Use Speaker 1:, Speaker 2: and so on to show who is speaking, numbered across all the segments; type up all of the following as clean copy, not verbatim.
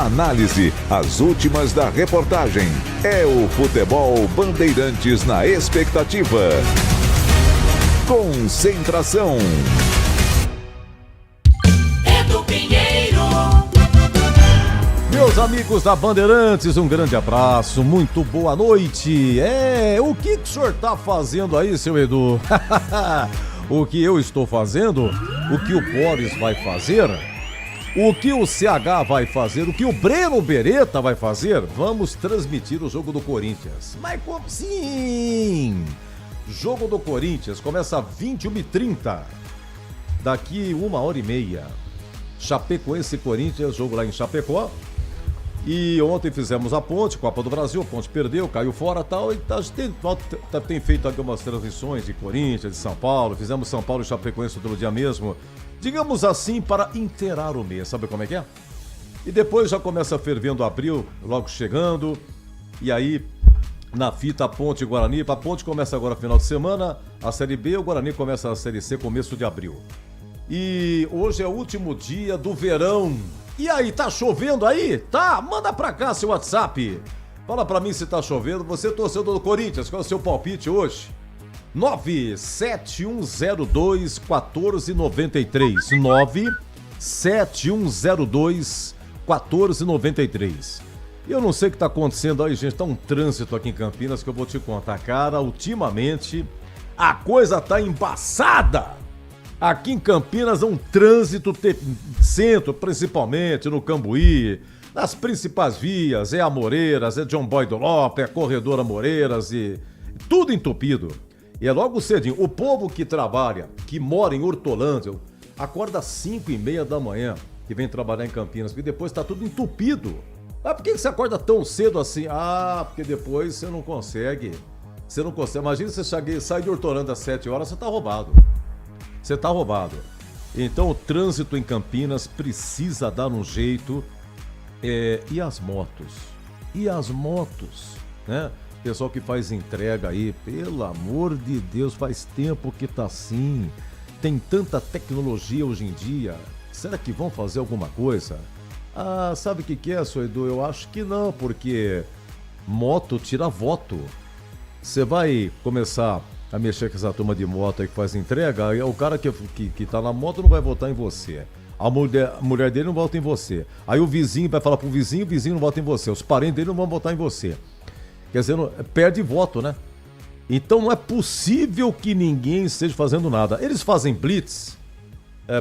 Speaker 1: Análise, as últimas da reportagem. É o Futebol Bandeirantes na expectativa. Concentração.
Speaker 2: Edu Pinheiro.
Speaker 3: Meus amigos da Bandeirantes, um grande abraço, muito boa noite. O que o senhor tá fazendo aí, seu Edu? O que eu estou fazendo? O que o Boris vai fazer? O que o CH vai fazer? O que o Breno Beretta vai fazer? Vamos transmitir o jogo do Corinthians. Mas como sim? Jogo do Corinthians começa às 21h30. Daqui 1h30. Chapecoense e Corinthians, jogo lá em Chapecó. E ontem fizemos a Ponte, Copa do Brasil, a Ponte perdeu, caiu fora e tal. E a gente tem feito algumas transmissões de Corinthians, de São Paulo. Fizemos São Paulo e Chapecoense outro dia mesmo. Digamos assim, para inteirar o mês, sabe como é que é? E depois já começa fervendo abril, logo chegando. E aí, na fita, a Ponte e Guarani. A Ponte começa agora final de semana, a Série B, o Guarani começa a Série C, começo de abril. E hoje é o último dia do verão. E aí, tá chovendo aí? Tá? Manda pra cá seu WhatsApp. Fala pra mim se tá chovendo. Você é torcedor do Corinthians, qual é o seu palpite hoje? 97102-1493. 97102-1493. Eu não sei o que tá acontecendo aí, gente. Tá um trânsito aqui em Campinas que eu vou te contar. Cara, ultimamente a coisa tá embaçada. Aqui em Campinas é um trânsito centro, principalmente no Cambuí, nas principais vias, é Amoreiras, é John Boy do Lopes, é Corredor Amoreiras e tudo entupido. E é logo cedinho. O povo que trabalha, que mora em Hortolândia, acorda às 5h30 da manhã, que vem trabalhar em Campinas, porque depois tá tudo entupido. Mas por que você acorda tão cedo assim? Ah, porque depois você não consegue. Você não consegue. Imagina você sai de Hortolândia às 7 horas, você tá roubado. Você tá roubado. Então o trânsito em Campinas precisa dar um jeito. E as motos? E as motos, né? Pessoal que faz entrega aí, pelo amor de Deus, faz tempo que tá assim. Tem tanta tecnologia hoje em dia. Será que vão fazer alguma coisa? Ah, sabe o que é, seu Edu? Eu acho que não, porque moto tira voto. Você vai começar a mexer com essa turma de moto aí que faz entrega, aí o cara que tá na moto não vai votar em você. A mulher dele não vota em você. Aí o vizinho vai falar pro vizinho, o vizinho não vota em você. Os parentes dele não vão votar em você. Quer dizer, perde voto, né? Então não é possível que ninguém esteja fazendo nada. Eles fazem blitz,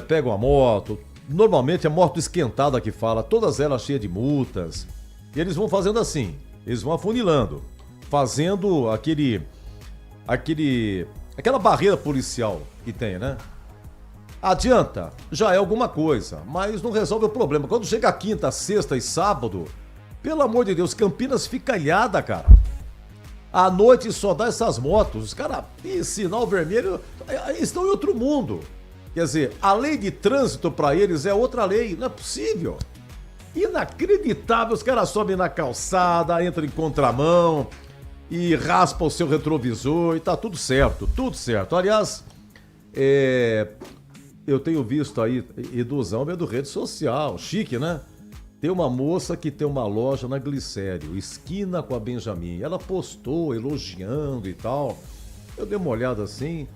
Speaker 3: pegam a moto, normalmente é moto esquentada que fala, todas elas cheias de multas. E eles vão fazendo assim, eles vão afunilando, fazendo aquela barreira policial que tem, né? Adianta, já é alguma coisa, mas não resolve o problema. Quando chega a quinta, sexta e sábado, pelo amor de Deus, Campinas fica ilhada, cara. À noite só dá essas motos. Os caras, sinal vermelho, estão em outro mundo. Quer dizer, a lei de trânsito pra eles é outra lei. Não é possível. Inacreditável. Os caras sobem na calçada, entram em contramão e raspam o seu retrovisor e tá tudo certo. Tudo certo. Aliás, eu tenho visto aí, Eduzão é do rede social. Chique, né? Tem uma moça que tem uma loja na Glicério, esquina com a Benjamin. Ela postou elogiando e tal. Eu dei uma olhada assim,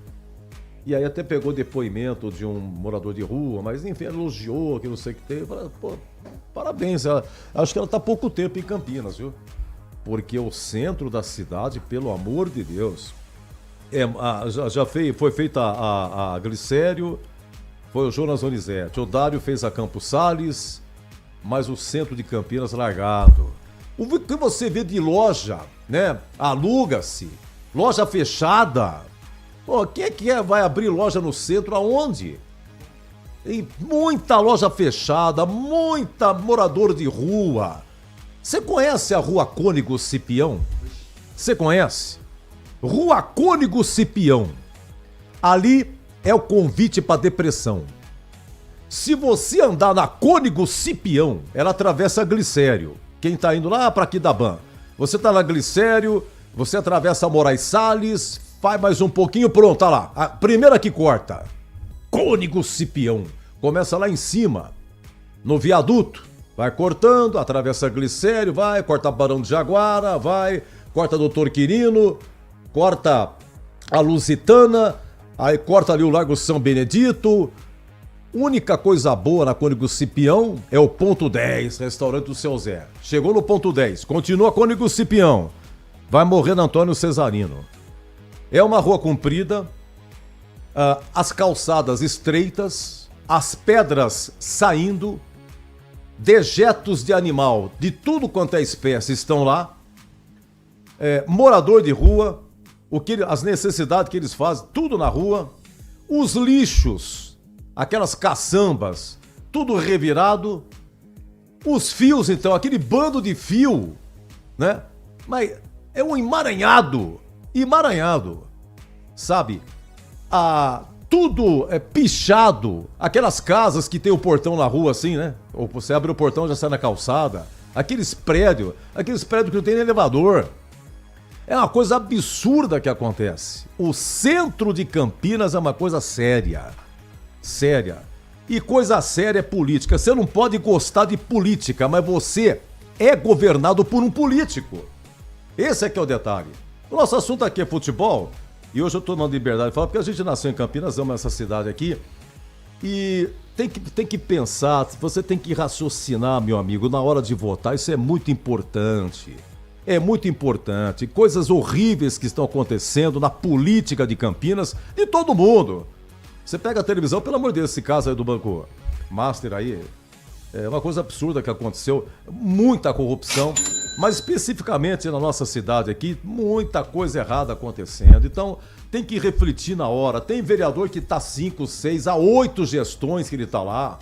Speaker 3: e aí até pegou depoimento de um morador de rua, mas enfim, elogiou, que não sei o que tem. Eu falei, pô, parabéns. Acho que ela tá há pouco tempo em Campinas, viu? Porque o centro da cidade, pelo amor de Deus, foi feita a Glicério, foi o Jonas Donizete, o Dário fez a Campos Sales, mas o centro de Campinas largado. O que você vê de loja, né? Aluga-se, loja fechada. Pô, quem é vai abrir loja no centro aonde? Tem muita loja fechada, muita morador de rua. Você conhece a Rua Cônigo Cipião? Você conhece? Rua Cônigo Cipião. Ali é o convite para depressão. Se você andar na Cônigo Cipião, ela atravessa a Glicério. Quem tá indo lá para Aquidabã, você tá na Glicério, você atravessa a Moraes Salles, faz mais um pouquinho, pronto, tá lá. A primeira que corta. Cônigo Cipião. Começa lá em cima, no viaduto. Vai cortando, atravessa Glicério, vai, corta Barão de Jaguara, vai, corta Doutor Quirino, corta a Lusitana, aí corta ali o Largo São Benedito. Única coisa boa na Cônigo Cipião é o ponto 10, restaurante do Seu Zé. Chegou no ponto 10, continua Cônigo Cipião, vai morrer na Antônio Cesarino. É uma rua comprida, as calçadas estreitas, as pedras saindo, dejetos de animal de tudo quanto é espécie estão lá, morador de rua, as necessidades que eles fazem, tudo na rua, os lixos, aquelas caçambas, tudo revirado, os fios então, aquele bando de fio, né? Mas é um emaranhado, sabe? Tudo é pichado, aquelas casas que tem o portão na rua assim, né? Ou você abre o portão e já sai na calçada. Aqueles prédios que não tem elevador. É uma coisa absurda que acontece. O centro de Campinas é uma coisa séria. Séria. E coisa séria é política. Você não pode gostar de política, mas você é governado por um político. Esse é que é o detalhe. O nosso assunto aqui é futebol. E hoje eu estou na liberdade de falar, porque a gente nasceu em Campinas, ama essa cidade aqui. E tem que pensar, você tem que raciocinar, meu amigo, na hora de votar. Isso é muito importante. É muito importante. Coisas horríveis que estão acontecendo na política de Campinas, de todo mundo. Você pega a televisão, pelo amor de Deus, esse caso aí do Banco Master aí, é uma coisa absurda que aconteceu. Muita corrupção. Mas especificamente na nossa cidade aqui, muita coisa errada acontecendo. Então, tem que refletir na hora. Tem vereador que está 5, 6, a 8 gestões que ele está lá.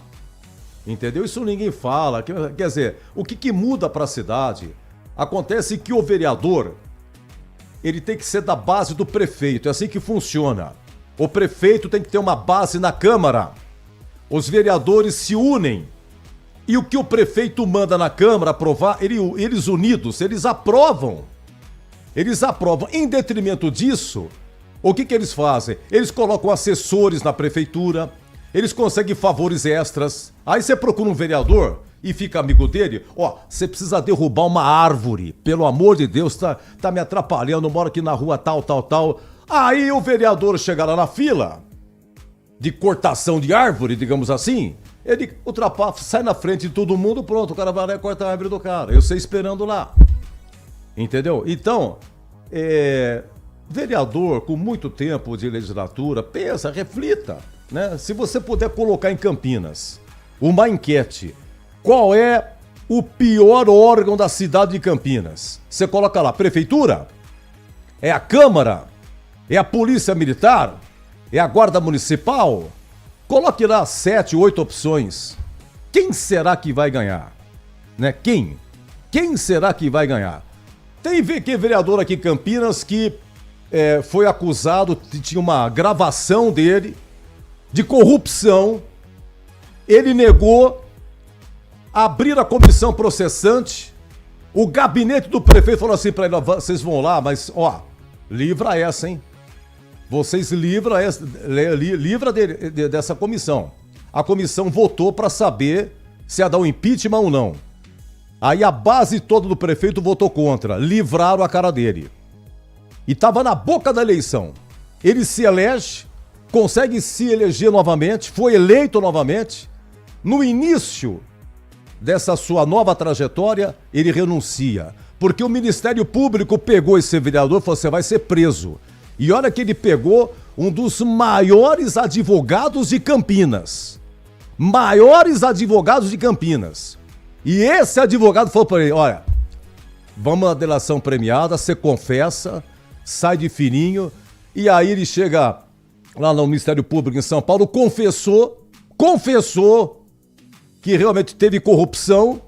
Speaker 3: Entendeu? Isso ninguém fala. Quer dizer, o que muda para a cidade? Acontece que o vereador, ele tem que ser da base do prefeito. É assim que funciona. O prefeito tem que ter uma base na Câmara. Os vereadores se unem. E o que o prefeito manda na Câmara aprovar, eles unidos, eles aprovam. Eles aprovam. Em detrimento disso, o que eles fazem? Eles colocam assessores na prefeitura, eles conseguem favores extras. Aí você procura um vereador e fica amigo dele. Ó, você precisa derrubar uma árvore. Pelo amor de Deus, tá me atrapalhando, moro aqui na rua tal. Aí o vereador chega lá na fila de cortação de árvore, digamos assim. Ele ultrapassa, sai na frente de todo mundo, pronto, o cara vai lá e corta a árvore do cara. Eu sei esperando lá. Entendeu? Então, vereador com muito tempo de legislatura, pensa, reflita, né? Se você puder colocar em Campinas uma enquete, qual é o pior órgão da cidade de Campinas? Você coloca lá, prefeitura? É a Câmara? É a Polícia Militar? É a Guarda Municipal? Coloque lá 7, 8 opções. Quem será que vai ganhar? Né? Quem? Quem será que vai ganhar? Tem vereador aqui em Campinas que foi acusado, tinha uma gravação dele de corrupção. Ele negou, abrir a comissão processante. O gabinete do prefeito falou assim para ele: vocês vão lá, mas ó, livra essa, hein? Vocês livra dessa comissão. A comissão votou para saber se ia dar um impeachment ou não. Aí a base toda do prefeito votou contra. Livraram a cara dele. E estava na boca da eleição. Ele se elege, consegue se eleger novamente, foi eleito novamente. No início dessa sua nova trajetória, ele renuncia. Porque o Ministério Público pegou esse vereador e falou: você vai ser preso. E olha que ele pegou um dos maiores advogados de Campinas. Maiores advogados de Campinas. E esse advogado falou para ele: olha, vamos na delação premiada, você confessa, sai de fininho. E aí ele chega lá no Ministério Público em São Paulo, confessou que realmente teve corrupção.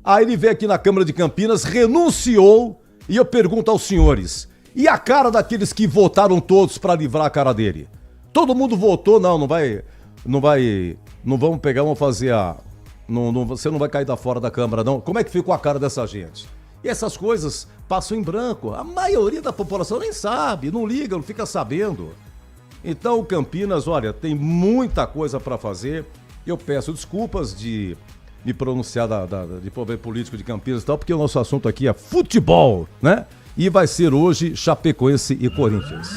Speaker 3: Aí ele veio aqui na Câmara de Campinas, renunciou. E eu pergunto aos senhores: e a cara daqueles que votaram todos para livrar a cara dele? Todo mundo votou, não vamos pegar, vamos fazer você não vai cair da fora da Câmara, não. Como é que ficou a cara dessa gente? E essas coisas passam em branco. A maioria da população nem sabe, não liga, não fica sabendo. Então o Campinas, olha, tem muita coisa para fazer. Eu peço desculpas de me pronunciar de problema político de Campinas e tal, porque o nosso assunto aqui é futebol, né? E vai ser hoje Chapecoense e Corinthians.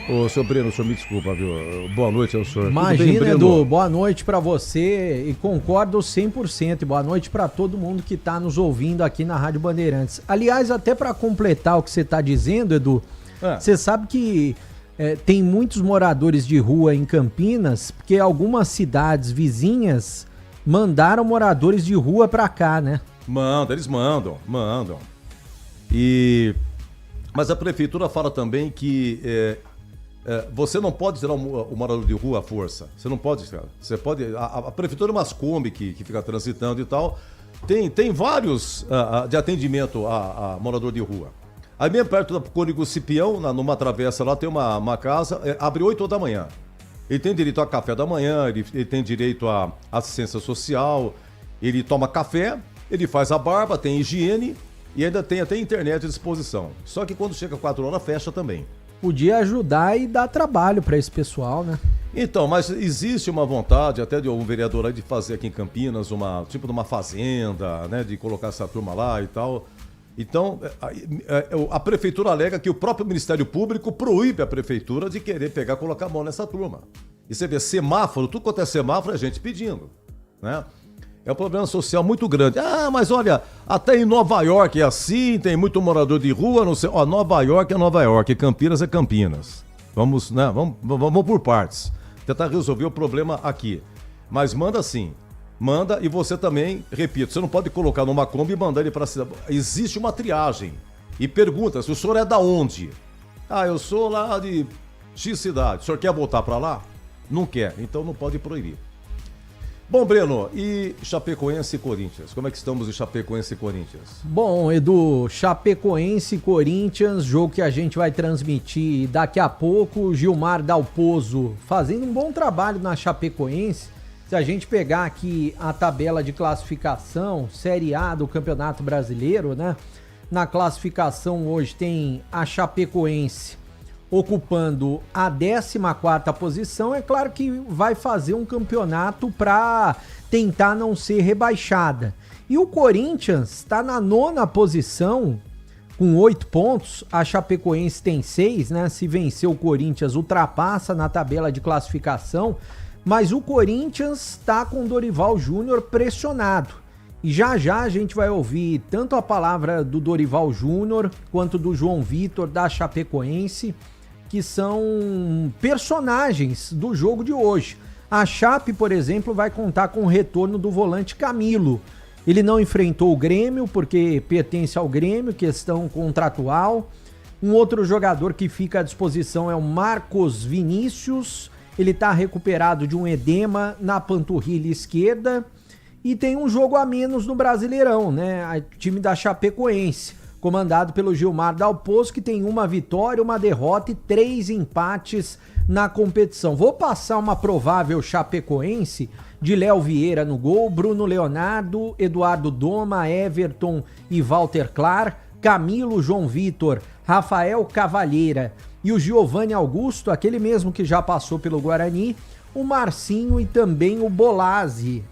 Speaker 3: Ô, seu Breno, o senhor me desculpa, viu? Boa noite ao senhor.
Speaker 4: Imagina, Edu, boa noite pra você e concordo 100%. Boa noite pra todo mundo que tá nos ouvindo aqui na Rádio Bandeirantes. Aliás, até pra completar o que você tá dizendo, Edu, você sabe que tem muitos moradores de rua em Campinas, porque algumas cidades vizinhas mandaram moradores de rua pra cá, né?
Speaker 3: Eles mandam. Mas a prefeitura fala também que você não pode tirar o morador de rua à força. Você não pode, cara. Você pode. A prefeitura é umas Kombi que fica transitando e tal. Tem vários de atendimento a morador de rua. Aí mesmo perto da Cônigo Cipião, numa travessa lá, tem uma casa, abre 8 da manhã. Ele tem direito a café da manhã, ele tem direito a assistência social, ele toma café, ele faz a barba, tem higiene e ainda tem até internet à disposição. Só que quando chega 4 horas, fecha também.
Speaker 4: Podia ajudar e dar trabalho para esse pessoal, né?
Speaker 3: Então, mas existe uma vontade até de um vereador aí de fazer aqui em Campinas tipo de uma fazenda, né? De colocar essa turma lá e tal. Então, a prefeitura alega que o próprio Ministério Público proíbe a prefeitura de querer colocar a mão nessa turma. E você vê semáforo, tudo quanto é semáforo, é gente pedindo, né? É um problema social muito grande. Mas olha, até em Nova York é assim, tem muito morador de rua, não sei. Nova York é Nova York, Campinas é Campinas. Vamos, né? Vamos por partes. Tentar resolver o problema aqui. Mas manda sim. Manda e você também, repito, você não pode colocar numa Kombi e mandar ele para a cidade. Existe uma triagem. E pergunta, se o senhor é da onde? Eu sou lá de X cidade. O senhor quer voltar para lá? Não quer, então não pode proibir. Bom, Breno, e Chapecoense e Corinthians? Como é que estamos em Chapecoense e Corinthians?
Speaker 4: Bom, Edu, Chapecoense e Corinthians, jogo que a gente vai transmitir daqui a pouco. Gilmar Dalpozo fazendo um bom trabalho na Chapecoense. Se a gente pegar aqui a tabela de classificação, Série A do Campeonato Brasileiro, né? Na classificação hoje tem a Chapecoense ocupando a 14ª posição. É claro que vai fazer um campeonato para tentar não ser rebaixada. E o Corinthians está na 9ª posição com 8 pontos. A Chapecoense tem 6, né? Se vencer o Corinthians, ultrapassa na tabela de classificação. Mas o Corinthians está com o Dorival Júnior pressionado. E já a gente vai ouvir tanto a palavra do Dorival Júnior quanto do João Vitor, da Chapecoense, que são personagens do jogo de hoje. A Chape, por exemplo, vai contar com o retorno do volante Camilo. Ele não enfrentou o Grêmio porque pertence ao Grêmio, questão contratual. Um outro jogador que fica à disposição é o Marcos Vinícius. Ele está recuperado de um edema na panturrilha esquerda. E tem um jogo a menos no Brasileirão, né? O time da Chapecoense, comandado pelo Gilmar Dalpozo, que tem 1 vitória, 1 derrota e 3 empates na competição. Vou passar uma provável Chapecoense de Léo Vieira no gol, Bruno Leonardo, Eduardo Doma, Everton e Walter Clar, Camilo, João Vitor, Rafael Cavalheira e o Giovanni Augusto, aquele mesmo que já passou pelo Guarani, o Marcinho e também o Bolazzi.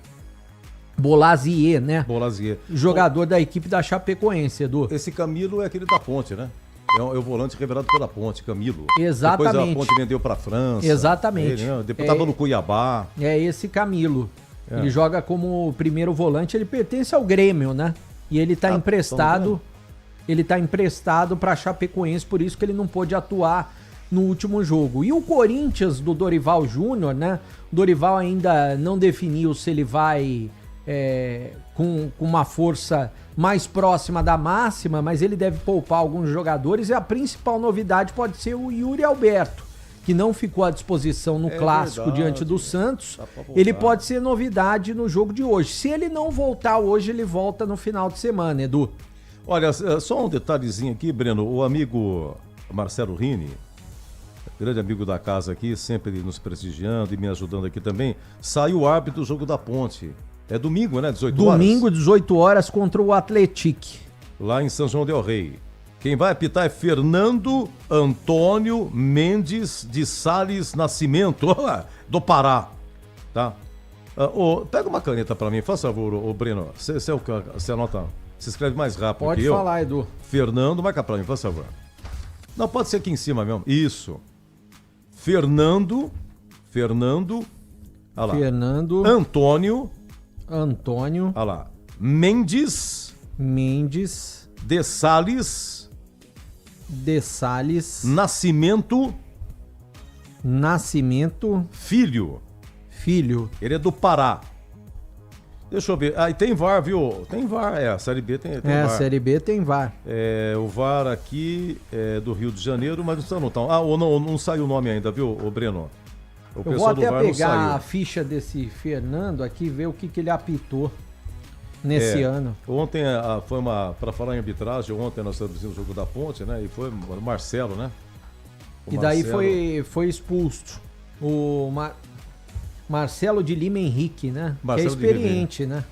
Speaker 4: Bolazzier, né?
Speaker 3: Bolazzier.
Speaker 4: Jogador da equipe da Chapecoense, Edu.
Speaker 3: Esse Camilo é aquele da Ponte, né? É o volante revelado pela Ponte, Camilo.
Speaker 4: Exatamente.
Speaker 3: Depois a Ponte vendeu pra França.
Speaker 4: Exatamente.
Speaker 3: Ele, né? Depois tava no Cuiabá.
Speaker 4: É esse Camilo. Ele joga como primeiro volante, ele pertence ao Grêmio, né? E ele tá emprestado. Ele tá emprestado pra Chapecoense, por isso que ele não pôde atuar no último jogo. E o Corinthians do Dorival Júnior, né? O Dorival ainda não definiu se ele vai com uma força mais próxima da máxima, mas ele deve poupar alguns jogadores e a principal novidade pode ser o Yuri Alberto, que não ficou à disposição no clássico diante do Santos. Ele pode ser novidade no jogo de hoje. Se ele não voltar hoje, ele volta no final de semana, Edu.
Speaker 3: Olha, só um detalhezinho aqui, Breno. O amigo Marcelo Rini, grande amigo da casa aqui, sempre nos prestigiando e me ajudando aqui também, saiu o árbitro do jogo da Ponte. É domingo, né? 18 horas.
Speaker 4: Domingo, 18 horas, contra o Atlético.
Speaker 3: Lá em São João del Rei. Quem vai apitar é Fernando Antônio Mendes de Sales Nascimento, do Pará. Tá? Pega uma caneta pra mim, faz favor, Breno. Você anota, você escreve mais rápido
Speaker 4: Pode
Speaker 3: que eu.
Speaker 4: Pode falar, Edu.
Speaker 3: Fernando, marca pra mim, faz favor. Não, pode ser aqui em cima mesmo. Isso. Fernando. Olha lá.
Speaker 4: Fernando.
Speaker 3: Antônio.
Speaker 4: Olha
Speaker 3: lá. Mendes. De Sales. Nascimento. Filho. Ele é do Pará. Deixa eu ver. E tem VAR, viu? Tem VAR, a Série B tem VAR.
Speaker 4: A Série B tem VAR.
Speaker 3: O VAR aqui é do Rio de Janeiro, mas não tá. Não saiu o nome ainda, viu, Breno?
Speaker 4: Eu vou até pegar a ficha desse Fernando aqui e ver o que ele apitou nesse ano.
Speaker 3: Ontem foi para falar em arbitragem, ontem nós transmitimos o jogo da Ponte, né? E foi o Marcelo, né?
Speaker 4: Daí foi expulso o Marcelo de Lima Henrique, né?
Speaker 3: Marcelo
Speaker 4: que é experiente, né?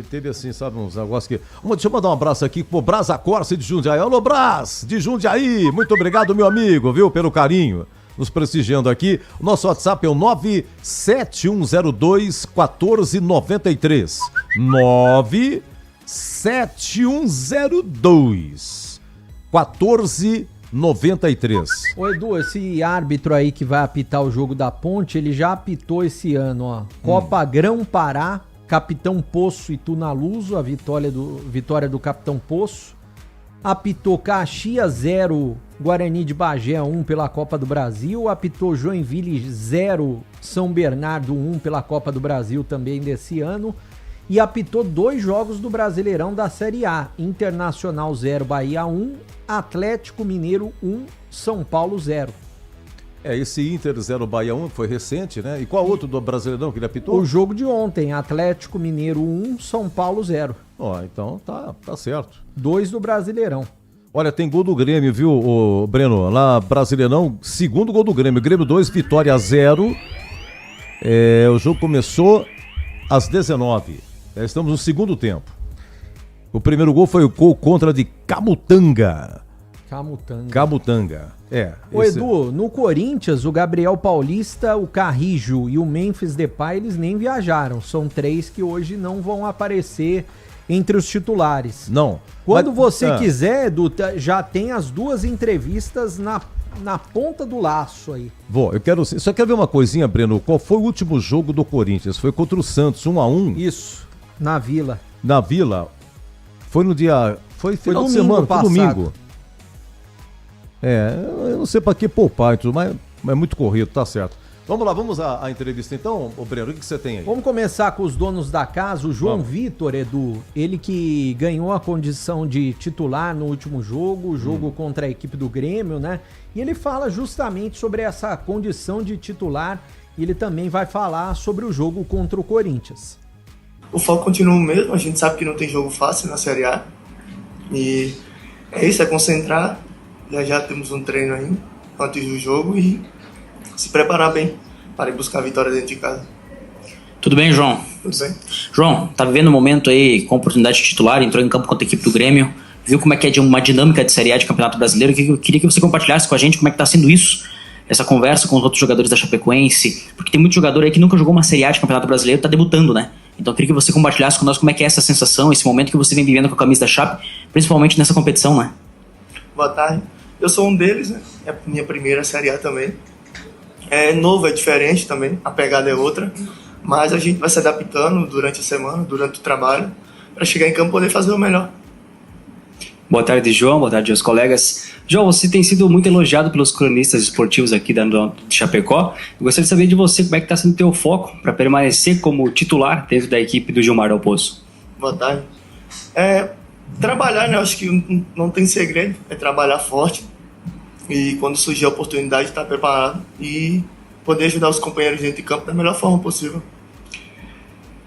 Speaker 3: Teve assim, sabe, uns negócios que... Deixa eu mandar um abraço aqui pro Brasa Corsa de Jundiaí. Alô, Brás, de Jundiaí. Muito obrigado, meu amigo, viu, pelo carinho. Nos prestigiando aqui. O nosso WhatsApp é o 97102-1493. 97102-1493.
Speaker 4: Ô Edu, esse árbitro aí que vai apitar o jogo da Ponte, ele já apitou esse ano, ó. Copa Grão-Pará, Capitão Poço e Tunaluso, a vitória do Capitão Poço. Apitou Caxias 0, Guarani de Bagé 1 pela Copa do Brasil. Apitou Joinville 0, São Bernardo 1 pela Copa do Brasil também desse ano. E apitou 2 jogos do Brasileirão da Série A. Internacional 0, Bahia 1, Atlético Mineiro 1, São Paulo 0.
Speaker 3: Esse Inter 0, Bahia 1 foi recente, né? E qual outro do Brasileirão que ele apitou?
Speaker 4: O jogo de ontem, Atlético Mineiro 1, São Paulo 0.
Speaker 3: Então tá certo.
Speaker 4: 2 do Brasileirão.
Speaker 3: Olha, tem gol do Grêmio, viu, Breno? Lá, Brasileirão, segundo gol do Grêmio. Grêmio 2, Vitória 0. O jogo começou às 19. Estamos no segundo tempo. O primeiro gol foi o gol contra de Camutanga.
Speaker 4: Ô Edu, no Corinthians, o Gabriel Paulista, o Carrijo e o Memphis Depay, eles nem viajaram. São 3 que hoje não vão aparecer entre os titulares.
Speaker 3: Não.
Speaker 4: Quando você quiser, Edu, já tem as 2 entrevistas na ponta do laço aí.
Speaker 3: Só quero ver uma coisinha, Breno. Qual foi o último jogo do Corinthians? Foi contra o Santos, 1-1?
Speaker 4: Isso, na Vila.
Speaker 3: Na Vila? Foi no dia... Foi final de semana, foi domingo. Eu não sei pra que poupar e tudo, mas é muito corrido, tá certo. Vamos lá, vamos à entrevista então, Breno, o que você tem aí?
Speaker 4: Vamos começar com os donos da casa, o João Vitor, Edu, ele que ganhou a condição de titular no último jogo, o jogo contra a equipe do Grêmio, né? E ele fala justamente sobre essa condição de titular e ele também vai falar sobre o jogo contra o Corinthians.
Speaker 5: O foco continua o mesmo, a gente sabe que não tem jogo fácil na Série A e é isso, é concentrar, já temos um treino aí antes do jogo e se preparar bem para ir buscar a vitória dentro de casa.
Speaker 6: Tudo bem, João?
Speaker 5: Tudo bem.
Speaker 6: João, tá vivendo um momento aí com oportunidade de titular, entrou em campo contra a equipe do Grêmio, viu como é que é uma dinâmica de Série A de Campeonato Brasileiro, eu queria que você compartilhasse com a gente como é que tá sendo isso, essa conversa com os outros jogadores da Chapecoense, porque tem muito jogador aí que nunca jogou uma Série A de Campeonato Brasileiro, tá debutando, né? Então eu queria que você compartilhasse com nós como é que é essa sensação, esse momento que você vem vivendo com a camisa da Chape, principalmente nessa competição, né?
Speaker 5: Boa tarde. Eu sou um deles, né? É a minha primeira Série A também. É novo, é diferente também, a pegada é outra, mas a gente vai se adaptando durante a semana, durante o trabalho, para chegar em campo e poder fazer o melhor.
Speaker 6: Boa tarde, João. Boa tarde aos colegas. João, você tem sido muito elogiado pelos cronistas esportivos aqui da Chapecó. Eu gostaria de saber de você como é que está sendo o teu foco para permanecer como titular dentro da equipe do Gilmar Del Poço.
Speaker 5: Boa tarde. Trabalhar, né? Eu acho que não tem segredo, é trabalhar forte e quando surgir a oportunidade estar preparado e poder ajudar os companheiros dentro de campo da melhor forma possível.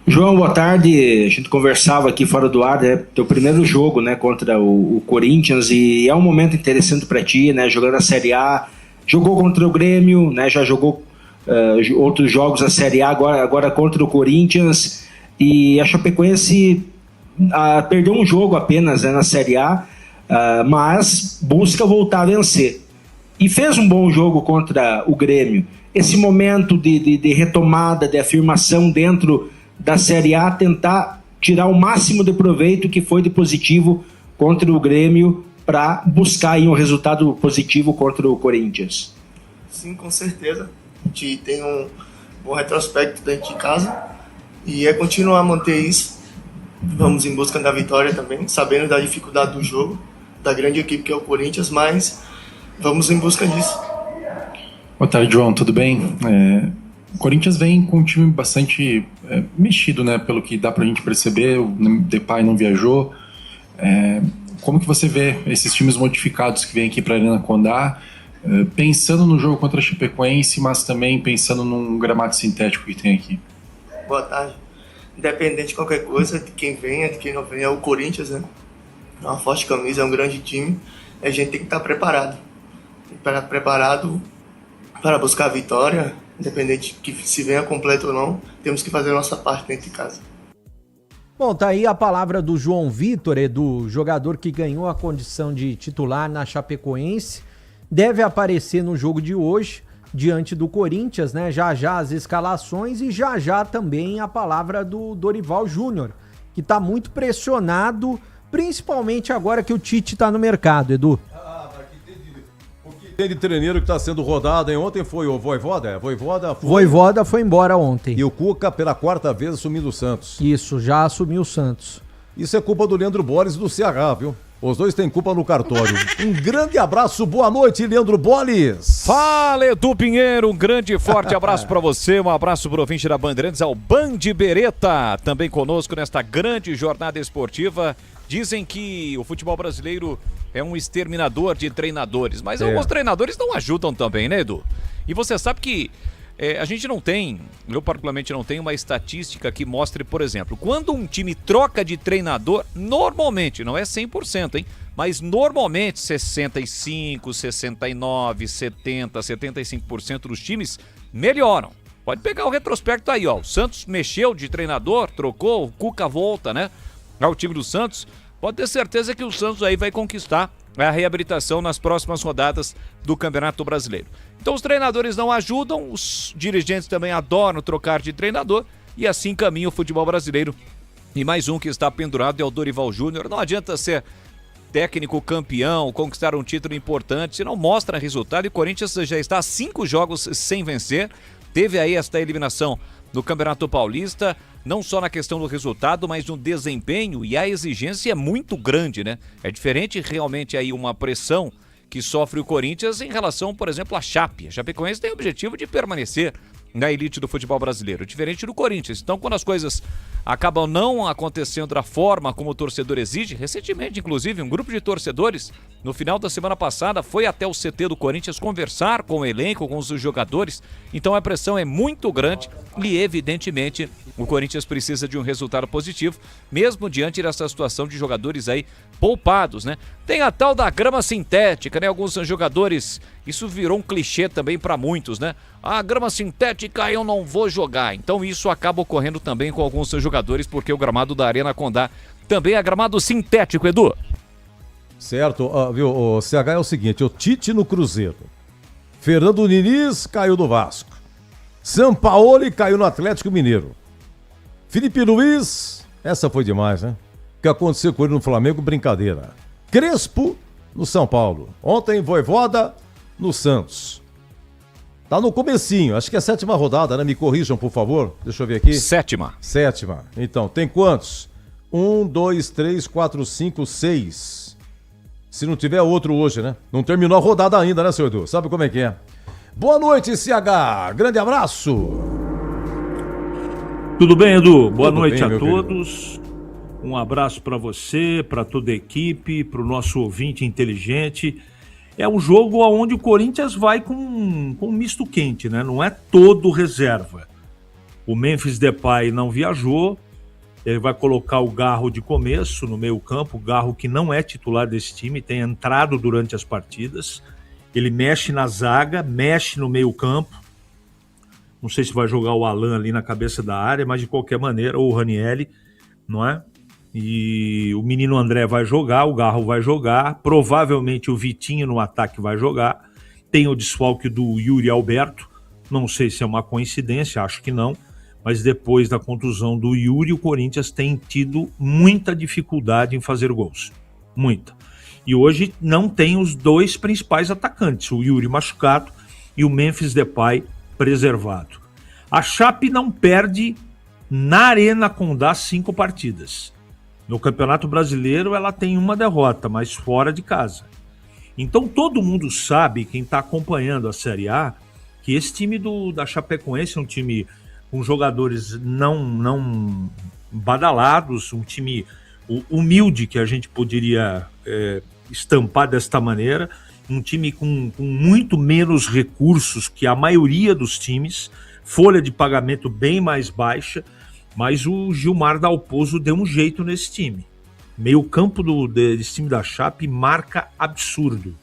Speaker 6: João, boa tarde. A gente conversava aqui fora do ar, né? Teu primeiro jogo, né, contra o Corinthians, e é um momento interessante para ti, né? Jogando a Série A, jogou contra o Grêmio, né? Já jogou outros jogos da Série A, agora contra o Corinthians, e a Chapecoense perdeu um jogo apenas, né, na Série A, mas busca voltar a vencer. E fez um bom jogo contra o Grêmio. esse momento de retomada, de afirmação dentro da Série A, tentar tirar o máximo de proveito que foi de positivo contra o Grêmio para buscar aí um resultado positivo contra o Corinthians?
Speaker 5: Sim, com certeza. A gente tem um bom retrospecto dentro de casa e é continuar a manter isso. Vamos em busca da vitória também, sabendo da dificuldade do jogo, da grande equipe que é o Corinthians, mas vamos em busca disso.
Speaker 7: Boa tarde, João, tudo bem? O Corinthians vem com um time bastante mexido, né? Pelo que dá pra gente perceber, o Depay não viajou. Como que você vê esses times modificados que vêm aqui para a Arena Condá, pensando no jogo contra a Chapecoense, mas também pensando num gramado sintético que tem aqui?
Speaker 5: Boa tarde. Independente de qualquer coisa, de quem venha, de quem não venha, é o Corinthians, né? É uma forte camisa, é um grande time. A gente tem que estar preparado. Preparado para buscar a vitória, independente de que se venha completo ou não, temos que fazer a nossa parte dentro de casa.
Speaker 4: Bom, tá aí a palavra do João Vitor, Edu, jogador que ganhou a condição de titular na Chapecoense. Deve aparecer no jogo de hoje, diante do Corinthians, né? Já as escalações e já também a palavra do Dorival Júnior, que tá muito pressionado, principalmente agora que o Tite tá no mercado, Edu.
Speaker 3: O que tem de treineiro que tá sendo rodado, hein? Ontem foi o Vojvoda?
Speaker 4: Vojvoda foi embora ontem.
Speaker 3: E o Cuca, pela 4ª vez, assumindo o Santos.
Speaker 4: Isso, já assumiu o Santos.
Speaker 3: Isso é culpa do Leandro Boles e do Ceará, viu? Os dois têm culpa no cartório. Um grande abraço, boa noite, Leandro Boles.
Speaker 8: Fala, Edu Pinheiro, um grande e forte abraço para você, um abraço pro ouvinte da Bandeirantes, ao Band Bereta, também conosco nesta grande jornada esportiva. Dizem que o futebol brasileiro é um exterminador de treinadores, mas alguns treinadores não ajudam também, né, Edu? E você sabe que a gente não tem, eu particularmente não tenho uma estatística que mostre, por exemplo, quando um time troca de treinador, normalmente, não é 100%, hein? Mas normalmente 65, 69, 70, 75% dos times melhoram. Pode pegar o retrospecto aí, ó. O Santos mexeu de treinador, trocou, o Cuca volta, né? Ao time do Santos. Pode ter certeza que o Santos aí vai conquistar a reabilitação nas próximas rodadas do Campeonato Brasileiro. Então os treinadores não ajudam, os dirigentes também adoram trocar de treinador e assim caminha o futebol brasileiro. E mais um que está pendurado é o Dorival Júnior. Não adianta ser técnico campeão, conquistar um título importante, se não mostra resultado. E o Corinthians já está a 5 jogos sem vencer. Teve aí esta eliminação no Campeonato Paulista, não só na questão do resultado, mas no desempenho, e a exigência é muito grande, né? É diferente realmente aí uma pressão que sofre o Corinthians em relação, por exemplo, à Chape. A Chapecoense tem o objetivo de permanecer na elite do futebol brasileiro, diferente do Corinthians. Então, quando as coisas acabam não acontecendo da forma como o torcedor exige, recentemente, inclusive, um grupo de torcedores, no final da semana passada, foi até o CT do Corinthians conversar com o elenco, com os jogadores. Então, a pressão é muito grande e, evidentemente, o Corinthians precisa de um resultado positivo, mesmo diante dessa situação de jogadores aí poupados, né? Tem a tal da grama sintética, né? Alguns jogadores, isso virou um clichê também para muitos, né? A grama sintética eu não vou jogar. Então isso acaba ocorrendo também com alguns jogadores, porque o gramado da Arena Condá também é gramado sintético, Edu.
Speaker 3: Certo, viu? O CH é o seguinte, o Tite no Cruzeiro, Fernando Diniz caiu do Vasco, Sampaoli caiu no Atlético Mineiro, Felipe Luiz, essa foi demais, né? O que aconteceu com ele no Flamengo, brincadeira. Crespo no São Paulo, ontem Vojvoda no Santos. Tá no comecinho, acho que é a 7ª rodada, né? Me corrijam, por favor. Deixa eu ver aqui.
Speaker 8: 7ª.
Speaker 3: Então, tem quantos? 1, 2, 3, 4, 5, 6. Se não tiver outro hoje, né? Não terminou a rodada ainda, né, seu Edu? Sabe como é que é? Boa noite, CH. Grande abraço.
Speaker 9: Tudo bem, Edu? Boa
Speaker 3: Tudo
Speaker 9: noite
Speaker 3: bem,
Speaker 9: a todos. Um abraço para você, para toda a equipe, para o nosso ouvinte inteligente. É um jogo onde o Corinthians vai com um misto quente, né? Não é todo reserva. O Memphis Depay não viajou, ele vai colocar o Garro de começo no meio campo, o Garro que não é titular desse time, tem entrado durante as partidas, ele mexe na zaga, mexe no meio campo, não sei se vai jogar o Alan ali na cabeça da área, mas de qualquer maneira, ou o Ranieri, não é? E o menino André vai jogar, o Garro vai jogar, provavelmente o Vitinho no ataque vai jogar, tem o desfalque do Yuri Alberto, Não sei se é uma coincidência, acho que não, mas depois da contusão do Yuri, o Corinthians tem tido muita dificuldade em fazer gols. Muita. E hoje não tem os dois principais atacantes, o Yuri machucado e o Memphis Depay preservado. A Chape não perde na Arena Condá 5 partidas. No Campeonato Brasileiro ela tem uma derrota, mas fora de casa. Então todo mundo sabe, quem está acompanhando a Série A, que esse time da Chapecoense é um time com jogadores não badalados, um time humilde, que a gente poderia estampar desta maneira, um time com muito menos recursos que a maioria dos times, folha de pagamento bem mais baixa, mas o Gilmar Dalpozo deu um jeito nesse time. Meio campo desse time da Chape marca absurdo.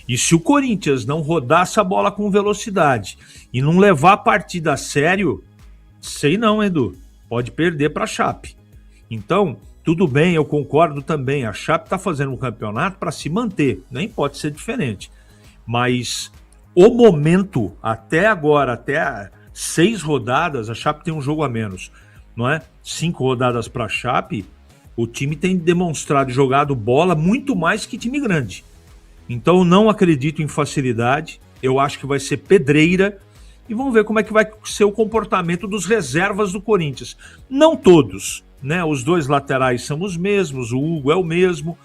Speaker 9: E se o Corinthians não rodar essa bola com velocidade e não levar a partida a sério, sei não, Edu, pode perder para a Chape. Então, tudo bem, eu concordo também, a Chape está fazendo um campeonato para se manter, nem pode ser diferente. Mas o momento, até agora, até 6 rodadas, a Chape tem um jogo a menos, não é? 5 rodadas para a Chape, o time tem demonstrado jogado bola muito mais que time grande. Então eu não acredito em facilidade, eu acho que vai ser pedreira e vamos ver como é que vai ser o comportamento dos reservas do Corinthians. Não todos, né? Os 2 laterais são os mesmos, o Hugo é o mesmo,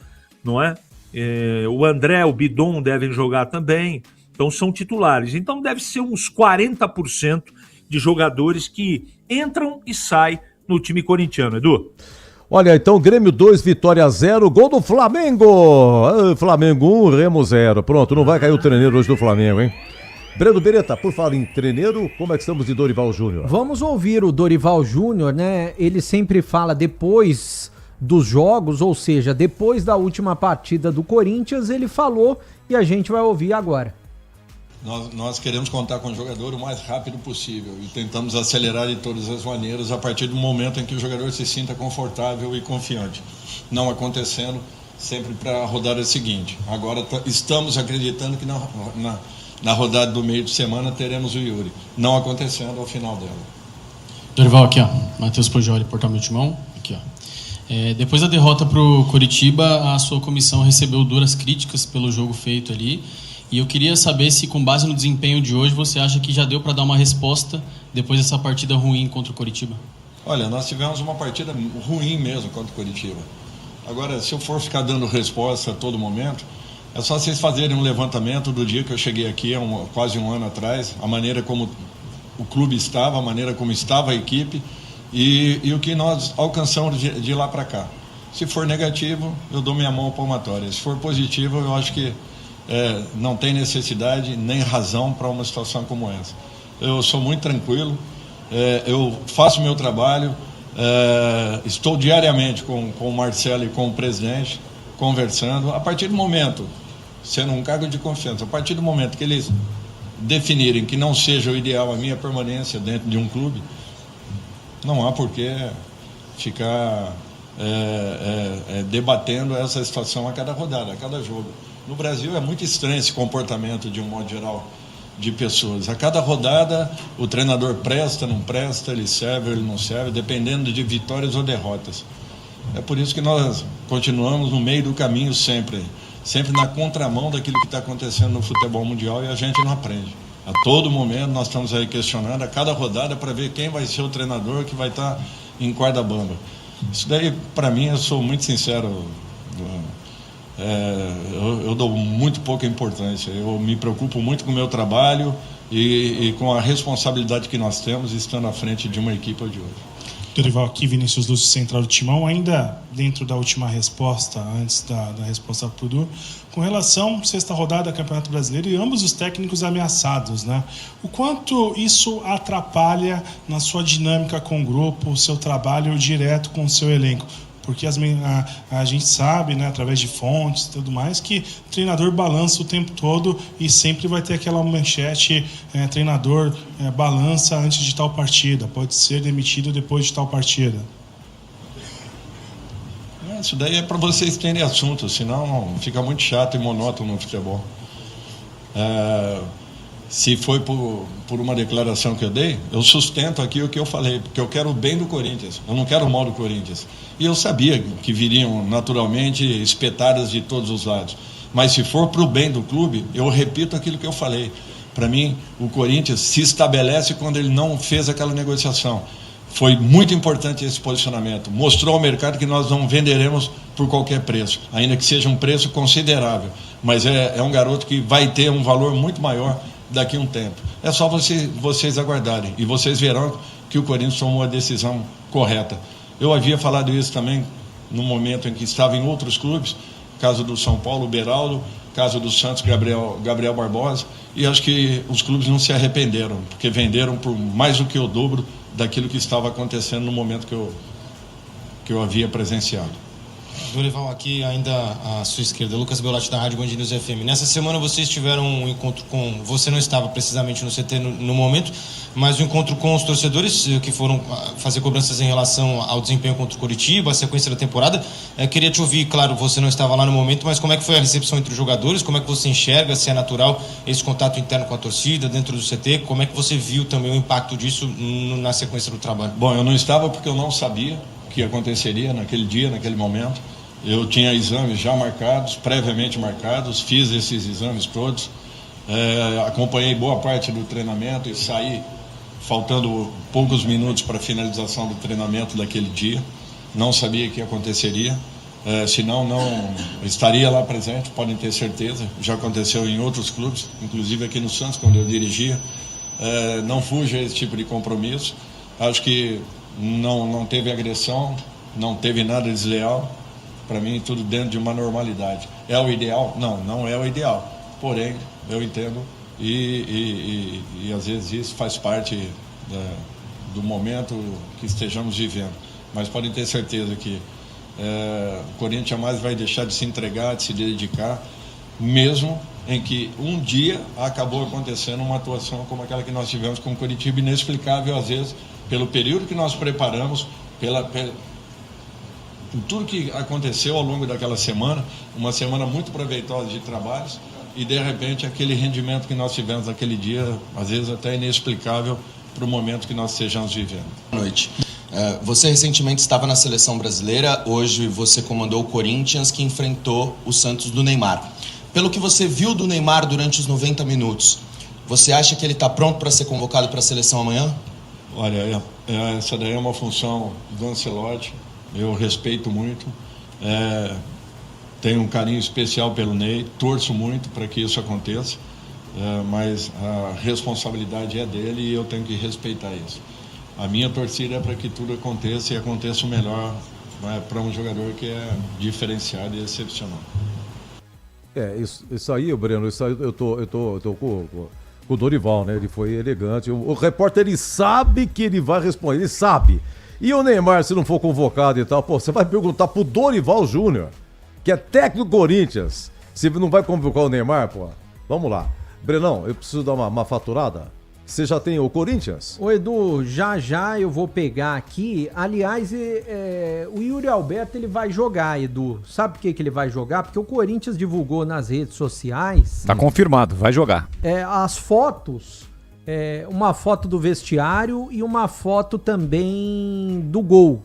Speaker 9: não é? O André, o Bidon devem jogar também, então são titulares. Então deve ser uns 40% de jogadores que entram e saem no time corintiano, Edu.
Speaker 3: Olha, então Grêmio 2, Vitória 0, gol do Flamengo! Flamengo 1, Remo 0. Pronto, não vai cair o treineiro hoje do Flamengo, hein? Breno Beretta, por falar em treineiro, como é que estamos de Dorival Júnior?
Speaker 4: Vamos ouvir o Dorival Júnior, né? Ele sempre fala depois dos jogos, ou seja, depois da última partida do Corinthians, ele falou e a gente vai ouvir agora.
Speaker 10: Nós queremos contar com o jogador o mais rápido possível e tentamos acelerar de todas as maneiras a partir do momento em que o jogador se sinta confortável e confiante. Não acontecendo sempre para a rodada seguinte. Agora estamos acreditando que na rodada do meio de semana teremos o Yuri. Não acontecendo ao final dela.
Speaker 11: Dorival, aqui ó, Matheus Pojoli, Portal Meu Timão, aqui ó. Depois da derrota para o Coritiba, a sua comissão recebeu duras críticas pelo jogo feito ali. E eu queria saber se, com base no desempenho de hoje, você acha que já deu para dar uma resposta depois dessa partida ruim contra o Coritiba?
Speaker 10: Olha, nós tivemos uma partida ruim mesmo contra o Coritiba. Agora, se eu for ficar dando resposta a todo momento, é só vocês fazerem um levantamento do dia que eu cheguei aqui, quase um ano atrás, a maneira como o clube estava, a maneira como estava a equipe e o que nós alcançamos de lá para cá. Se for negativo, eu dou minha mão palmatória. Se for positivo, eu acho que não tem necessidade nem razão para uma situação como essa. Eu sou muito tranquilo, eu faço o meu trabalho, estou diariamente com o Marcelo e com o presidente conversando. A partir do momento, sendo um cargo de confiança, a partir do momento que eles definirem que não seja o ideal a minha permanência dentro de um clube, não há por que ficar debatendo essa situação a cada rodada, a cada jogo. No Brasil é muito estranho esse comportamento, de um modo geral, de pessoas. A cada rodada, o treinador presta, não presta, ele serve, ele não serve, dependendo de vitórias ou derrotas. É por isso que nós continuamos no meio do caminho sempre na contramão daquilo que está acontecendo no futebol mundial e a gente não aprende. A todo momento nós estamos aí questionando, a cada rodada, para ver quem vai ser o treinador que vai estar em corda bamba. Isso daí, para mim, eu sou muito sincero, eu dou muito pouca importância. Eu me preocupo muito com o meu trabalho e com a responsabilidade que nós temos estando à frente de uma equipe ou de outra.
Speaker 12: Dorival, aqui Vinícius Lúcio, Central do Timão, ainda dentro da última resposta, antes da resposta para o Du, com relação à sexta rodada do Campeonato Brasileiro e ambos os técnicos ameaçados, né? O quanto isso atrapalha na sua dinâmica com o grupo, o seu trabalho direto com o seu elenco? Porque a gente sabe, né, através de fontes e tudo mais, que o treinador balança o tempo todo e sempre vai ter aquela manchete, treinador balança antes de tal partida, pode ser demitido depois de tal partida.
Speaker 10: Isso daí é para vocês terem assunto, senão fica muito chato e monótono no futebol. Se foi por uma declaração que eu dei, eu sustento aqui o que eu falei, porque eu quero o bem do Corinthians, eu não quero o mal do Corinthians. E eu sabia que viriam naturalmente espetadas de todos os lados. Mas se for para o bem do clube, eu repito aquilo que eu falei. Para mim, o Corinthians se estabelece quando ele não fez aquela negociação. Foi muito importante esse posicionamento. Mostrou ao mercado que nós não venderemos por qualquer preço, ainda que seja um preço considerável. Mas é um garoto que vai ter um valor muito maior daqui a um tempo. É só vocês aguardarem e vocês verão que o Corinthians tomou a decisão correta. Eu havia falado isso também no momento em que estava em outros clubes, caso do São Paulo, Beraldo, caso do Santos, Gabriel Barbosa, e acho que os clubes não se arrependeram, porque venderam por mais do que o dobro daquilo que estava acontecendo no momento que eu havia presenciado.
Speaker 13: Dorival, aqui ainda à sua esquerda, Lucas Belotti da Rádio Band News FM. Nessa semana vocês tiveram um encontro com... Você não estava precisamente no CT no momento, mas um encontro com os torcedores que foram fazer cobranças em relação ao desempenho contra o Coritiba, a sequência da temporada. Queria te ouvir, claro, você não estava lá no momento, mas como é que foi a recepção entre os jogadores? Como é que você enxerga, se é natural esse contato interno com a torcida, dentro do CT? Como é que você viu também o impacto disso na sequência do trabalho?
Speaker 10: Bom, eu não estava porque eu não sabia o que aconteceria naquele dia, naquele momento. Eu tinha exames já marcados, previamente marcados, fiz esses exames todos, acompanhei boa parte do treinamento e saí faltando poucos minutos para a finalização do treinamento daquele dia. Não sabia o que aconteceria, senão não estaria lá presente, podem ter certeza. Já aconteceu em outros clubes, inclusive aqui no Santos, quando eu dirigia. Não fuja a esse tipo de compromisso. Acho que não teve agressão, não teve nada desleal. Para mim, tudo dentro de uma normalidade. É o ideal? Não é o ideal. Porém, eu entendo e às vezes isso faz parte do momento que estejamos vivendo. Mas podem ter certeza que o Corinthians jamais vai deixar de se entregar, de se dedicar, mesmo em que um dia acabou acontecendo uma atuação como aquela que nós tivemos com o Coritiba, inexplicável às vezes, pelo período que nós preparamos, por tudo que aconteceu ao longo daquela semana, uma semana muito proveitosa de trabalhos, e de repente aquele rendimento que nós tivemos naquele dia, às vezes até inexplicável para o momento que nós estejamos vivendo.
Speaker 14: Boa noite. Você recentemente estava na seleção brasileira, hoje você comandou o Corinthians, que enfrentou o Santos do Neymar. Pelo que você viu do Neymar durante os 90 minutos, você acha que ele está pronto para ser convocado para a seleção amanhã?
Speaker 10: Olha, essa daí é uma função do Ancelotti. Eu respeito muito, tenho um carinho especial pelo Ney, torço muito para que isso aconteça, mas a responsabilidade é dele e eu tenho que respeitar isso. A minha torcida é para que tudo aconteça e aconteça o melhor, para um jogador que é diferenciado e excepcional.
Speaker 3: Isso aí, Breno, eu tô com o Dorival, né? Ele foi elegante. O repórter, ele sabe que ele vai responder, ele sabe. E o Neymar, se não for convocado e tal, você vai perguntar pro Dorival Júnior, que é técnico do Corinthians, se não vai convocar o Neymar, pô. Vamos lá. Brenão, eu preciso dar uma faturada. Você já tem o Corinthians?
Speaker 4: Ô Edu, já eu vou pegar aqui. Aliás, o Yuri Alberto, ele vai jogar, Edu. Sabe por que ele vai jogar? Porque o Corinthians divulgou nas redes sociais...
Speaker 8: Tá confirmado, vai jogar.
Speaker 4: As fotos... uma foto do vestiário e uma foto também do gol.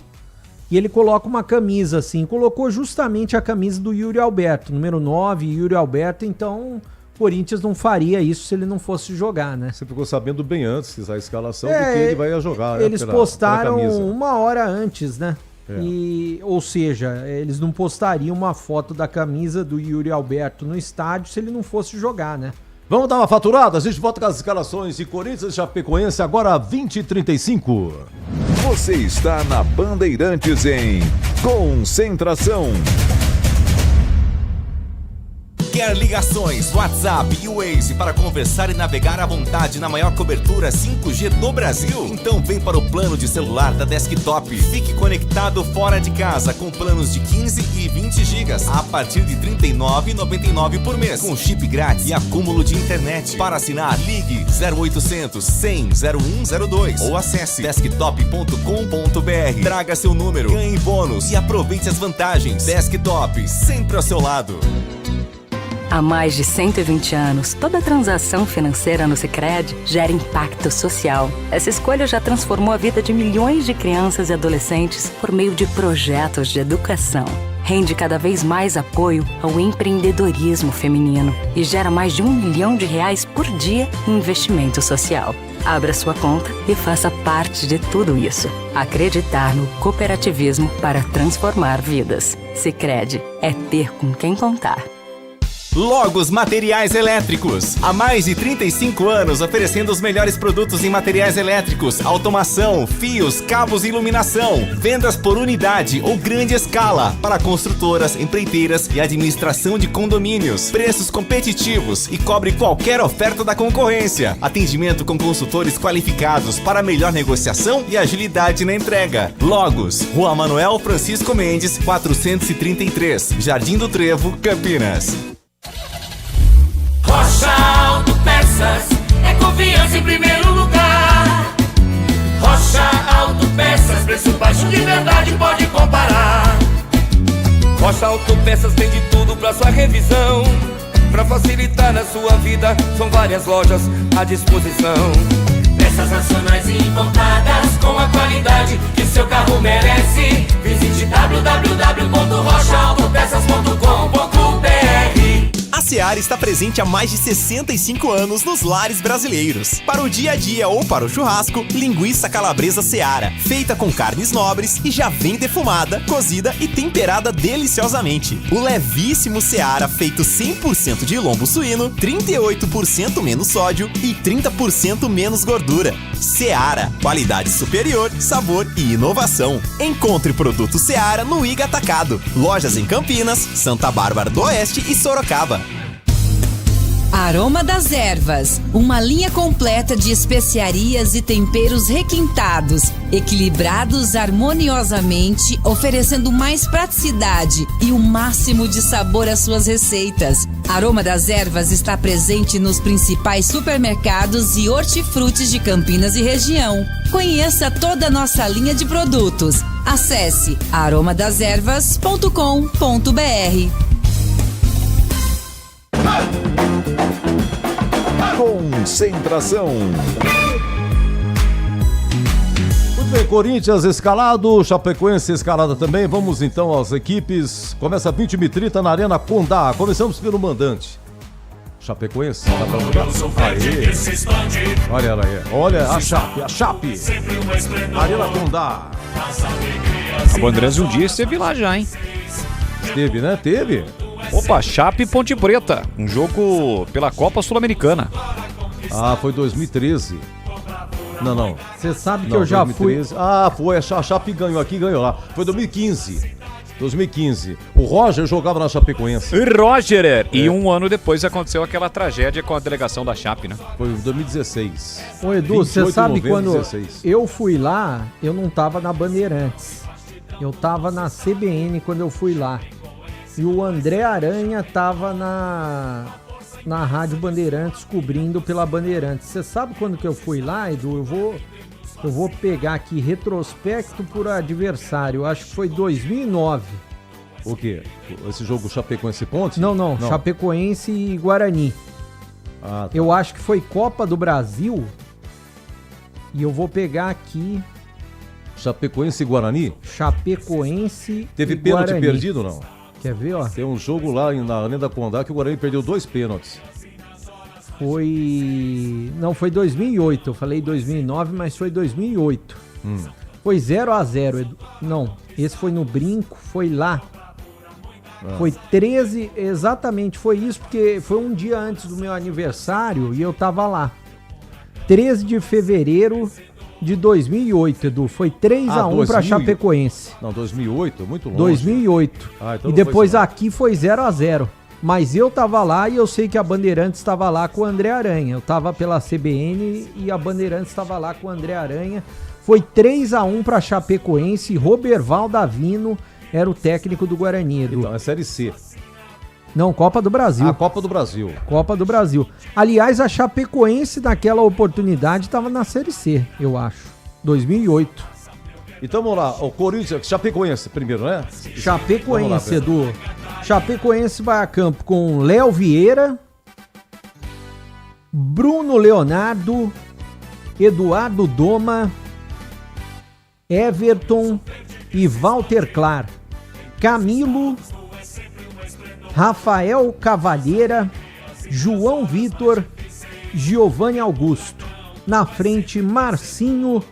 Speaker 4: E ele coloca uma camisa assim, colocou justamente a camisa do Yuri Alberto, número 9, Yuri Alberto, então o Corinthians não faria isso se ele não fosse jogar, né?
Speaker 3: Você ficou sabendo bem antes da escalação do que ele vai jogar.
Speaker 4: Eles postaram uma hora antes, né? Ou seja, eles não postariam uma foto da camisa do Yuri Alberto no estádio se ele não fosse jogar, né?
Speaker 3: Vamos dar uma faturada? A gente volta com as escalações de Corinthians e Chapecoense agora 20h35.
Speaker 1: Você está na Bandeirantes em Concentração.
Speaker 15: Quer ligações, WhatsApp e Waze para conversar e navegar à vontade na maior cobertura 5G do Brasil? Então vem para o plano de celular da Desktop. Fique conectado fora de casa com planos de 15 e 20 gigas a partir de R$ 39,99 por mês, com chip grátis e acúmulo de internet. Para assinar, ligue 0800 100 0102 ou acesse desktop.com.br. Traga seu número, ganhe bônus e aproveite as vantagens. Desktop, sempre ao seu lado.
Speaker 16: Há mais de 120 anos, toda transação financeira no Sicredi gera impacto social. Essa escolha já transformou a vida de milhões de crianças e adolescentes por meio de projetos de educação. Rende cada vez mais apoio ao empreendedorismo feminino e gera mais de R$1 milhão por dia em investimento social. Abra sua conta e faça parte de tudo isso. Acreditar no cooperativismo para transformar vidas. Sicredi é ter com quem contar.
Speaker 15: Logos Materiais Elétricos. Há mais de 35 anos oferecendo os melhores produtos em materiais elétricos, automação, fios, cabos e iluminação. Vendas por unidade ou grande escala para construtoras, empreiteiras e administração de condomínios. Preços competitivos e cobre qualquer oferta da concorrência. Atendimento com consultores qualificados para melhor negociação e agilidade na entrega. Logos, Rua Manuel Francisco Mendes, 433, Jardim do Trevo, Campinas.
Speaker 2: Rocha Autopeças é confiança em primeiro lugar. Rocha Autopeças, preço baixo de verdade, pode comparar.
Speaker 17: Rocha Autopeças tem de tudo pra sua revisão. Pra facilitar na sua vida, são várias lojas à disposição.
Speaker 2: Peças nacionais e importadas com a qualidade que seu carro merece. Visite www.rochaautopeças.com.br.
Speaker 15: A Seara está presente há mais de 65 anos nos lares brasileiros. Para o dia a dia ou para o churrasco, linguiça calabresa Seara, feita com carnes nobres e já vem defumada, cozida e temperada deliciosamente. O levíssimo Seara, feito 100% de lombo suíno, 38% menos sódio e 30% menos gordura. Seara, qualidade superior, sabor e inovação. Encontre produto Seara no Iga Atacado. Lojas em Campinas, Santa Bárbara do Oeste e Sorocaba.
Speaker 18: Aroma das Ervas, uma linha completa de especiarias e temperos requintados, equilibrados harmoniosamente, oferecendo mais praticidade e o máximo de sabor às suas receitas. Aroma das Ervas está presente nos principais supermercados e hortifrutis de Campinas e região. Conheça toda a nossa linha de produtos. Acesse aromadeservas.com.br.
Speaker 1: Concentração.
Speaker 3: Muito bem, Corinthians escalado, Chapecoense escalada também. Vamos então às equipes. Começa 20h30 na Arena Condá. Começamos pelo mandante. Chapecoense. Tá pra jogar? Aê. Olha ela aí. Olha a Chape. Arena Condá.
Speaker 8: A Bandeirantes um dia esteve lá já, hein?
Speaker 3: Esteve, né? Teve.
Speaker 8: Opa, Chape e Ponte Preta. Um jogo pela Copa Sul-Americana.
Speaker 3: Ah, foi 2013. Não.
Speaker 4: Você sabe que eu já 2013.
Speaker 3: Fui... Ah, foi. A Chape ganhou aqui, ganhou lá. Foi 2015. O Roger jogava na Chapecoense.
Speaker 8: Roger! E um ano depois aconteceu aquela tragédia com a delegação da Chape, né?
Speaker 3: Foi em 2016.
Speaker 4: Ô Edu, você sabe quando
Speaker 3: 16.
Speaker 4: eu fui lá, eu não tava na Bandeirantes. Eu tava na CBN quando eu fui lá. E o André Aranha tava na Rádio Bandeirantes, cobrindo pela Bandeirantes. Você sabe quando que eu fui lá, Edu? Eu vou pegar aqui retrospecto por adversário. Eu acho que foi 2009.
Speaker 3: O quê? Esse jogo Chapecoense Ponte?
Speaker 4: Não. Chapecoense e Guarani.
Speaker 3: Ah, tá.
Speaker 4: Eu acho que foi Copa do Brasil. E eu vou pegar aqui...
Speaker 3: Chapecoense e Guarani?
Speaker 4: Chapecoense
Speaker 3: Teve
Speaker 4: e
Speaker 3: pênalti
Speaker 4: Guarani.
Speaker 3: perdido, não?
Speaker 4: Quer ver, ó?
Speaker 3: Tem um jogo lá na Arena Condá que o Guarani perdeu 2 pênaltis.
Speaker 4: Não, foi 2008. Eu falei 2009, mas foi 2008. Foi 0-0, Edu. Não, esse foi no Brinco, foi lá. Foi 13, exatamente, foi isso, porque foi um dia antes do meu aniversário e eu tava lá. 13 de fevereiro de 2008, Edu. Foi 3-1 pra Chapecoense.
Speaker 3: Não, 2008, muito longe.
Speaker 4: 2008.
Speaker 3: Então
Speaker 4: e depois aqui foi 0-0. Mas eu tava lá e eu sei que a Bandeirantes estava lá com o André Aranha. Eu tava pela CBN e a Bandeirantes estava lá com o André Aranha. Foi 3-1 pra Chapecoense. Roberval Davino era o técnico do Guarani, Edu.
Speaker 3: Então, é Série C.
Speaker 4: Não, Copa do Brasil.
Speaker 3: Copa do Brasil.
Speaker 4: Copa do Brasil. Aliás, a Chapecoense naquela oportunidade estava na Série C, eu acho. 2008.
Speaker 3: Então vamos lá, o Corinthians, Chapecoense primeiro, né?
Speaker 4: Chapecoense, Edu. Chapecoense vai a campo com Léo Vieira, Bruno Leonardo, Eduardo Doma, Everton e Walter Clar, Camilo, Rafael Cavalheira, João Vitor, Giovanni Augusto. Na frente, Marcinho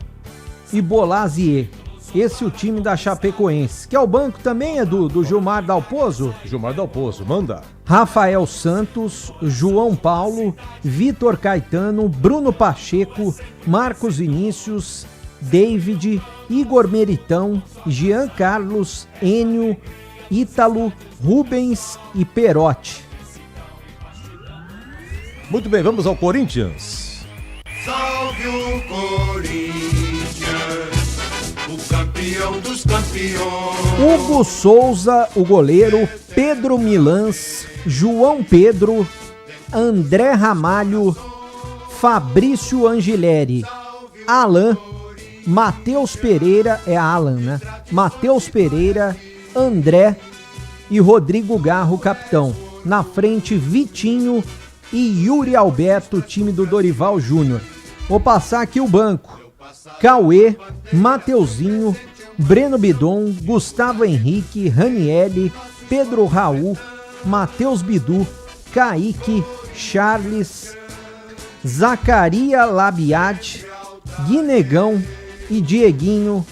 Speaker 4: e Bolazier. Esse é o time da Chapecoense. Que é o banco também, Edu, do Gilmar Dalpozo?
Speaker 3: Gilmar Dalpozo, manda.
Speaker 4: Rafael Santos, João Paulo, Vitor Caetano, Bruno Pacheco, Marcos Vinícius, David, Igor Meritão, Jean Carlos, Enio, Ítalo, Rubens e Perotti.
Speaker 3: Muito bem, vamos ao Corinthians.
Speaker 2: Salve o Corinthians, o campeão dos campeões.
Speaker 4: Hugo Souza, o goleiro, Pedro Milans, João Pedro, André Ramalho, Fabrício Angileri, Alan, Matheus Pereira, é Alan, né? Matheus Pereira, André e Rodrigo Garro, capitão. Na frente, Vitinho e Yuri Alberto, time do Dorival Júnior. Vou passar aqui o banco. Cauê, Mateuzinho, Breno Bidon, Gustavo Henrique, Ranieri, Pedro Raul, Matheus Bidu, Kaique, Charles, Zacaria Labiade, Guinegão e Dieguinho.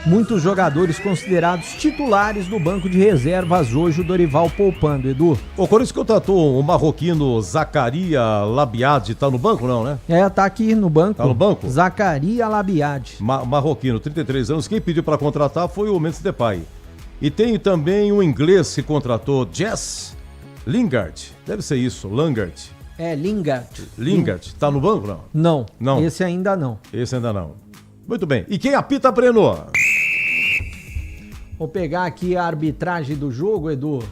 Speaker 4: Muitos jogadores considerados titulares do banco de reservas hoje, o Dorival poupando, Edu.
Speaker 3: O Corinthians contratou o marroquino Zacaria Labiade, tá no banco não, né?
Speaker 4: É, tá aqui no banco.
Speaker 3: Tá no banco?
Speaker 4: Zacaria Labiade.
Speaker 3: Marroquino, 33 anos. Quem pediu para contratar foi o Memphis Depay. E tem também um inglês que contratou, Jess Lingard. Deve ser isso, Lingard.
Speaker 4: É, Lingard.
Speaker 3: Lingard. Tá no banco não?
Speaker 4: Não.
Speaker 3: Não.
Speaker 4: Esse ainda não.
Speaker 3: Esse ainda não. Muito bem. E quem apita, Breno?
Speaker 4: Vou pegar aqui a arbitragem do jogo, Edu.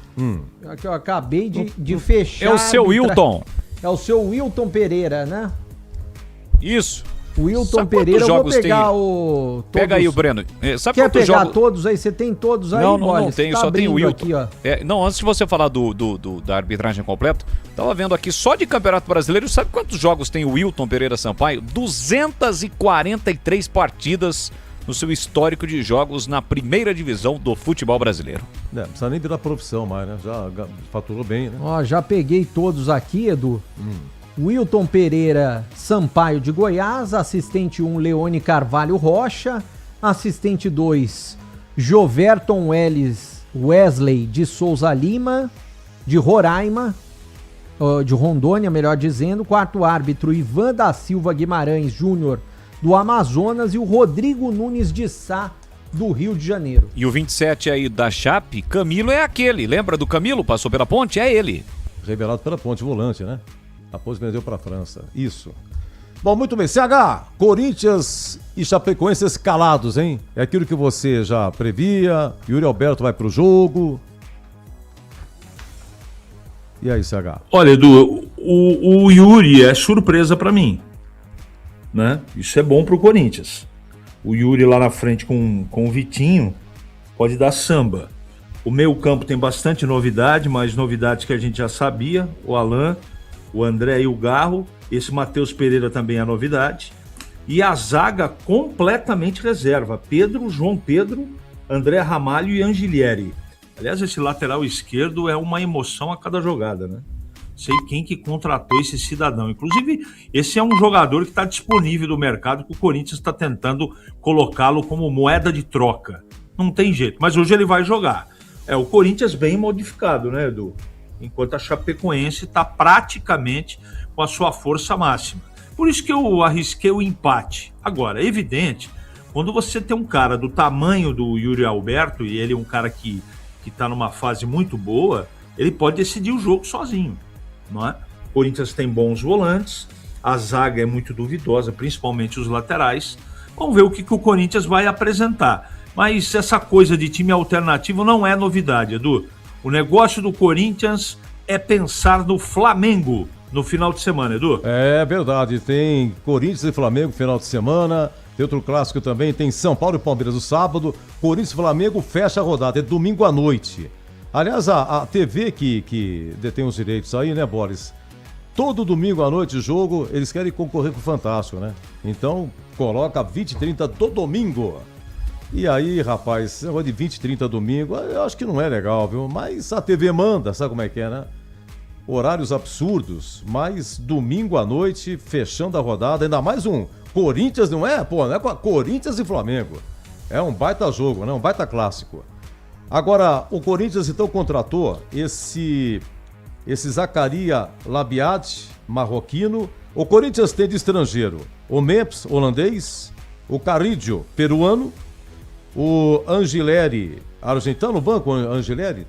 Speaker 4: Que eu acabei de fechar.
Speaker 8: É o seu Wilton.
Speaker 4: É o seu Wilton Pereira, né?
Speaker 8: Isso.
Speaker 4: Wilton Pereira, eu vou pegar o...
Speaker 8: Pega aí o Breno.
Speaker 4: Sabe quer pegar todos aí? Você tem todos aí,
Speaker 8: Não tenho,
Speaker 4: tá
Speaker 8: só tem o Wilton.
Speaker 4: Aqui, ó.
Speaker 8: Não, antes de você falar da arbitragem completa, tava vendo aqui, só de Campeonato Brasileiro, sabe quantos jogos tem o Wilton Pereira Sampaio? 243 partidas no seu histórico de jogos na primeira divisão do futebol brasileiro.
Speaker 3: Não precisa nem virar profissão mais, né? Já faturou bem, né?
Speaker 4: Ó, já peguei todos aqui, Edu. Wilton Pereira Sampaio de Goiás, assistente 1, Leone Carvalho Rocha, assistente 2, Joverton Wesley de Souza Lima, de Roraima, de Rondônia, melhor dizendo, quarto árbitro Ivan da Silva Guimarães Júnior, do Amazonas, e o Rodrigo Nunes de Sá, do Rio de Janeiro.
Speaker 8: E o 27 aí da Chape, Camilo é aquele, lembra do Camilo? Passou pela ponte? É ele.
Speaker 3: Revelado pela ponte, volante, né? A ponte vendeu para a França. Isso. Bom, muito bem. CH, Corinthians e Chapecoense escalados, hein? É aquilo que você já previa. Yuri Alberto vai pro jogo. E aí, CH?
Speaker 9: Olha, Edu, o Yuri é surpresa para mim, né? Isso é bom pro Corinthians. O Yuri lá na frente com o Vitinho pode dar samba. O meio campo tem bastante novidade, mas novidades que a gente já sabia. O Alan, o André e o Garro. Esse Matheus Pereira também é novidade. E a zaga completamente reserva. Pedro, João Pedro, André Ramalho e Angileri. Aliás, esse lateral esquerdo é uma emoção a cada jogada, né? Sei quem que contratou esse cidadão. Inclusive, esse é um jogador que está disponível no mercado, que o Corinthians está tentando colocá-lo como moeda de troca. Não tem jeito, mas hoje ele vai jogar. É o Corinthians bem modificado, né, Edu? Enquanto a Chapecoense está praticamente com a sua força máxima. Por isso que eu arrisquei o empate. Agora, é evidente, quando você tem um cara do tamanho do Yuri Alberto, e ele é um cara que está numa fase muito boa, ele pode decidir o jogo sozinho, não é? O Corinthians tem bons volantes, a zaga é muito duvidosa, principalmente os laterais. Vamos ver o que o Corinthians vai apresentar. Mas essa coisa de time alternativo não é novidade, Edu. O negócio do Corinthians é pensar no Flamengo no final de semana, Edu.
Speaker 3: É verdade, tem Corinthians e Flamengo no final de semana, tem outro clássico também, tem São Paulo e Palmeiras no sábado, Corinthians e Flamengo fecha a rodada, é domingo à noite. Aliás, a TV que detém os direitos aí, né, Boris? Todo domingo à noite jogo, eles querem concorrer com o Fantástico, né? Então, coloca 20 e 30 do domingo. E aí, rapaz, esse negócio de 20 e 30 domingo, eu acho que não é legal, viu? Mas a TV manda, sabe como é que é, né? Horários absurdos, mas domingo à noite, fechando a rodada, ainda mais um Corinthians, não é? Pô, não é Corinthians e Flamengo. É um baita jogo, né? Um baita clássico. Agora, o Corinthians então contratou esse Zacaria Labiat, marroquino. O Corinthians tem de estrangeiro o Memphis, holandês, o Carrillo, peruano, o Angileri, argentino, no banco, Angileri?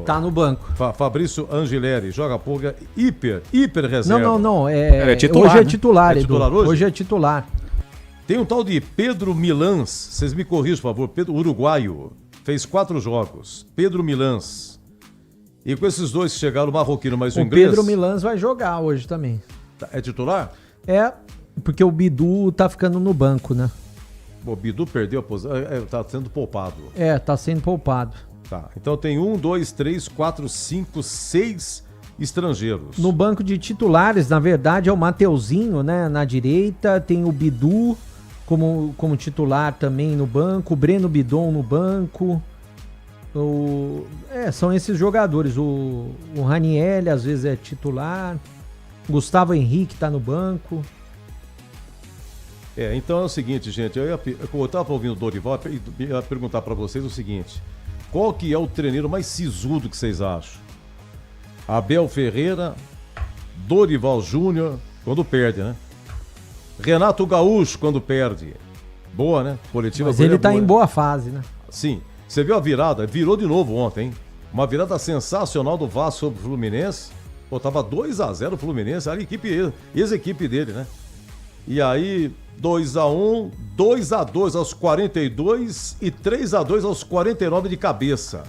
Speaker 4: Tá no banco.
Speaker 3: Fabrício Angileri, joga pouca, hiper reserva.
Speaker 4: Não,
Speaker 3: é titular,
Speaker 4: hoje é
Speaker 3: né?
Speaker 4: titular,
Speaker 3: É
Speaker 4: Edu.
Speaker 3: titular hoje?
Speaker 4: Hoje é titular.
Speaker 3: Tem um tal de Pedro Milans, vocês me corrijam, por favor, Pedro uruguaio, fez 4 jogos, Pedro Milans. E com esses dois que chegaram, o marroquino mais o inglês...
Speaker 4: Pedro Milans vai jogar hoje também.
Speaker 3: É titular?
Speaker 4: É, porque o Bidu tá ficando no banco, né?
Speaker 3: O Bidu perdeu a posição, tá sendo poupado.
Speaker 4: Tá sendo poupado.
Speaker 3: Tá, então tem 1, 2, 3, 4, 5, 6 estrangeiros.
Speaker 4: No banco de titulares, na verdade, é o Mateuzinho, né? Na direita, tem o Bidu como titular também no banco, o Breno Bidon no banco... são esses jogadores. O Ranieri às vezes é titular. Gustavo Henrique tá no banco.
Speaker 3: Então é o seguinte, gente. Eu tava ouvindo o Dorival e ia perguntar pra vocês o seguinte: qual que é o treineiro mais sisudo que vocês acham? Abel Ferreira, Dorival Júnior, quando perde, né? Renato Gaúcho, quando perde. Boa, né? Coletiva.
Speaker 4: Mas ele tá em boa fase, né?
Speaker 3: Sim. Você viu a virada? Virou de novo ontem, hein? Uma virada sensacional do Vasco sobre o Fluminense. Pô, tava 2-0 o Fluminense, era ex-equipe dele, né? E aí, 2-1, 2-2 aos 42 e 3-2 aos 49 de cabeça.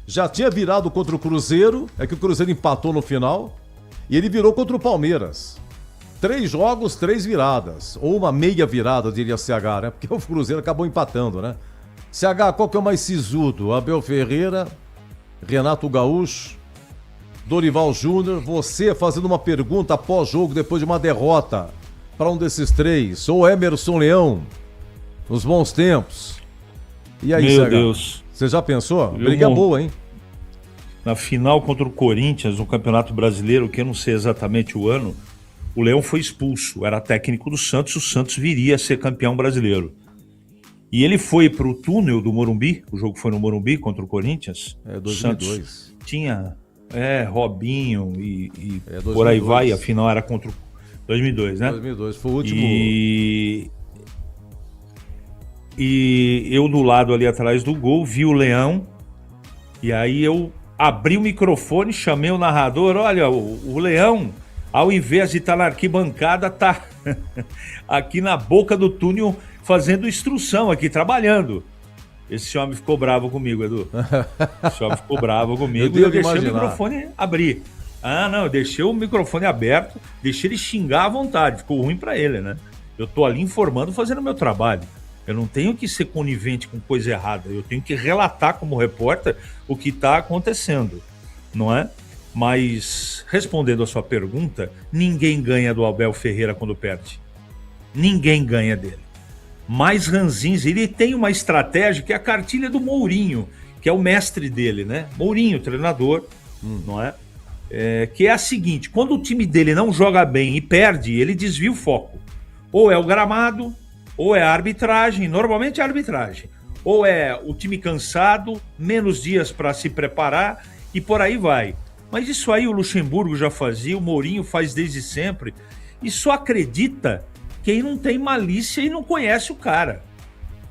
Speaker 3: Já tinha virado contra o Cruzeiro, é que o Cruzeiro empatou no final, e ele virou contra o Palmeiras. 3 jogos, 3 viradas. Ou uma meia virada, diria CH, né? Porque o Cruzeiro acabou empatando, né? CH, qual que é o mais sisudo? Abel Ferreira, Renato Gaúcho, Dorival Júnior, você fazendo uma pergunta pós-jogo, depois de uma derrota, para um desses 3, ou Emerson Leão, nos bons tempos. E aí,
Speaker 9: Meu
Speaker 3: CH?
Speaker 9: Deus.
Speaker 3: Você já pensou? Briga boa, hein?
Speaker 9: Na final contra o Corinthians, no Campeonato Brasileiro, que eu não sei exatamente o ano, o Leão foi expulso, era técnico do Santos, o Santos viria a ser campeão brasileiro. E ele foi pro túnel do Morumbi, o jogo foi no Morumbi contra o Corinthians.
Speaker 3: 2002.
Speaker 9: Santos tinha Robinho e
Speaker 3: 2002.
Speaker 9: por aí vai, afinal era contra o 2002, né?
Speaker 3: 2002, foi o último.
Speaker 9: E eu do lado ali atrás do gol, vi o Leão, e aí eu abri o microfone, chamei o narrador, olha, o Leão, ao invés de estar na arquibancada, tá aqui na boca do túnel fazendo instrução aqui, trabalhando. Esse homem ficou bravo comigo, Edu. Esse homem ficou bravo comigo e eu deixei o microfone abrir. Não, eu deixei o microfone aberto, deixei ele xingar à vontade, ficou ruim pra ele, né? Eu tô ali informando, fazendo o meu trabalho. Eu não tenho que ser conivente com coisa errada, eu tenho que relatar como repórter o que tá acontecendo, não é? Mas, respondendo a sua pergunta, ninguém ganha do Abel Ferreira quando perde. Ninguém ganha dele. Mais ranzinhos, ele tem uma estratégia que é a cartilha do Mourinho, que é o mestre dele, né? Mourinho, treinador, não é? Que é a seguinte, quando o time dele não joga bem e perde, ele desvia o foco. Ou é o gramado, ou é a arbitragem, normalmente é a arbitragem. Ou é o time cansado, menos dias para se preparar e por aí vai. Mas isso aí o Luxemburgo já fazia, o Mourinho faz desde sempre. E só acredita quem não tem malícia e não conhece o cara.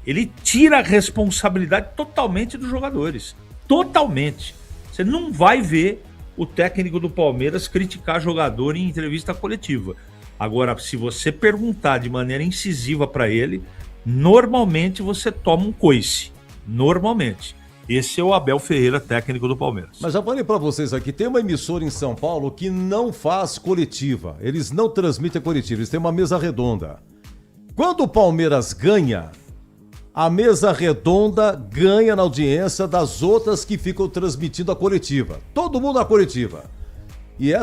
Speaker 9: Ele tira a responsabilidade totalmente dos jogadores. Totalmente. Você não vai ver o técnico do Palmeiras criticar jogador em entrevista coletiva. Agora, se você perguntar de maneira incisiva para ele, normalmente você toma um coice. Normalmente. Esse é o Abel Ferreira, técnico do Palmeiras.
Speaker 3: Mas já falei pra vocês aqui, tem uma emissora em São Paulo que não faz coletiva. Eles não transmitem coletiva, eles têm uma mesa redonda. Quando o Palmeiras ganha, a mesa redonda ganha na audiência das outras que ficam transmitindo a coletiva. Todo mundo na coletiva. E a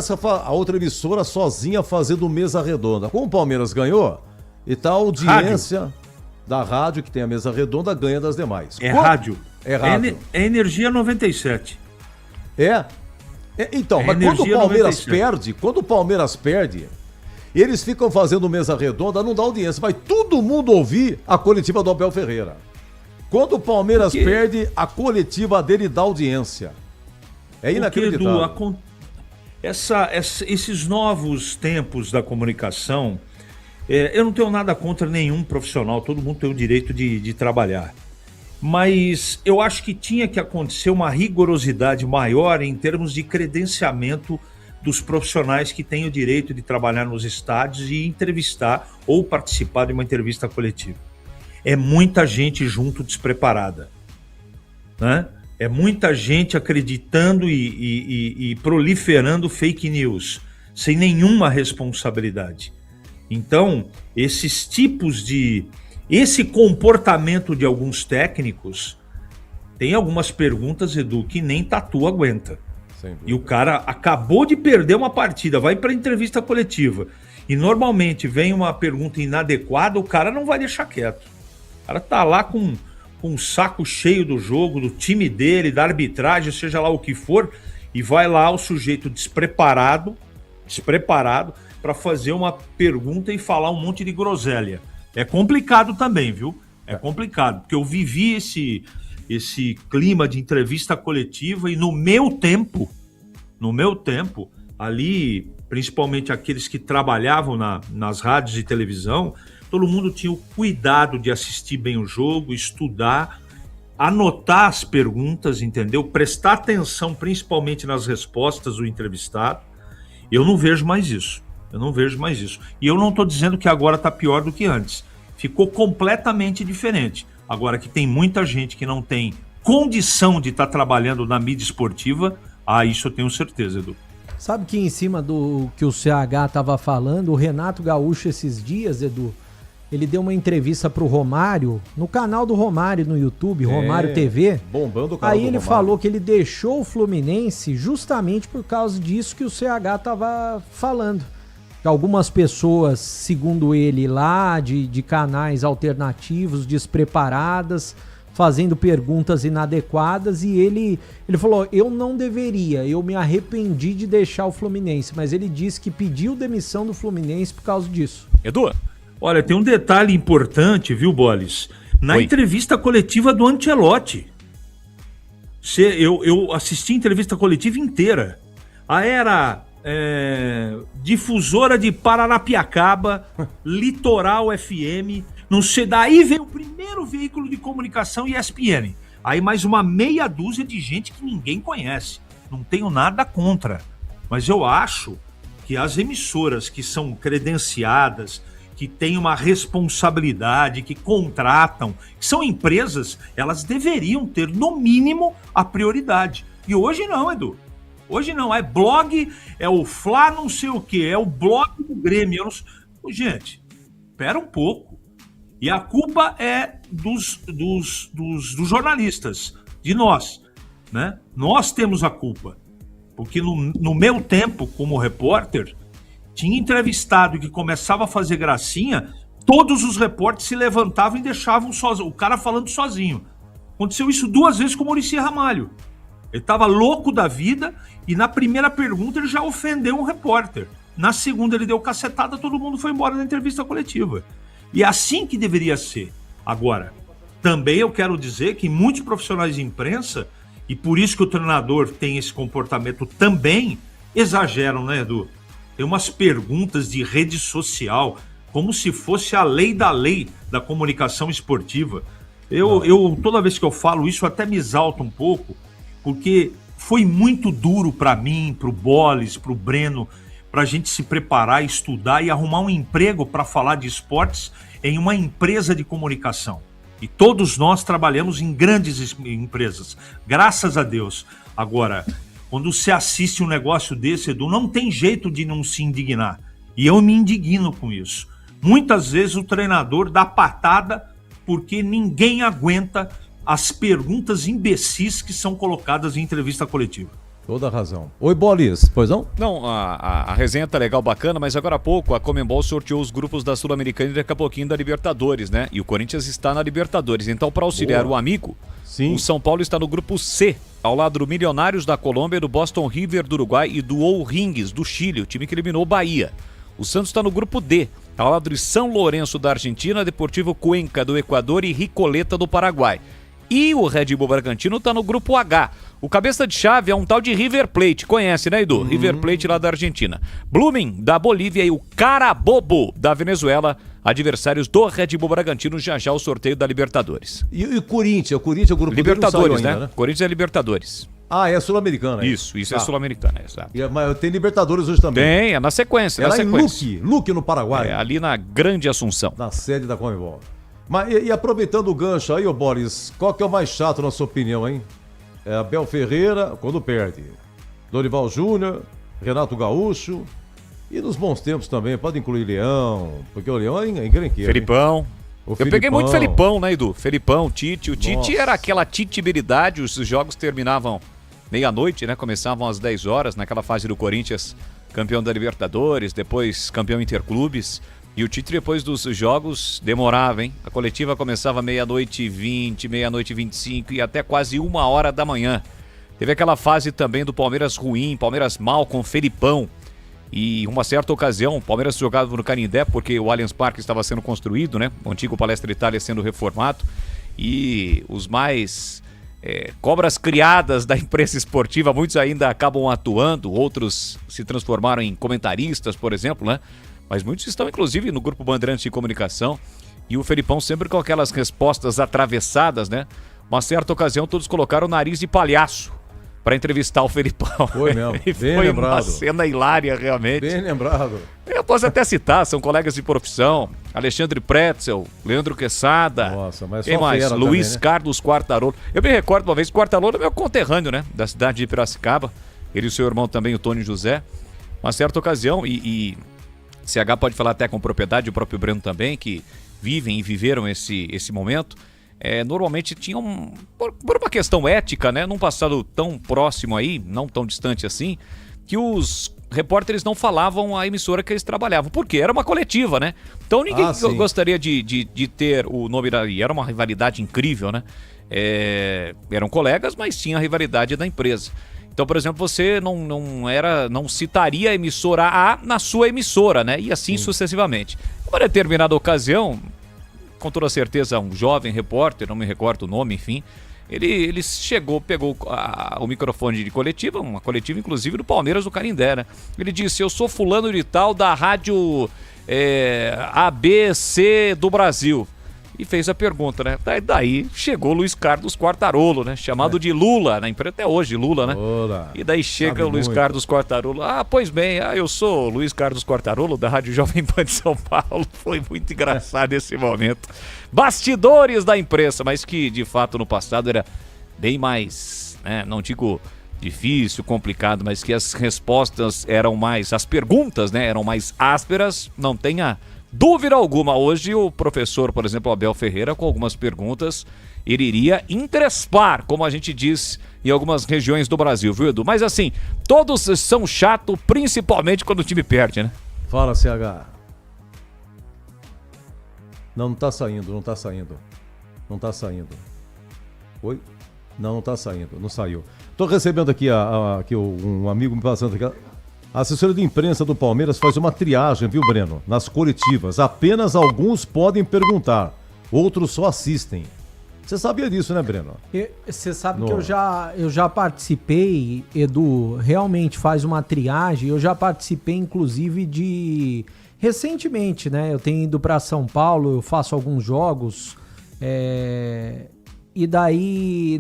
Speaker 3: outra emissora sozinha fazendo mesa redonda. Como o Palmeiras ganhou, então a audiência da rádio, que tem a mesa redonda, ganha das demais.
Speaker 9: Rádio.
Speaker 3: É rádio.
Speaker 9: É Energia 97.
Speaker 3: Então, mas quando o Palmeiras perde, eles ficam fazendo mesa redonda, não dá audiência, vai todo mundo ouvir a coletiva do Abel Ferreira. Quando o Palmeiras perde, a coletiva dele dá audiência. É inacreditável.
Speaker 9: Edu, esses novos tempos da comunicação, eu não tenho nada contra nenhum profissional, todo mundo tem o direito de trabalhar. Mas eu acho que tinha que acontecer uma rigorosidade maior em termos de credenciamento dos profissionais que têm o direito de trabalhar nos estádios e entrevistar ou participar de uma entrevista coletiva. É muita gente junto despreparada, né? É muita gente acreditando e proliferando fake news, sem nenhuma responsabilidade. Então, esse comportamento de alguns técnicos, tem algumas perguntas, Edu, que nem tatu aguenta. E o cara acabou de perder uma partida, vai para entrevista coletiva, e normalmente vem uma pergunta inadequada, o cara não vai deixar quieto. O cara tá lá com um saco cheio do jogo, do time dele, da arbitragem, seja lá o que for, e vai lá o sujeito despreparado para fazer uma pergunta e falar um monte de groselha. É complicado também, viu? É complicado, porque eu vivi esse clima de entrevista coletiva e no meu tempo, ali, principalmente aqueles que trabalhavam nas rádios e televisão, todo mundo tinha o cuidado de assistir bem o jogo, estudar, anotar as perguntas, entendeu? Prestar atenção principalmente nas respostas do entrevistado. Eu não vejo mais isso. E eu não estou dizendo que agora está pior do que antes. Ficou completamente diferente. Agora que tem muita gente que não tem condição de estar trabalhando na mídia esportiva, isso eu tenho certeza, Edu.
Speaker 4: Sabe que em cima do que o CH estava falando, o Renato Gaúcho esses dias, Edu, ele deu uma entrevista pro Romário, no canal do Romário no YouTube, Romário TV.
Speaker 3: Bombando o canal
Speaker 4: Aí
Speaker 3: do
Speaker 4: ele
Speaker 3: Romário.
Speaker 4: falou que ele deixou o Fluminense justamente por causa disso que o CH estava falando. Que algumas pessoas, segundo ele, lá de canais alternativos, despreparadas, fazendo perguntas inadequadas, e ele falou, eu não deveria, eu me arrependi de deixar o Fluminense, mas ele disse que pediu demissão do Fluminense por causa disso.
Speaker 8: Edu?
Speaker 9: Olha, tem um detalhe importante, viu, Bolis? Na entrevista coletiva do Ancelotti. Eu assisti a entrevista coletiva inteira. Era difusora de Paranapiacaba, Litoral FM, não sei, daí veio o primeiro veículo de comunicação, ESPN. Aí mais uma meia dúzia de gente que ninguém conhece. Não tenho nada contra. Mas eu acho que as emissoras que são credenciadas, que têm uma responsabilidade, que contratam, que são empresas, elas deveriam ter, no mínimo, a prioridade. E hoje não, Edu. Hoje não. É blog, é o Fla não sei o quê, é o blog do Grêmio. Gente, espera um pouco. E a culpa é dos jornalistas, de nós, né? Nós temos a culpa. Porque no meu tempo, como repórter, tinha entrevistado que começava a fazer gracinha, todos os repórteres se levantavam e deixavam o cara falando sozinho. Aconteceu isso 2 vezes com o Muricy Ramalho. Ele estava louco da vida e na primeira pergunta ele já ofendeu um repórter. Na segunda ele deu cacetada, todo mundo foi embora da entrevista coletiva. E é assim que deveria ser. Agora, também eu quero dizer que muitos profissionais de imprensa, e por isso que o treinador tem esse comportamento também, exageram, né, Edu? Tem umas perguntas de rede social, como se fosse a lei da comunicação esportiva. Eu toda vez que eu falo isso, até me exalto um pouco, porque foi muito duro para mim, para o Bolis, para o Breno, para a gente se preparar, estudar e arrumar um emprego para falar de esportes em uma empresa de comunicação. E todos nós trabalhamos em grandes empresas, graças a Deus. Agora, quando se assiste um negócio desse, Edu, não tem jeito de não se indignar. E eu me indigno com isso. Muitas vezes o treinador dá patada porque ninguém aguenta as perguntas imbecis que são colocadas em entrevista coletiva.
Speaker 3: Toda razão. Oi, Bolis, pois não?
Speaker 8: Não, a resenha tá legal, bacana, mas agora há pouco a Conmebol sorteou os grupos da Sul-Americana e daqui a pouquinho da Libertadores, né? E o Corinthians está na Libertadores. Então, para auxiliar o amigo, o São Paulo está no grupo C, ao lado do Milionários da Colômbia, do Boston River do Uruguai e do O'Rings do Chile, o time que eliminou o Bahia. O Santos está no grupo D, ao lado de São Lourenço da Argentina, Deportivo Cuenca do Equador e Ricoleta do Paraguai. E o Red Bull Bragantino está no grupo H. O cabeça de chave é um tal de River Plate, conhece, né, Edu? River Plate lá da Argentina. Blooming da Bolívia e o Carabobo da Venezuela, adversários do Red Bull Bragantino, já o sorteio da Libertadores.
Speaker 3: E o Corinthians? O Corinthians é o grupo
Speaker 8: Libertadores,
Speaker 3: ainda,
Speaker 8: né? Corinthians é Libertadores.
Speaker 3: Ah, é Sul-Americana.
Speaker 8: Isso é Sul-Americana, exato.
Speaker 3: Mas tem Libertadores hoje também.
Speaker 8: Tem, é na sequência.
Speaker 3: É lá em Luque, no Paraguai.
Speaker 8: É, ali na Grande Assunção.
Speaker 3: Na sede da Conmebol. Mas e aproveitando o gancho aí, ô Boris, qual que é o mais chato na sua opinião, hein? É Abel Ferreira, quando perde. Dorival Júnior, Renato Gaúcho. E nos bons tempos também, pode incluir Leão, porque o Leão é encrenqueiro.
Speaker 8: Felipão. Eu peguei muito Felipão, né, Edu? Felipão, Tite. O Tite
Speaker 3: Nossa.
Speaker 8: era aquela titibilidade, os jogos terminavam meia-noite, né? Começavam às 10 horas, naquela fase do Corinthians, campeão da Libertadores, depois campeão Interclubes. E o Tite, depois dos jogos, demorava, hein? A coletiva começava meia-noite e 20, meia-noite e 25 e até quase 1h da manhã. Teve aquela fase também do Palmeiras ruim, Palmeiras mal com Felipão. E uma certa ocasião, o Palmeiras jogava no Canindé, porque o Allianz Parque estava sendo construído, né? O antigo Palestra Itália sendo reformado. E os mais cobras criadas da imprensa esportiva, muitos ainda acabam atuando, outros se transformaram em comentaristas, por exemplo, né? Mas muitos estão, inclusive, no Grupo Bandeirantes de Comunicação. E o Felipão sempre com aquelas respostas atravessadas, né? Uma certa ocasião, todos colocaram o nariz de palhaço para entrevistar o Felipão.
Speaker 3: Foi mesmo,
Speaker 8: e
Speaker 3: bem
Speaker 8: foi
Speaker 3: lembrado.
Speaker 8: uma cena hilária, realmente.
Speaker 3: Bem lembrado.
Speaker 8: Eu posso até citar, são colegas de profissão. Alexandre Pretzel, Leandro Quesada.
Speaker 3: Nossa, mas
Speaker 8: quem
Speaker 3: só
Speaker 8: mais?
Speaker 3: fera
Speaker 8: Luiz
Speaker 3: também, né?
Speaker 8: Carlos Quartarolo. Eu me recordo uma vez, Quartarolo é meu conterrâneo, né? Da cidade de Piracicaba. Ele e o seu irmão também, o Tony José. Uma certa ocasião, e CH pode falar até com propriedade, o próprio Breno também, que vivem e viveram esse momento. Normalmente tinham, por uma questão ética, né, num passado tão próximo aí, não tão distante assim, que os repórteres não falavam a emissora que eles trabalhavam. Por quê? Era uma coletiva, né? Então ninguém gostaria de ter o nome da... E era uma rivalidade incrível, né? Eram colegas, mas tinha a rivalidade da empresa. Então, por exemplo, você não citaria a emissora A na sua emissora, né? E assim sucessivamente. Uma determinada ocasião, com toda certeza, um jovem repórter, não me recordo o nome, enfim, ele chegou, pegou o microfone de coletiva, uma coletiva inclusive do Palmeiras do Canindé, né? Ele disse: eu sou fulano de tal da rádio ABC do Brasil. E fez a pergunta, né? Daí chegou o Luiz Carlos Quartarolo, né? Chamado de Lula, na empresa até hoje, Lula, né?
Speaker 3: Lula.
Speaker 8: E daí chega
Speaker 3: Sabe
Speaker 8: o Luiz
Speaker 3: muito.
Speaker 8: Carlos Quartarolo. Ah, pois bem, eu sou o Luiz Carlos Quartarolo, da Rádio Jovem Pan de São Paulo. Foi muito engraçado esse momento. Bastidores da imprensa, mas que de fato no passado era bem mais, né? Não digo difícil, complicado, mas que as respostas eram mais, as perguntas, né, eram mais ásperas, não tenha dúvida alguma. Hoje o professor, por exemplo, Abel Ferreira, com algumas perguntas, ele iria encrespar, como a gente diz em algumas regiões do Brasil, viu, Edu? Mas assim, todos são chatos, principalmente quando o time perde, né?
Speaker 3: Fala, CH. Não tá saindo. Não tá saindo. Oi? Não tá saindo, não saiu. Tô recebendo aqui, um amigo me passando aqui. A assessoria de imprensa do Palmeiras faz uma triagem, viu, Breno? Nas coletivas. Apenas alguns podem perguntar, outros só assistem. Você sabia disso, né, Breno?
Speaker 4: Você sabe que eu já participei, Edu, realmente faz uma triagem. Eu já participei, inclusive, recentemente, né? Eu tenho ido para São Paulo, eu faço alguns jogos. E daí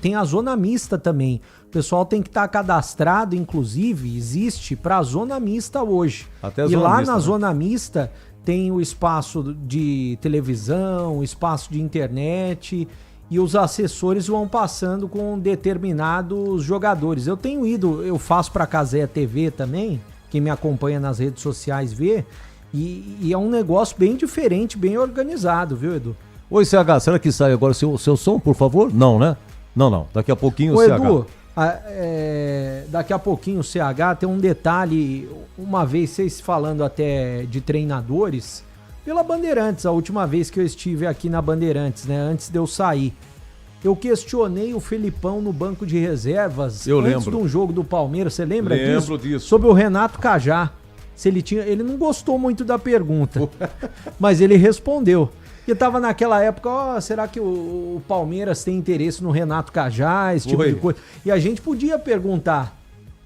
Speaker 4: tem a zona mista também. O pessoal tem que estar cadastrado, inclusive, existe para a zona mista hoje.
Speaker 3: Até a
Speaker 4: e
Speaker 3: zona
Speaker 4: lá
Speaker 3: mista,
Speaker 4: na
Speaker 3: né?
Speaker 4: zona mista tem o espaço de televisão, o espaço de internet, e os assessores vão passando com determinados jogadores. Eu tenho ido, eu faço para a Cazé TV também, quem me acompanha nas redes sociais vê, e é um negócio bem diferente, bem organizado, viu, Edu?
Speaker 3: Oi, CH, será que sai agora o seu som, por favor? Não, né? Não. Daqui a pouquinho o
Speaker 4: Ô,
Speaker 3: CH.
Speaker 4: Edu, daqui a pouquinho o CH tem um detalhe. Uma vez vocês falando até de treinadores, pela Bandeirantes, a última vez que eu estive aqui na Bandeirantes, né? Antes de eu sair. Eu questionei o Felipão no banco de reservas antes de um jogo do Palmeiras. Você lembra disso?
Speaker 3: Lembro disso.
Speaker 4: Sobre o Renato Cajá. Se ele não gostou muito da pergunta, mas ele respondeu. E tava naquela época, será que o Palmeiras tem interesse no Renato Cajá, esse tipo de coisa? E a gente podia perguntar.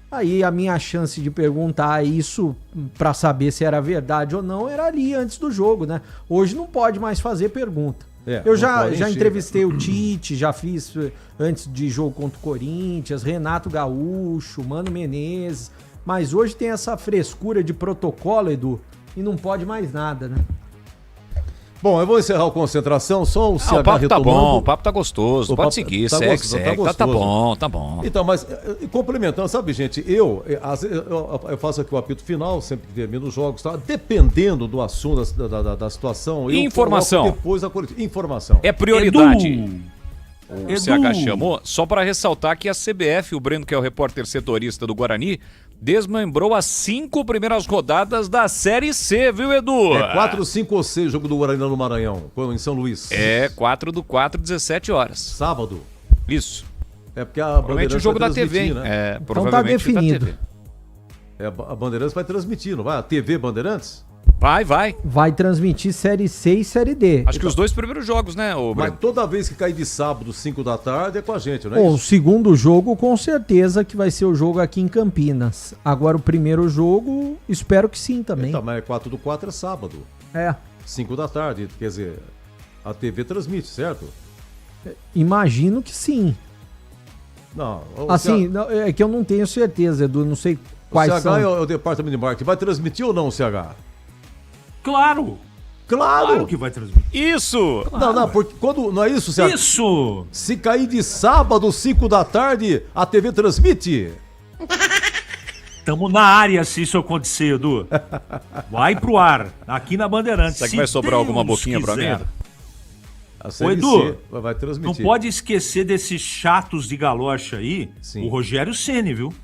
Speaker 4: Aí a minha chance de perguntar isso pra saber se era verdade ou não era ali antes do jogo, né? Hoje não pode mais fazer pergunta. Eu já entrevistei o Tite, já fiz antes de jogo contra o Corinthians, Renato Gaúcho, Mano Menezes, mas hoje tem essa frescura de protocolo, Edu, e não pode mais nada, né?
Speaker 3: Bom, eu vou encerrar a concentração, só o CH
Speaker 8: o papo
Speaker 3: retomando.
Speaker 8: tá bom, o papo tá gostoso, pode seguir,
Speaker 3: tá
Speaker 8: segue, tá bom.
Speaker 3: Então, mas complementando, sabe, gente, eu faço aqui o apito final, sempre que termino os jogos, tá? Dependendo do assunto, da situação,
Speaker 8: Informação.
Speaker 3: Eu depois a coletiva. Informação.
Speaker 8: É prioridade. O
Speaker 3: Edu.
Speaker 8: CH chamou, só para ressaltar que a CBF, o Breno, que é o repórter setorista do Guarani, desmembrou as 5 primeiras rodadas da Série C, viu, Edu?
Speaker 3: 4, 5 ou 6 jogo do Guarani no Maranhão, em São Luís.
Speaker 8: 4/4, 17 horas.
Speaker 3: Sábado.
Speaker 8: Isso.
Speaker 3: É porque a
Speaker 8: provavelmente o jogo da TV, hein?
Speaker 3: Né?
Speaker 4: Então tá definido.
Speaker 3: A Bandeirantes vai transmitir, não vai? A TV Bandeirantes?
Speaker 8: Vai.
Speaker 4: Vai transmitir Série C e Série D.
Speaker 8: Acho que os 2 primeiros jogos, né, Breno?
Speaker 3: Mas toda vez que cair de sábado, 5 da tarde, é com a gente, não é
Speaker 4: O
Speaker 3: isso?
Speaker 4: segundo jogo, com certeza que vai ser o jogo aqui em Campinas. Agora o primeiro jogo, espero que sim também.
Speaker 3: Então, mas 4/4 é sábado. 5 da tarde, quer dizer, a TV transmite, certo?
Speaker 4: Imagino que sim.
Speaker 3: Não.
Speaker 4: Assim, é que eu não tenho certeza, Edu, não sei quais
Speaker 3: o CH
Speaker 4: são.
Speaker 3: é o departamento de marketing. Vai transmitir ou não o CH?
Speaker 9: Claro que vai transmitir.
Speaker 8: Isso!
Speaker 3: Claro. Não, porque quando. Não é isso, CH?
Speaker 9: Isso!
Speaker 3: Se cair de sábado, 5 da tarde, a TV transmite?
Speaker 9: Tamo na área se isso acontecer, Edu. Vai pro ar, aqui na Bandeirantes.
Speaker 8: Será que vai sobrar alguma boquinha pra mim?
Speaker 9: Ô, Edu,
Speaker 3: vai transmitir.
Speaker 9: não pode esquecer desses chatos de galocha aí, o Rogério Ceni, viu?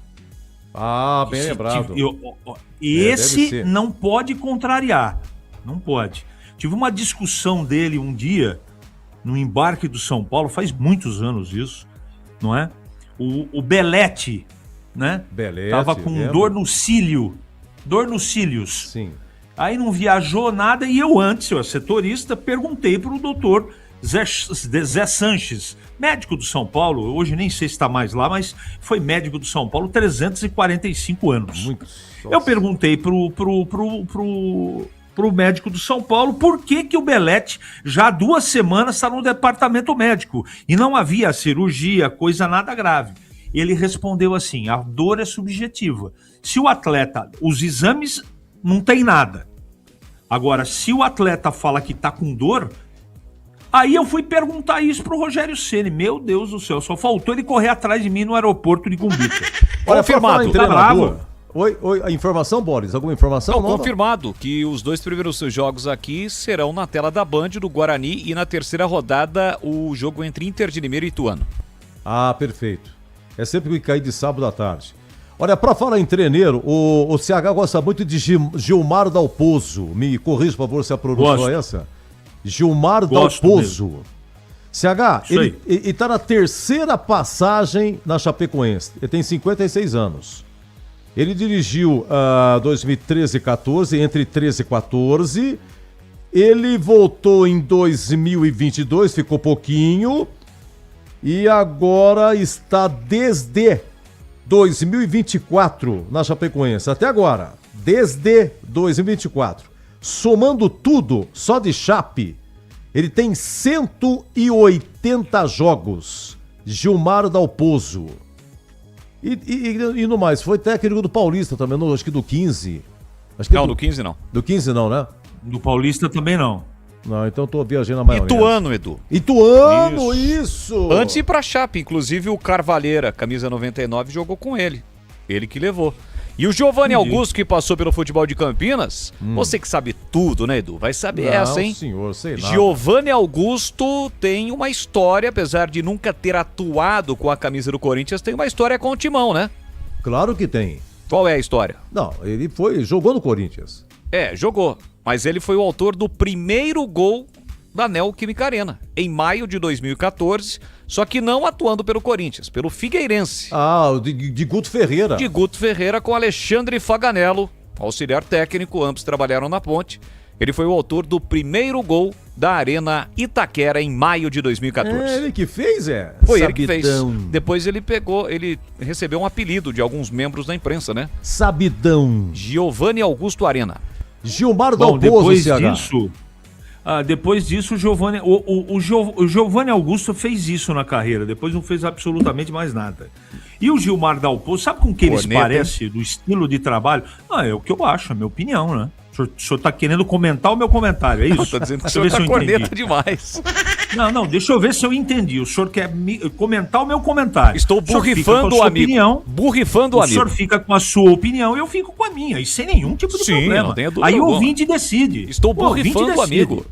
Speaker 3: Ah, bem lembrado.
Speaker 9: Esse não pode contrariar. Não pode. Tive uma discussão dele um dia no embarque do São Paulo, faz muitos anos isso, não é? O Belete, né?
Speaker 3: Belete,
Speaker 9: tava com dor no cílio. Dor nos cílios.
Speaker 3: Sim.
Speaker 9: Aí não viajou nada e eu antes, eu setorista, perguntei para o doutor Zé Sanches, médico do São Paulo, hoje nem sei se está mais lá, mas foi médico do São Paulo 345 anos. Eu perguntei pro médico do São Paulo por que o Belete já há 2 semanas está no departamento médico e não havia cirurgia, coisa nada grave. Ele respondeu assim, a dor é subjetiva. Se o atleta, os exames não tem nada. Agora, se o atleta fala que tá com dor, aí eu fui perguntar isso pro Rogério Ceni. Meu Deus do céu, só faltou ele correr atrás de mim no aeroporto de Cumbica.
Speaker 8: Confirmado.
Speaker 3: Tá bravo? Oi, a informação, Boris? Alguma informação?
Speaker 8: Não, confirmado que os 2 primeiros jogos aqui serão na tela da Band do Guarani e na terceira rodada o jogo entre Inter de Limeira e Ituano.
Speaker 3: Ah, perfeito. É sempre que cair de sábado à tarde. Olha, pra falar em treineiro, o CH gosta muito de Gilmar Dalpozo. Me corrija, por favor, se a pronúncia é essa. Gilmar Dalpozo. CH, ele tá na terceira passagem na Chapecoense. Ele tem 56 anos. Ele dirigiu 2013 e 14, entre 13 e 14. Ele voltou em 2022, ficou pouquinho. E agora está desde 2024 na Chapecoense. Até agora, desde 2024. Somando tudo, só de Chape, ele tem 180 jogos. Gilmar Dalpozo. E no mais, foi técnico do Paulista também, acho que do 15.
Speaker 8: Não, do 15 não.
Speaker 3: Do 15 não, né?
Speaker 9: Do Paulista também não.
Speaker 3: Não, então tô viajando a maionese.
Speaker 8: Ituano, Edu.
Speaker 3: Ituano, isso!
Speaker 8: Antes de ir pra Chape, inclusive o Carvalheira, camisa 99, jogou com ele. Ele que levou. E o Giovanni Augusto, que passou pelo futebol de Campinas, você que sabe tudo, né, Edu? Vai saber essa, hein?
Speaker 3: Senhor, sei nada.
Speaker 8: Giovanni Augusto tem uma história, apesar de nunca ter atuado com a camisa do Corinthians, tem uma história com o Timão, né?
Speaker 3: Claro que tem.
Speaker 8: Qual é a história?
Speaker 3: Não, ele jogou no Corinthians.
Speaker 8: Jogou. Mas ele foi o autor do primeiro gol da Neoquímica Arena, em maio de 2014, só que não atuando pelo Corinthians, pelo Figueirense.
Speaker 3: De Guto Ferreira.
Speaker 8: De Guto Ferreira com Alexandre Faganello, auxiliar técnico, ambos trabalharam na Ponte. Ele foi o autor do primeiro gol da Arena Itaquera em maio de 2014.
Speaker 3: Ele que fez,
Speaker 8: Foi ele que fez. Depois ele recebeu um apelido de alguns membros da imprensa, né?
Speaker 3: Sabidão.
Speaker 8: Giovanni Augusto Arena.
Speaker 3: Gilmar Dalpozo,
Speaker 9: depois disso, o Giovanni Augusto fez isso na carreira, depois não fez absolutamente mais nada. E o Gilmar Dalpozo, sabe com que eles parecem, do estilo de trabalho? É o que eu acho, a minha opinião, né? O senhor tá querendo comentar o meu comentário, é isso?
Speaker 8: Não, tô dizendo que o senhor tá corneta demais.
Speaker 9: Não, deixa eu ver se eu entendi. O senhor quer comentar o meu comentário.
Speaker 8: Estou borrifando o amigo.
Speaker 9: Borrifando o amigo. O senhor fica com a sua opinião e eu fico com a minha. E sem nenhum tipo de problema.
Speaker 8: Não tenha dúvida
Speaker 9: Aí o
Speaker 8: alguma.
Speaker 9: ouvinte decide.
Speaker 8: Estou borrifando o amigo.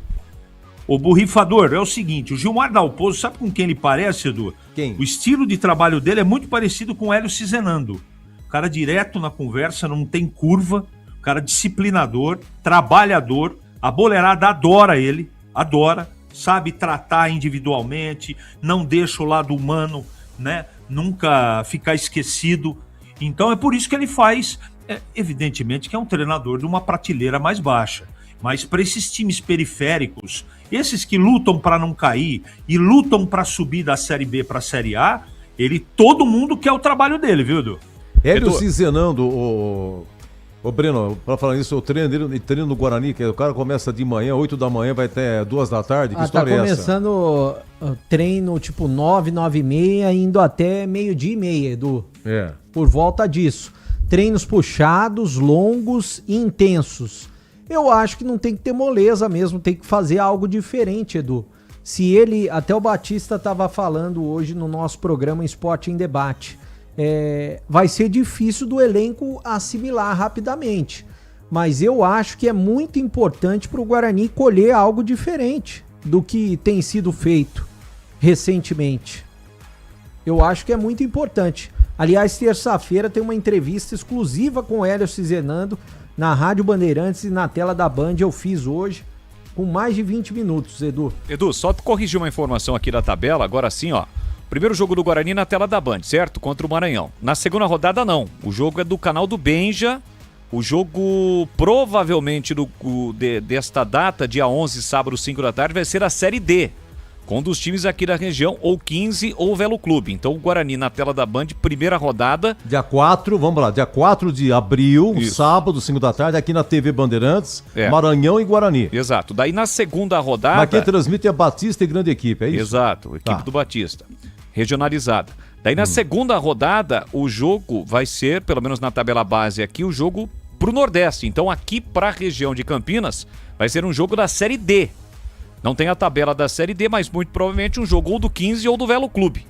Speaker 9: O borrifador é o seguinte, o Gilmar Dalpozo, sabe com quem ele parece, Edu?
Speaker 3: Quem?
Speaker 9: O estilo de trabalho dele é muito parecido com o Hélio Cizenando. O cara direto na conversa, não tem curva, o cara disciplinador, trabalhador, a boleirada adora ele, sabe tratar individualmente, não deixa o lado humano, né, nunca ficar esquecido. Então é por isso que ele faz, evidentemente que é um treinador de uma prateleira mais baixa. Mas para esses times periféricos, esses que lutam para não cair e lutam para subir da Série B para a Série A, todo mundo quer o trabalho dele, viu, Edu?
Speaker 3: Hélio Cizenando, o Breno, para falar isso, eu treino no Guarani, que o cara começa de manhã, 8 da manhã, vai até 2 da tarde, que história é essa?
Speaker 4: Tá começando treino tipo 9, 9h30, indo até 12h30, Edu. Por volta disso. Treinos puxados, longos e intensos. Eu acho que não tem que ter moleza mesmo, tem que fazer algo diferente, Edu. Até o Batista estava falando hoje no nosso programa Esporte em Debate, vai ser difícil do elenco assimilar rapidamente. Mas eu acho que é muito importante para o Guarani colher algo diferente do que tem sido feito recentemente. Eu acho que é muito importante. Aliás, terça-feira tem uma entrevista exclusiva com o Hélio Cizenando, na Rádio Bandeirantes e na tela da Band, eu fiz hoje, com mais de 20 minutos, Edu.
Speaker 8: Edu, só corrigir uma informação aqui da tabela, agora sim, ó. Primeiro jogo do Guarani na tela da Band, certo? Contra o Maranhão. Na segunda rodada, não. O jogo é do canal do Benja. O jogo, provavelmente, desta data, dia 11, sábado, 5 da tarde, vai ser a Série D. Com um dos times aqui da região, ou 15 ou Velo Clube. Então o Guarani na tela da Band, primeira rodada.
Speaker 3: Dia 4, vamos lá, dia 4 de abril, sábado, 5 da tarde, aqui na TV Bandeirantes, Maranhão e Guarani.
Speaker 8: Exato. Daí na segunda rodada...
Speaker 3: Mas quem transmite é Batista e Grande Equipe, é isso?
Speaker 8: Exato, equipe do Batista. Regionalizada. Daí na segunda rodada, o jogo vai ser, pelo menos na tabela base aqui, o jogo pro Nordeste. Então aqui pra região de Campinas, vai ser um jogo da Série D. Não tem a tabela da Série D, mas muito provavelmente um jogo ou do 15 ou do Velo Clube.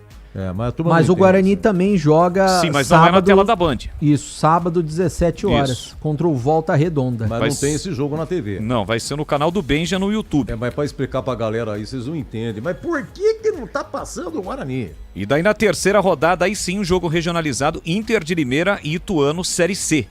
Speaker 4: Mas o Guarani também joga.
Speaker 8: Sim, mas sábado, não é na tela da Band.
Speaker 4: Isso, sábado, 17 horas, contra o Volta Redonda.
Speaker 3: Mas não tem esse jogo na TV.
Speaker 8: Não, vai ser no canal do Benja no YouTube.
Speaker 3: Mas pra explicar pra galera aí, vocês não entendem. Mas por que não tá passando o Guarani?
Speaker 8: E daí na terceira rodada, aí sim, um jogo regionalizado, Inter de Limeira e Ituano Série C.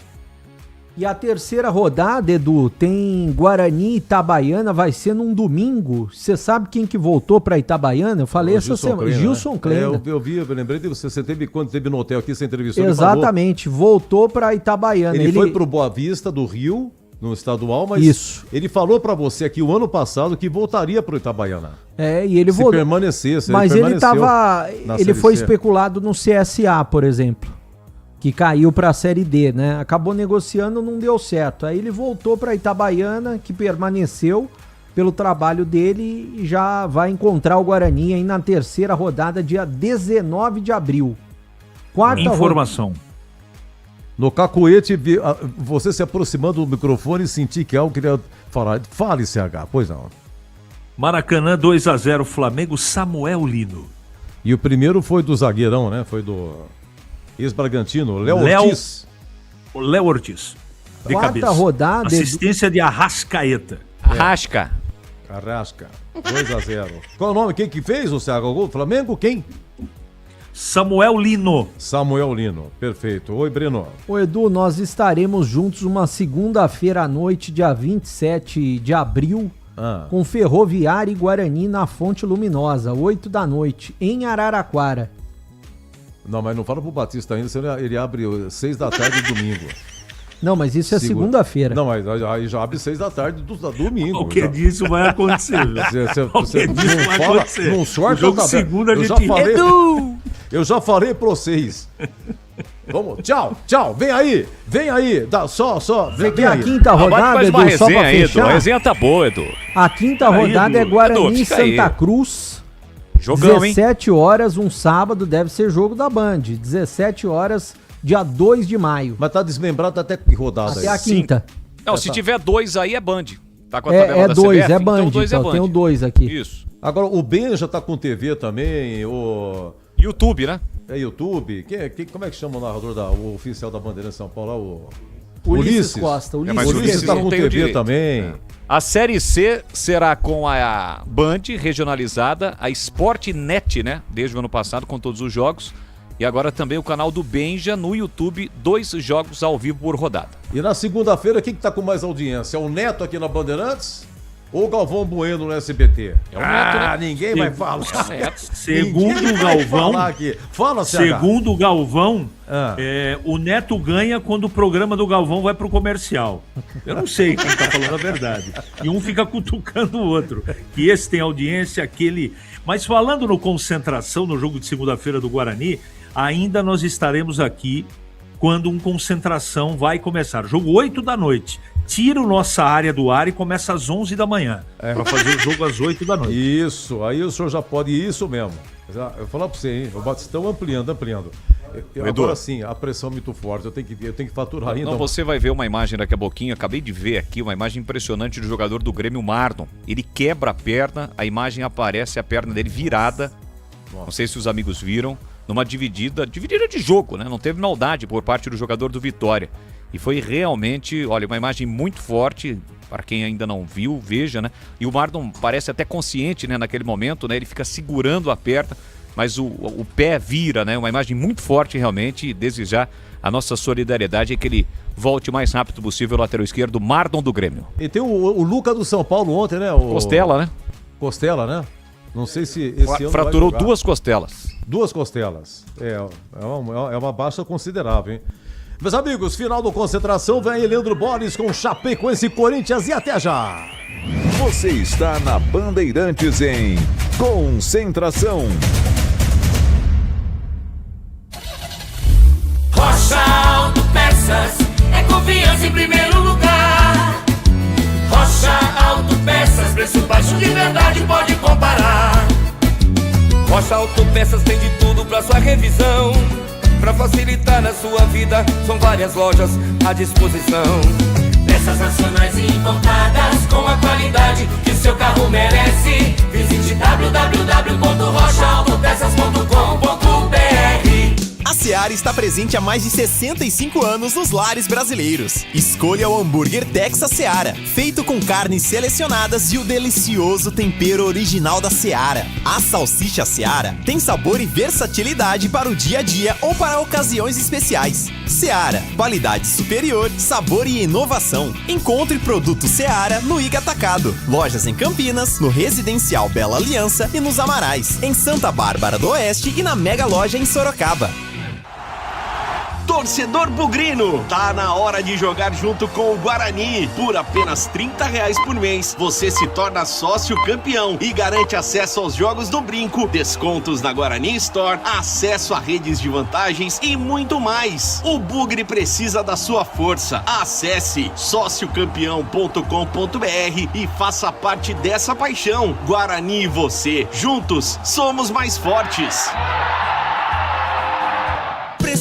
Speaker 4: E a terceira rodada, Edu, tem Guarani e Itabaiana, vai ser num domingo. Você sabe quem que voltou pra Itabaiana? Eu falei essa semana. Gilson Kleina.
Speaker 3: Eu lembrei de você. Você teve quando teve no hotel aqui, você entrevistou.
Speaker 4: Exatamente, voltou pra Itabaiana.
Speaker 3: Ele foi pro Boa Vista do Rio, no estadual, mas ele falou pra você aqui o ano passado que voltaria pro Itabaiana.
Speaker 4: E ele voltou.
Speaker 3: Se permanecesse.
Speaker 4: Mas ele foi especulado no CSA, por exemplo, que caiu para a Série D, né? Acabou negociando, não deu certo. Aí ele voltou para Itabaiana, que permaneceu pelo trabalho dele e já vai encontrar o Guarani aí na terceira rodada, dia 19 de abril. Quarta
Speaker 9: informação.
Speaker 3: No Cacoete, você se aproximando do microfone e sentir que algo queria falar. Fale, CH, pois não.
Speaker 9: Maracanã 2-0 Flamengo, Samuel Lino.
Speaker 3: E o primeiro foi do zagueirão, né? Foi do ex-Bragantino, Léo Ortiz.
Speaker 9: Léo Ortiz. De
Speaker 4: Quarta
Speaker 9: cabeça.
Speaker 4: rodada,
Speaker 9: Assistência de Arrascaeta.
Speaker 8: Arrasca.
Speaker 3: 2-0. Qual o nome? Quem que fez o Thiago Gol? Flamengo? Quem?
Speaker 9: Samuel Lino.
Speaker 3: Samuel Lino, perfeito. Oi, Breno.
Speaker 4: Ô Edu, nós estaremos juntos uma segunda-feira à noite, dia 27 de abril, com Ferroviária e Guarani na Fonte Luminosa, 8 da noite, em Araraquara.
Speaker 3: Não, mas não fala pro Batista ainda, senão ele abre 6 da tarde domingo.
Speaker 4: Não, mas isso é segunda-feira.
Speaker 3: Não, mas aí já abre 6 da tarde do domingo.
Speaker 9: Qualquer dia isso vai acontecer.
Speaker 3: Você não fala, não sorte
Speaker 9: o jogo
Speaker 3: a tabela.
Speaker 9: segunda a
Speaker 3: Eu
Speaker 9: gente...
Speaker 3: Edu! Eu já falei pra vocês. Vamos, tchau. Vem aí. Só.
Speaker 4: Vem a quinta rodada,
Speaker 8: Edu,
Speaker 4: só pra fechar.
Speaker 8: Edu. A resenha tá boa, Edu.
Speaker 4: A quinta rodada é Guarani e Santa Cruz.
Speaker 8: Jogão,
Speaker 4: 17 horas, um sábado, deve ser jogo da Band. 17 horas, dia 2 de maio.
Speaker 3: Mas tá desmembrado até que rodada
Speaker 4: até
Speaker 3: aí?
Speaker 4: A quinta.
Speaker 8: Não, se tiver 2 aí é Band. Tá com a tabela da
Speaker 4: dois,
Speaker 8: CBF?
Speaker 4: é Band,
Speaker 8: então 2 é Band.
Speaker 4: Tem o 2 aqui.
Speaker 8: Isso.
Speaker 3: Agora, o Ben já tá com TV também, o...
Speaker 8: YouTube, né?
Speaker 3: É YouTube. Como é que chama o narrador, o oficial da Bandeira em São Paulo?
Speaker 4: Ulisses Costa.
Speaker 3: Mas o Ulisses tá com TV também.
Speaker 8: A Série C será com a Band regionalizada, a Sportnet, né? Desde o ano passado, com todos os jogos. E agora também o canal do Benja no YouTube, 2 jogos ao vivo por rodada.
Speaker 3: E na segunda-feira, quem que tá com mais audiência? É o Neto aqui na Bandeirantes ou o Galvão Bueno no SBT?
Speaker 8: É o Neto, né?
Speaker 3: Ninguém vai falar.
Speaker 9: Segundo o Galvão,
Speaker 3: Fala,
Speaker 9: segundo o Galvão, o Neto ganha quando o programa do Galvão vai pro comercial. Eu não sei quem tá falando a verdade. E um fica cutucando o outro. Que esse tem audiência, aquele... Mas falando no Concentração, no jogo de segunda-feira do Guarani, ainda nós estaremos aqui quando um Concentração vai começar. Jogo 8 da noite. Tira nossa área do ar e começa às 11 da manhã. Para fazer o jogo às 8 da noite.
Speaker 3: Isso, aí o senhor já pode ir, isso mesmo. Eu vou falar para você, hein? O Batistão ampliando. Agora sim, a pressão é muito forte, eu tenho que faturar ainda.
Speaker 8: Não, você vai ver uma imagem daqui a pouquinho, acabei de ver aqui, uma imagem impressionante do jogador do Grêmio, Mardon. Ele quebra a perna, a imagem aparece, a perna dele virada. Não sei se os amigos viram, numa dividida de jogo, né? Não teve maldade por parte do jogador do Vitória. E foi realmente, olha, uma imagem muito forte, para quem ainda não viu, veja, né? E o Mardon parece até consciente, né, naquele momento, né? Ele fica segurando a perna, mas o pé vira, né? Uma imagem muito forte realmente, e desejar a nossa solidariedade é que ele volte o mais rápido possível ao lateral esquerdo, Mardon do Grêmio.
Speaker 3: E tem o Luca do São Paulo ontem, né? Costela, né? Não sei se esse ano
Speaker 8: fraturou
Speaker 3: vai jogar.
Speaker 8: 2 costelas.
Speaker 3: 2 costelas. É uma baixa considerável, hein? Meus amigos, final do Concentração, vem aí Leandro Borges com Chapecoense e Corinthians e até já!
Speaker 1: Você está na Bandeirantes em Concentração.
Speaker 2: Rocha Autopeças é confiança em primeiro lugar. Rocha Autopeças, preço baixo de verdade, pode comparar. Rocha Autopeças tem de tudo pra sua revisão. Pra facilitar na sua vida, são várias lojas à disposição. Peças nacionais e importadas com a qualidade que seu carro merece. Visite www.rochaautopeças.com.br.
Speaker 19: A Seara está presente há mais de 65 anos nos lares brasileiros. Escolha o hambúrguer Texas Seara, feito com carnes selecionadas e o delicioso tempero original da Seara. A salsicha Seara tem sabor e versatilidade para o dia a dia ou para ocasiões especiais. Seara, qualidade superior, sabor e inovação. Encontre produto Seara no Iga Atacado. Lojas em Campinas, no Residencial Bela Aliança e nos Amarais, em Santa Bárbara do Oeste e na Mega Loja em Sorocaba.
Speaker 20: Torcedor bugrino, tá na hora de jogar junto com o Guarani. Por apenas R$30 por mês, você se torna sócio campeão e garante acesso aos jogos do Brinco, descontos na Guarani Store, acesso a redes de vantagens e muito mais. O Bugre precisa da sua força. Acesse sociocampeão.com.br e faça parte dessa paixão. Guarani e você, juntos, somos mais fortes.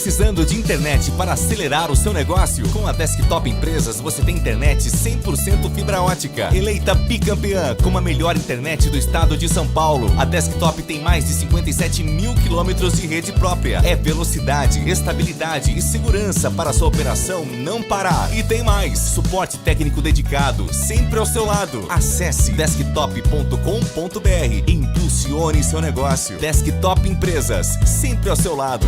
Speaker 15: Precisando de internet para acelerar o seu negócio? Com a Desktop Empresas você tem internet 100% fibra ótica. Eleita bicampeã como a melhor internet do estado de São Paulo. A Desktop tem mais de 57 mil quilômetros de rede própria. É velocidade, estabilidade e segurança para sua operação não parar. E tem mais, suporte técnico dedicado, sempre ao seu lado. Acesse desktop.com.br e impulsione seu negócio. Desktop Empresas, sempre ao seu lado.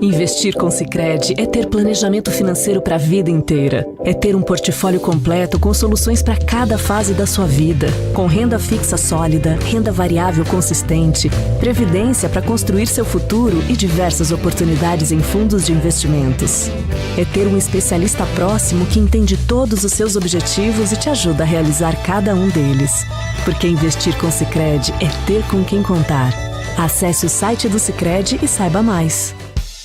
Speaker 16: Investir com Sicredi é ter planejamento financeiro para a vida inteira. É ter um portfólio completo com soluções para cada fase da sua vida. Com renda fixa sólida, renda variável consistente, previdência para construir seu futuro e diversas oportunidades em fundos de investimentos. É ter um especialista próximo que entende todos os seus objetivos e te ajuda a realizar cada um deles. Porque investir com Sicredi é ter com quem contar. Acesse o site do Sicredi e saiba mais.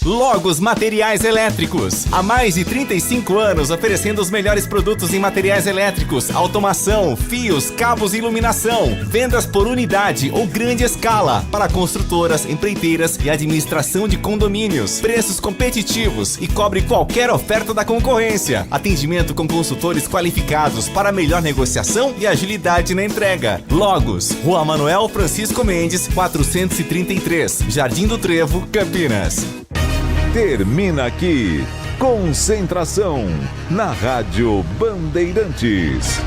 Speaker 15: Logos Materiais Elétricos. Há mais de 35 anos oferecendo os melhores produtos em materiais elétricos, automação, fios, cabos e iluminação. Vendas por unidade ou grande escala para construtoras, empreiteiras e administração de condomínios. Preços competitivos e cobre qualquer oferta da concorrência. Atendimento com consultores qualificados para melhor negociação e agilidade na entrega. Logos, Rua Manuel Francisco Mendes, 433, Jardim do Trevo, Campinas.
Speaker 1: Termina aqui. Concentração na Rádio Bandeirantes.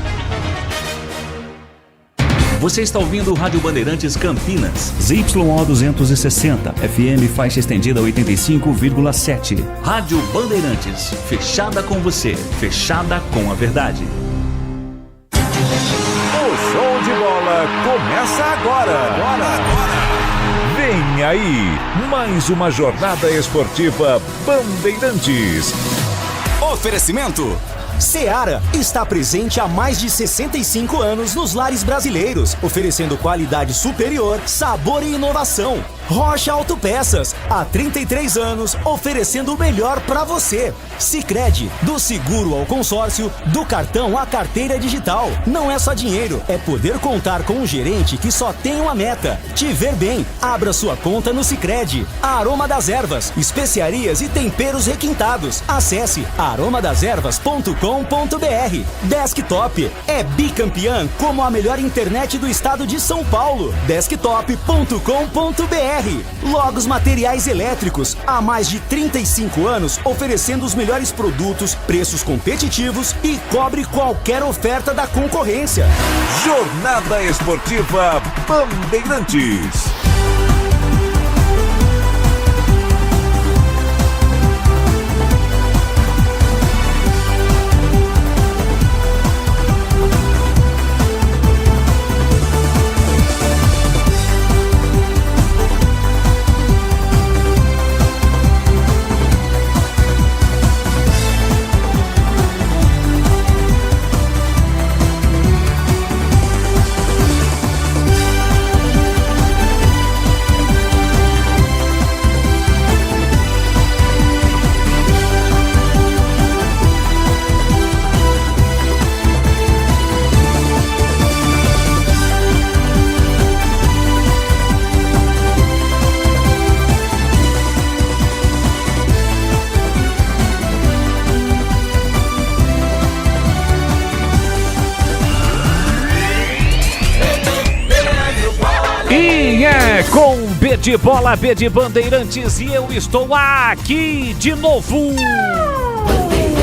Speaker 21: Você está ouvindo Rádio Bandeirantes Campinas. ZYO 260, FM faixa estendida 85,7. Rádio Bandeirantes, fechada com você, fechada com a verdade.
Speaker 1: O show de bola começa agora. Vem aí, mais uma jornada esportiva Bandeirantes.
Speaker 22: Oferecimento. Seara está presente há mais de 65 anos nos lares brasileiros, oferecendo qualidade superior, sabor e inovação. Rocha Autopeças, há 33 anos, oferecendo o melhor para você. Sicredi, do seguro ao consórcio, do cartão à carteira digital. Não é só dinheiro, é poder contar com um gerente que só tem uma meta: te ver bem. Abra sua conta no Sicredi. Aroma das Ervas, especiarias e temperos requintados. Acesse aromadeservas.com.br. Desktop, é bicampeã como a melhor internet do estado de São Paulo. Desktop.com.br. Logos Materiais Elétricos, há mais de 35 anos oferecendo os melhores produtos, preços competitivos e cobre qualquer oferta da concorrência.
Speaker 1: Jornada Esportiva Bandeirantes.
Speaker 8: Com B de bola, B de Bandeirantes, e eu estou aqui de novo.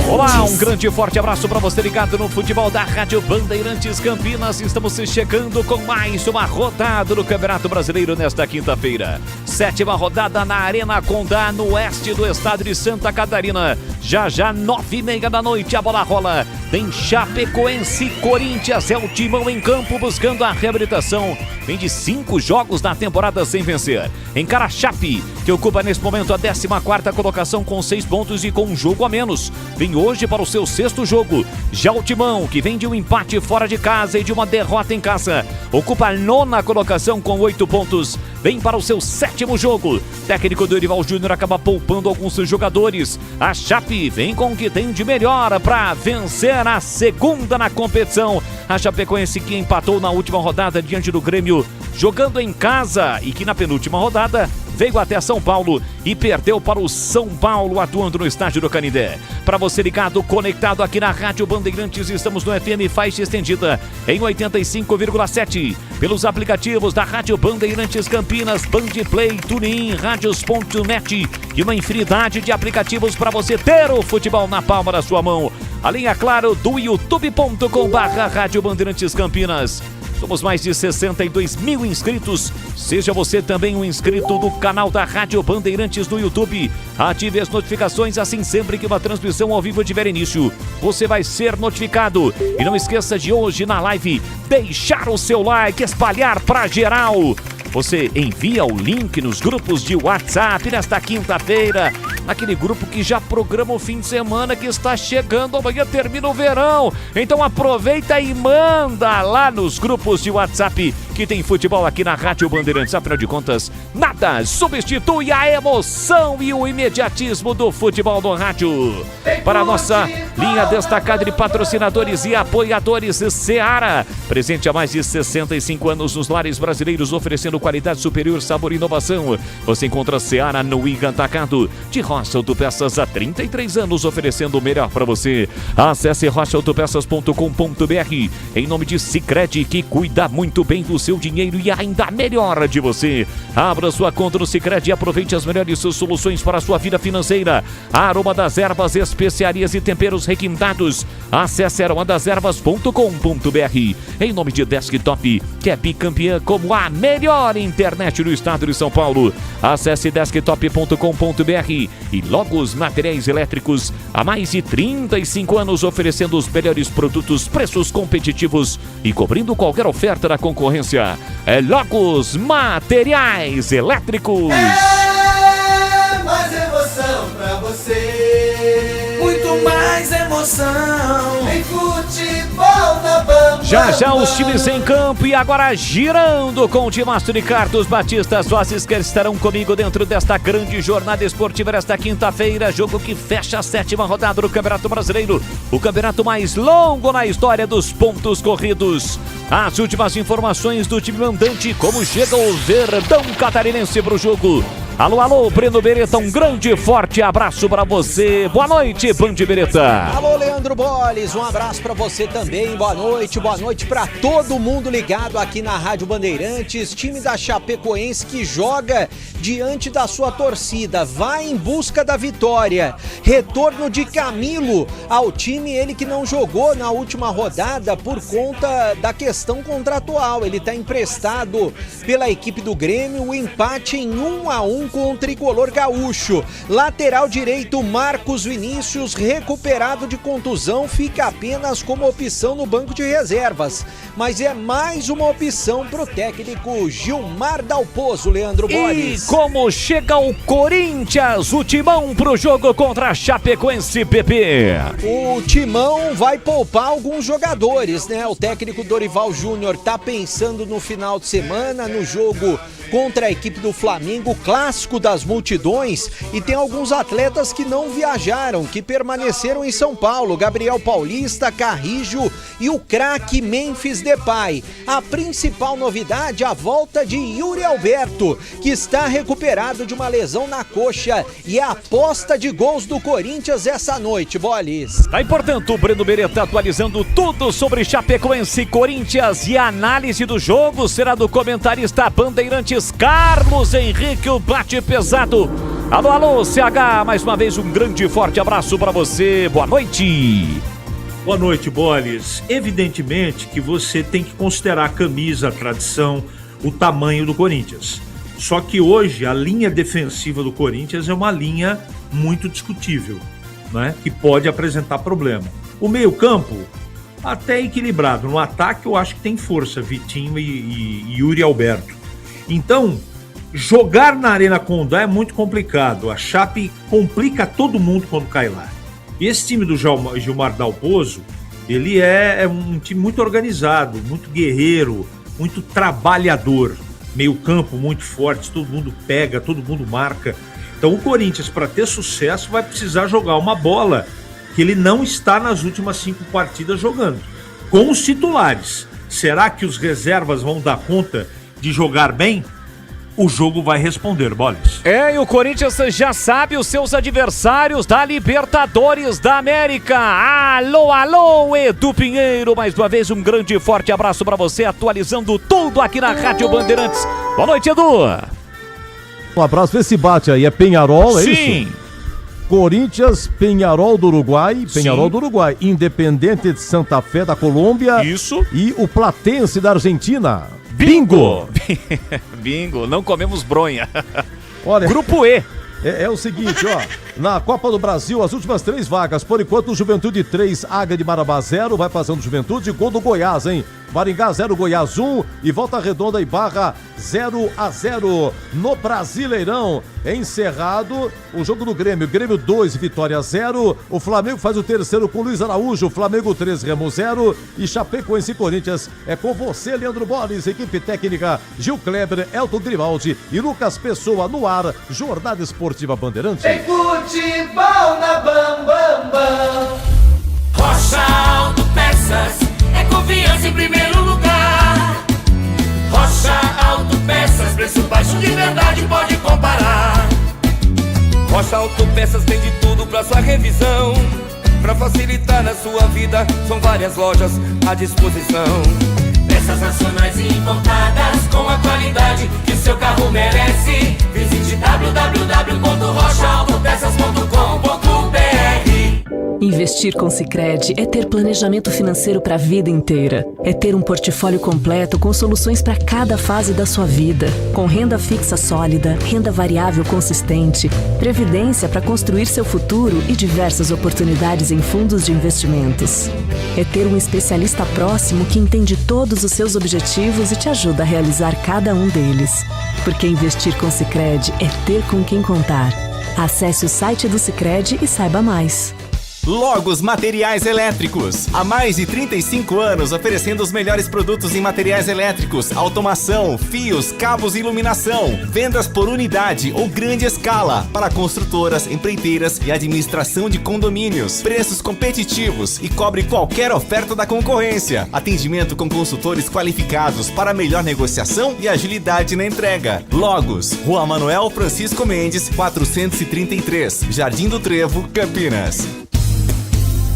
Speaker 8: Olá, um grande e forte abraço para você ligado no futebol da Rádio Bandeirantes Campinas. Estamos chegando com mais uma rodada do Campeonato Brasileiro nesta quinta-feira. 7ª rodada na Arena Condá, no oeste do estado de Santa Catarina. Já 9h30 da noite, a bola rola. Tem Chapecoense, Corinthians, é o Timão em campo buscando a reabilitação. Vem de 5 jogos na temporada sem vencer. Encara a Chape, que ocupa nesse momento a 14ª colocação com 6 pontos e com um jogo a menos. Vem hoje para o seu 6º jogo. Já o Timão, que vem de um empate fora de casa e de uma derrota em casa, ocupa a 9ª colocação com 8 pontos. Vem para o seu 7º jogo. Técnico Dorival Júnior acaba poupando alguns jogadores. A Chape vem com o que tem de melhor para vencer a 2ª na competição. A Chapecoense, que empatou na última rodada diante do Grêmio, jogando em casa, e que na penúltima rodada veio até São Paulo e perdeu para o São Paulo, atuando no estádio do Canindé. Para você ligado, conectado aqui na Rádio Bandeirantes, estamos no FM faixa estendida em 85,7. Pelos aplicativos da Rádio Bandeirantes Campinas, Bandplay, TuneIn, Radios.net e uma infinidade de aplicativos para você ter o futebol na palma da sua mão. Além, é claro, do youtube.com/Rádio Bandeirantes Campinas. Somos mais de 62 mil inscritos. Seja você também um inscrito do canal da Rádio Bandeirantes no YouTube. Ative as notificações, assim sempre que uma transmissão ao vivo tiver início, você vai ser notificado. E não esqueça de hoje na live deixar o seu like, espalhar pra geral. Você envia o link nos grupos de WhatsApp nesta quinta-feira, naquele grupo que já programa o fim de semana que está chegando, amanhã termina o verão. Então aproveita e manda lá nos grupos de WhatsApp que tem futebol aqui na Rádio Bandeirantes. Afinal de contas, nada substitui a emoção e o imediatismo do futebol no rádio. Para a nossa linha destacada de patrocinadores e apoiadores, Seara, presente há mais de 65 anos nos lares brasileiros, oferecendo qualidade superior, sabor e inovação. Você encontra Seara no Iga Atacado, de Rocha Autopeças há 33 anos, oferecendo o melhor para você. Acesse rochaautopeças.com.br. Em nome de Sicredi, que cuida muito bem do seu dinheiro e ainda melhor de você. Abra sua conta no Sicredi e aproveite as melhores soluções para a sua vida financeira. Aroma das Ervas, especiarias e temperos requintados. Acesse aromadeservas.com.br. Em nome de Desktop, que é bicampeã como a melhor internet no estado de São Paulo. Acesse desktop.com.br. E Logos Materiais Elétricos, há mais de 35 anos oferecendo os melhores produtos, preços competitivos e cobrindo qualquer oferta da concorrência. É Logos Materiais Elétricos.
Speaker 2: É mais emoção pra você. Muito mais emoção em futebol na banda.
Speaker 8: Já os times em campo e agora girando com o timaço de Carlos Batista. As vozes que estarão comigo dentro desta grande jornada esportiva nesta quinta-feira. Jogo que fecha a 7ª rodada do Campeonato Brasileiro. O campeonato mais longo na história dos pontos corridos. As últimas informações do time mandante, como chega o Verdão Catarinense para o jogo. Alô, alô, Breno Beretta, um grande e forte abraço para você. Boa noite, Band Beretta.
Speaker 4: Alô, Leandro Bolles, um abraço para você também. Boa noite para todo mundo ligado aqui na Rádio Bandeirantes. Time da Chapecoense que joga diante da sua torcida, vai em busca da vitória. Retorno de Camilo ao time, ele que não jogou na última rodada por conta da questão contratual. Ele está emprestado pela equipe do Grêmio, o empate em 1-1 com o tricolor gaúcho. Lateral direito, Marcos Vinícius, recuperado de contusão, fica apenas como opção no banco de reservas. Mas é mais uma opção para o técnico Gilmar Dalpozo, Leandro Bolles.
Speaker 8: E como chega o Corinthians, o Timão para o jogo contra a Chapecoense, PP?
Speaker 4: O Timão vai poupar alguns jogadores, né? O técnico Dorival Júnior tá pensando no final de semana, no jogo contra a equipe do Flamengo, clássico das multidões, e tem alguns atletas que não viajaram, que permaneceram em São Paulo, Gabriel Paulista, Carrijo e o craque Memphis Depay. A principal novidade, a volta de Yuri Alberto, que está recuperado de uma lesão na coxa e é a aposta de gols do Corinthians essa noite, Bolis.
Speaker 8: Tá, e portanto, o Breno Beretta atualizando tudo sobre Chapecoense e Corinthians, e a análise do jogo será do comentarista Bandeirantes Carlos Henrique, o bate pesado. Alô, alô, CH, mais uma vez um grande e forte abraço para você, boa noite.
Speaker 9: Boa noite, Bolis. Evidentemente que você tem que considerar a camisa, a tradição, o tamanho do Corinthians. Só que hoje a linha defensiva do Corinthians é uma linha muito discutível, né? Que pode apresentar problema. O meio-campo até equilibrado. No ataque eu acho que tem força, Vitinho e Yuri Alberto. Então, jogar na Arena Condá é muito complicado. A Chape complica todo mundo quando cai lá. E esse time do Gilmar Dalpozo, ele é um time muito organizado, muito guerreiro, muito trabalhador. Meio campo muito forte, todo mundo pega, todo mundo marca. Então o Corinthians, para ter sucesso, vai precisar jogar uma bola que ele não está nas últimas 5 partidas jogando. Com os titulares. Será que os reservas vão dar conta de jogar bem? o jogo vai responder, Boles.
Speaker 8: E o Corinthians já sabe os seus adversários da Libertadores da América. Alô, Edu Pinheiro, mais uma vez um grande e forte abraço pra você, atualizando tudo aqui na Rádio Bandeirantes. Boa noite, Edu.
Speaker 3: Um abraço pra esse bate aí, é Peñarol, é isso?
Speaker 8: Sim.
Speaker 3: Corinthians, Peñarol do Uruguai, Independente de Santa Fé da Colômbia.
Speaker 8: Isso.
Speaker 3: E o Platense da Argentina.
Speaker 8: Bingo! Bingo, não comemos bronha.
Speaker 3: Olha,
Speaker 8: Grupo E.
Speaker 3: É o seguinte, ó, na Copa do Brasil, as últimas 3 vagas, por enquanto, Juventude 3, Águia de Marabá 0, vai passando Juventude, gol do Goiás, hein? Maringá 0, Goiás 1 e Volta Redonda e Barra 0-0 no Brasileirão. Encerrado o jogo do Grêmio, Grêmio 2, Vitória 0, o Flamengo faz o terceiro com Luiz Araújo, Flamengo 3, Remo 0 e Chapecoense e Corinthians é com você, Leandro Boles, equipe técnica Gil Kleber, Elton Grimaldi e Lucas Pessoa no ar, Jornada Esportiva Bandeirantes.
Speaker 2: Tem futebol na Bam. Rocha Autopeças é confiança em primeiro lugar. Rocha Autopeças, preço baixo de verdade, pode comparar. Rocha Autopeças tem de tudo pra sua revisão. Pra facilitar na sua vida, são várias lojas à disposição. Peças nacionais e importadas com a qualidade que o seu carro merece. Visite www.rochaautopeças.com.br.
Speaker 6: Investir com Sicredi é ter planejamento financeiro para a vida inteira. É ter um portfólio completo com soluções para cada fase da sua vida. Com renda fixa sólida, renda variável consistente, previdência para construir seu futuro e diversas oportunidades em fundos de investimentos. É ter um especialista próximo que entende todos os seus objetivos e te ajuda a realizar cada um deles. Porque investir com Sicredi é ter com quem contar. Acesse o site do Sicredi e saiba mais.
Speaker 22: Logos Materiais Elétricos. Há mais de 35 anos oferecendo os melhores produtos em materiais elétricos, automação, fios, cabos e iluminação. Vendas por unidade ou grande escala para construtoras, empreiteiras e administração de condomínios. Preços competitivos e cobre qualquer oferta da concorrência. Atendimento com consultores qualificados para melhor negociação e agilidade na entrega. Logos, Rua Manuel Francisco Mendes, 433, Jardim do Trevo, Campinas.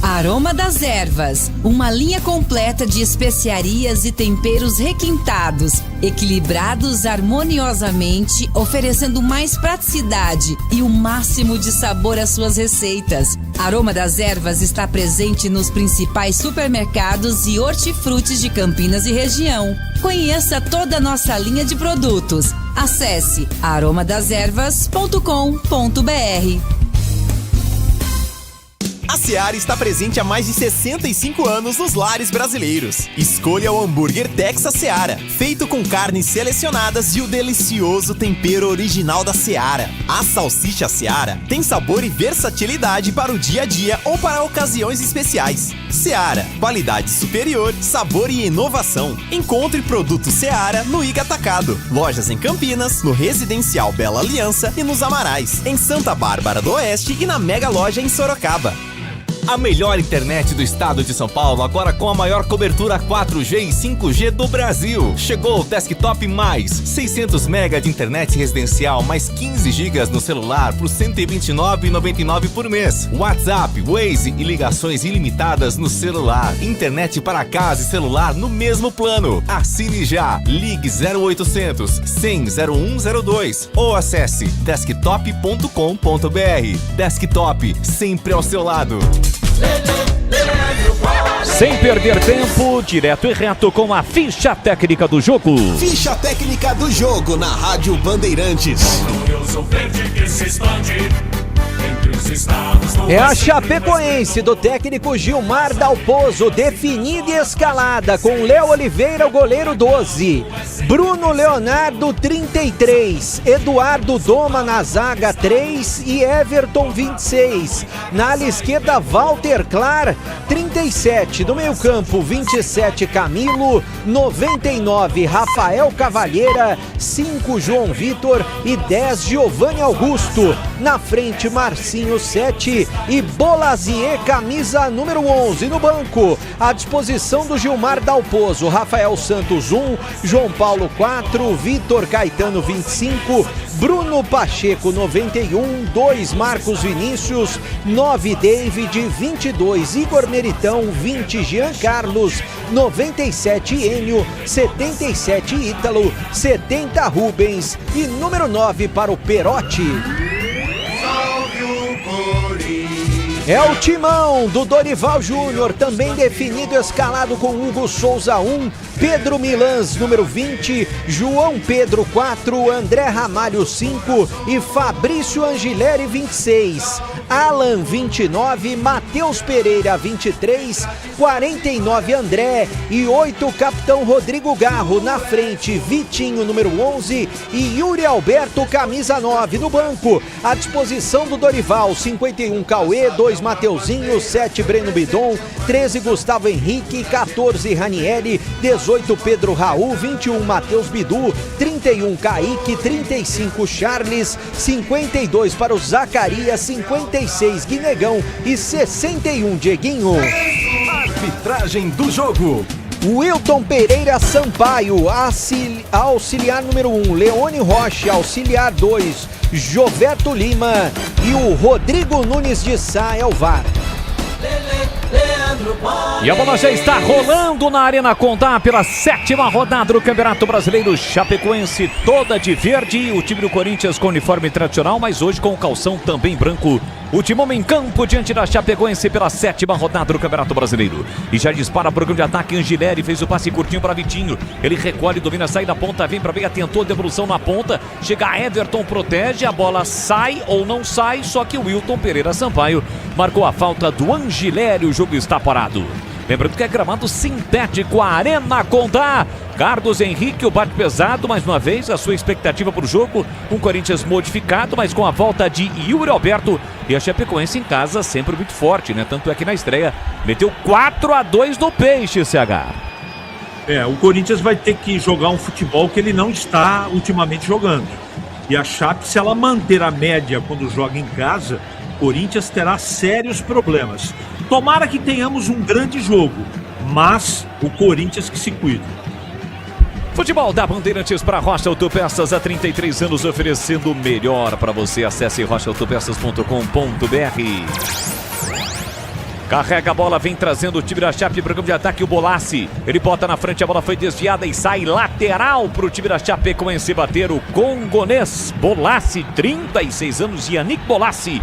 Speaker 18: Aroma das Ervas, uma linha completa de especiarias e temperos requintados, equilibrados harmoniosamente, oferecendo mais praticidade e o máximo de sabor às suas receitas. Aroma das Ervas está presente nos principais supermercados e hortifrutis de Campinas e região. Conheça toda a nossa linha de produtos. Acesse aromadeservas.com.br.
Speaker 19: A Seara está presente há mais de 65 anos nos lares brasileiros. Escolha o hambúrguer Texas Seara, feito com carnes selecionadas e o delicioso tempero original da Seara. A salsicha Seara tem sabor e versatilidade para o dia a dia ou para ocasiões especiais. Seara, qualidade superior, sabor e inovação. Encontre produto Seara no Iga Atacado. Lojas em Campinas, no Residencial Bela Aliança e nos Amarais, em Santa Bárbara do Oeste e na Mega Loja em Sorocaba.
Speaker 22: A melhor internet do estado de São Paulo, agora com a maior cobertura 4G e 5G do Brasil. Chegou o Desktop Mais, 600 MB de internet residencial, mais 15 GB no celular por R$ 129,99 por mês. WhatsApp, Waze e ligações ilimitadas no celular. Internet para casa e celular no mesmo plano. Assine já. Ligue 0800 100 0102 ou acesse desktop.com.br. Desktop, sempre ao seu lado.
Speaker 8: Sem perder tempo, direto e reto com a ficha técnica do jogo.
Speaker 19: Ficha técnica do jogo na Rádio Bandeirantes.
Speaker 2: Eu sou verde que se expande entre os estados do
Speaker 4: É a Chapecoense do técnico Gilmar Dalpozo, definida e escalada com Léo Oliveira, o goleiro 12, Bruno Leonardo 33, Eduardo Doma na zaga 3 e Everton 26. Na ala esquerda, Walter Clar 37, do meio campo 27 Camilo, 99 Rafael Cavalheira, 5 João Vitor e 10 Giovanni Augusto. Na frente, Marcinho Mateuzinho 7 e Bolazier, camisa número 11. No banco, à disposição do Gilmar Dalpozo, Rafael Santos 1, João Paulo 4, Vitor Caetano 25, Bruno Pacheco 91, 2 Marcos Vinícius, 9 David, 22 Igor Meritão, 20 Jean Carlos, 97 Enio, 77 Ítalo, 70 Rubens e número 9 para o Perotti. É o timão do Dorival Júnior, também definido, escalado com Hugo Souza 1, Pedro Milans, número 20, João Pedro 4, André Ramalho 5 e Fabrício Angileri 26, Alan 29, Matheus Pereira 23, 49 André e 8 Capitão Rodrigo Garro. Na frente, Vitinho, número 11 e Yuri Alberto, camisa 9. No banco, à disposição do Dorival, 51 Cauê, 2 Mateuzinho, 7 Breno Bidon, 13 Gustavo Henrique, 14 Ranieri, 18 Pedro Raul, 21 Matheus Bidu, 31 Kaique, 35 Charles, 52 para o Zacarias, 56 Guinegão e 61 Dieguinho.
Speaker 22: Arbitragem do jogo.
Speaker 4: Wilton Pereira Sampaio, auxiliar número 1, Leone Rocha, auxiliar 2, Joveto Lima e o Rodrigo Nunes de Sá é o VAR.
Speaker 8: E a bola já está rolando na Arena Condá pela 7ª rodada do Campeonato Brasileiro. Chapecoense toda de verde, o time do Corinthians com uniforme tradicional, mas hoje com o calção também branco. O Timão em campo diante da Chapecoense pela 7ª rodada do Campeonato Brasileiro. E já dispara para o grande ataque. Angileri fez o passe curtinho para Vitinho. Ele recolhe, domina, sai da ponta, vem para meia, tentou devolução na ponta. Chega Everton, protege, a bola sai ou não sai, só que o Wilton Pereira Sampaio marcou a falta do Angileri. O jogo está parado. Lembrando que é gramado sintético, a Arena Condá. Carlos Henrique, o bate pesado, mais uma vez, a sua expectativa para o jogo. Um Corinthians modificado, mas com a volta de Yuri Alberto. E a Chapecoense em casa sempre muito forte, né? Tanto é que na estreia meteu 4-2 no Peixe, CH.
Speaker 9: O Corinthians vai ter que jogar um futebol que ele não está ultimamente jogando. E a Chape, se ela manter a média quando joga em casa, o Corinthians terá sérios problemas. Tomara que tenhamos um grande jogo, mas o Corinthians que se cuida.
Speaker 8: Futebol da Bandeirantes para Rocha Autopeças, há 33 anos oferecendo o melhor para você. Acesse rochaautopeças.com.br. Carrega a bola, vem trazendo o time da Chape para o campo de ataque, o Bolassi. Ele bota na frente, a bola foi desviada e sai lateral para o time da Chapecoense bater o congonês. Bolassi, 36 anos, Yannick Bolassi.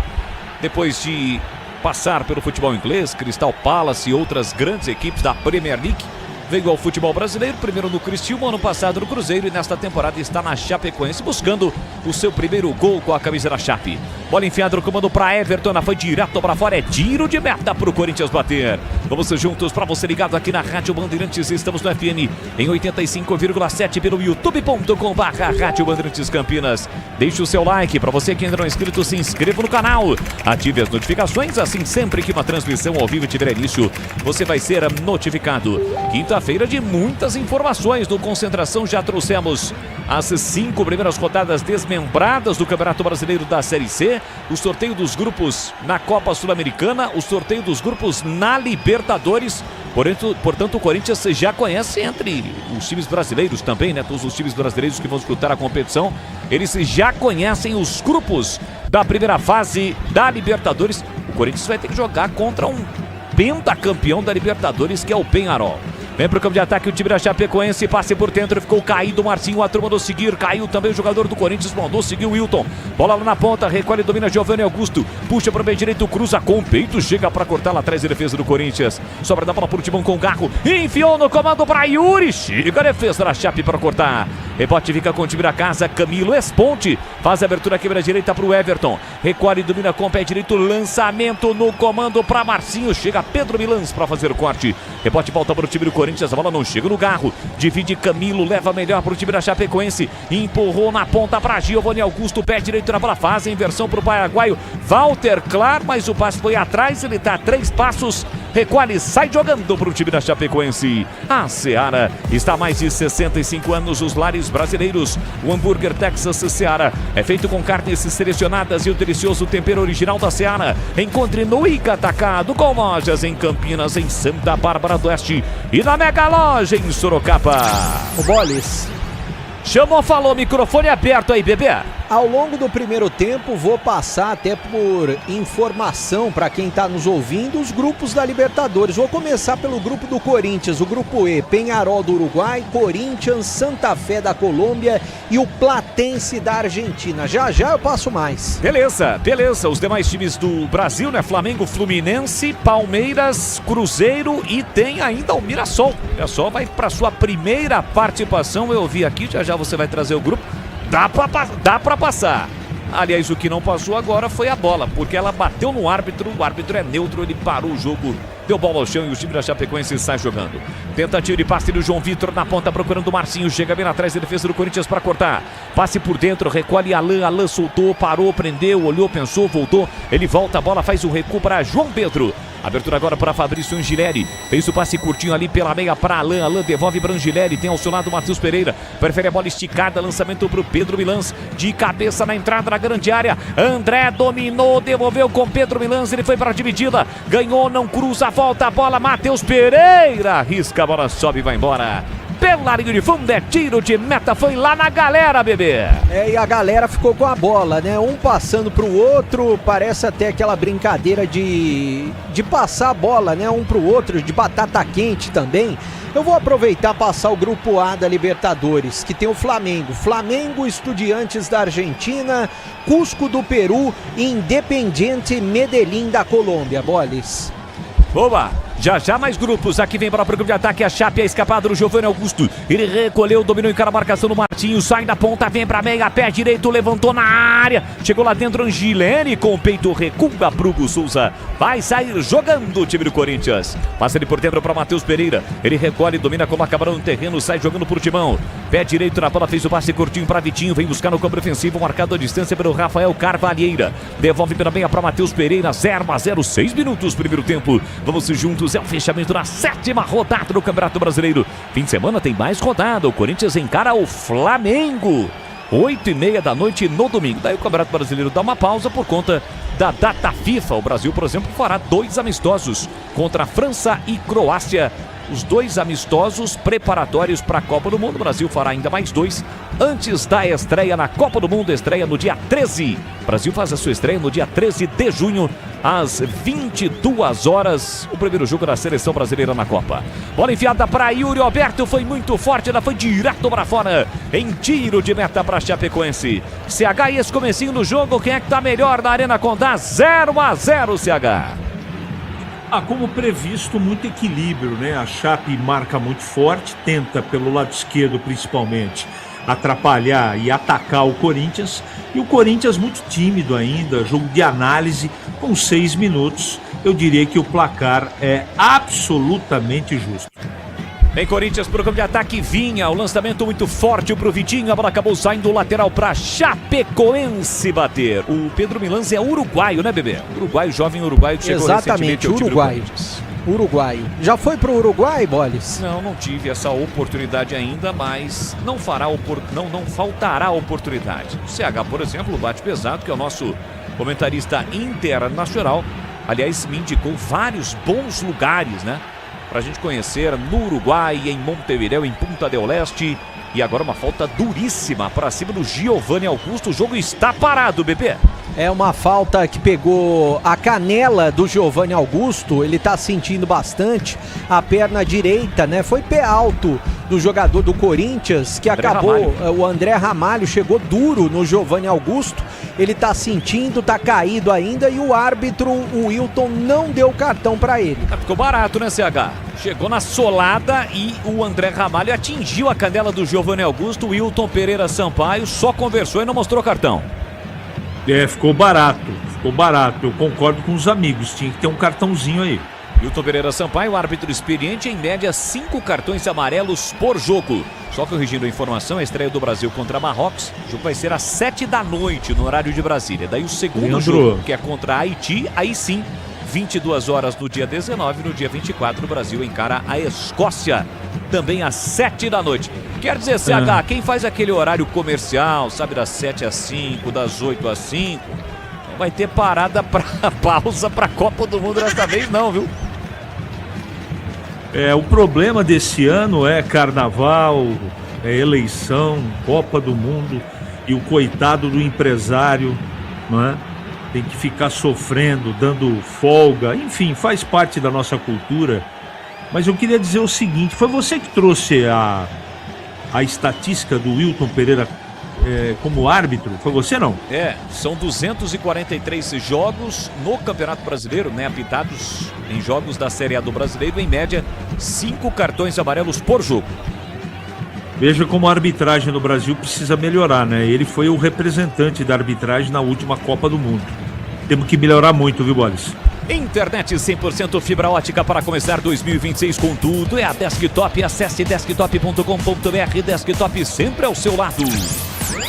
Speaker 8: Depois de passar pelo futebol inglês, Crystal Palace e outras grandes equipes da Premier League, veio ao futebol brasileiro, primeiro no Criciúma, ano passado no Cruzeiro, e nesta temporada está na Chapecoense buscando o seu primeiro gol com a camisa da Chape. Bola enfiada no comando para Everton, foi direto para fora, é tiro de meta para o Corinthians bater. Vamos juntos para você ligado aqui na Rádio Bandeirantes, estamos no FM em 85,7 pelo youtube.com/Rádio Bandeirantes Campinas. Deixe o seu like, para você que ainda não é inscrito, se inscreva no canal, ative as notificações, assim sempre que uma transmissão ao vivo tiver início, você vai ser notificado. Quinta-feira de muitas informações no Concentração, já trouxemos as 5 primeiras rodadas desmembradas do Campeonato Brasileiro da Série C, o sorteio dos grupos na Copa Sul-Americana, o sorteio dos grupos na Libertadores. Portanto, o Corinthians já conhece entre os times brasileiros também, né? Todos os times brasileiros que vão disputar a competição, eles já conhecem os grupos da primeira fase da Libertadores. O Corinthians vai ter que jogar contra um pentacampeão da Libertadores, que é o Peñarol. Vem pro campo de ataque o time da Chapecoense, passe por dentro, ficou caído o Marcinho, a turma mandou seguir, caiu também o jogador do Corinthians, mandou seguir o Wilton. Bola lá na ponta, recolhe, domina Giovanni Augusto, puxa pro meio direito, cruza com o peito, chega pra cortar lá atrás a defesa do Corinthians. Sobra da bola pro Timão com o Garro, enfiou no comando pra Yuri, chega a defesa da Chape pra cortar. Rebote fica com o time da casa, Camilo Esponte, faz a abertura aqui pra direita pro Everton, recolhe, domina com o pé direito, lançamento no comando pra Marcinho, chega Pedro Milans pra fazer o corte. Rebote volta pro time do Corinthians, a bola não chega no Garro, divide Camilo, leva melhor pro time da Chapecoense, empurrou na ponta pra Giovanni Augusto, pé direito na bola, faz a inversão pro paraguaio Walter Clar, mas o passe foi atrás, ele tá a 3 passos, recolhe e sai jogando para o time da Chapecoense. A Seara está há mais de 65 anos nos lares brasileiros. O hambúrguer Texas Seara é feito com carnes selecionadas e o delicioso tempero original da Seara. Encontre no Ica Atacado, com lojas em Campinas, em Santa Bárbara do Oeste e na Mega Loja em Sorocaba.
Speaker 4: O Boles.
Speaker 8: Chamou, falou, microfone aberto aí, bebê.
Speaker 4: Ao longo do primeiro tempo, vou passar até por informação para quem está nos ouvindo, os grupos da Libertadores. Vou começar pelo grupo do Corinthians, o grupo E, Peñarol do Uruguai, Corinthians, Santa Fé da Colômbia e o Platense da Argentina. Já já eu passo mais.
Speaker 8: Beleza. Os demais times do Brasil, né? Flamengo, Fluminense, Palmeiras, Cruzeiro e tem ainda o Mirassol. O Mirassol vai para sua primeira participação. Eu vi aqui, já você vai trazer o grupo. Dá pra passar. Aliás, o que não passou agora foi a bola, porque ela bateu no árbitro, o árbitro é neutro, ele parou o jogo, deu bola ao chão e o time da Chapecoense sai jogando. Tentativa de passe do João Vitor na ponta, procurando o Marcinho, chega bem atrás da defesa do Corinthians para cortar. Passe por dentro, recolhe Alain soltou, parou, prendeu, olhou, pensou, voltou. Ele volta, a bola faz o recuo para João Pedro. Abertura agora para Fabrício Angileri. Fez o passe curtinho ali pela meia para Alain. Alain devolve para Angileri. Tem ao seu lado o Matheus Pereira. Prefere a bola esticada. Lançamento para o Pedro Milans. De cabeça na entrada da grande área. André dominou. Devolveu com Pedro Milans. Ele foi para a dividida. Ganhou, não cruza. Volta a bola. Matheus Pereira. Risca a bola, sobe e vai embora. Pela linha de fundo, é tiro de meta, foi lá na galera, bebê.
Speaker 4: E a galera ficou com a bola, né? Um passando pro outro, parece até aquela brincadeira de passar a bola, né? Um pro outro, de batata quente também. Eu vou aproveitar e passar o grupo A da Libertadores, que tem o Flamengo, Estudiantes da Argentina, Cusco do Peru e Independiente Medellín da Colômbia, Boles.
Speaker 8: Boa! Já mais grupos, aqui vem para o programa de ataque, a Chape, a escapada do Giovanni Augusto, ele recolheu, dominou em cara a marcação do Martinho, sai da ponta, vem para meia, pé direito, levantou na área, chegou lá dentro Angilene, com o peito recua para Hugo Souza, vai sair jogando o time do Corinthians, passa ele por dentro para Matheus Pereira, ele recolhe, domina, coloca a bola no terreno, sai jogando pro Timão, pé direito na bola, fez o passe curtinho para Vitinho, vem buscar no campo ofensivo, marcado a distância pelo Rafael Carvalheira, devolve pela meia para Matheus Pereira, 0-0, 6 minutos, primeiro tempo, vamos juntos, é o fechamento da 7ª rodada do Campeonato Brasileiro. Fim de semana tem mais rodada. O Corinthians encara o Flamengo. 8h30 da noite no domingo. Daí o Campeonato Brasileiro dá uma pausa por conta da data FIFA. O Brasil, por exemplo, fará 2 amistosos contra a França e Croácia. Os 2 amistosos preparatórios para a Copa do Mundo. O Brasil fará ainda mais 2 antes da estreia na Copa do Mundo. Estreia no dia 13. O Brasil faz a sua estreia no dia 13 de junho, às 22 horas. O primeiro jogo da seleção brasileira na Copa. Bola enfiada para Yuri Alberto. Foi muito forte, ela foi direto para fora. Em tiro de meta para Chapecoense. CH e esse comecinho do jogo. Quem é que tá melhor na Arena Condá? 0-0, CH.
Speaker 9: Como previsto, muito equilíbrio, né? A Chape marca muito forte, tenta pelo lado esquerdo principalmente atrapalhar e atacar o Corinthians, e o Corinthians muito tímido ainda, jogo de análise, com 6 minutos, eu diria que o placar é absolutamente justo.
Speaker 8: Vem Corinthians pro campo de ataque, Vinha, o lançamento muito forte pro Vitinho, a bola acabou saindo lateral pra Chapecoense bater. O Pedro Milans é uruguaio, né, bebê? Uruguaio, jovem uruguaio que chegou recentemente ao time do Corinthians.
Speaker 4: Uruguaio. Já foi pro Uruguai, Boles?
Speaker 8: Não tive essa oportunidade ainda, mas não faltará oportunidade. O CH, por exemplo, bate pesado, que é o nosso comentarista internacional. Aliás, me indicou vários bons lugares, né? Pra gente conhecer no Uruguai, em Montevideo, em Punta del Este. E agora uma falta duríssima para cima do Giovanni Augusto. O jogo está parado, bebê.
Speaker 4: É uma falta que pegou a canela do Giovanni Augusto. Ele tá sentindo bastante a perna direita, né? Foi pé alto do jogador do Corinthians, que acabou. O André Ramalho chegou duro no Giovanni Augusto. Ele tá sentindo, tá caído ainda. E o árbitro, o Wilton, não deu cartão para ele.
Speaker 8: Ficou barato, né, CH? Chegou na solada e o André Ramalho atingiu a canela do Giovanni Augusto. O Wilton Pereira Sampaio só conversou e não mostrou cartão.
Speaker 9: Ficou barato. Eu concordo com os amigos, tinha que ter um cartãozinho aí.
Speaker 8: Wilton Pereira Sampaio, árbitro experiente, em média 5 cartões amarelos por jogo. Só corrigindo a informação, a estreia do Brasil contra Marrocos, o jogo vai ser às 7 da noite no horário de Brasília. Daí o segundo jogo, que é contra Haiti, aí sim 22 horas no dia 19, no dia 24 o Brasil encara a Escócia, também às 7 da noite. Quer dizer, CH, quem faz aquele horário comercial, sabe, das 7 às 5, das 8 às 5, não vai ter parada para pausa para a Copa do Mundo dessa vez não, viu?
Speaker 9: O problema desse ano é carnaval, eleição, Copa do Mundo, e o coitado do empresário, não é? Tem que ficar sofrendo, dando folga, enfim, faz parte da nossa cultura. Mas eu queria dizer o seguinte, foi você que trouxe a estatística do Wilton Pereira como árbitro, foi você não?
Speaker 8: São 243 jogos no Campeonato Brasileiro, né, apitados em jogos da Série A do Brasileiro, em média 5 cartões amarelos por jogo.
Speaker 9: Veja como a arbitragem no Brasil precisa melhorar, né? Ele foi o representante da arbitragem na última Copa do Mundo. Temos que melhorar muito, viu, Boris?
Speaker 8: Internet 100% fibra ótica para começar 2026 com tudo. É a Desktop. Acesse desktop.com.br. Desktop sempre ao seu lado.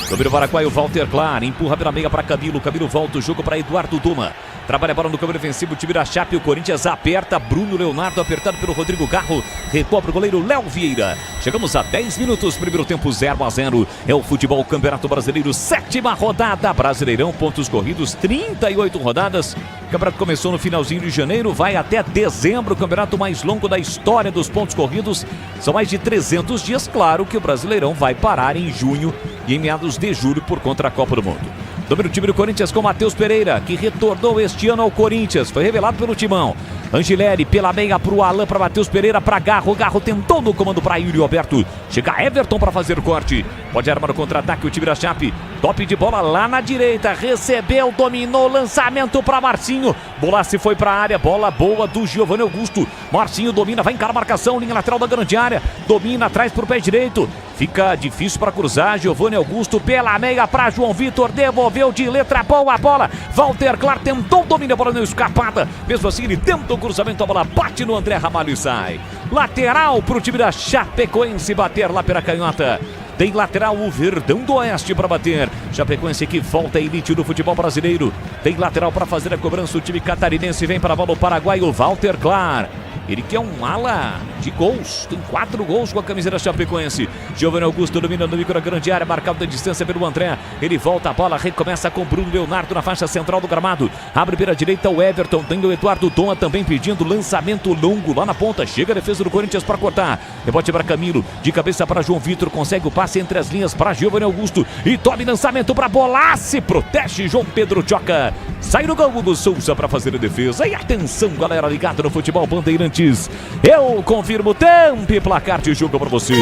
Speaker 8: Domínio Paraguaio, Walter Clar. Empurra pela meia para Camilo. Camilo volta o jogo para Eduardo Duma. Trabalha a bola no câmbio ofensivo, o time da Chape, o Corinthians aperta, Bruno Leonardo apertado pelo Rodrigo Garro, recobra o goleiro Léo Vieira. Chegamos a 10 minutos, primeiro tempo 0-0, é o futebol Campeonato Brasileiro, 7ª rodada, Brasileirão, pontos corridos, 38 rodadas, o campeonato começou no finalzinho de janeiro, vai até dezembro, o campeonato mais longo da história dos pontos corridos, são mais de 300 dias, claro que o Brasileirão vai parar em junho e em meados de julho por conta da Copa do Mundo. Domínio o time do Corinthians com Matheus Pereira, que retornou este ano ao Corinthians. Foi revelado pelo Timão. Angileri pela meia para o Alan, para Matheus Pereira, para Garro. Garro tentou no comando para Yuri Alberto. Chega Everton para fazer o corte. Pode armar o contra-ataque o time da Chape. Top de bola lá na direita. Recebeu, dominou, lançamento para Marcinho. Bola se foi para a área. Bola boa do Giovanni Augusto. Marcinho domina, vai encarar a marcação. Linha lateral da grande área. Domina atrás para o pé direito. Fica difícil para cruzar. Giovanni Augusto pela meia para João Vitor. Devolveu de letra boa a bola. Walter Clar tentou dominar a bola não escapada. Mesmo assim ele tenta o cruzamento. A bola bate no André Ramalho e sai. Lateral para o time da Chapecoense bater lá pela canhota. Tem lateral o Verdão do Oeste para bater. Chapecoense que volta à elite do futebol brasileiro. Tem lateral para fazer a cobrança. O time catarinense vem para a bola o paraguaio Walter Clar. Ele que é um ala de gols. Tem 4 gols com a camisa da Chapecoense. Giovanni Augusto domina no micro da grande área. Marcado da distância pelo André. Ele volta a bola. Recomeça com Bruno Leonardo na faixa central do gramado. Abre pela direita o Everton. Tem o Eduardo Doma também pedindo lançamento longo lá na ponta. Chega a defesa do Corinthians para cortar. Rebote para Camilo. De cabeça para João Vitor. Consegue o passe entre as linhas para Giovanni Augusto. E tome lançamento para Bolassi. Protege João Pedro Choca. Sai no gol do Souza para fazer a defesa. E atenção, galera ligada no futebol Bandeirantes. Eu confirmo tempo e placar de jogo para você.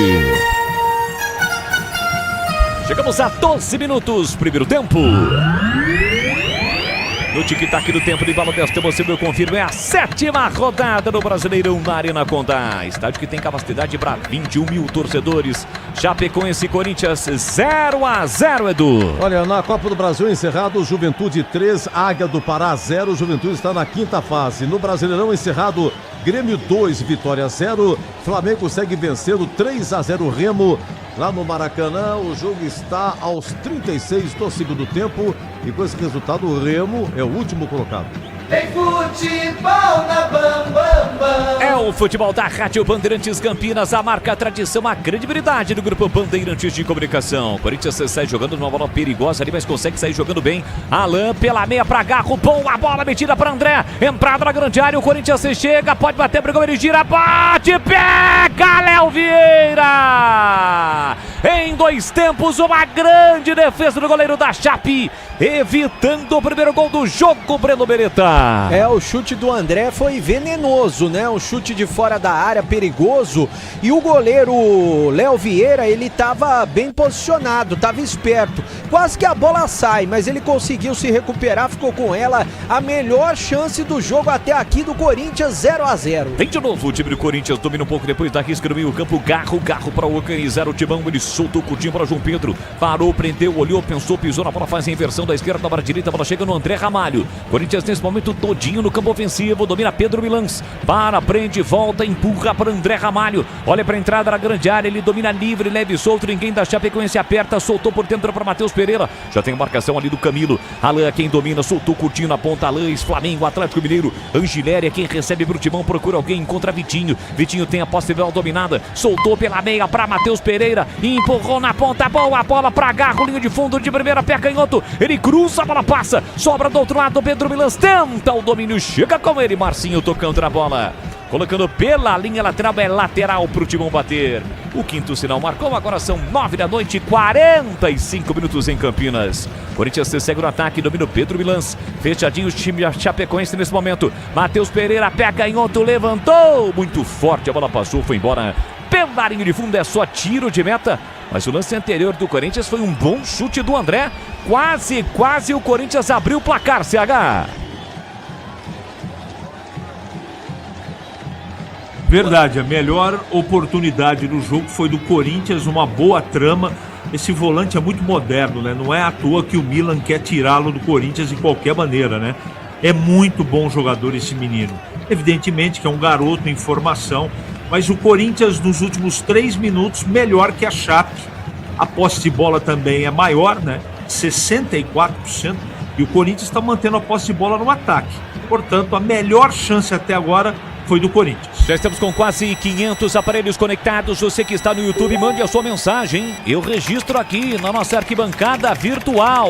Speaker 8: Chegamos a 12 minutos, primeiro tempo. No tic-tac do tempo de bola desta emoção, eu confirmo, é a 7ª rodada do Brasileirão na Arena Condá. Estádio que tem capacidade para 21 mil torcedores. Chapecoense Corinthians 0-0, Edu.
Speaker 3: Olha, na Copa do Brasil encerrado, Juventude 3, Águia do Pará 0. Juventude está na 5ª fase. No Brasileirão encerrado, Grêmio 2, Vitória 0. Flamengo segue vencendo 3-0 Remo. Lá no Maracanã, o jogo está aos 36 do segundo tempo. E com esse resultado, o Remo é o último colocado.
Speaker 2: Tem futebol na Bam Bam Bam.
Speaker 8: É o futebol da Rádio Bandeirantes Campinas, a marca, a tradição, a credibilidade do grupo Bandeirantes de Comunicação. Corinthians sai jogando numa bola perigosa ali, mas consegue sair jogando bem. Alan pela meia para Garro, boa bola metida para André. Entrada na grande área, o Corinthians chega, pode bater, brigou, ele gira, bate, pega, Léo Vieira. Em 2 tempos, uma grande defesa do goleiro da Chape, evitando o primeiro gol do jogo, Breno Beretta.
Speaker 4: O chute do André foi venenoso, né? Um chute de fora da área, perigoso. E o goleiro Léo Vieira, ele estava bem posicionado, estava esperto. Quase que a bola sai, mas ele conseguiu se recuperar, ficou com ela. A melhor chance do jogo até aqui do Corinthians, 0-0.
Speaker 8: Vem de novo o time do Corinthians, domina um pouco depois da risca no meio campo. Garro para organizar o timão, ele soltou curtinho para João Pedro. Parou, prendeu, olhou, pensou, pisou na bola, faz a inversão da esquerda para a direita. A bola chega no André Ramalho. Corinthians nesse momento todinho no campo ofensivo. Domina Pedro Milans. Para, prende, volta, empurra para André Ramalho. Olha para a entrada da grande área. Ele domina livre, leve e solto. Ninguém da Chapecoense aperta. Soltou por dentro para Matheus Pereira. Já tem a marcação ali do Camilo. Alain, quem domina, soltou curtinho na ponta. Alain, Flamengo, Atlético Mineiro. Angiléria, quem recebe pro Timão, procura alguém, encontra Vitinho. Vitinho tem a posse de bola dominada. Soltou pela meia para Matheus Pereira. Empurrou na ponta, boa bola para Garro, linha de fundo de primeira, pé canhoto. Ele cruza, a bola passa. Sobra do outro lado, Pedro Milans tenta o domínio. Chega com ele, Marcinho tocando na bola. Colocando pela linha lateral, é lateral pro Timão bater. O quinto sinal marcou, agora são 9 da noite, 45 minutos em Campinas. Corinthians segue no ataque, domina o Pedro Milans. Fechadinho o time da Chapecoense nesse momento. Matheus Pereira, pé canhoto, levantou. Muito forte, a bola passou, foi embora. Pela linha de fundo, é só tiro de meta. Mas o lance anterior do Corinthians foi um bom chute do André. Quase o Corinthians abriu o placar, CH.
Speaker 9: Verdade, a melhor oportunidade do jogo foi do Corinthians, uma boa trama. Esse volante é muito moderno, né? Não é à toa que o Milan quer tirá-lo do Corinthians de qualquer maneira, né? É muito bom jogador esse menino. Evidentemente que é um garoto em formação, mas o Corinthians nos últimos 3 minutos melhor que a Chape. A posse de bola também é maior, né? 64%. E o Corinthians está mantendo a posse de bola no ataque. Portanto, a melhor chance até agora foi do Corinthians.
Speaker 8: Já estamos com quase 500 aparelhos conectados. Você que está no YouTube, mande a sua mensagem. Eu registro aqui na nossa arquibancada virtual.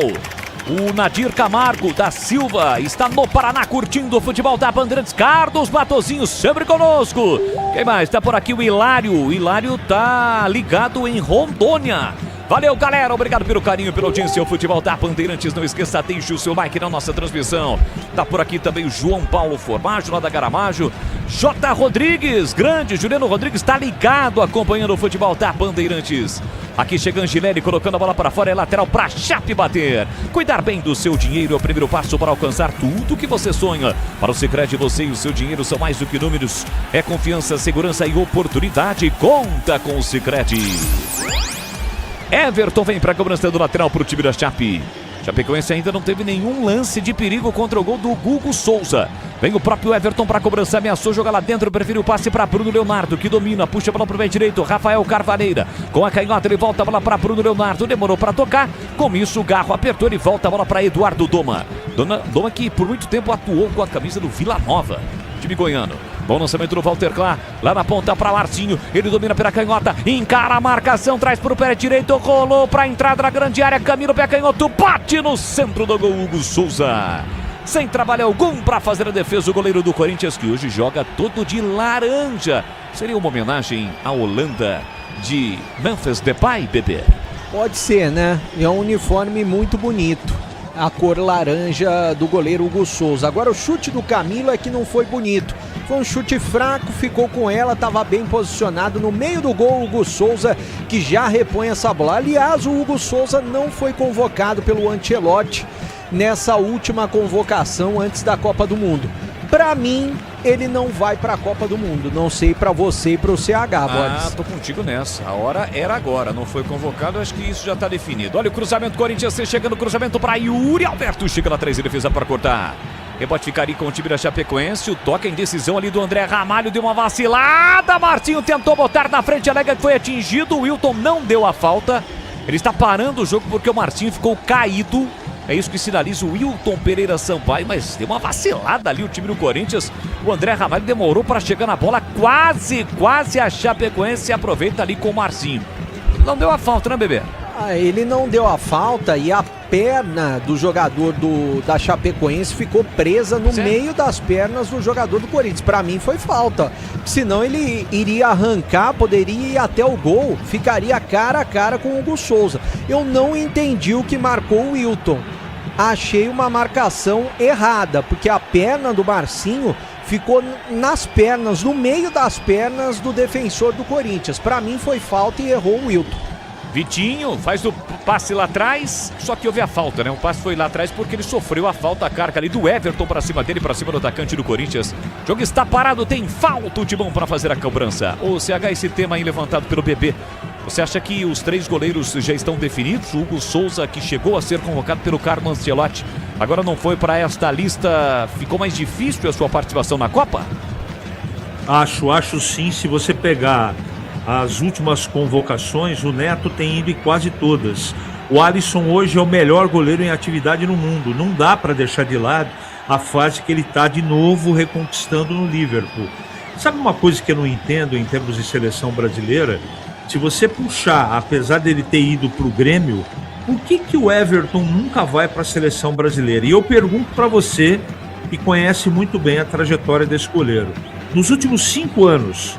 Speaker 8: O Nadir Camargo da Silva está no Paraná curtindo o futebol da Bandeirantes. Carlos Matozinho sempre conosco. Quem mais? Está por aqui o Hilário. O Hilário tá ligado em Rondônia. Valeu, galera. Obrigado pelo carinho, pela audiência. O futebol da Bandeirantes. Não esqueça, deixe o seu like na nossa transmissão. Tá por aqui também o João Paulo Formaggio, lá da Garamaggio. J. Rodrigues, grande Juliano Rodrigues, está ligado acompanhando o futebol da Bandeirantes. Aqui chega Angileri colocando a bola para fora, é lateral para Chape bater. Cuidar bem do seu dinheiro é o primeiro passo para alcançar tudo que você sonha. Para o Sicredi, você e o seu dinheiro são mais do que números. É confiança, segurança e oportunidade. Conta com o Sicredi. Everton vem para a cobrança do lateral para o time da Chape. Chapecoense ainda não teve nenhum lance de perigo contra o gol do Hugo Souza. Vem o próprio Everton para a cobrança, ameaçou jogar lá dentro, prefere o passe para Bruno Leonardo, que domina, puxa a bola para o pé direito, Rafael Carvalheira. Com a canhota ele volta a bola para Bruno Leonardo, demorou para tocar, com isso o Garro apertou e volta a bola para Eduardo Doma. Doma que por muito tempo atuou com a camisa do Vila Nova, time goiano. Bom lançamento do Walter Klá, lá na ponta para Marcinho, ele domina pela canhota, encara a marcação, traz para o pé direito, rolou para a entrada da grande área, Camilo pé canhoto, bate no centro do gol, Hugo Souza. Sem trabalho algum para fazer a defesa, o goleiro do Corinthians, que hoje joga todo de laranja. Seria uma homenagem à Holanda de Memphis Depay, bebê?
Speaker 4: Pode ser, né? É um uniforme muito bonito. A cor laranja do goleiro Hugo Souza. Agora o chute do Camilo é que não foi bonito. Foi um chute fraco, ficou com ela, estava bem posicionado no meio do gol. Hugo Souza que já repõe essa bola. Aliás, o Hugo Souza não foi convocado pelo Ancelotti nessa última convocação antes da Copa do Mundo. Pra mim, ele não vai pra Copa do Mundo. Não sei pra você e pro CH, Boris.
Speaker 8: Tô contigo nessa. A hora era agora. Não foi convocado, acho que isso já tá definido. Olha o cruzamento, Corinthians chegando, cruzamento pra Yuri Alberto. Chega na 3 e defesa para cortar. Rebote ficaria com o time da Chapecoense. O toque em decisão ali do André Ramalho. Deu uma vacilada. Martinho tentou botar na frente. Alega que foi atingido. O Wilton não deu a falta. Ele está parando o jogo porque o Martinho ficou caído. É isso que sinaliza o Wilton Pereira Sampaio, mas deu uma vacilada ali o time do Corinthians. O André Ramalho demorou para chegar na bola, quase a Chapecoense aproveita ali com o Marcinho. Não deu a falta, né, bebê?
Speaker 4: Ele não deu a falta e a perna do jogador da Chapecoense ficou presa no meio das pernas do jogador do Corinthians. Para mim foi falta, senão ele iria arrancar, poderia ir até o gol, ficaria cara a cara com o Hugo Souza. Eu não entendi o que marcou o Wilton. Achei uma marcação errada, porque a perna do Marcinho ficou nas pernas, no meio das pernas do defensor do Corinthians. Para mim foi falta e errou o Wilton.
Speaker 8: Vitinho faz o passe lá atrás, só que houve a falta, né? O passe foi lá atrás porque ele sofreu a falta, a carga ali do Everton para cima dele, para cima do atacante do Corinthians. O jogo está parado, tem falta de mão para fazer a cobrança. O CH, esse tema aí levantado pelo bebê. Você acha que os 3 goleiros já estão definidos? O Hugo Souza, que chegou a ser convocado pelo Carlo Ancelotti, agora não foi para esta lista. Ficou mais difícil a sua participação na Copa?
Speaker 9: Acho sim. Se você pegar as últimas convocações, o Neto tem ido em quase todas. O Alisson hoje é o melhor goleiro em atividade no mundo. Não dá para deixar de lado a fase que ele está de novo reconquistando no Liverpool. Sabe uma coisa que eu não entendo em termos de seleção brasileira? Se você puxar, apesar dele ter ido para o Grêmio, por que o Everton nunca vai para a seleção brasileira? E eu pergunto para você, que conhece muito bem a trajetória desse goleiro. Nos últimos 5 anos,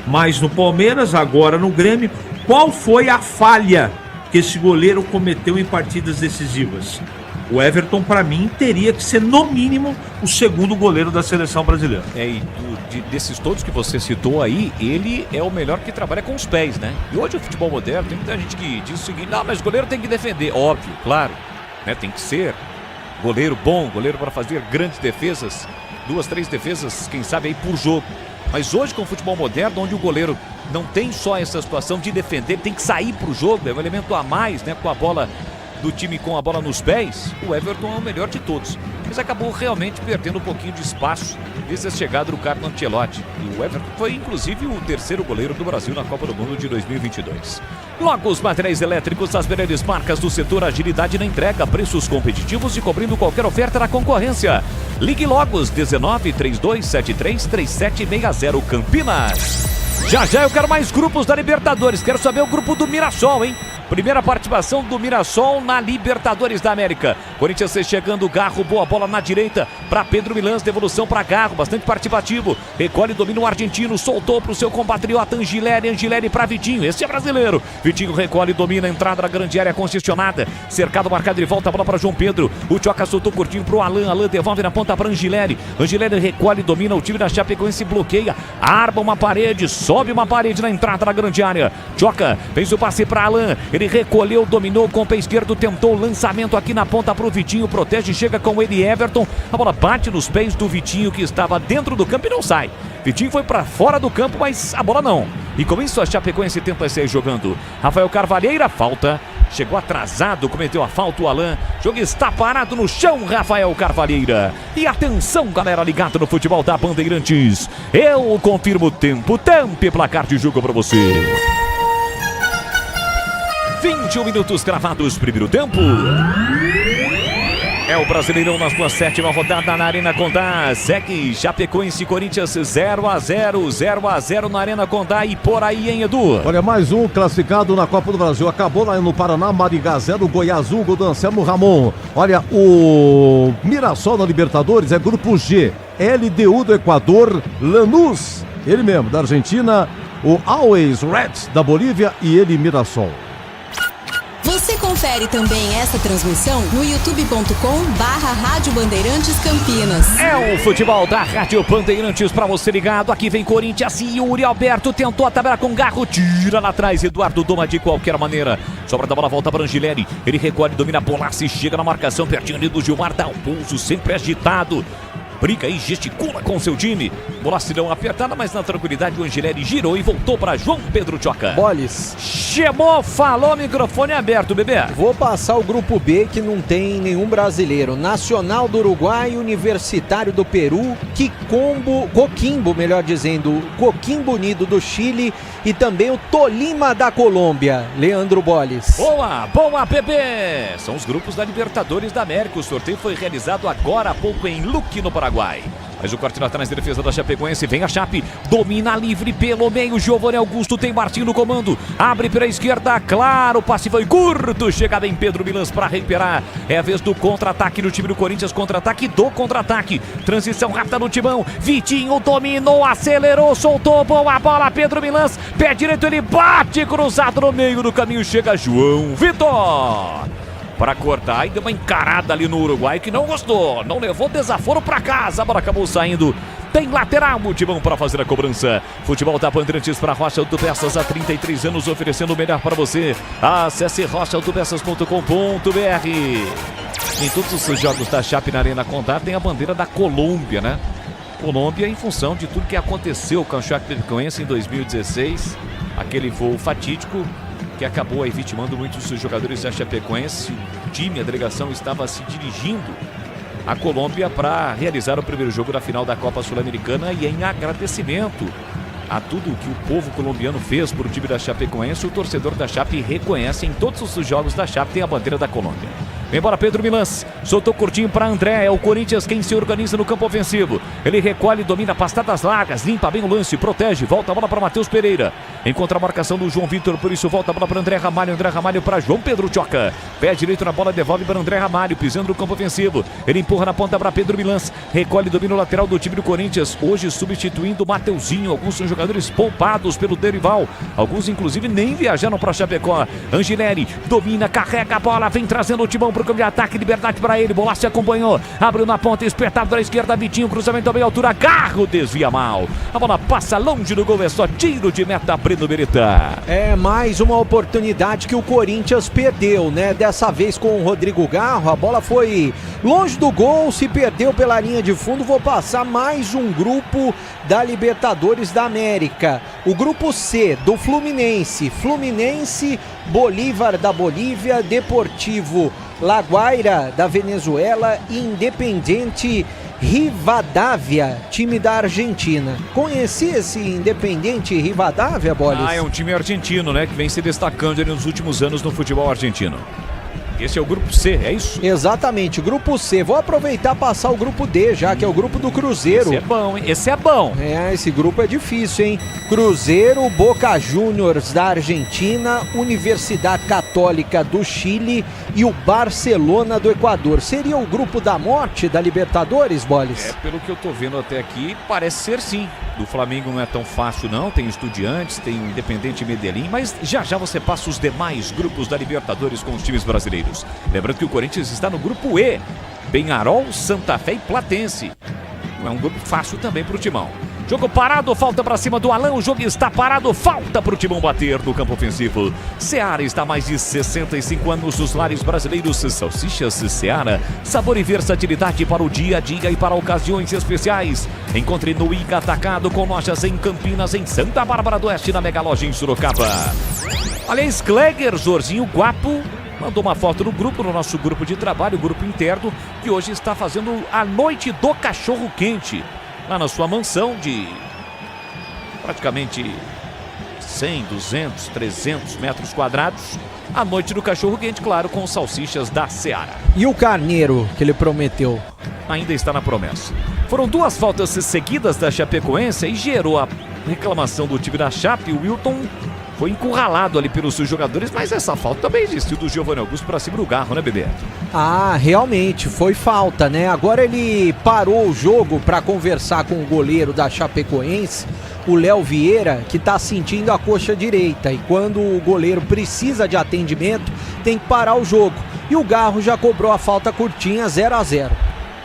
Speaker 9: mais no Palmeiras, agora no Grêmio, qual foi a falha que esse goleiro cometeu em partidas decisivas? O Everton, para mim, teria que ser, no mínimo, o segundo goleiro da seleção brasileira.
Speaker 8: Desses todos que você citou aí, ele é o melhor que trabalha com os pés, né? E hoje o futebol moderno, tem muita gente que diz o seguinte: não, mas o goleiro tem que defender. Óbvio, claro, né? Tem que ser goleiro bom, goleiro para fazer grandes defesas, 2, 3 defesas, quem sabe aí por jogo. Mas hoje com o futebol moderno, onde o goleiro não tem só essa situação de defender, tem que sair pro jogo, é um elemento a mais, né? Com a bola do time, com a bola nos pés, o Everton é o melhor de todos. Mas acabou realmente perdendo um pouquinho de espaço desde a chegada do Carlo Ancelotti. E o Everton foi inclusive o 3º goleiro do Brasil na Copa do Mundo de 2022. Logo, os materiais elétricos, as melhores marcas do setor, agilidade na entrega, preços competitivos e cobrindo qualquer oferta da concorrência. Ligue Logos 19 3273 3760 Campinas. Já eu quero mais grupos da Libertadores. Quero saber o grupo do Mirassol, hein? Primeira participação do Mirassol na Libertadores da América. Corinthians chegando, Garro, boa bola na direita para Pedro Milans, devolução para Garro, bastante participativo. Recolhe, domina o argentino, soltou para o seu compatriota Angileri para Vitinho, esse é brasileiro. Vitinho recolhe, domina a entrada da grande área congestionada. Cercado, marcado de volta, a bola para João Pedro. O Tioca soltou curtinho para o Alan devolve na ponta para Angileri. Angileri recolhe, domina o time da Chapecoense, bloqueia, arma uma parede, sobe uma parede na entrada da grande área. Tioca fez o passe para Alan. Ele recolheu, dominou com o pé esquerdo, tentou o lançamento aqui na ponta para o Vitinho, protege, chega com ele Everton, a bola bate nos pés do Vitinho, que estava dentro do campo e não sai. Vitinho foi para fora do campo, mas a bola não. E com isso a Chapecoense tenta sair jogando. Rafael Carvalheira, falta, chegou atrasado, cometeu a falta o Alan, o jogo está parado no chão, Rafael Carvalheira. E atenção, galera ligada no futebol da Bandeirantes, eu confirmo o tempo e placar de jogo para você. 21 minutos cravados, primeiro tempo. É o Brasileirão na sua 7ª rodada na Arena Condá. Segue Chapecoense e Corinthians 0-0 na Arena Condá. E por aí, hein, Edu?
Speaker 3: Olha, mais um classificado na Copa do Brasil. Acabou lá no Paraná, Maringá 0, Goiás 1, gol do Anselmo Ramon. Olha, o Mirassol na Libertadores é grupo G. LDU do Equador, Lanús, ele mesmo, da Argentina, o Always Reds da Bolívia e ele, Mirassol.
Speaker 18: Você confere também essa transmissão no youtube.com/Rádio Bandeirantes Campinas.
Speaker 8: É o futebol da Rádio Bandeirantes para você ligado. Aqui vem Corinthians e Yuri Alberto tentou a tabela com Garro, tira lá atrás, Eduardo Doma de qualquer maneira. Sobra da bola, volta para Angileri. Ele recolhe, domina a bola, se chega na marcação, pertinho ali do Gilmar, dá um pulso, sempre agitado. Brinca aí, gesticula com seu time. Bola se deu uma apertada, mas na tranquilidade o Angileri girou e voltou para João Pedro Tioca.
Speaker 4: Boles.
Speaker 8: Chamou, falou, microfone aberto, bebê.
Speaker 4: Vou passar o grupo B, que não tem nenhum brasileiro. Nacional do Uruguai, Universitário do Peru, Coquimbo, melhor dizendo, Coquimbo Unido do Chile e também o Tolima da Colômbia. Leandro Boles.
Speaker 8: Boa, bebê. São os grupos da Libertadores da América. O sorteio foi realizado agora há pouco em Luque, no Paraguai. Mas o corte lá atrás da defesa da Chapecoense, vem a Chape, domina livre pelo meio, Giovanni Augusto tem Martinho no comando, abre pela esquerda, claro, o passe foi curto, chega bem Pedro Milans para recuperar, é a vez do contra-ataque do time do Corinthians, contra-ataque, transição rápida no timão, Vitinho dominou, acelerou, soltou, boa bola, Pedro Milans, pé direito, ele bate, cruzado no meio do caminho, chega João Vitor para cortar e deu uma encarada ali no Uruguai que não gostou, não levou desaforo para casa, a bola acabou saindo. Tem lateral, Timão para fazer a cobrança. Futebol da Bandeirantes para Rocha Autopeças há 33 anos, oferecendo o melhor para você. Acesse rochaautopeças.com.br. Em todos os jogos da Chape na Arena Condá tem a bandeira da Colômbia, né? Colômbia em função de tudo que aconteceu com a Chapecoense em 2016, aquele voo fatídico que acabou aí vitimando muitos dos jogadores da Chapecoense. O time, a delegação, estava se dirigindo à Colômbia para realizar o primeiro jogo da final da Copa Sul-Americana, e em agradecimento a tudo que o povo colombiano fez por o time da Chapecoense, o torcedor da Chape reconhece em todos os jogos da Chape tem a bandeira da Colômbia. Vem embora Pedro Milans, soltou curtinho para André, é o Corinthians quem se organiza no campo ofensivo. Ele recolhe, domina pastadas largas, limpa bem o lance, protege, volta a bola para Matheus Pereira. Encontra a marcação do João Vitor, por isso volta a bola para André Ramalho para João Pedro Choca. Pé direito na bola, devolve para André Ramalho, pisando no campo ofensivo. Ele empurra na ponta para Pedro Milans, recolhe, domina o lateral do time do Corinthians, hoje substituindo o Mateuzinho. Alguns são jogadores poupados pelo Derival, alguns inclusive nem viajaram para Chapecó. Angileri domina, carrega a bola, vem trazendo o timão para o campo de ataque, liberdade para ele, Bolassi acompanhou, abriu na ponta, espetado para a esquerda, Vitinho, cruzamento a meia altura, Garro desvia mal, a bola passa longe do gol, é só tiro de meta, Breno Beretta.
Speaker 4: É mais uma oportunidade que o Corinthians perdeu, né? Dessa vez com o Rodrigo Garro, a bola foi longe do gol, se perdeu pela linha de fundo. Vou passar mais um grupo da Libertadores da América, o grupo C do Fluminense, Bolívar da Bolívia, Deportivo La Guaira da Venezuela e Independiente Rivadavia, time da Argentina. Conheci esse Independiente Rivadavia, Bolis?
Speaker 8: É um time argentino, né, que vem se destacando nos últimos anos no futebol argentino. Esse é o grupo C, é isso?
Speaker 4: Exatamente, grupo C. Vou aproveitar e passar o grupo D, já que é o grupo do Cruzeiro.
Speaker 8: Esse é bom, hein? Esse é bom.
Speaker 4: Esse grupo é difícil, hein? Cruzeiro, Boca Juniors da Argentina, Universidade Católica do Chile e o Barcelona do Equador. Seria o grupo da morte da Libertadores, Bolis?
Speaker 8: Pelo que eu tô vendo até aqui, parece ser sim. Do Flamengo não é tão fácil não, tem Estudiantes, tem o Independente Medellín, mas já você passa os demais grupos da Libertadores com os times brasileiros. Lembrando que o Corinthians está no grupo E, Peñarol, Santa Fé e Platense. Não é um grupo fácil também para o Timão. Jogo parado, falta para cima do Alan, o jogo está parado, falta para o Timão bater no campo ofensivo. Seara está há mais de 65 anos nos lares brasileiros. Salsichas Seara, sabor e versatilidade para o dia a dia e para ocasiões especiais. Encontre no Ica Atacado, com lojas em Campinas, em Santa Bárbara do Oeste, na Mega Loja em Sorocaba. Aliás, Kleger, Zorzinho Guapo, mandou uma foto no grupo, no nosso grupo de trabalho, o grupo interno, que hoje está fazendo a noite do cachorro quente. Lá na sua mansão de praticamente 100, 200, 300 metros quadrados. A noite do cachorro quente, claro, com salsichas da Seara.
Speaker 4: E o carneiro que ele prometeu?
Speaker 8: Ainda está na promessa. Foram duas faltas seguidas da Chapecoense e gerou a reclamação do time da Chape. O Wilton foi encurralado ali pelos seus jogadores, mas essa falta também existiu do Giovanni Augusto para cima do Garro, né, Bebeto?
Speaker 4: Realmente, foi falta, né? Agora ele parou o jogo para conversar com o goleiro da Chapecoense, o Léo Vieira, que tá sentindo a coxa direita. E quando o goleiro precisa de atendimento, tem que parar o jogo. E o Garro já cobrou a falta curtinha, 0-0.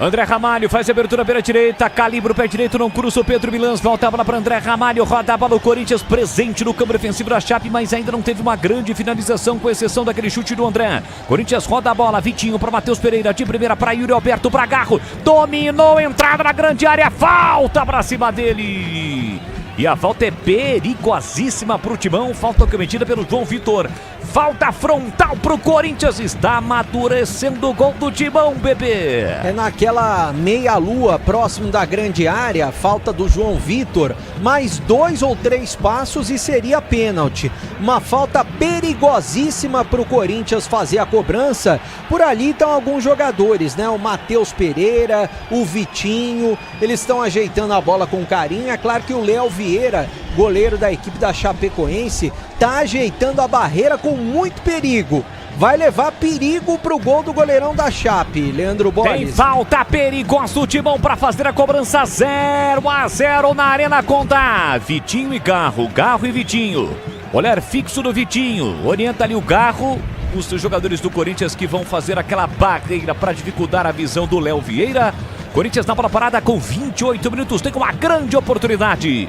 Speaker 8: André Ramalho faz a abertura pela direita, calibra o pé direito, não cruza o Pedro Milans, volta a bola para André Ramalho, roda a bola, o Corinthians presente no campo defensivo da Chape, mas ainda não teve uma grande finalização, com exceção daquele chute do André. Corinthians roda a bola, Vitinho para Matheus Pereira, de primeira para Yuri Alberto, para Garro, dominou, entrada na grande área, falta para cima dele. E a falta é perigosíssima para o Timão, falta cometida pelo João Vitor. Falta frontal pro Corinthians, está amadurecendo o gol do Timão, bebê.
Speaker 4: É naquela meia-lua próximo da grande área, falta do João Vitor, mais 2 ou 3 passos e seria pênalti. Uma falta perigosíssima pro Corinthians fazer a cobrança. Por ali estão alguns jogadores, né? O Matheus Pereira, o Vitinho, eles estão ajeitando a bola com carinho. É claro que o Léo Vieira, goleiro da equipe da Chapecoense, tá ajeitando a barreira com muito perigo. Vai levar perigo pro gol do goleirão da Chape, Leandro Borges.
Speaker 8: Tem falta perigosa o Timão para fazer a cobrança, 0-0 na Arena Condá. Vitinho e Garro, Garro e Vitinho. Olhar fixo do Vitinho, orienta ali o Garro. Os jogadores do Corinthians que vão fazer aquela barreira para dificultar a visão do Léo Vieira. Corinthians na bola parada com 28 minutos, tem uma grande oportunidade.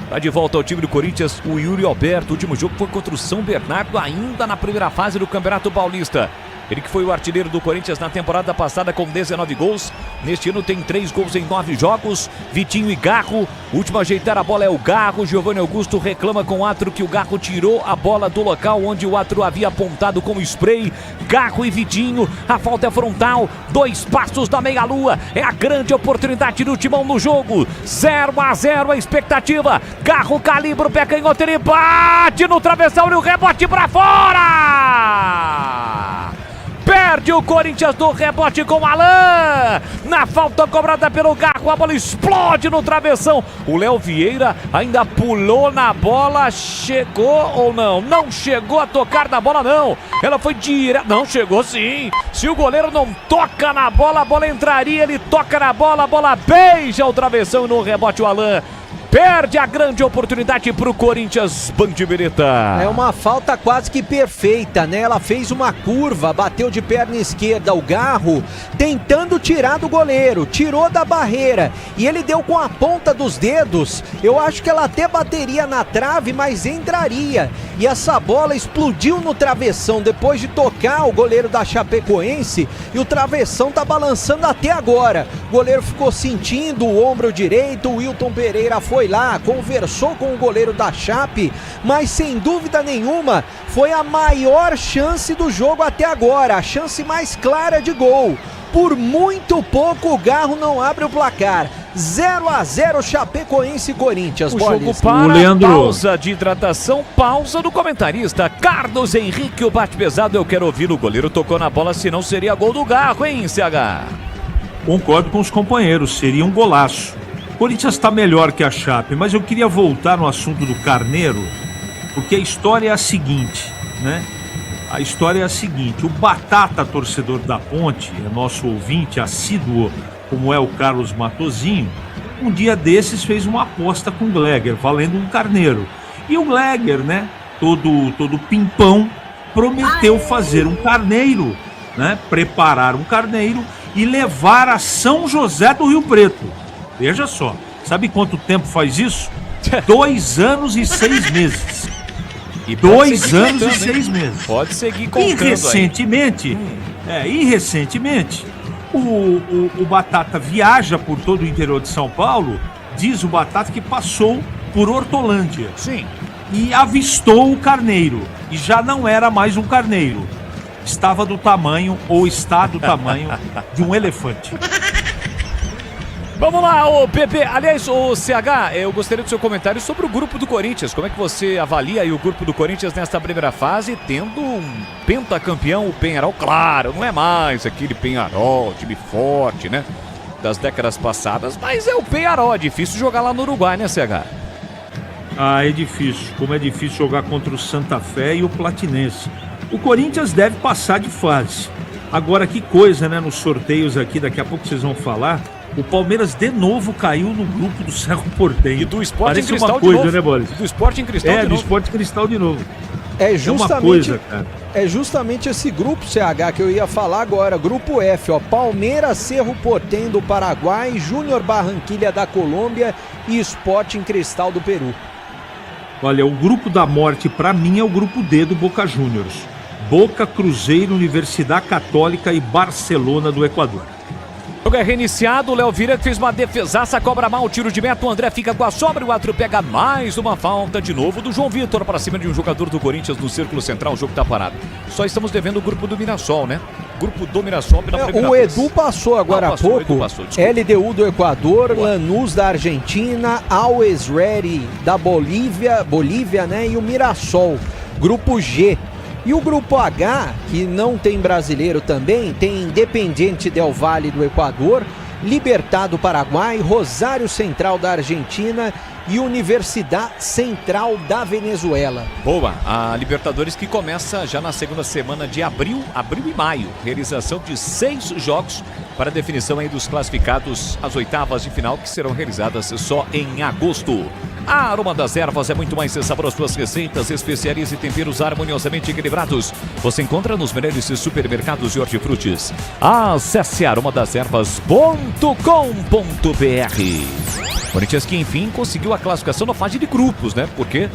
Speaker 8: Tá de volta ao time do Corinthians, o Yuri Alberto. O último jogo foi contra o São Bernardo, ainda na primeira fase do Campeonato Paulista. Ele que foi o artilheiro do Corinthians na temporada passada com 19 gols. Neste ano tem 3 gols em 9 jogos. Vitinho e Garro. O último a ajeitar a bola é o Garro. Giovanni Augusto reclama com o Atro que o Garro tirou a bola do local onde o Atro havia apontado com spray. Garro e Vitinho. A falta é frontal. 2 passos da meia-lua. É a grande oportunidade do Timão no jogo. 0-0 a expectativa. Garro calibra o pé canhoto. Ele bate no travessão e o rebote pra fora. Perde o Corinthians do rebote com Alain. Na falta cobrada pelo Garro, a bola explode no travessão. O Léo Vieira ainda pulou na bola. Chegou ou não? Não chegou a tocar na bola, não. Ela foi direto. Não, chegou sim. Se o goleiro não toca na bola, a bola entraria. Ele toca na bola, a bola beija o travessão e no rebote o Alain perde a grande oportunidade pro Corinthians. Bandibereta.
Speaker 4: É uma falta quase que perfeita, né? Ela fez uma curva, bateu de perna esquerda o Garro, tentando tirar do goleiro, tirou da barreira e ele deu com a ponta dos dedos. Eu acho que ela até bateria na trave, mas entraria. E essa bola explodiu no travessão depois de tocar o goleiro da Chapecoense e o travessão tá balançando até agora. O goleiro ficou sentindo o ombro direito, o Wilton Pereira foi lá, conversou com o goleiro da Chape, mas sem dúvida nenhuma foi a maior chance do jogo até agora, a chance mais clara de gol. Por muito pouco o Garro não abre o placar. 0-0 Chapecoense e Corinthians.
Speaker 8: O jogo para, Leandro... pausa de hidratação, pausa do comentarista Carlos Henrique, o bate pesado, eu quero ouvir. O goleiro tocou na bola, senão seria gol do Garro, hein, CH?
Speaker 9: Concordo com os companheiros, seria um golaço. O Corinthians está melhor que a Chape, mas eu queria voltar no assunto do Carneiro, porque a história é a seguinte, né? A história é a seguinte: o Batata, torcedor da Ponte, é nosso ouvinte assíduo, como é o Carlos Matozinho, um dia desses fez uma aposta com o Gleger, valendo um carneiro. E o Gleger, né, todo pimpão, prometeu fazer um carneiro, né, preparar um carneiro e levar a São José do Rio Preto. Veja só, sabe quanto tempo faz isso? 2 anos e 6 meses.
Speaker 8: E
Speaker 9: 2 anos e 6 meses.
Speaker 8: Pode seguir contando.
Speaker 9: E recentemente, o Batata viaja por todo o interior de São Paulo, diz o Batata que passou por Hortolândia.
Speaker 8: Sim.
Speaker 9: E avistou o carneiro. E já não era mais um carneiro. Estava do tamanho, ou está do tamanho, de um elefante.
Speaker 8: Vamos lá, o PP, aliás, o CH, eu gostaria do seu comentário sobre o grupo do Corinthians. Como é que você avalia aí o grupo do Corinthians nesta primeira fase, tendo um pentacampeão, o Peñarol? Claro, não é mais aquele Peñarol, time forte, né, das décadas passadas, mas é o Peñarol, é difícil jogar lá no Uruguai, né, CH?
Speaker 9: Ah, é difícil, como é difícil jogar contra o Santa Fé e o Platinense. O Corinthians deve passar de fase. Agora, que coisa, né, nos sorteios aqui, daqui a pouco vocês vão falar. O Palmeiras de novo caiu no grupo do Cerro Porteño.
Speaker 8: E do Sporting
Speaker 9: Parece
Speaker 8: Cristal
Speaker 9: uma coisa,
Speaker 8: de novo,
Speaker 9: né, Boris?
Speaker 8: Do Sporting Cristal de novo.
Speaker 9: Do Sporting Cristal de novo.
Speaker 4: É justamente,
Speaker 9: uma coisa, cara.
Speaker 4: É justamente esse grupo, CH, que eu ia falar agora. Grupo F, ó. Palmeiras, Cerro Porteño do Paraguai, Júnior Barranquilla da Colômbia e Sporting Cristal do Peru.
Speaker 9: Olha, o grupo da morte, pra mim, é o grupo D do Boca Juniors. Boca, Cruzeiro, Universidade Católica e Barcelona do Equador.
Speaker 8: O jogo é reiniciado, o Léo Vieira fez uma defesaça, cobra mal o tiro de meta, o André fica com a sobra, o Atro pega mais uma falta de novo do João Vitor para cima de um jogador do Corinthians no círculo central, o jogo tá parado. Só estamos devendo o grupo do Mirassol, né? Grupo do Mirassol na primeira
Speaker 4: O Edu passou agora há pouco, LDU do Equador, Lanús da Argentina, Always Ready da Bolívia, né? E o Mirassol, grupo G. E o grupo H, que não tem brasileiro também, tem Independiente del Valle do Equador, Libertad do Paraguai, Rosário Central da Argentina e Universidade Central da Venezuela.
Speaker 8: Boa, a Libertadores que começa já na segunda semana de abril e maio. Realização de 6 jogos para definição aí dos classificados às oitavas de final, que serão realizadas só em agosto. A Aroma das Ervas é muito mais saboroso. Suas receitas, especiarias e temperos harmoniosamente equilibrados você encontra nos melhores supermercados de hortifrutis. Acesse aromadeservas.com.br. Corinthians que enfim conseguiu a classificação na fase de grupos, né? Porque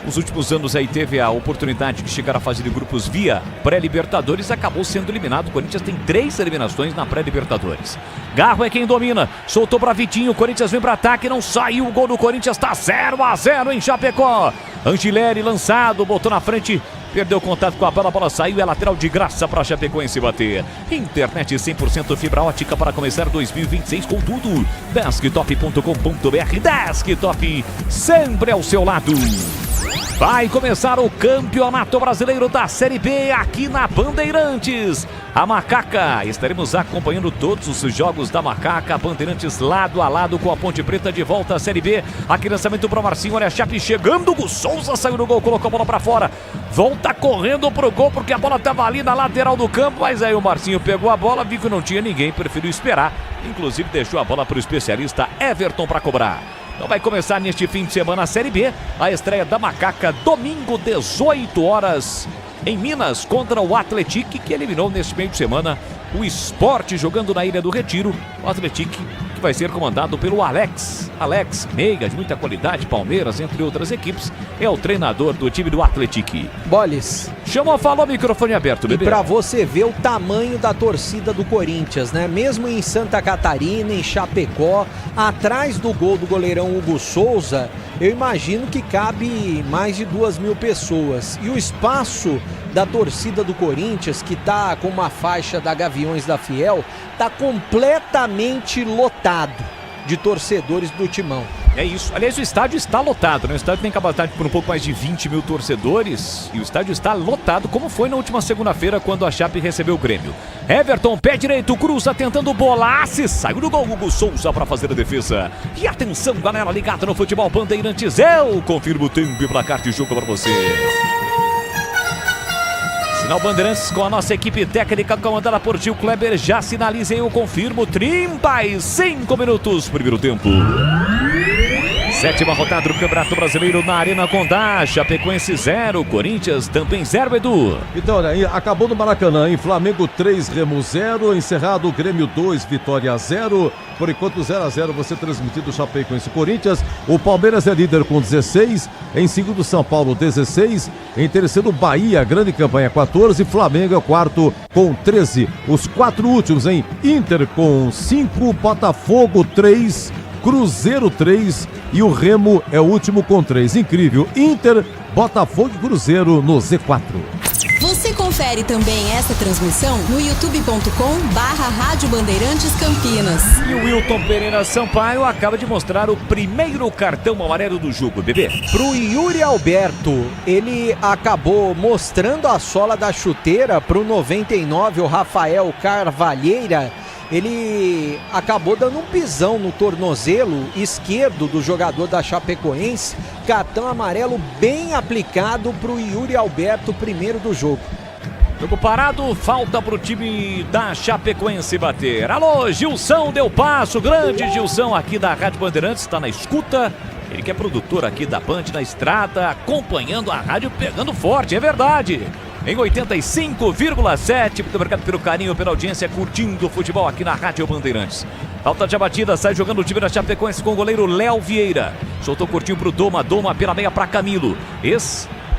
Speaker 8: nos últimos anos aí teve a oportunidade de chegar à fase de grupos via pré-Libertadores, acabou sendo eliminado. O Corinthians tem 3 eliminações na pré-Libertadores. Garro é quem domina, soltou pra Vitinho, o Corinthians vem para ataque, não saiu, o gol do Corinthians tá 0-0 em Chapecó. Angileri lançado, botou na frente, perdeu contato com a bola saiu, é lateral de graça para Chapecoense bater. Internet 100% fibra ótica para começar 2026 com tudo. Desktop.com.br, Desktop, sempre ao seu lado. Vai começar o Campeonato Brasileiro da Série B aqui na Bandeirantes. A Macaca, estaremos acompanhando todos os jogos da Macaca. Bandeirantes lado a lado com a Ponte Preta de volta à Série B. Aqui lançamento para o Marcinho, olha a Chape chegando. O Souza saiu do gol, colocou a bola para fora. Volta correndo pro gol porque a bola estava ali na lateral do campo. Mas aí o Marcinho pegou a bola, viu que não tinha ninguém, preferiu esperar. Inclusive deixou a bola para o especialista Everton para cobrar. Então vai começar neste fim de semana a Série B, a estreia da Macaca, domingo, 18 horas, em Minas, contra o Atlético, que eliminou neste meio de semana o Sport, jogando na Ilha do Retiro. O Atlético, que vai ser comandado pelo Alex Meiga, de muita qualidade, Palmeiras, entre outras equipes, é o treinador do time do Atlético.
Speaker 4: Boles.
Speaker 8: Chamou, falou, microfone aberto, bebê.
Speaker 4: E pra você ver o tamanho da torcida do Corinthians, né? Mesmo em Santa Catarina, em Chapecó, atrás do gol do goleirão Hugo Souza, eu imagino que cabe mais de 2.000 pessoas. E o espaço da torcida do Corinthians, que tá com uma faixa da Gaviões da Fiel, tá completamente lotado de torcedores do Timão.
Speaker 8: É isso. Aliás, o estádio está lotado, né? O estádio tem capacidade por um pouco mais de 20 mil torcedores e o estádio está lotado, como foi na última segunda-feira, quando a Chape recebeu o Grêmio. Everton, pé direito, cruza, tentando bolar, se saiu do gol, Hugo Souza para fazer a defesa. E atenção, galera ligada no Futebol Bandeirantes, eu confirmo o tempo e placar de jogo para você. Sinal Bandeirantes com a nossa equipe técnica comandada por Gil Kleber. Já sinaliza, eu confirmo, 35 minutos, primeiro tempo. 7ª rodada do Campeonato Brasileiro na Arena Condá. Chapecoense 0, Corinthians também 0, Edu.
Speaker 3: Então, olha, acabou no Maracanã, em Flamengo 3, Remo 0, encerrado Grêmio 2, Vitória 0. Por enquanto 0-0, você transmitido Chapecoense Corinthians. O Palmeiras é líder com 16, em segundo São Paulo 16, em terceiro Bahia, grande campanha 14, Flamengo é quarto com 13. Os 4 últimos em Inter com 5, Botafogo 3, Cruzeiro 3 e o Remo é o último com 3. Incrível, Inter, Botafogo e Cruzeiro no Z4.
Speaker 18: Você confere também essa transmissão no youtube.com/Rádio Bandeirantes Campinas.
Speaker 8: E o Wilton Pereira Sampaio acaba de mostrar o primeiro cartão amarelo do jogo, bebê.
Speaker 4: Pro Yuri Alberto, ele acabou mostrando a sola da chuteira pro 99, o Rafael Carvalheira. Ele acabou dando um pisão no tornozelo esquerdo do jogador da Chapecoense. Cartão amarelo bem aplicado para o Yuri Alberto, primeiro do jogo.
Speaker 8: Jogo parado, falta para o time da Chapecoense bater. Alô, Gilson deu passo, grande Gilson aqui da Rádio Bandeirantes, está na escuta. Ele que é produtor aqui da Band na estrada, acompanhando a rádio, pegando forte, é verdade. Em 85,7, muito obrigado pelo carinho, pela audiência, curtindo o futebol aqui na Rádio Bandeirantes. Alta de abatida, sai jogando o time da Chapecoense com o goleiro Léo Vieira. Soltou curtinho pro Doma, Doma pela meia para Camilo.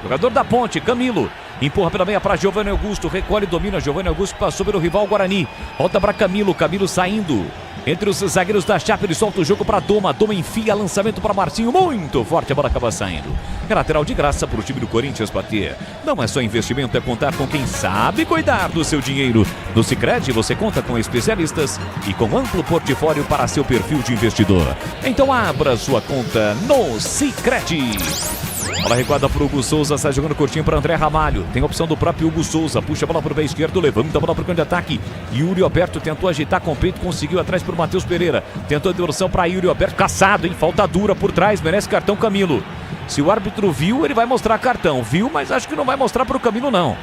Speaker 8: Jogador da Ponte, Camilo. Empurra pela meia para Giovanni Augusto, recolhe e domina. Giovanni Augusto passou pelo rival Guarani. Volta para Camilo, Camilo saindo. Entre os zagueiros da Chape, ele solta o jogo para Doma. Doma enfia, lançamento para Marcinho, muito forte, a bola acaba saindo. É lateral de graça para o time do Corinthians bater. Não é só investimento, é contar com quem sabe cuidar do seu dinheiro. No Sicredi você conta com especialistas e com amplo portfólio para seu perfil de investidor. Então abra sua conta no Sicredi. Bola recuada para o Hugo Souza, sai jogando curtinho para André Ramalho. Tem a opção do próprio Hugo Souza, puxa a bola para o pé esquerdo, levanta a bola para o canto de ataque. Yuri Alberto tentou agitar com o peito, conseguiu atrás para o Matheus Pereira. Tentou a devolução para Yuri Alberto, caçado, hein? Falta dura por trás, merece cartão Camilo. Se o árbitro viu, ele vai mostrar cartão. Viu, mas acho que não vai mostrar para o Camilo, não.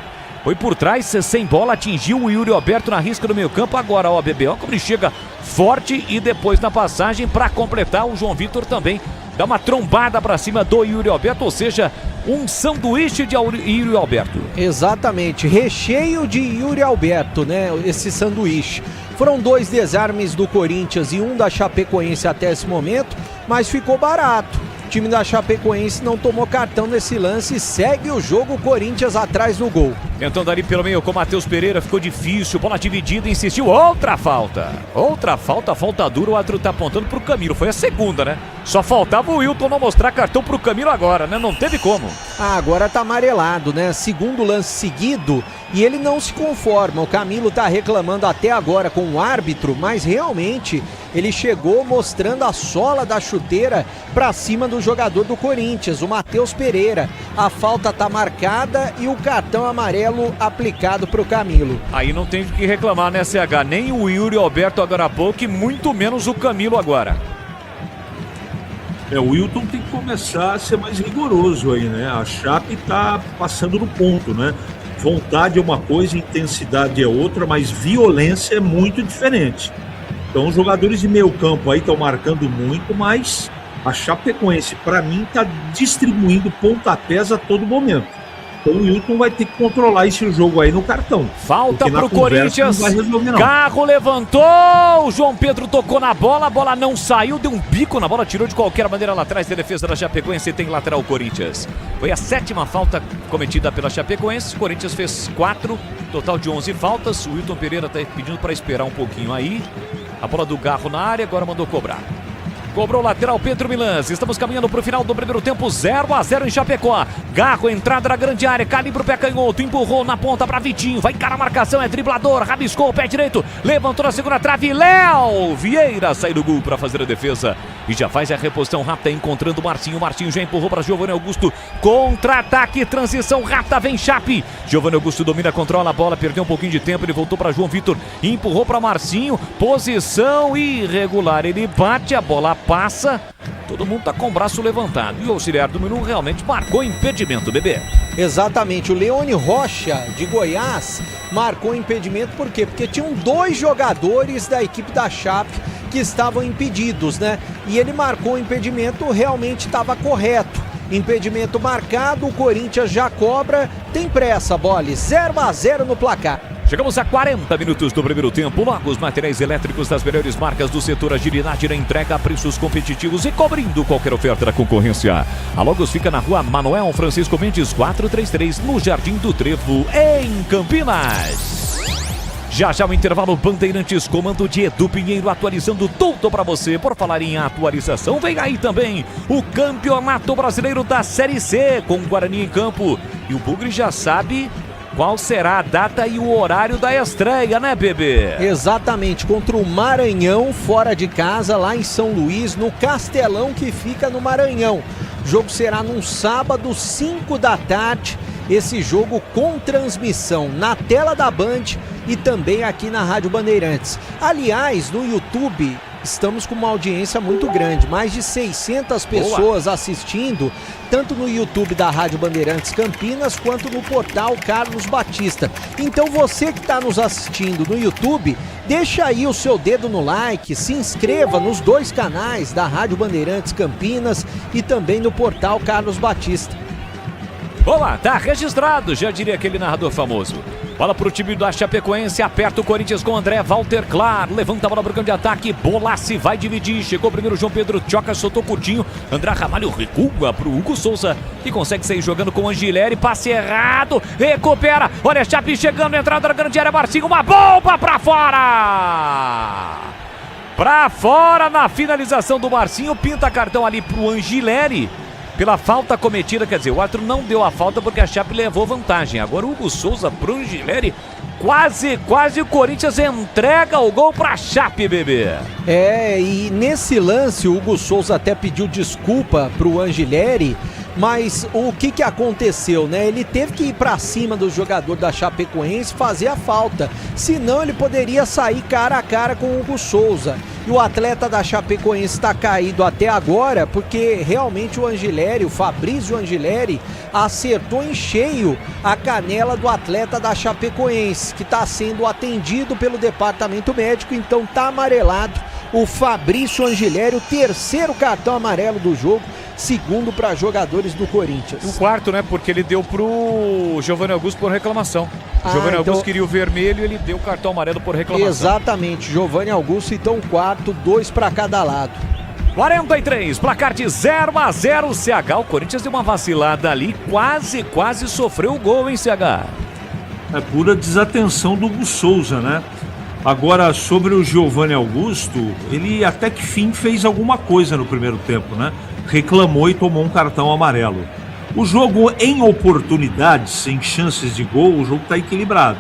Speaker 8: Foi por trás, sem bola, atingiu o Yuri Alberto na risca do meio campo. Agora, ó, bebê, ó como ele chega forte e depois na passagem para completar, o João Vitor também dá uma trombada para cima do Yuri Alberto, ou seja, um sanduíche de Yuri Alberto.
Speaker 4: Exatamente, recheio de Yuri Alberto, né? Esse sanduíche. Foram 2 desarmes do Corinthians e um da Chapecoense até esse momento, mas ficou barato. O time da Chapecoense não tomou cartão nesse lance e segue o jogo, o Corinthians atrás do gol.
Speaker 8: Tentando ali pelo meio com o Matheus Pereira, ficou difícil, bola dividida, insistiu, outra falta, falta dura, o árbitro tá apontando pro Camilo, foi a segunda, né? Só faltava o Wilton não mostrar cartão pro Camilo agora, né? Não teve como.
Speaker 4: Agora tá amarelado, né? Segundo lance seguido e ele não se conforma, o Camilo tá reclamando até agora com o árbitro, mas realmente ele chegou mostrando a sola da chuteira pra cima do jogador do Corinthians, o Matheus Pereira. A falta tá marcada e o cartão amarelo aplicado pro Camilo.
Speaker 8: Aí não tem o que reclamar, né, CH? Nem o Yuri Alberto agora há pouco e muito menos o Camilo agora.
Speaker 9: O Wilton tem que começar a ser mais rigoroso aí, né? A Chape tá passando no ponto, né? Vontade é uma coisa, intensidade é outra, mas violência é muito diferente. Então os jogadores de meio campo aí estão marcando muito, mas a Chapecoense, para mim, está distribuindo pontapés a todo momento. Então o Wilton vai ter que controlar esse jogo aí no cartão.
Speaker 8: Falta pro Corinthians. Carro levantou, o João Pedro tocou na bola, a bola não saiu, deu um bico na bola, tirou de qualquer maneira lá atrás da defesa da Chapecoense e tem lateral Corinthians. Foi a 7ª falta cometida pela Chapecoense, o Corinthians fez 4, total de 11 faltas. O Wilton Pereira tá pedindo para esperar um pouquinho aí. A bola do Garro na área, agora mandou cobrar. Cobrou o lateral Pedro Milans. Estamos caminhando para o final do primeiro tempo. 0-0 em Chapecó. Garro, entrada na grande área. Calibra o pé canhoto. Empurrou na ponta para Vitinho. Vai encarar a marcação. É driblador. Rabiscou o pé direito. Levantou na segunda trave. Léo Vieira sai do gol para fazer a defesa. E já faz a reposição rápida encontrando o Marcinho. O Marcinho já empurrou para Giovanni Augusto. Contra-ataque. Transição rápida. Vem Chape. Giovanni Augusto domina, controla a bola. Perdeu um pouquinho de tempo. Ele voltou para João Vitor. Empurrou para Marcinho. Posição irregular. Ele bate. A bola passa, todo mundo tá com o braço levantado e o auxiliar do Minu realmente marcou impedimento, bebê.
Speaker 4: Exatamente, o Leone Rocha de Goiás marcou impedimento, por quê? Porque tinham 2 jogadores da equipe da Chape que estavam impedidos, né? E ele marcou o impedimento, realmente estava correto. Impedimento marcado, o Corinthians já cobra, tem pressa, Bolle, 0-0 no placar.
Speaker 8: Chegamos a 40 minutos do primeiro tempo. Logos, materiais elétricos das melhores marcas do setor, agilidade na entrega a preços competitivos e cobrindo qualquer oferta da concorrência. A Logos fica na rua Manuel Francisco Mendes 433, no Jardim do Trevo, em Campinas. Já o intervalo Bandeirantes, comando de Edu Pinheiro, atualizando tudo para você. Por falar em atualização, vem aí também o Campeonato Brasileiro da Série C, com o Guarani em campo. E o Bugre já sabe qual será a data e o horário da estreia, né, bebê?
Speaker 4: Exatamente, contra o Maranhão, fora de casa, lá em São Luís, no Castelão, que fica no Maranhão. O jogo será num sábado, 5 da tarde. Esse jogo com transmissão na tela da Band e também aqui na Rádio Bandeirantes. Aliás, no YouTube estamos com uma audiência muito grande, mais de 600 pessoas assistindo, tanto no YouTube da Rádio Bandeirantes Campinas, quanto no portal Carlos Batista. Então você que está nos assistindo no YouTube, deixa aí o seu dedo no like, se inscreva nos 2 canais da Rádio Bandeirantes Campinas e também no portal Carlos Batista.
Speaker 8: Olá, tá registrado, já diria aquele narrador famoso. Bola pro time da Chapecoense, aperta o Corinthians com André Walter Clar, levanta a bola pro campo de ataque, Bolassi vai dividir, chegou primeiro João Pedro Tchoca, soltou curtinho, André Ramalho recua pro Hugo Souza, que consegue sair jogando com o Angileri, passe errado, recupera, olha a Chape chegando, entrada na grande área, Marcinho, uma bomba pra fora! Pra fora na finalização do Marcinho, pinta cartão ali pro Angileri. Pela falta cometida, quer dizer, o árbitro não deu a falta porque a Chape levou vantagem. Agora o Hugo Souza pro Angileri, quase o Corinthians entrega o gol pra Chape, bebê.
Speaker 4: E nesse lance o Hugo Souza até pediu desculpa pro Angileri, mas o que aconteceu, né? Ele teve que ir pra cima do jogador da Chapecoense fazer a falta, senão ele poderia sair cara a cara com o Hugo Souza. E o atleta da Chapecoense está caído até agora, porque realmente o Angileri, o Fabrício Angileri, acertou em cheio a canela do atleta da Chapecoense, que está sendo atendido pelo departamento médico, então tá amarelado o Fabrício Angileri, o 3º cartão amarelo do jogo, segundo para jogadores do Corinthians.
Speaker 8: O 4º, né? Porque ele deu pro Giovanni Augusto por reclamação. Giovanni Augusto queria o vermelho e ele deu o cartão amarelo por reclamação.
Speaker 4: Exatamente, Giovanni Augusto, então 4, 2 para cada lado.
Speaker 8: 43, placar de 0-0, CH. O Corinthians deu uma vacilada ali, quase sofreu o gol, hein, CH?
Speaker 9: É pura desatenção do Hugo Souza, né? Agora, sobre o Giovanni Augusto, ele até que fim fez alguma coisa no primeiro tempo, né? Reclamou e tomou um cartão amarelo. O jogo em oportunidades, sem chances de gol, o jogo está equilibrado.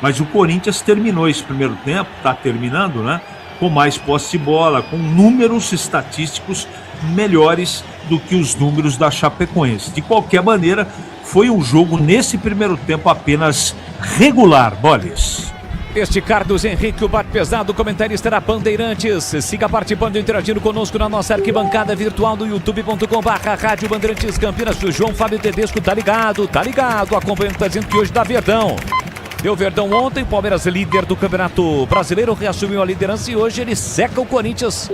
Speaker 9: Mas o Corinthians terminou esse primeiro tempo, está terminando, né? Com mais posse de bola, com números estatísticos melhores do que os números da Chapecoense. De qualquer maneira, foi um jogo nesse primeiro tempo apenas regular, Boles.
Speaker 8: Este Carlos Henrique, o bate pesado, comentarista da Bandeirantes. Siga participando e interagindo conosco na nossa arquibancada virtual do youtube.com/Rádio Bandeirantes Campinas. O João Fábio Tedesco tá ligado, acompanhando, tá dizendo que hoje dá Verdão. Deu Verdão ontem, Palmeiras líder do Campeonato Brasileiro, reassumiu a liderança e hoje ele seca o Corinthians.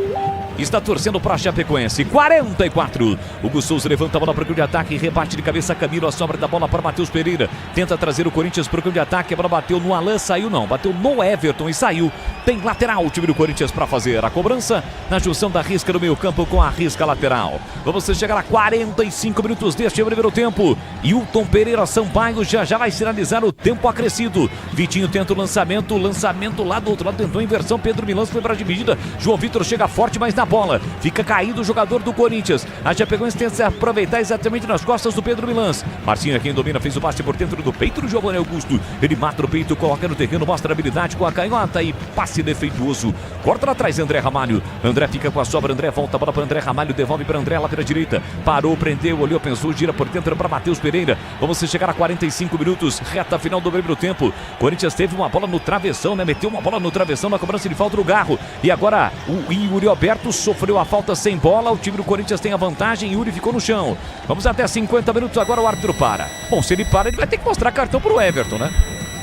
Speaker 8: Está torcendo para a Chapecoense. 44. Hugo Souza levanta a bola para o campo de ataque. Rebate de cabeça Camilo. A sobra da bola para Matheus Pereira. Tenta trazer o Corinthians para o campo de ataque. A bola bateu no Alan. Saiu não. Bateu no Everton e saiu. Tem lateral o time do Corinthians para fazer a cobrança. Na junção da risca no meio campo com a risca lateral. Vamos chegar a 45 minutos deste primeiro tempo. Hilton Pereira Sampaio já vai sinalizar o tempo acrescido. Vitinho tenta o lançamento. Lançamento lá do outro lado. Tentou a inversão. Pedro Milans foi para a dividida. João Vitor chega forte, mas na bola. Fica caído o jogador do Corinthians. A Chapecoense tenta se aproveitar exatamente nas costas do Pedro Milans. Marcinho é quem domina, fez o passe por dentro do peito do Giovanni Augusto. Ele mata o peito, coloca no terreno, mostra a habilidade com a canhota e passe defeituoso. Corta lá atrás André Ramalho. André fica com a sobra, André volta a bola para André Ramalho, devolve para André lá pela direita. Parou, prendeu, olhou, pensou, gira por dentro para Matheus Pereira. Vamos chegar a 45 minutos, reta final do primeiro tempo. Corinthians teve uma bola no travessão, né? Meteu uma bola no travessão na cobrança de falta do Garro. E agora o Yuri Alberto sofreu a falta sem bola, o time do Corinthians tem a vantagem, Yuri ficou no chão. Vamos até 50 minutos, agora o árbitro para. Bom, se ele para, ele vai ter que mostrar cartão pro Everton, né?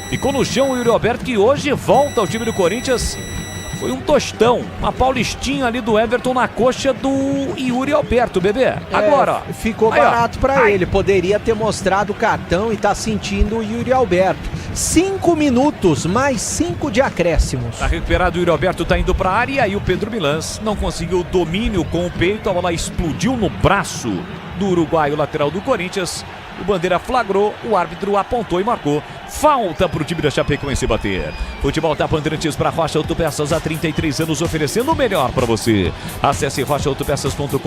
Speaker 8: Ficou no chão o Yuri Alberto, que hoje volta ao time do Corinthians. Foi um tostão, uma paulistinha ali do Everton na coxa do Yuri Alberto, bebê. Agora, ó.
Speaker 4: Ficou barato pra ele, poderia ter mostrado o cartão e tá sentindo o Yuri Alberto. 5 minutos, mais 5 de acréscimos.
Speaker 8: Tá recuperado, o Yuri Alberto tá indo pra área e aí o Pedro Milans não conseguiu domínio com o peito, a bola explodiu no braço do uruguaio lateral do Corinthians. O Bandeira flagrou, o árbitro apontou e marcou. Falta pro time da Chapecoense bater. Futebol da Bandeirantes para Rocha Autopeças há 33 anos, oferecendo o melhor para você. Acesse rochaautopeças.com.br.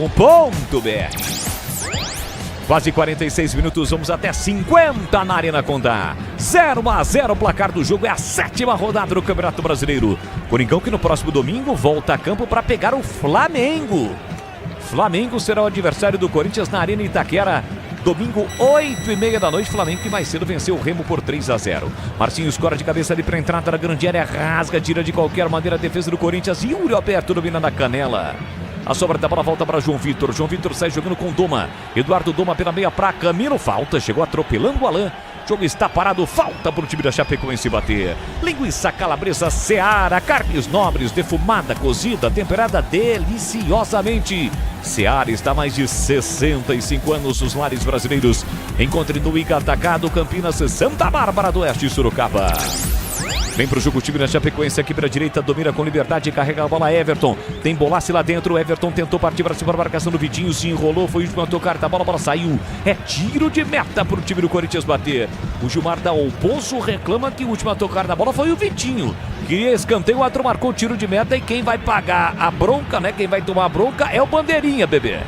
Speaker 8: Quase 46 minutos, vamos até 50 na Arena Condá. 0-0 o placar do jogo, é a 7ª rodada do Campeonato Brasileiro. Coringão que no próximo domingo volta a campo para pegar o Flamengo. Flamengo será o adversário do Corinthians na Arena Itaquera. Domingo, 8h30 da noite, Flamengo que mais cedo venceu o Remo por 3-0. Marcinho escora de cabeça ali para entrada na grande área, rasga, tira de qualquer maneira a defesa do Corinthians. E Yuri Alberto domina na canela. A sobra da bola volta para João Vitor. João Vitor sai jogando com Doma. Eduardo Doma pela meia para Camilo. Falta, chegou atropelando o Alan. O jogo está parado, falta para o time da Chapecoense bater. Linguiça calabresa Seara, carnes nobres, defumada, cozida, temperada deliciosamente. Seara está há mais de 65 anos nos lares brasileiros. Encontre no Ica Atacado, Campinas, Santa Bárbara do Oeste e Sorocaba. Vem pro jogo o time da Chapecoense aqui pela direita, domina com liberdade, carrega a bola Everton. Tem bolaço lá dentro, Everton tentou partir para cima da marcação do Vitinho, se enrolou, foi o último a tocar da bola, a bola saiu. É tiro de meta pro time do Corinthians bater. O Gilmar da Opoço reclama que o último a tocar da bola foi o Vitinho. Queria escanteio, o outro marcou tiro de meta e quem vai pagar a bronca, né? Quem vai tomar a bronca é o Bandeirinha, bebê.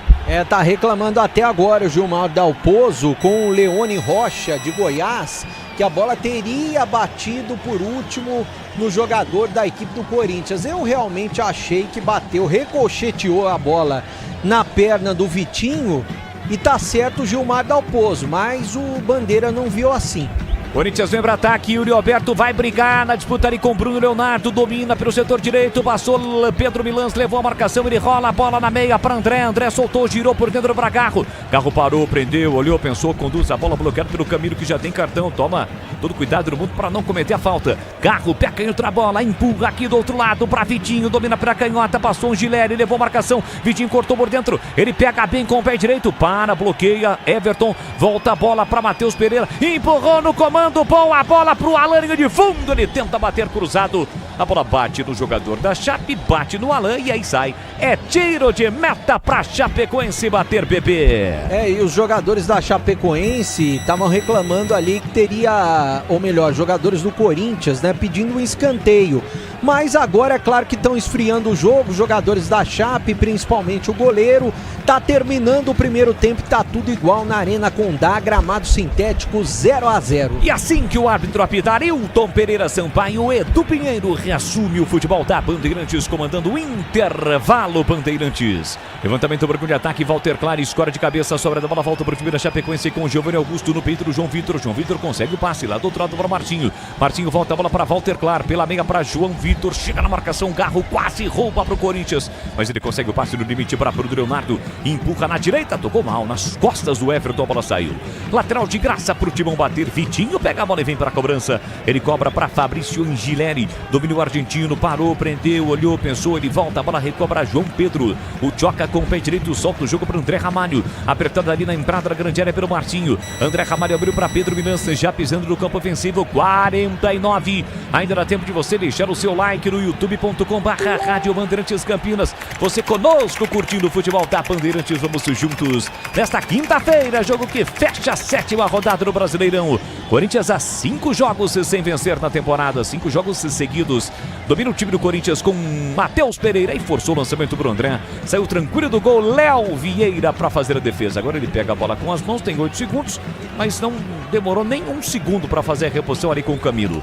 Speaker 4: Tá reclamando até agora o Gilmar Dalpozo com o Leone Rocha de Goiás, que a bola teria batido por último no jogador da equipe do Corinthians. Eu realmente achei que bateu, ricocheteou a bola na perna do Vitinho e tá certo o Gilmar Dalpozo, mas o Bandeira não viu assim.
Speaker 8: Corinthians vem para ataque, Yuri Alberto vai brigar na disputa ali com Bruno Leonardo, domina pelo setor direito, passou Pedro Milans, levou a marcação, ele rola a bola na meia para André, André soltou, girou por dentro para Garro, Garro parou, prendeu, olhou, pensou, conduz a bola bloqueada pelo Camilo que já tem cartão, toma todo cuidado do mundo para não cometer a falta. Garro, pé canhoto na bola, empurra aqui do outro lado para Vitinho, domina pela canhota, passou um Gileri, levou marcação, Vitinho cortou por dentro, ele pega bem com o pé direito, para, bloqueia, Everton, volta a bola para Matheus Pereira, empurrou no comando, boa bola pro Alan, linha de fundo, ele tenta bater cruzado, a bola bate no jogador da Chape, bate no Alan e aí sai. É tiro de meta pra Chapecoense bater, bebê.
Speaker 4: E os jogadores da Chapecoense estavam reclamando ali que teria, ou melhor, jogadores do Corinthians, né, pedindo um escanteio. Mas agora é claro que estão esfriando o jogo, os jogadores da Chape, principalmente o goleiro. Tá terminando o primeiro tempo e tá tudo igual na Arena Condá, gramado sintético 0-0.
Speaker 8: E assim que o árbitro apitar, Hilton Pereira Sampaio, Edu Pinheiro reassume o futebol da Bandeirantes, comandando o intervalo Bandeirantes. Levantamento branco de ataque, Walter Clare escora de cabeça, sobra da bola, volta para o time da Chapecoense com o Giovanni Augusto no peito do João Vitor. João Vitor consegue o passe lá do outro lado para Martinho. Martinho volta a bola para Walter Clare, pela meia para João Vitor, chega na marcação, Garro quase rouba para o Corinthians, mas ele consegue o passe no limite para o Leonardo, empurra na direita, tocou mal, nas costas do Everton, a bola saiu. Lateral de graça para o Timão bater, Vitinho pega a bola e vem para a cobrança, ele cobra para Fabrício Angileri, domínio argentino, parou, prendeu, olhou, pensou, ele volta, a bola recobra João Pedro, o Tchoca com o pé direito, solta o jogo para André Ramalho, apertado ali na entrada da grande área pelo Martinho, André Ramalho abriu para Pedro Milança, já pisando no campo ofensivo, 49, ainda dá tempo de você deixar o seu like no youtube.com/Rádio Bandeirantes Campinas, você conosco curtindo o futebol da Bandeirantes, vamos juntos nesta quinta-feira, jogo que fecha a 7ª rodada do Brasileirão. Corinthians a 5 jogos sem vencer na temporada, 5 jogos seguidos, domina o time do Corinthians com Matheus Pereira e forçou o lançamento pro André, saiu tranquilo do gol, Léo Vieira para fazer a defesa, agora ele pega a bola com as mãos, tem 8 segundos, mas não demorou nem um segundo para fazer a reposição ali com o Camilo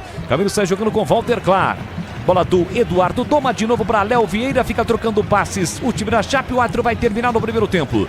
Speaker 8: sai jogando com Walter Clare, bola do Eduardo, toma de novo para Léo Vieira, fica trocando passes, o time da Chape, o árbitro vai terminar no primeiro tempo.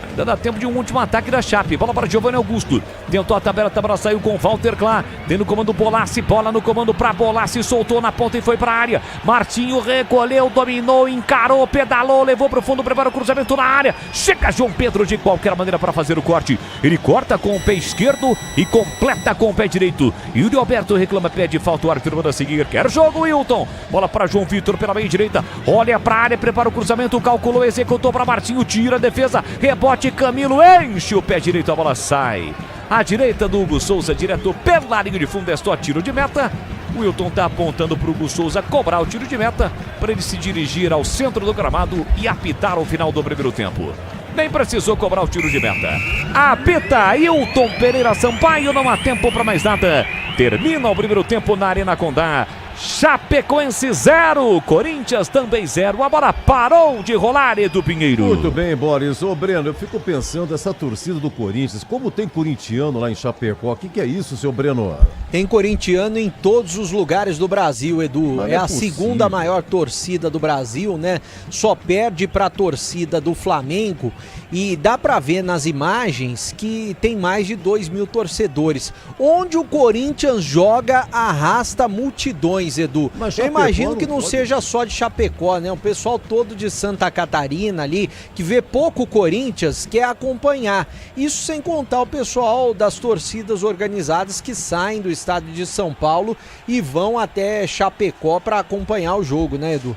Speaker 8: Ainda dá tempo de um último ataque da Chape, bola para Giovanni Augusto, tentou a tabela saiu com Walter Clare, tem no comando Bolassi, bola no comando para Bolassi, soltou na ponta e foi para a área, Martinho recolheu, dominou, encarou, pedalou, levou para o fundo, prepara o cruzamento na área, chega João Pedro de qualquer maneira para fazer o corte, ele corta com o pé esquerdo e completa com o pé direito, Yuri Alberto reclama, pede falta, o árbitro manda seguir, quer jogo Wilton, bola para João Vitor pela meia direita, olha para a área, prepara o cruzamento, calculou, executou para Martinho, tira a defesa, rebote, Camilo enche o pé direito, a bola sai à direita do Hugo Souza, direto pela linha de fundo, é só tiro de meta. O Wilton está apontando para o Hugo Souza cobrar o tiro de meta para ele se dirigir ao centro do gramado e apitar o final do primeiro tempo. Nem precisou cobrar o tiro de meta. Apita Hilton Pereira Sampaio, não há tempo para mais nada. Termina o primeiro tempo na Arena Condá. Chapecoense 0, Corinthians também 0. A bola parou de rolar, Edu Pinheiro.
Speaker 3: Muito bem, Boris. Ô, Breno, eu fico pensando essa torcida do Corinthians, como tem corintiano lá em Chapecó, o que é isso, seu Breno?
Speaker 4: Tem corintiano em todos os lugares do Brasil, Edu.
Speaker 3: Mas
Speaker 4: é a segunda maior torcida do Brasil, né? Só perde para a torcida do Flamengo. E dá para ver nas imagens que tem mais de 2.000 torcedores. Onde o Corinthians joga, arrasta multidões, Edu.
Speaker 3: Mas
Speaker 4: eu
Speaker 3: Chapecó
Speaker 4: imagino que não
Speaker 3: pode...
Speaker 4: seja só de Chapecó, né? O pessoal todo de Santa Catarina ali, que vê pouco Corinthians, quer acompanhar. Isso sem contar o pessoal das torcidas organizadas que saem do estado de São Paulo e vão até Chapecó para acompanhar o jogo, né, Edu?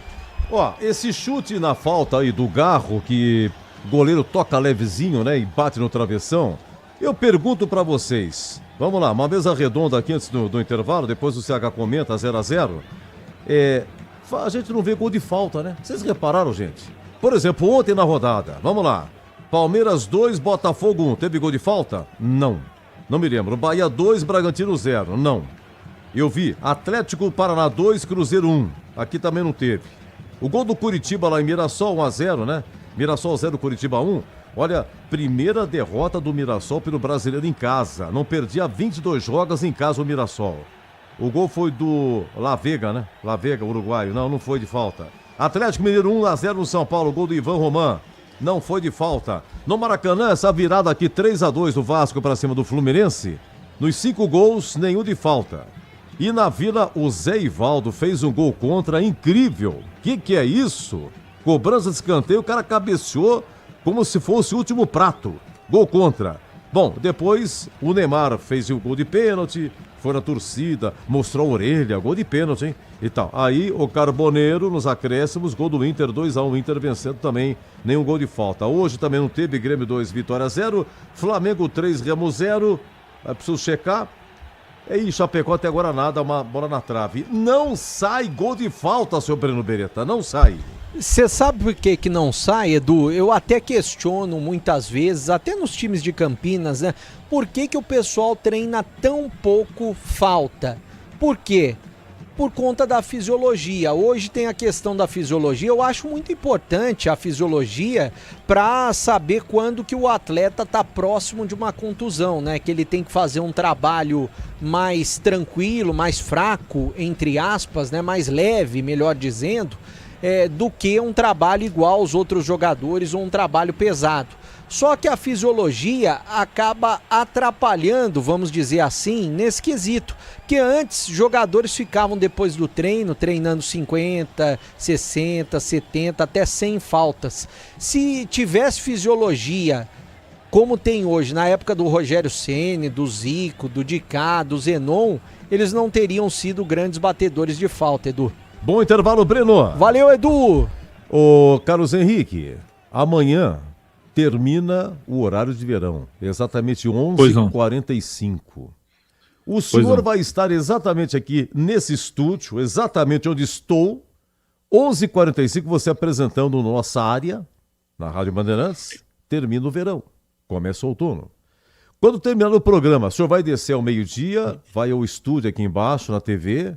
Speaker 3: Ó, esse chute na falta aí do Garro, que o goleiro toca levezinho, né, e bate no travessão. Eu pergunto pra vocês, vamos lá, uma mesa redonda aqui antes do intervalo, depois o CH comenta 0-0. A gente não vê gol de falta, né? Vocês repararam, gente? Por exemplo, ontem na rodada, vamos lá, Palmeiras 2, Botafogo 1, teve gol de falta? Não, não me lembro. Bahia 2, Bragantino 0, não. Eu vi Atlético Paraná 2, Cruzeiro 1, aqui também não teve. O gol do Curitiba lá em Mirassol 1-0, né? Mirassol 0, Curitiba 1. Olha, primeira derrota do Mirassol pelo Brasileiro em casa. Não perdia 22 jogos em casa o Mirassol. O gol foi do La Vega, né? La Vega, uruguaio. Não foi de falta. Atlético Mineiro 1-0 no São Paulo. Gol do Ivan Roman. Não foi de falta. No Maracanã, essa virada aqui 3-2 do Vasco para cima do Fluminense. Nos 5 gols, nenhum de falta. E na Vila, o Zé Ivaldo fez um gol contra incrível. Que é isso? Cobrança de escanteio, o cara cabeceou como se fosse o último prato. Gol contra. Bom, depois o Neymar fez o gol de pênalti, foi na torcida, mostrou a orelha, gol de pênalti, hein? E tal. Aí o Carboneiro, nos acréscimos, gol do Inter, 2-1, Inter vencendo também, nenhum gol de falta. Hoje também não teve, Grêmio 2, Vitória 0, Flamengo 3, Remo 0, preciso checar. E Chapecó até agora nada, uma bola na trave. Não sai gol de falta, seu Breno Beretta, não sai.
Speaker 4: Você sabe por que não sai, Edu? Eu até questiono muitas vezes, até nos times de Campinas, né? Por que o pessoal treina tão pouco falta? Por quê? Por conta da fisiologia. Hoje tem a questão da fisiologia. Eu acho muito importante a fisiologia para saber quando que o atleta está próximo de uma contusão, né? Que ele tem que fazer um trabalho mais tranquilo, mais fraco, entre aspas, né? Mais leve, melhor dizendo, do que um trabalho igual aos outros jogadores ou um trabalho pesado. Só que a fisiologia acaba atrapalhando, vamos dizer assim, nesse quesito. Porque antes, jogadores ficavam depois do treino, treinando 50, 60, 70, até 100 faltas. Se tivesse fisiologia como tem hoje, na época do Rogério Ceni, do Zico, do Dicá, do Zenon, eles não teriam sido grandes batedores de falta, Edu.
Speaker 3: Bom intervalo, Breno.
Speaker 4: Valeu, Edu.
Speaker 3: Ô, Carlos Henrique, amanhã termina o horário de verão, exatamente 11h45. O senhor vai estar exatamente aqui nesse estúdio, exatamente onde estou, 11h45, você apresentando nossa área, na Rádio Bandeirantes, termina o verão, começa o outono. Quando terminar o programa, o senhor vai descer ao meio-dia, vai ao estúdio aqui embaixo, na TV,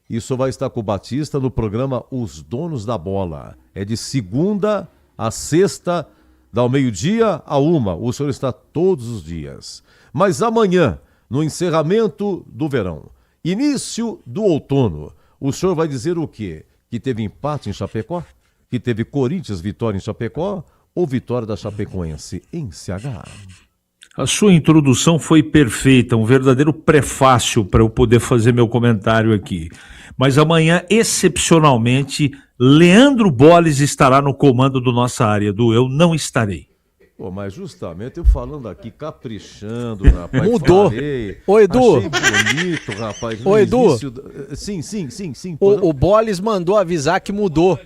Speaker 3: e o senhor vai estar com o Batista no programa Os Donos da Bola. É de segunda a sexta, ao meio-dia a 1h. O senhor está todos os dias. Mas amanhã, no encerramento do verão, início do outono, o senhor vai dizer o quê? Que teve empate em Chapecó? Que teve Corinthians vitória em Chapecó? Ou vitória da Chapecoense em CH?
Speaker 9: A sua introdução foi perfeita, um verdadeiro prefácio para eu poder fazer meu comentário aqui. Mas amanhã, excepcionalmente, Leandro Bolles estará no comando do Nossa Área, Eu não estarei.
Speaker 3: Pô, mas justamente eu falando aqui, caprichando, rapaz.
Speaker 4: Mudou.
Speaker 3: Falei,
Speaker 4: Ô, Edu.
Speaker 3: Achei bonito, rapaz.
Speaker 4: Ô, Edu.
Speaker 3: Sim.
Speaker 4: O Bolles mandou avisar que mudou.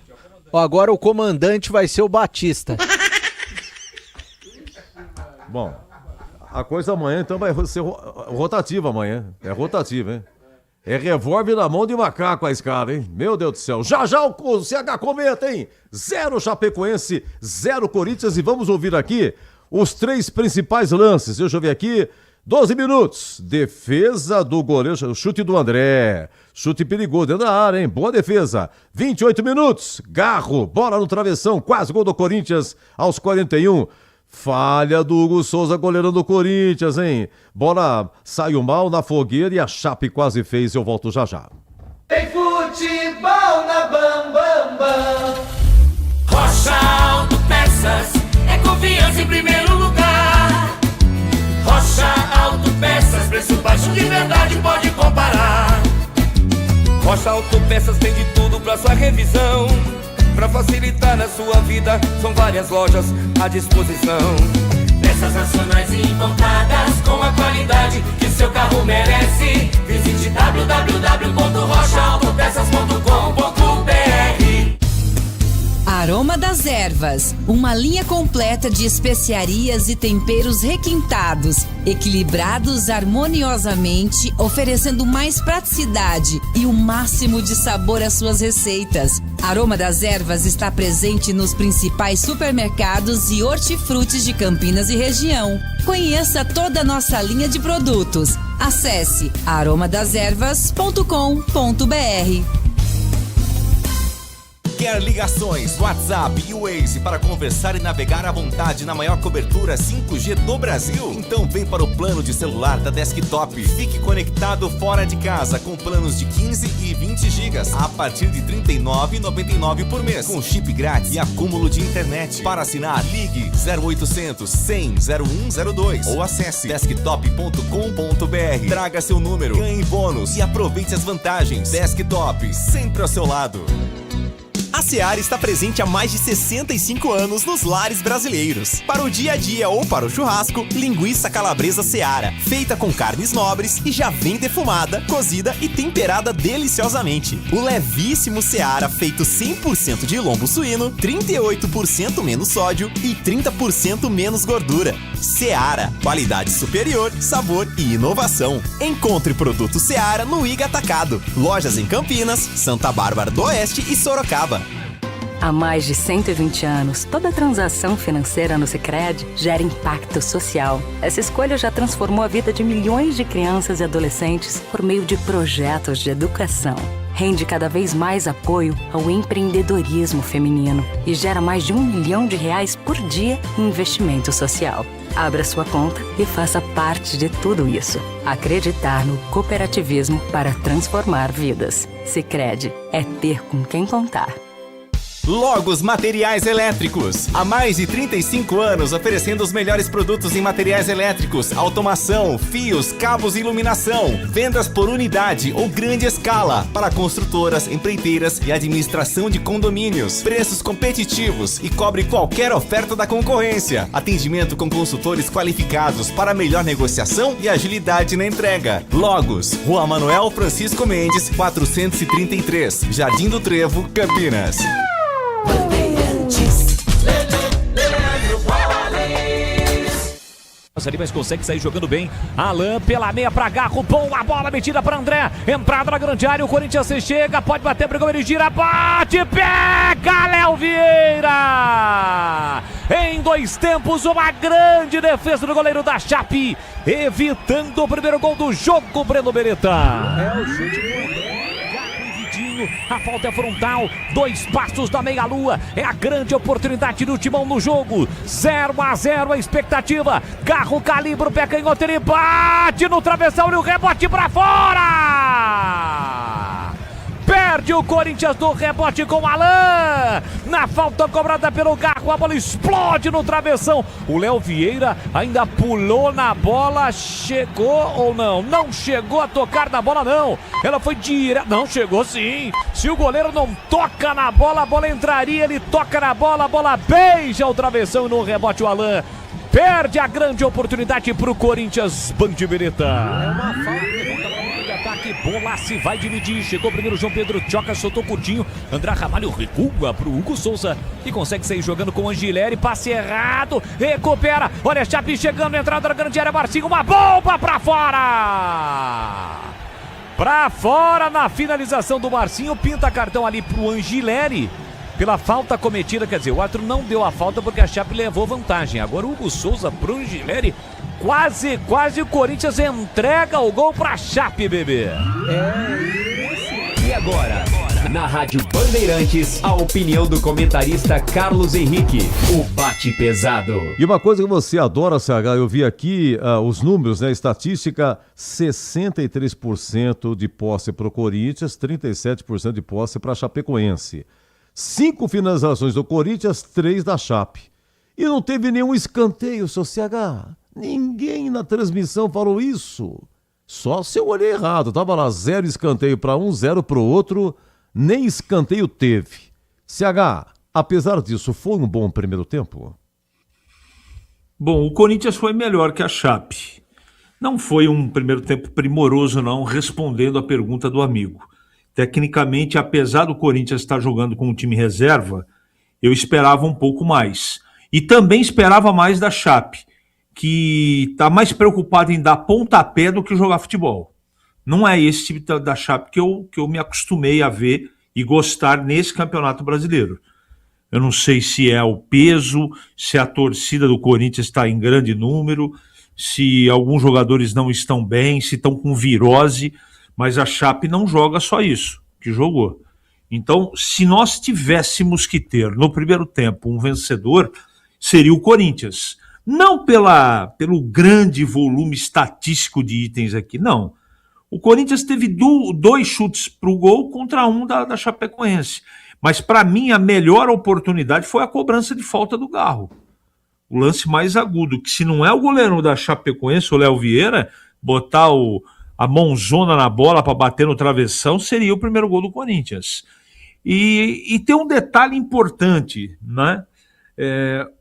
Speaker 4: Agora o comandante vai ser o Batista.
Speaker 3: Bom, a coisa amanhã então vai ser rotativa amanhã. É rotativa, hein? É revólver na mão de macaco a escala, hein? Meu Deus do céu. Já o CH comenta, hein? 0 Chapecoense, 0 Corinthians. E vamos ouvir aqui os 3 principais lances. Deixa eu ver aqui. 12 minutos. Defesa do goleiro. Chute do André. Chute perigoso dentro da área, hein? Boa defesa. 28 minutos. Garro. Bola no travessão. Quase gol do Corinthians aos 41. Falha do Hugo Souza, goleirão do Corinthians, hein? Bola saiu mal na fogueira e a Chape quase fez. Eu volto já.
Speaker 2: Tem futebol na Bam. Rocha Autopeças é confiança em primeiro lugar. Rocha Autopeças, preço baixo de verdade, pode comparar. Rocha Autopeças tem de tudo pra sua revisão. Pra facilitar na sua vida, são várias lojas à disposição. Peças nacionais e importadas, com a qualidade que seu carro merece. Visite www.rochaautopeças.com.br.
Speaker 18: Aroma das Ervas, uma linha completa de especiarias e temperos requintados, equilibrados harmoniosamente, oferecendo mais praticidade e o máximo de sabor às suas receitas. Aroma das Ervas está presente nos principais supermercados e hortifrutis de Campinas e região. Conheça toda a nossa linha de produtos. Acesse aromadeservas.com.br.
Speaker 15: Quer ligações, WhatsApp e Waze para conversar e navegar à vontade na maior cobertura 5G do Brasil? Então vem para o plano de celular da Desktop. Fique conectado fora de casa com planos de 15 e 20 GB a partir de R$ 39,99 por mês, com chip grátis e acúmulo de internet. Para assinar, ligue 0800 100 0102 ou acesse desktop.com.br. Traga seu número, ganhe bônus e aproveite as vantagens. Desktop, sempre ao seu lado.
Speaker 19: A Seara está presente há mais de 65 anos nos lares brasileiros. Para o dia a dia ou para o churrasco, linguiça calabresa Seara, feita com carnes nobres e já vem defumada, cozida e temperada deliciosamente. O levíssimo Seara, feito 100% de lombo suíno, 38% menos sódio e 30% menos gordura. Seara, qualidade superior, sabor e inovação. Encontre produto Seara no Iga Atacado. Lojas em Campinas, Santa Bárbara do Oeste e Sorocaba.
Speaker 16: Há mais de 120 anos, toda transação financeira no Sicredi gera impacto social. Essa escolha já transformou a vida de milhões de crianças e adolescentes por meio de projetos de educação. Rende cada vez mais apoio ao empreendedorismo feminino e gera mais de R$1 milhão por dia em investimento social. Abra sua conta e faça parte de tudo isso. Acreditar no cooperativismo para transformar vidas. Sicredi é ter com quem contar.
Speaker 21: Logos Materiais Elétricos. Há mais de 35 anos oferecendo os melhores produtos em materiais elétricos, automação, fios, cabos e iluminação. Vendas por unidade ou grande escala para construtoras, empreiteiras e administração de condomínios. Preços competitivos e cobre qualquer oferta da concorrência. Atendimento com consultores qualificados para melhor negociação e agilidade na entrega. Logos, Rua Manuel Francisco Mendes, 433, Jardim do Trevo, Campinas.
Speaker 8: Ali, mas consegue sair jogando bem. Alan pela meia pra Garro, bom, a bola metida pra André, entrada na grande área, o Corinthians se chega, pode bater, brigou, ele gira, bate, pega, Léo Vieira! Em 2 tempos, uma grande defesa do goleiro da Chape, evitando o primeiro gol do jogo, Breno Beretta.
Speaker 4: É o chute do
Speaker 8: a falta é frontal, 2 passos da meia-lua, é a grande oportunidade do Timão no jogo, 0-0 a expectativa, Garro calibra o pé canhoto, ele bate no travessão e o rebote pra fora! Perde o Corinthians do rebote com Alan. Na falta cobrada pelo Garro, a bola explode no travessão. O Léo Vieira ainda pulou na bola. Chegou ou não? Não chegou a tocar na bola, não. Ela foi direto. Não, chegou sim. Se o goleiro não toca na bola, a bola entraria. Ele toca na bola, a bola beija o travessão e no rebote o Alan perde a grande oportunidade pro Corinthians. Band Beretta.
Speaker 4: É uma falta.
Speaker 8: Ataque, bola se vai dividir, chegou primeiro João Pedro Tchoca, soltou curtinho, André Ramalho recua pro Hugo Souza e consegue sair jogando com o Angileri, passe errado, recupera, olha a Chape chegando, entrada da grande área, Marcinho, uma bomba pra fora! Pra fora na finalização do Marcinho, pinta cartão ali pro Angileri, pela falta cometida, quer dizer, o árbitro não deu a falta porque a Chape levou vantagem, agora o Hugo Souza pro Angileri, quase o Corinthians entrega o gol pra Chape, bebê.
Speaker 5: E agora, na Rádio Bandeirantes, a opinião do comentarista Carlos Henrique, o bate pesado.
Speaker 3: E uma coisa que você adora, CH, eu vi aqui os números, né? Estatística, 63% de posse pro Corinthians, 37% de posse pra Chapecoense. 5 finalizações do Corinthians, 3 da Chape. E não teve nenhum escanteio, seu CH. Ninguém na transmissão falou isso. Só se eu olhei errado. Tava lá 0 escanteio para um, 0 para o outro. Nem escanteio teve. CH, apesar disso, foi um bom primeiro tempo?
Speaker 9: Bom, o Corinthians foi melhor que a Chape. Não foi um primeiro tempo primoroso, não, respondendo à pergunta do amigo. Tecnicamente, apesar do Corinthians estar jogando com um time reserva, eu esperava um pouco mais. E também esperava mais da Chape, que está mais preocupado em dar pontapé do que jogar futebol. Não é esse tipo da Chape que eu me acostumei a ver e gostar nesse Campeonato Brasileiro. Eu não sei se é o peso, se a torcida do Corinthians está em grande número, se alguns jogadores não estão bem, se estão com virose, mas a Chape não joga só isso que jogou. Então, se nós tivéssemos que ter no primeiro tempo um vencedor, seria o Corinthians. Não pelo grande volume estatístico de itens aqui, não. O Corinthians teve 2 chutes para o gol contra 1 da Chapecoense. Mas, para mim, a melhor oportunidade foi a cobrança de falta do Garro. O lance mais agudo, que se não é o goleiro da Chapecoense, o Léo Vieira, botar a mãozona na bola para bater no travessão, seria o primeiro gol do Corinthians. E tem um detalhe importante, né?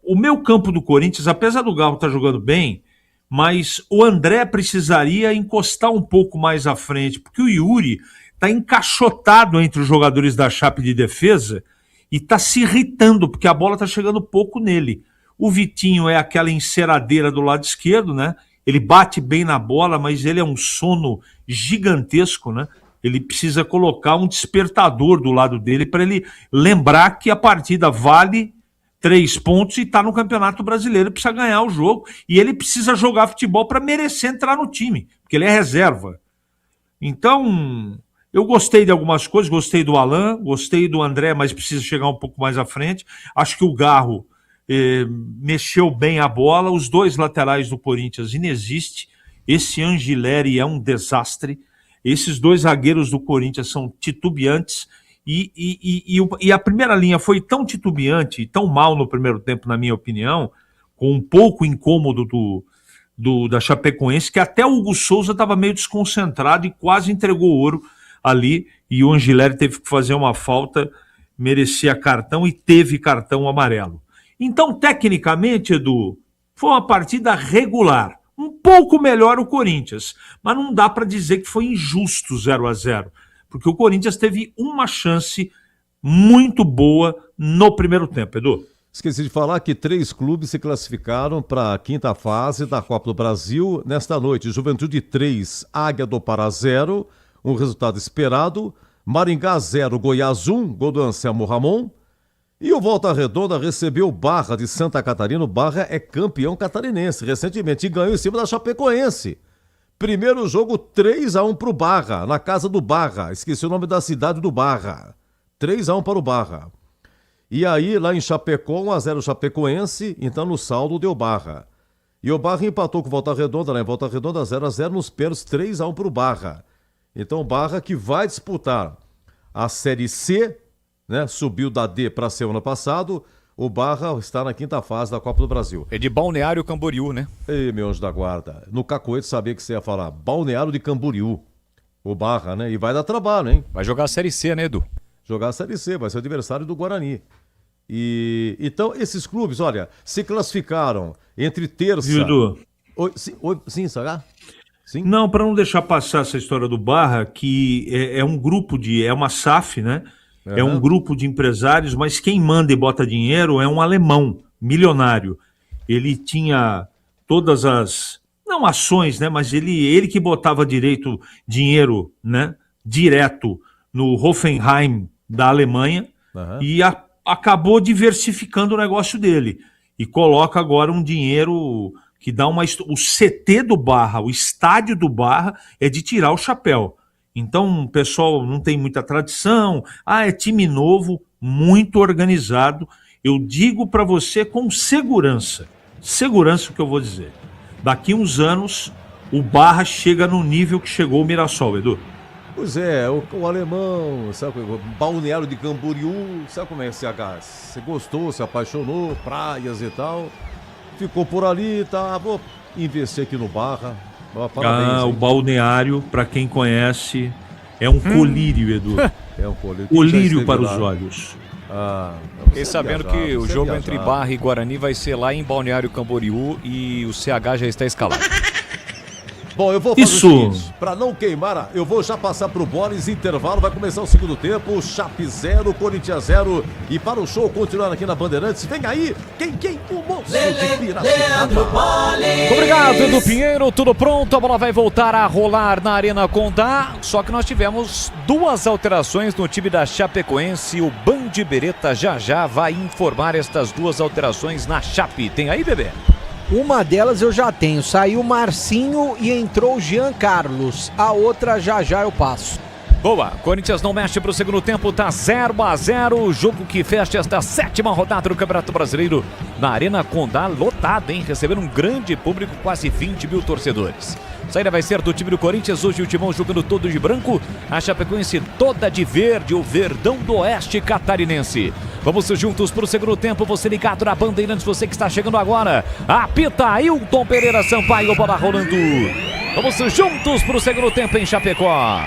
Speaker 9: O meio campo do Corinthians, apesar do Galo estar jogando bem, mas o André precisaria encostar um pouco mais à frente, porque o Yuri está encaixotado entre os jogadores da Chape de defesa e está se irritando, porque a bola está chegando pouco nele. O Vitinho é aquela enceradeira do lado esquerdo, né? Ele bate bem na bola, mas ele é um sono gigantesco, né? Ele precisa colocar um despertador do lado dele para ele lembrar que a partida vale 3 pontos e está no Campeonato Brasileiro, precisa ganhar o jogo, e ele precisa jogar futebol para merecer entrar no time, porque ele é reserva. Então, eu gostei de algumas coisas, gostei do Alan, gostei do André, mas precisa chegar um pouco mais à frente. Acho que o Garro mexeu bem a bola, os 2 laterais do Corinthians inexiste, esse Angileri é um desastre, esses 2 zagueiros do Corinthians são titubeantes, e a primeira linha foi tão titubeante, tão mal no primeiro tempo, na minha opinião, com um pouco incômodo da Chapecoense, que até o Hugo Souza estava meio desconcentrado e quase entregou ouro ali, e o Angileri teve que fazer uma falta, merecia cartão e teve cartão amarelo. Então, tecnicamente, Edu, foi uma partida regular, um pouco melhor o Corinthians, mas não dá para dizer que foi injusto 0-0. Porque o Corinthians teve uma chance muito boa no primeiro tempo, Edu.
Speaker 3: Esqueci de falar que 3 clubes se classificaram para a 5ª fase da Copa do Brasil nesta noite. Juventude 3, Águia do Pará 0, um resultado esperado. Maringá 0, Goiás 1, gol do Anselmo Ramon. E o Volta Redonda recebeu o Barra de Santa Catarina. O Barra é campeão catarinense recentemente e ganhou em cima da Chapecoense. Primeiro jogo 3-1 para o Barra, na casa do Barra. Esqueci o nome da cidade do Barra. 3-1 para o Barra. E aí, lá em Chapecó, 1-0 Chapecoense, então no saldo deu Barra. E o Barra empatou com o Volta Redonda, lá em Volta Redonda, 0-0 nos pênaltis, 3-1 para o Barra. Então o Barra que vai disputar a Série C, né? Subiu da D para C ano passado. O Barra está na 5ª fase da Copa do Brasil.
Speaker 8: É de Balneário Camboriú, né?
Speaker 3: Ei, meu anjo da guarda. No Cacoete sabia que você ia falar Balneário de Camboriú. O Barra, né? E vai dar trabalho, hein?
Speaker 8: Vai jogar a Série C, né, Edu?
Speaker 3: Jogar a Série C, vai ser o adversário do Guarani. Então, esses clubes, olha, se classificaram entre terça...
Speaker 9: Edu?
Speaker 3: Sim, Sagá? Sim?
Speaker 9: Não, para não deixar passar essa história do Barra, que é um grupo é uma SAF, né? É um grupo de empresários, mas quem manda e bota dinheiro é um alemão, milionário. Ele tinha todas as, não ações, né, mas ele que botava dinheiro, né, direto no Hoffenheim da Alemanha e acabou diversificando o negócio dele. E coloca agora um dinheiro que dá o CT do Barra, o estádio do Barra é de tirar o chapéu. Então, o pessoal não tem muita tradição, é time novo, muito organizado. Eu digo para você com segurança o que eu vou dizer. Daqui uns anos, o Barra chega no nível que chegou o Mirassol, Edu.
Speaker 3: Pois é, o alemão, sabe, o Balneário de Camboriú, sabe como é que você gostou, se apaixonou, praias e tal, ficou por ali, tá, vou investir aqui no Barra.
Speaker 9: Parabéns, o Balneário, para quem conhece, é um colírio, Edu.
Speaker 3: É um colírio.
Speaker 9: Colírio para os olhos.
Speaker 8: Fiquei sabendo que o jogo entre Barra e Guarani vai ser lá em Balneário Camboriú e o CH já está escalado.
Speaker 3: Bom, eu vou fazer o seguinte, para não queimar, eu vou já passar pro Boris, intervalo, vai começar o segundo tempo, Chape 0, Corinthians 0, e para o show continuar aqui na Bandeirantes, vem aí, quem? O moço de Piracicaba.
Speaker 8: Obrigado, Edu Pinheiro, tudo pronto, a bola vai voltar a rolar na Arena Condá, só que nós tivemos 2 alterações no time da Chapecoense, o Band Beretta já vai informar estas 2 alterações na Chape, tem aí, bebê?
Speaker 4: Uma delas eu já tenho, saiu o Marcinho e entrou o Jean Carlos, a outra já eu passo.
Speaker 8: Boa, Corinthians não mexe para o segundo tempo, tá 0-0, jogo que fecha esta 7ª rodada do Campeonato Brasileiro na Arena Condá, lotada, hein? Recebendo um grande público, quase 20 mil torcedores. Saída vai ser do time do Corinthians, hoje o Timão jogando todo de branco, a Chapecoense toda de verde, o Verdão do Oeste catarinense. Vamos juntos para o segundo tempo, você ligado na Bandeirantes, você que está chegando agora. Apita Ailton Pereira Sampaio, bola rolando. Vamos juntos para o segundo tempo em Chapecó.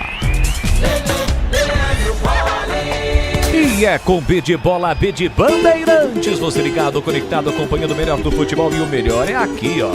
Speaker 8: E é com B de bola, B de Bandeirantes. Você ligado, conectado, acompanhando o melhor do futebol. E o melhor é aqui, ó.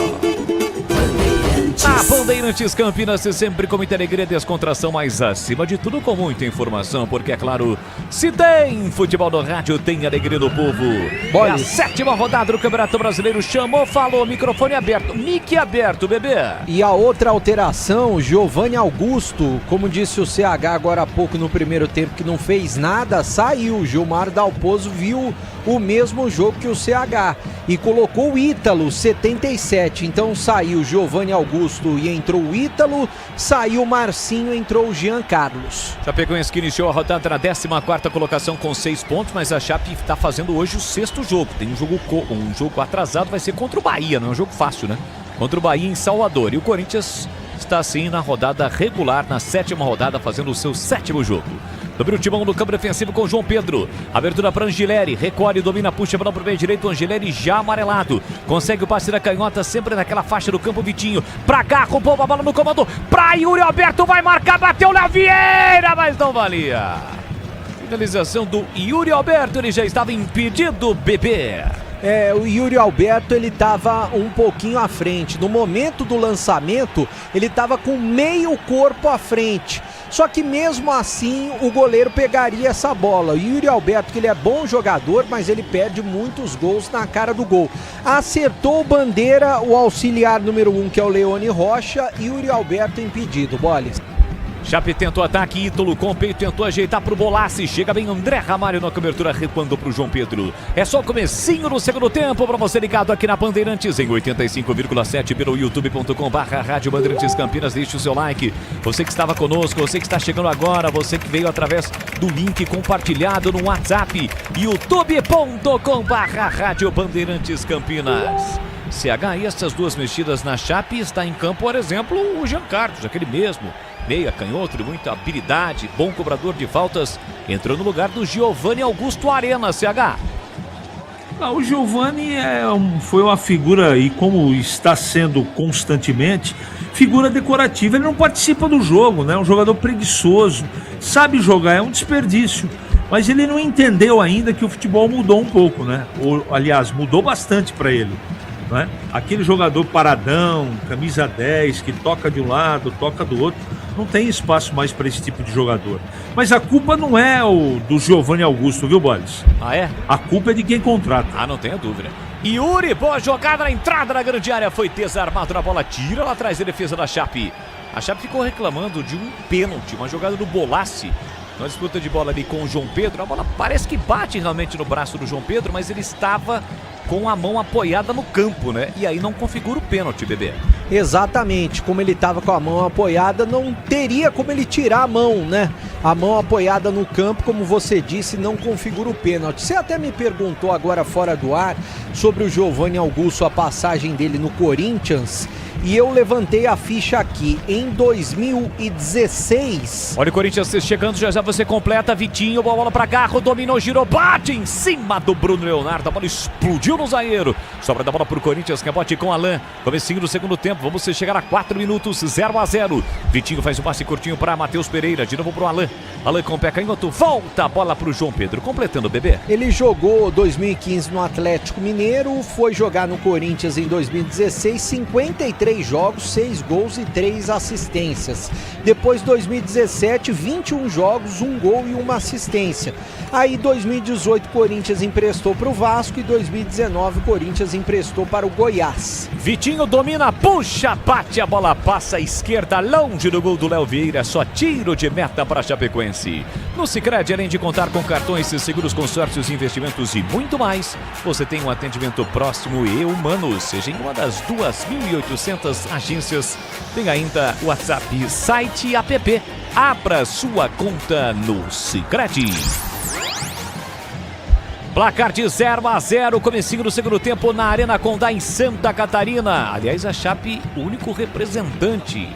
Speaker 8: A Bandeirantes Campinas, sempre com muita alegria e descontração, mas acima de tudo com muita informação, porque é claro, se tem futebol no rádio, tem alegria do povo. É a 7ª rodada do Campeonato Brasileiro, chamou, falou, microfone aberto, mic aberto, bebê.
Speaker 4: E a outra alteração, Giovanni Augusto, como disse o CH agora há pouco no primeiro tempo, que não fez nada, saiu. Gilmar Dalpozo viu o mesmo jogo que o CH e colocou o Ítalo, 77, então saiu Giovanni Augusto e entrou o Ítalo, saiu o Marcinho, entrou o Jean Carlos.
Speaker 8: Chapecoense que iniciou a rodada na 14ª colocação com 6 pontos, mas a Chape está fazendo hoje o 6º jogo. Tem um jogo atrasado, vai ser contra o Bahia, não é um jogo fácil, né? Contra o Bahia em Salvador. E o Corinthians está assim na rodada regular, na 7ª rodada, fazendo o seu 7º jogo. Sobre o timão do campo defensivo com o João Pedro. Abertura para Angileri. Recolhe, domina, puxa para o pé direito. Angileri já amarelado. Consegue o passe da canhota, sempre naquela faixa do campo. Vitinho. Pra cá, roubou a bola no comando. Pra Yuri Alberto, vai marcar, bateu Léo Vieira, mas não valia. Finalização do Yuri Alberto, ele já estava impedido, bebê.
Speaker 4: O Yuri Alberto, ele estava um pouquinho à frente. No momento do lançamento, ele estava com meio corpo à frente. Só que mesmo assim, o goleiro pegaria essa bola. O Yuri Alberto, que ele é bom jogador, mas ele perde muitos gols na cara do gol. Acertou o Bandeira, o auxiliar número 1, que é o Leone Rocha, e Yuri Alberto impedido. Boles.
Speaker 8: Chape tentou ataque, Ítalo com o peito, tentou ajeitar pro Bolassi, chega bem André Ramalho na cobertura, recuando pro João Pedro. É só o comecinho do segundo tempo para você ligado aqui na Bandeirantes em 85,7 pelo youtube.com/Rádio Bandeirantes Campinas. Deixe o seu like, você que estava conosco, você que está chegando agora, você que veio através do link compartilhado no WhatsApp, youtube.com/Rádio Bandeirantes Campinas. CH, e essas duas mexidas na Chape, está em campo, por exemplo, o Jean Carlos, aquele mesmo. Meia, canhoto, de muita habilidade, bom cobrador de faltas, entrou no lugar do Giovanni Augusto Arena, CH.
Speaker 9: O Giovanni foi uma figura, e como está sendo constantemente, figura decorativa. Ele não participa do jogo, né? Um jogador preguiçoso, sabe jogar, é um desperdício. Mas ele não entendeu ainda que o futebol mudou um pouco, né? Aliás, mudou bastante para ele. Né? Aquele jogador paradão, camisa 10, que toca de um lado, toca do outro, não tem espaço mais para esse tipo de jogador. Mas a culpa não é do Giovanni Augusto, viu, Boles?
Speaker 8: Ah, é?
Speaker 9: A culpa é de quem contrata.
Speaker 8: Ah, não tenha dúvida. Yuri, boa jogada na entrada da grande área, foi desarmado na bola, tira lá atrás a defesa da Chape. A Chape ficou reclamando de um pênalti, uma jogada do Bolassi. Uma disputa de bola ali com o João Pedro, a bola parece que bate realmente no braço do João Pedro, mas ele estava com a mão apoiada no campo, né? E aí não configura o pênalti, bebê.
Speaker 4: Exatamente, como ele estava com a mão apoiada, não teria como ele tirar a mão, né? A mão apoiada no campo, como você disse, não configura o pênalti. Você até me perguntou agora fora do ar sobre o Giovanni Augusto, a passagem dele no Corinthians. E eu levantei a ficha aqui, em 2016.
Speaker 8: Olha o Corinthians chegando, já você completa, Vitinho, bola pra Garro, dominou, girou, bate em cima do Bruno Leonardo, a bola explodiu no zagueiro. Sobra da bola pro Corinthians, rebote com Alain, comecinho do segundo tempo, vamos chegar a 4 minutos, 0-0. Vitinho faz um passe curtinho para Matheus Pereira, de novo pro Alain. Alain com o pé canhoto, volta a bola pro João Pedro, completando o bebê.
Speaker 4: Ele jogou 2015 no Atlético Mineiro, foi jogar no Corinthians em 2016, 53 jogos, 6 gols e 3 assistências. Depois 2017, 21 jogos, 1 gol e 1 assistência. Aí 2018 Corinthians emprestou para o Vasco e 2019 Corinthians emprestou para o Goiás.
Speaker 8: Vitinho domina, puxa, bate, a bola passa à esquerda, longe do gol do Léo Vieira, só tiro de meta para a Chapecoense. No Sicredi, além de contar com cartões, seguros, consórcios, investimentos e muito mais, você tem um atendimento próximo e humano, seja em uma das 2.800 agências. Tem ainda o WhatsApp, site e app. Abra sua conta no Sicredi. Placar de 0-0, comecinho do segundo tempo na Arena Condá em Santa Catarina. Aliás, a Chape, o único representante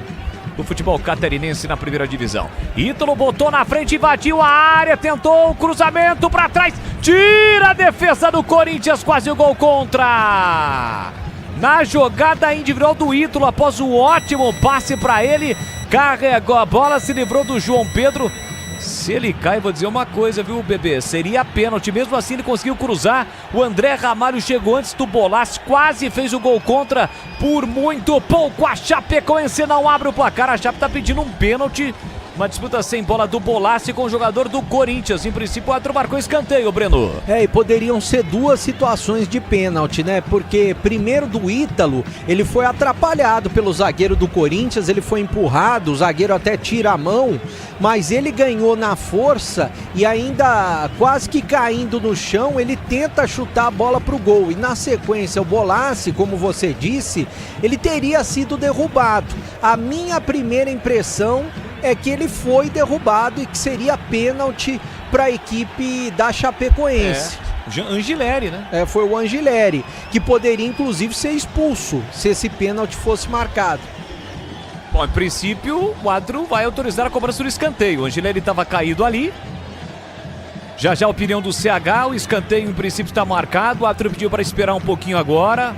Speaker 8: do futebol catarinense na primeira divisão. Ítalo botou na frente, invadiu a área, tentou o cruzamento para trás, tira a defesa do Corinthians, quase o gol contra. Na jogada individual do Ítalo, após o ótimo passe para ele, carregou a bola, se livrou do João Pedro. Se ele cai, vou dizer uma coisa, viu, bebê? Seria pênalti. Mesmo assim, ele conseguiu cruzar. O André Ramalho chegou antes do Bolassi, quase fez o gol contra. Por muito pouco, a Chapecoense não abre o placar. A Chape tá pedindo um pênalti. Uma disputa sem bola do Bolassi com o jogador do Corinthians. Em princípio, o árbitro marcou escanteio, Breno.
Speaker 4: E poderiam ser duas situações de pênalti, né? Porque primeiro do Ítalo, ele foi atrapalhado pelo zagueiro do Corinthians, ele foi empurrado, o zagueiro até tira a mão, mas ele ganhou na força e ainda quase que caindo no chão, ele tenta chutar a bola pro gol. E na sequência, o Bolassi, como você disse, ele teria sido derrubado. A minha primeira impressão é que ele foi derrubado e que seria pênalti para a equipe da Chapecoense.
Speaker 8: Angileri, né?
Speaker 4: Foi o Angileri, que poderia inclusive ser expulso se esse pênalti fosse marcado.
Speaker 8: Bom, em princípio, o árbitro vai autorizar a cobrança do escanteio. O Angileri estava caído ali. Já a opinião do CH, o escanteio em princípio está marcado. O árbitro pediu para esperar um pouquinho agora.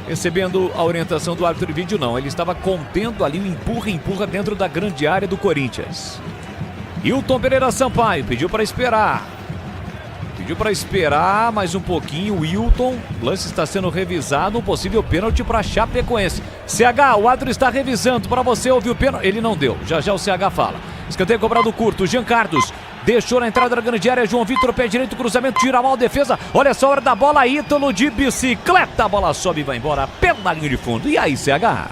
Speaker 8: Recebendo a orientação do árbitro de vídeo, não. Ele estava contendo ali o empurra dentro da grande área do Corinthians. Hilton Pereira Sampaio pediu para esperar. Pediu para esperar mais um pouquinho. O Hilton, o lance está sendo revisado. Um possível pênalti para Chapecoense. CH, o árbitro está revisando para você ouvir o pênalti. Ele não deu. Já o CH fala. Escanteio cobrado curto. Jean Carlos deixou na entrada da grande área. João Vitor, pé direito, cruzamento, tira mal, defesa. Olha só a hora da bola. Ítalo de bicicleta. A bola sobe e vai embora pela linha de fundo. E aí, CH?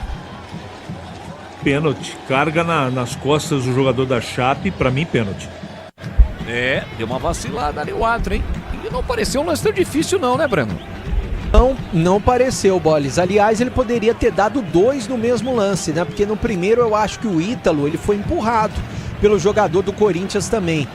Speaker 9: Pênalti. Carga nas costas do jogador da Chape. Pra mim, pênalti.
Speaker 8: Deu uma vacilada ali o árbitro, hein? E não pareceu um lance tão difícil não, né, Breno?
Speaker 4: Não pareceu, Bolis. Aliás, ele poderia ter dado 2 no mesmo lance, né? Porque no primeiro eu acho que o Ítalo, ele foi empurrado pelo jogador do Corinthians também.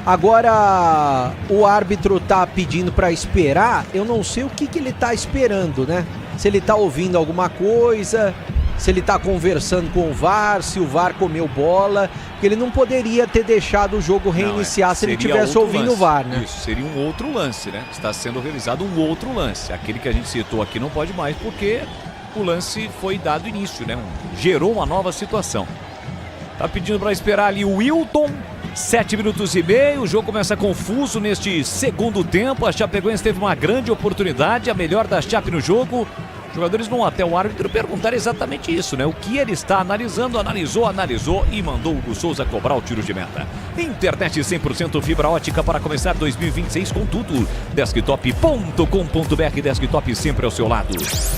Speaker 4: Agora, o árbitro tá pedindo para esperar, eu não sei o que ele tá esperando, né? Se ele tá ouvindo alguma coisa, se ele tá conversando com o VAR, se o VAR comeu bola, porque ele não poderia ter deixado o jogo reiniciar se ele tivesse ouvindo o VAR, né?
Speaker 8: Isso, seria um outro lance, né? Está sendo realizado um outro lance. Aquele que a gente citou aqui não pode mais, porque o lance foi dado início, né? Gerou uma nova situação. Tá pedindo para esperar ali o Wilton. 7 minutos e meio, o jogo começa confuso neste segundo tempo. A Chapecoense teve uma grande oportunidade, a melhor da Chape no jogo. Os jogadores vão até o árbitro perguntar exatamente isso, né? O que ele está analisando, analisou e mandou o Hugo Souza cobrar o tiro de meta. Internet 100% fibra ótica para começar 2026 com tudo. Desktop.com.br, Desktop sempre ao seu lado.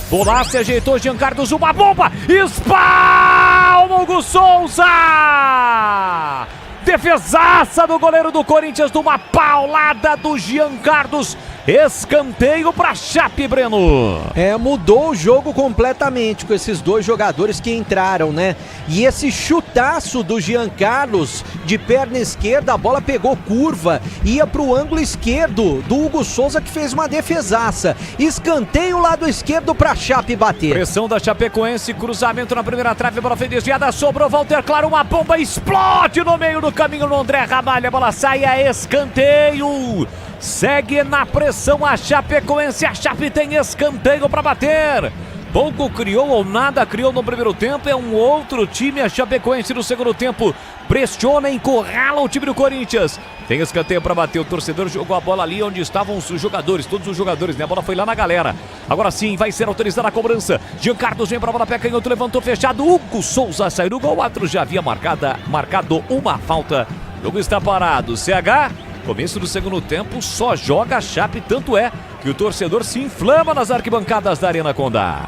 Speaker 8: Bolassi ajeitou, Jean Carlos, uma bomba! Espalma o Hugo Souza! Defesaça do goleiro do Corinthians, de uma paulada do Jean Carlos. Escanteio para Chape, Breno.
Speaker 4: Mudou o jogo completamente com esses dois jogadores que entraram, né? E esse chutaço do Jean Carlos de perna esquerda, a bola pegou curva, ia pro ângulo esquerdo do Hugo Souza, que fez uma defesaça. Escanteio lado esquerdo para Chape bater.
Speaker 8: Pressão da Chapecoense, cruzamento na primeira trave, a bola foi desviada, sobrou Walter Claro, uma bomba explode no meio do caminho no André Ramalho, a bola sai a escanteio. Segue na pressão a Chapecoense, a Chape tem escanteio para bater. Pouco criou ou nada criou no primeiro tempo, é um outro time, a Chapecoense no segundo tempo. Pressiona, encurrala o time do Corinthians. Tem escanteio para bater, o torcedor jogou a bola ali onde estavam os jogadores, todos os jogadores, né? A bola foi lá na galera. Agora sim, vai ser autorizada a cobrança. Jean Carlos vem para a bola, pé canhoto, levantou fechado. Hugo Souza saiu do gol, o árbitro já havia marcado uma falta. O jogo está parado, CH... Começo do segundo tempo, só joga a Chape, tanto é que o torcedor se inflama nas arquibancadas da Arena Condá.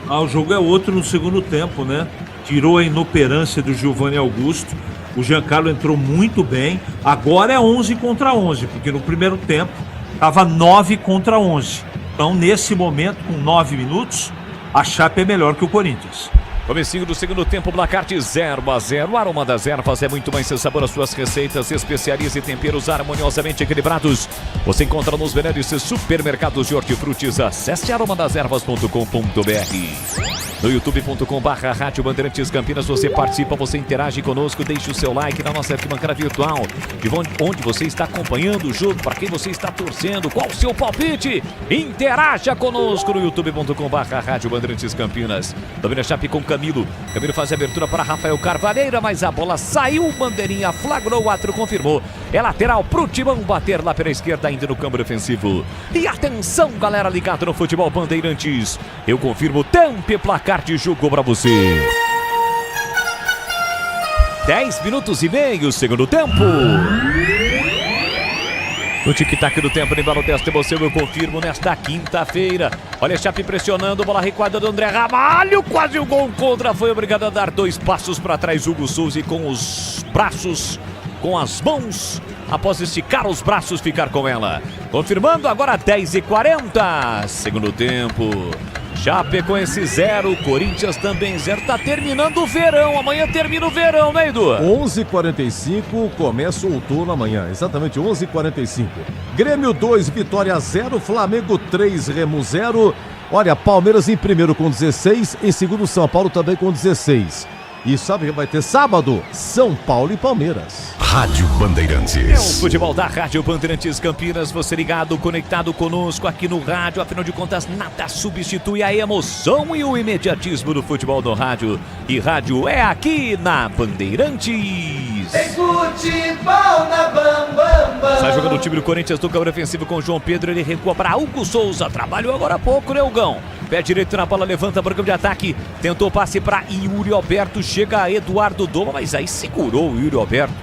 Speaker 9: O jogo é outro no segundo tempo, né? Tirou a inoperância do Giovanni Augusto, o Giancarlo entrou muito bem, agora é 11 contra 11, porque no primeiro tempo estava 9 contra 11. Então, nesse momento, com 9 minutos, a Chape é melhor que o Corinthians.
Speaker 8: Comecinho do segundo tempo, placar de 0-0. O Aroma das Ervas é muito mais seu sabor, as suas receitas, especiarias e temperos harmoniosamente equilibrados. Você encontra nos melhores supermercados de hortifrutis. Acesse aromadeservas.com.br. no youtube.com/Rádio Bandeirantes Campinas. Você participa, você interage conosco, deixe o seu like na nossa arquibancada virtual, de onde você está acompanhando o jogo, para quem você está torcendo, qual o seu palpite? Interaja conosco no youtube.com/Rádio Bandeirantes Campinas. Domina a Chape com Camilo faz a abertura para Rafael Carvalheira, mas a bola saiu, bandeirinha flagrou, o árbitro confirmou. É lateral pro Timão bater lá pela esquerda, ainda no campo defensivo. E atenção, galera ligada no futebol Bandeirantes. Eu confirmo tempo e placar de jogo para você. 10 minutos e meio, segundo tempo. No tic-tac do tempo, no embalo desta emoção, eu confirmo nesta quinta-feira. Olha a Chape pressionando, bola recuada do André Ramalho, quase o gol contra, foi obrigado a dar 2 passos para trás. Hugo Souza com os braços, com as mãos, após esticar os braços, ficar com ela. Confirmando agora 10h40, segundo tempo. Chapecoense 0, Corinthians também 0. Tá terminando o verão, amanhã termina o verão, né, Edu?
Speaker 3: 11h45, começa o outono amanhã, exatamente 11h45. Grêmio 2, Vitória 0, Flamengo 3, Remo 0. Olha, Palmeiras em primeiro com 16, em segundo São Paulo também com 16. E sabe que vai ter sábado? São Paulo e Palmeiras.
Speaker 1: Rádio Bandeirantes.
Speaker 8: É o futebol da Rádio Bandeirantes Campinas. Você ligado, conectado conosco aqui no rádio. Afinal de contas, nada substitui a emoção e o imediatismo do futebol no rádio. E rádio é aqui na Bandeirantes.
Speaker 2: Tem futebol na Bam Bam Bam.
Speaker 8: Sai jogando o time do Corinthians do campo defensivo com o João Pedro. Ele recua para Hugo Souza. Trabalhou agora há pouco, né, Hugão? Pé direito na bola, levanta para o campo de ataque. Tentou passe para Yuri Alberto. Chega Eduardo Doma, mas aí segurou o Yuri Alberto.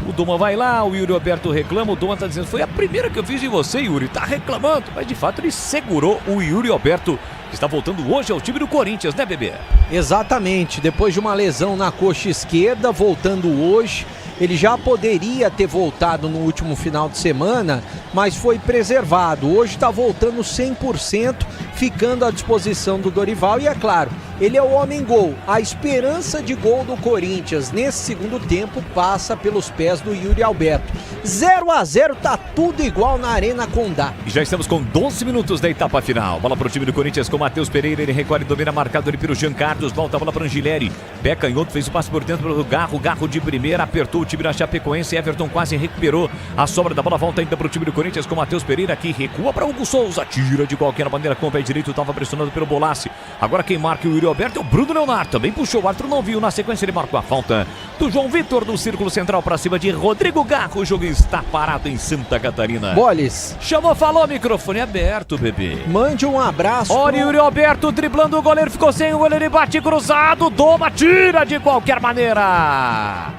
Speaker 8: O Doma vai lá, o Yuri Alberto reclama. O Doma tá dizendo, foi a primeira que eu fiz em você, Yuri. Tá reclamando, mas de fato ele segurou o Yuri Alberto, que está voltando hoje ao time do Corinthians, né, bebê?
Speaker 4: Exatamente, depois de uma lesão na coxa esquerda, voltando hoje. Ele já poderia ter voltado no último final de semana, mas foi preservado. Hoje está voltando 100%, ficando à disposição do Dorival. E é claro, ele é o homem-gol. A esperança de gol do Corinthians nesse segundo tempo passa pelos pés do Yuri Alberto. 0-0, tá tudo igual na Arena Condá.
Speaker 8: E já estamos com 12 minutos da etapa final. Bola para o time do Corinthians com Matheus Pereira. Ele recolhe e domina, marcado ele pelo Jean Carlos. Volta a bola para Angileri. Pé canhoto, fez o passe por dentro do Garro. Garro de primeira, apertou o time da Chapecoense. Everton quase recuperou a sobra da bola. Volta ainda para o time do Corinthians com Matheus Pereira, que recua para Hugo Souza. Tira de qualquer maneira com o pé direito. Estava pressionando pelo Bolassi. Agora quem marca o Yuri Alberto é o Bruno Leonardo. Também puxou, o árbitro não viu. Na sequência ele marcou a falta do João Vitor do círculo central para cima de Rodrigo Garro. O jogo está parado em Santa Catarina.
Speaker 4: Boles.
Speaker 8: Chamou, falou, microfone aberto, bebê.
Speaker 4: Mande um abraço.
Speaker 8: Olha o Yuri Alberto driblando o goleiro, ficou sem o goleiro e bate cruzado. Doma, tira de qualquer maneira.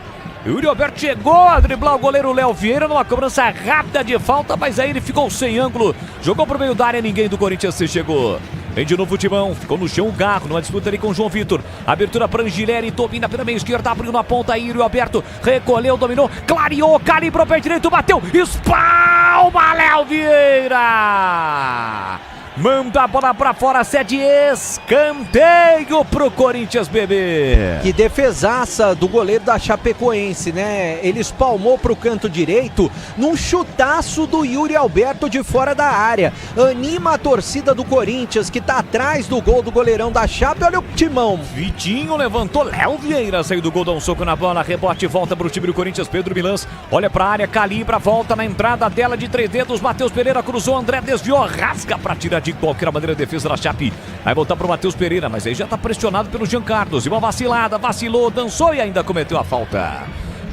Speaker 8: Yuri Alberto chegou a driblar o goleiro Léo Vieira numa cobrança rápida de falta, mas aí ele ficou sem ângulo. Jogou pro meio da área, ninguém do Corinthians se chegou. Vem de novo o Timão, ficou no chão o Garro, numa disputa ali com o João Vitor. Abertura para Angileri, domina pela meia esquerda, abriu na ponta, Yuri Alberto recolheu, dominou, clareou, calibrou pé direito, bateu, espalma Léo Vieira! Manda a bola pra fora, cede escanteio pro Corinthians, bebê.
Speaker 4: Que defesaça do goleiro da Chapecoense, né? Ele espalmou pro canto direito num chutaço do Yuri Alberto de fora da área. Anima a torcida do Corinthians, que tá atrás do gol do goleirão da Chape. Olha o Timão.
Speaker 8: Vitinho levantou, Léo Vieira saiu do gol, dá um soco na bola, rebote, volta pro time do Corinthians, Pedro Milans. Olha pra área, calibra, volta na entrada dela de 3 dedos. Matheus Pereira cruzou, André desviou, rasga pra tirar de qualquer maneira a defesa da Chape. Vai voltar pro Matheus Pereira, mas aí já tá pressionado pelo Jean Carlos. E uma vacilada, vacilou, dançou e ainda cometeu a falta.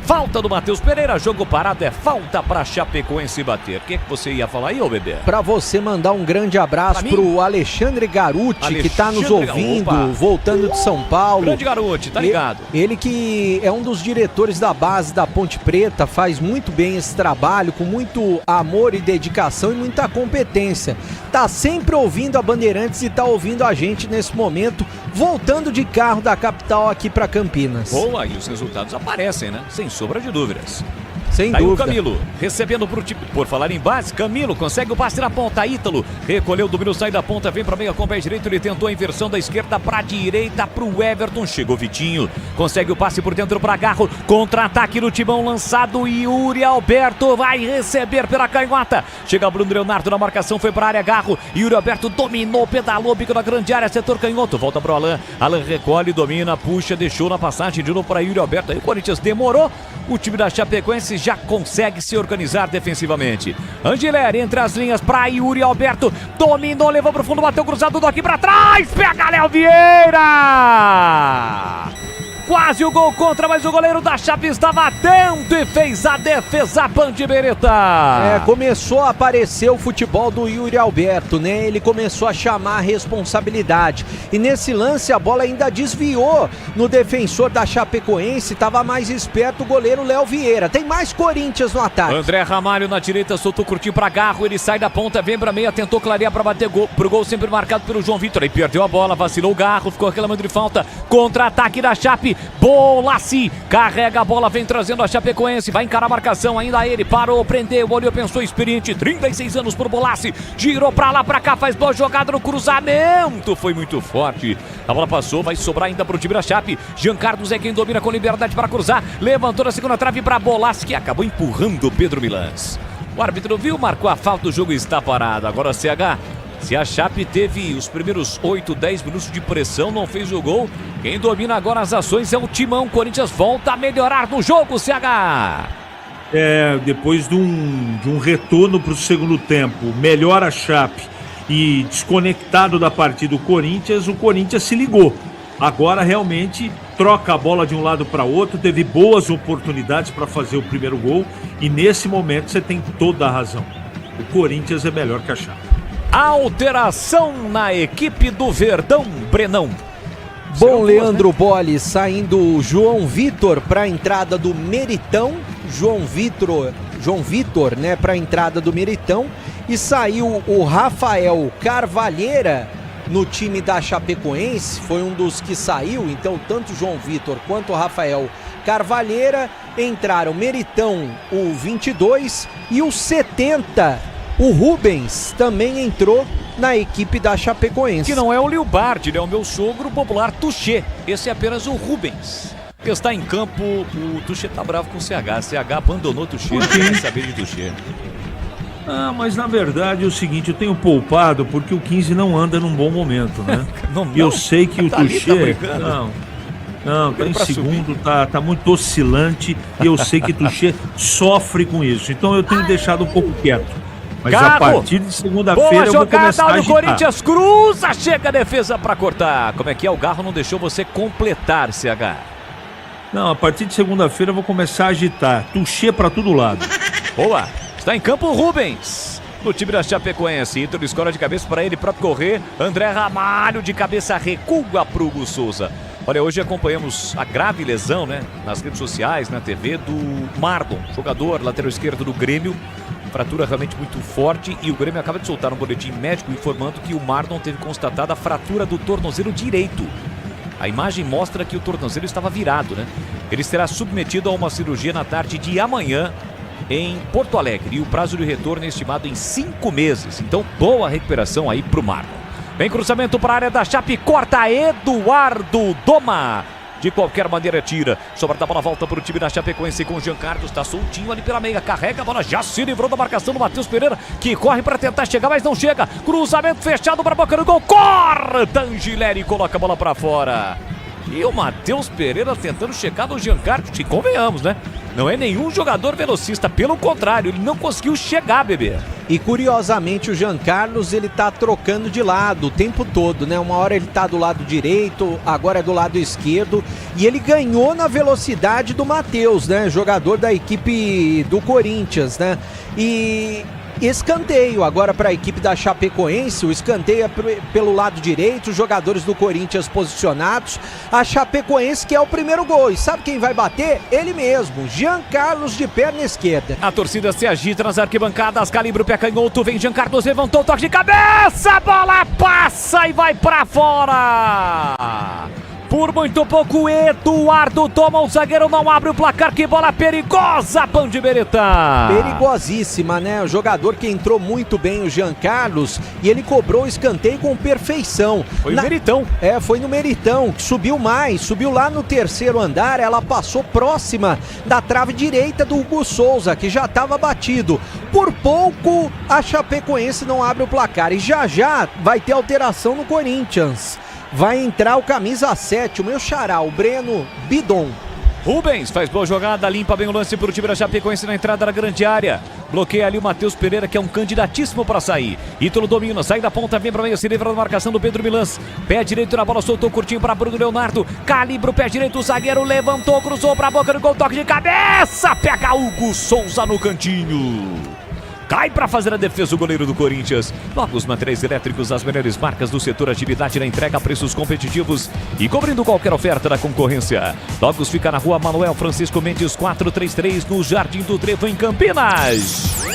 Speaker 8: Falta do Matheus Pereira, jogo parado, é falta pra Chapecoense bater. O que você ia falar aí, ô bebê?
Speaker 4: Pra você mandar um grande abraço pro Alexandre Garuti, que tá nos ouvindo, voltando de São Paulo.
Speaker 8: Grande Garuti, tá ligado?
Speaker 4: Ele que é um dos diretores da base da Ponte Preta, faz muito bem esse trabalho, com muito amor e dedicação e muita competência. Tá sempre ouvindo a Bandeirantes e tá ouvindo a gente nesse momento, voltando de carro da capital aqui pra Campinas.
Speaker 8: Boa, e os resultados aparecem, né? Sem sombra de dúvidas.
Speaker 4: Sem
Speaker 8: Tá aí
Speaker 4: dúvida.
Speaker 8: o Camilo, recebendo pro time. Por falar em base, Camilo consegue o passe na ponta. Ítalo recolheu, domínio, sai da ponta, vem pra meia com o pé direito. Ele tentou a inversão da esquerda pra direita pro Everton. Chegou Vitinho, consegue o passe por dentro pra Garro. Contra-ataque no timão lançado. Yuri Alberto vai receber pela canhota. Chega Bruno Leonardo na marcação, foi pra área. Garro, Yuri Alberto dominou, pedalou, bico na grande área, setor canhoto. Volta pro Alan. Alan recolhe, domina, puxa, deixou na passagem de novo para Yuri Alberto. Aí o Corinthians demorou. O time da Chapecoense já consegue se organizar defensivamente. Angileri entre as linhas para Yuri Alberto. Dominou, levou pro fundo, bateu cruzado do aqui para trás. Pega Léo Vieira! Quase o gol contra, mas o goleiro da Chape estava atento e fez a defesa Bandibereta.
Speaker 4: Começou a aparecer o futebol do Yuri Alberto, né? Ele começou a chamar a responsabilidade. E nesse lance a bola ainda desviou no defensor da Chapecoense, estava mais esperto o goleiro Léo Vieira. Tem mais Corinthians no ataque.
Speaker 8: André Ramalho na direita, soltou curtinho para Garro, ele sai da ponta, vem pra meia, tentou clarear para bater gol, pro gol sempre marcado pelo João Vitor. Aí perdeu a bola, vacilou o Garro, ficou reclamando de falta. Contra-ataque da Chape. Bolassi carrega a bola, vem trazendo a Chapecoense, vai encarar a marcação, ainda ele parou, prendeu, olhou, pensou, experiente, 36 anos por Bolassi, girou pra lá, pra cá, faz boa jogada no cruzamento, foi muito forte, a bola passou, vai sobrar ainda pro time da Chape. Jean Carlos é quem domina com liberdade para cruzar, levantou na segunda trave pra Bolassi, que acabou empurrando o Pedro Milans. O árbitro viu, marcou a falta, o jogo está parado. Agora CH, se a Chape teve os primeiros 8, 10 minutos de pressão, não fez o gol, quem domina agora as ações é o Timão. Corinthians volta a melhorar no jogo, CH.
Speaker 9: Depois de um retorno para o segundo tempo, melhor a Chape e desconectado da partida o Corinthians se ligou. Agora realmente troca a bola de um lado para outro, teve boas oportunidades para fazer o primeiro gol e nesse momento você tem toda a razão. O Corinthians é melhor que a Chape.
Speaker 8: Alteração na equipe do Verdão, Brenão.
Speaker 4: Bom, Leandro Bolle saindo João Vitor para a entrada do Meritão. João Vitor, né, para a entrada do Meritão. E saiu o Rafael Carvalheira no time da Chapecoense. Foi um dos que saiu, então tanto o João Vitor quanto o Rafael Carvalheira entraram. Meritão, o 22, e o 70, o Rubens, também entrou na equipe da Chapecoense.
Speaker 8: Que não é o Lilbardi, é o meu sogro popular Tuchê. Esse é apenas o Rubens. Que está em campo, o Tuchê tá bravo com o CH. CH abandonou o Tuchê, não quer saber de Tuchê.
Speaker 9: Mas na verdade é o seguinte, eu tenho poupado porque o 15 não anda num bom momento, né? E eu sei que o Tuchê... Tá em segundo, tá muito oscilante e eu sei que o Tuchê sofre com isso. Então eu tenho deixado um pouco quieto. Mas a partir de segunda-feira eu vou começar a agitar.
Speaker 8: Corinthians cruza, chega a defesa para cortar. Como é que é? O Garro não deixou você completar, CH.
Speaker 9: Não, a partir de segunda-feira eu vou começar a agitar. Tuchê para todo lado.
Speaker 8: Boa. Está em campo o Rubens. No time da Chapecoense, Ítalo escora de cabeça para ele próprio correr. André Ramalho de cabeça recua pro Hugo Souza. Olha, hoje acompanhamos a grave lesão, né, nas redes sociais, na TV, do Mardon, jogador lateral esquerdo do Grêmio. Fratura realmente muito forte e o Grêmio acaba de soltar um boletim médico informando que o Mardon teve constatada a fratura do tornozelo direito. A imagem mostra que o tornozelo estava virado, né? Ele será submetido a uma cirurgia na tarde de amanhã em Porto Alegre e o prazo de retorno é estimado em 5 meses. Então, boa recuperação aí pro Mardon. Vem cruzamento para a área da Chape, corta Eduardo Doma. De qualquer maneira tira, sobra da bola, volta para o time da Chapecoense com o Jean Carlos, está soltinho ali pela meia, carrega a bola, já se livrou da marcação do Matheus Pereira, que corre para tentar chegar, mas não chega, cruzamento fechado para a boca do gol, corta Angileri e coloca a bola para fora. E o Matheus Pereira tentando chegar no Jean Carlos, que convenhamos, né? Não é nenhum jogador velocista, pelo contrário, ele não conseguiu chegar, bebê.
Speaker 4: E curiosamente o Jean Carlos, ele tá trocando de lado o tempo todo, né? Uma hora ele tá do lado direito, agora é do lado esquerdo. E ele ganhou na velocidade do Matheus, né? Jogador da equipe do Corinthians, né? E escanteio agora para a equipe da Chapecoense. O escanteio é pelo lado direito, os jogadores do Corinthians posicionados. A Chapecoense que é o primeiro gol. E sabe quem vai bater? Ele mesmo, Jean Carlos de perna esquerda.
Speaker 8: A torcida se agita nas arquibancadas, calibra o pé canhoto, vem Jean Carlos, levantou o toque de cabeça, a bola passa e vai para fora. Por muito pouco, Eduardo toma o zagueiro, não abre o placar. Que bola perigosa, Band Beretta.
Speaker 4: Perigosíssima, né? O jogador que entrou muito bem, o Jean Carlos, e ele cobrou o escanteio com perfeição.
Speaker 8: Foi no Meritão.
Speaker 4: Foi no Meritão, que subiu mais, subiu lá no terceiro andar, ela passou próxima da trave direita do Hugo Souza, que já estava batido. Por pouco, a Chapecoense não abre o placar e já vai ter alteração no Corinthians. Vai entrar o camisa 7, o meu xará, o Breno Bidon.
Speaker 8: Rubens faz boa jogada, limpa bem o lance para o time da Chapecoense na entrada da grande área. Bloqueia ali o Matheus Pereira, que é um candidatíssimo para sair. Ítalo domina, sai da ponta, vem para meio, se livra da marcação do Pedro Milans. Pé direito na bola, soltou curtinho para Bruno Leonardo. Calibra o pé direito, o zagueiro levantou, cruzou para a boca do gol, toque de cabeça. Pega Hugo Souza no cantinho. Cai para fazer a defesa o goleiro do Corinthians. Logo os materiais elétricos, as melhores marcas do setor, agilidade na entrega, preços competitivos e cobrindo qualquer oferta da concorrência. Logos fica na rua Manuel Francisco Mendes 433, no Jardim do Trevo, em Campinas.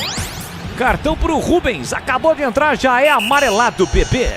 Speaker 8: Cartão pro Rubens, acabou de entrar, já é amarelado, PP.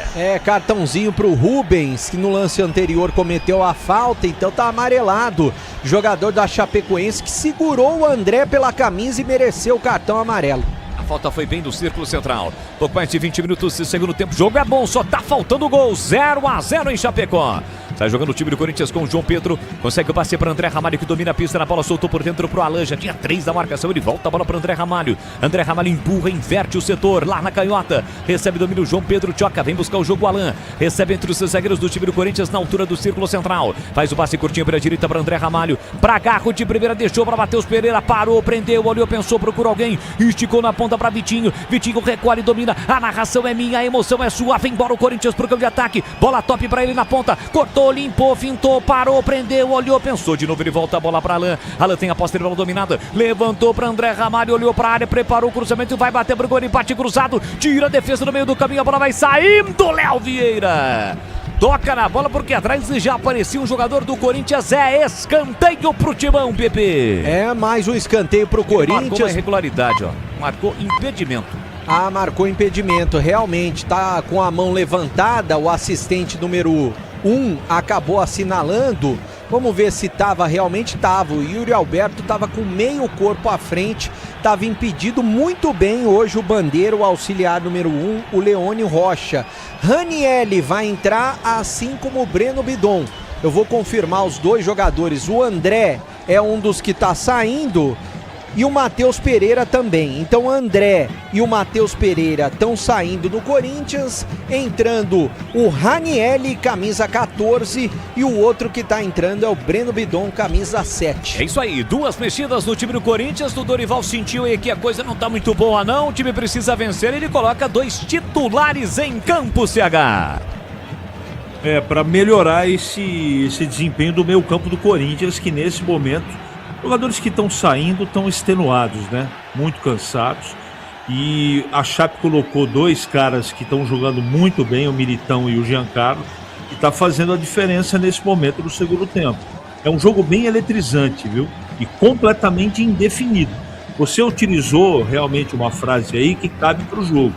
Speaker 4: Cartãozinho pro Rubens, que no lance anterior cometeu a falta, então tá amarelado. Jogador da Chapecoense que segurou o André pela camisa e mereceu o cartão amarelo.
Speaker 8: A falta foi bem do círculo central. Pouco mais de 20 minutos de segundo tempo. Jogo é bom, só tá faltando gol. 0-0 em Chapecó. Sai jogando o time do Corinthians com o João Pedro. Consegue o passe para André Ramalho, que domina a pista na bola. Soltou por dentro pro Alan. Já tinha 3 da marcação. Ele volta a bola para André Ramalho. André Ramalho empurra, inverte o setor. Lá na canhota. Recebe domínio o João Pedro. Choca, vem buscar o jogo. Alan recebe entre os zagueiros do time do Corinthians na altura do círculo central. Faz o passe curtinho para a direita para André Ramalho. Para Garro de primeira, deixou para Matheus Pereira. Parou, prendeu, olhou, pensou, procurou alguém. Esticou na ponta para Vitinho. Vitinho recolhe, domina. A narração é minha, a emoção é sua. Vem embora o Corinthians pro campo de ataque. Bola top para ele na ponta. Cortou, limpou, fintou, parou, prendeu, olhou, pensou. De novo ele volta a bola para Alan. Alan tem a posse de bola dominada. Levantou para André Ramalho, olhou para a área, preparou o cruzamento e vai bater pro gol. Empate cruzado. Tira a defesa no meio do caminho. A bola vai saindo. Léo Vieira toca na bola porque atrás já aparecia um jogador do Corinthians. É escanteio pro Timão, PP.
Speaker 4: Mais um escanteio pro Corinthians.
Speaker 8: Marcou uma irregularidade, ó. Marcou impedimento.
Speaker 4: Marcou impedimento. Realmente tá com a mão levantada. O assistente número 1 acabou assinalando. Vamos ver se realmente tava. O Yuri Alberto tava com meio corpo à frente, tava impedido muito bem hoje o bandeiro, o auxiliar número 1, o Leônio Rocha. Ranielli vai entrar, assim como o Breno Bidon. Eu vou confirmar os dois jogadores. O André é um dos que tá saindo e o Matheus Pereira também. Então o André e o Matheus Pereira estão saindo do Corinthians, entrando o Ranielli, camisa 14, e o outro que está entrando é o Breno Bidon, camisa 7.
Speaker 8: É isso aí, 2 mexidas no time do Corinthians. O Dorival sentiu aí que a coisa não está muito boa não, o time precisa vencer, ele coloca 2 titulares em campo, CH.
Speaker 9: Para melhorar esse desempenho do meio campo do Corinthians, que nesse momento jogadores que estão saindo estão extenuados, né? Muito cansados. E a Chape colocou 2 caras que estão jogando muito bem, o Militão e o Giancarlo, que está fazendo a diferença nesse momento do segundo tempo. É um jogo bem eletrizante, viu? E completamente indefinido. Você utilizou realmente uma frase aí que cabe para o jogo.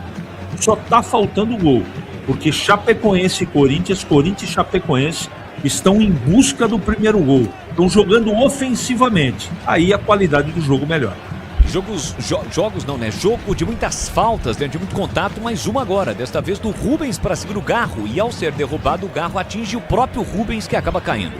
Speaker 9: Só está faltando gol, porque Chapecoense e Corinthians e Chapecoense estão em busca do primeiro gol. Estão jogando ofensivamente. Aí a qualidade do jogo melhora.
Speaker 8: Jogos não, né? Jogo de muitas faltas, né? De muito contato, mais uma agora. Desta vez do Rubens para seguir o Garro. E ao ser derrubado, o Garro atinge o próprio Rubens, que acaba caindo.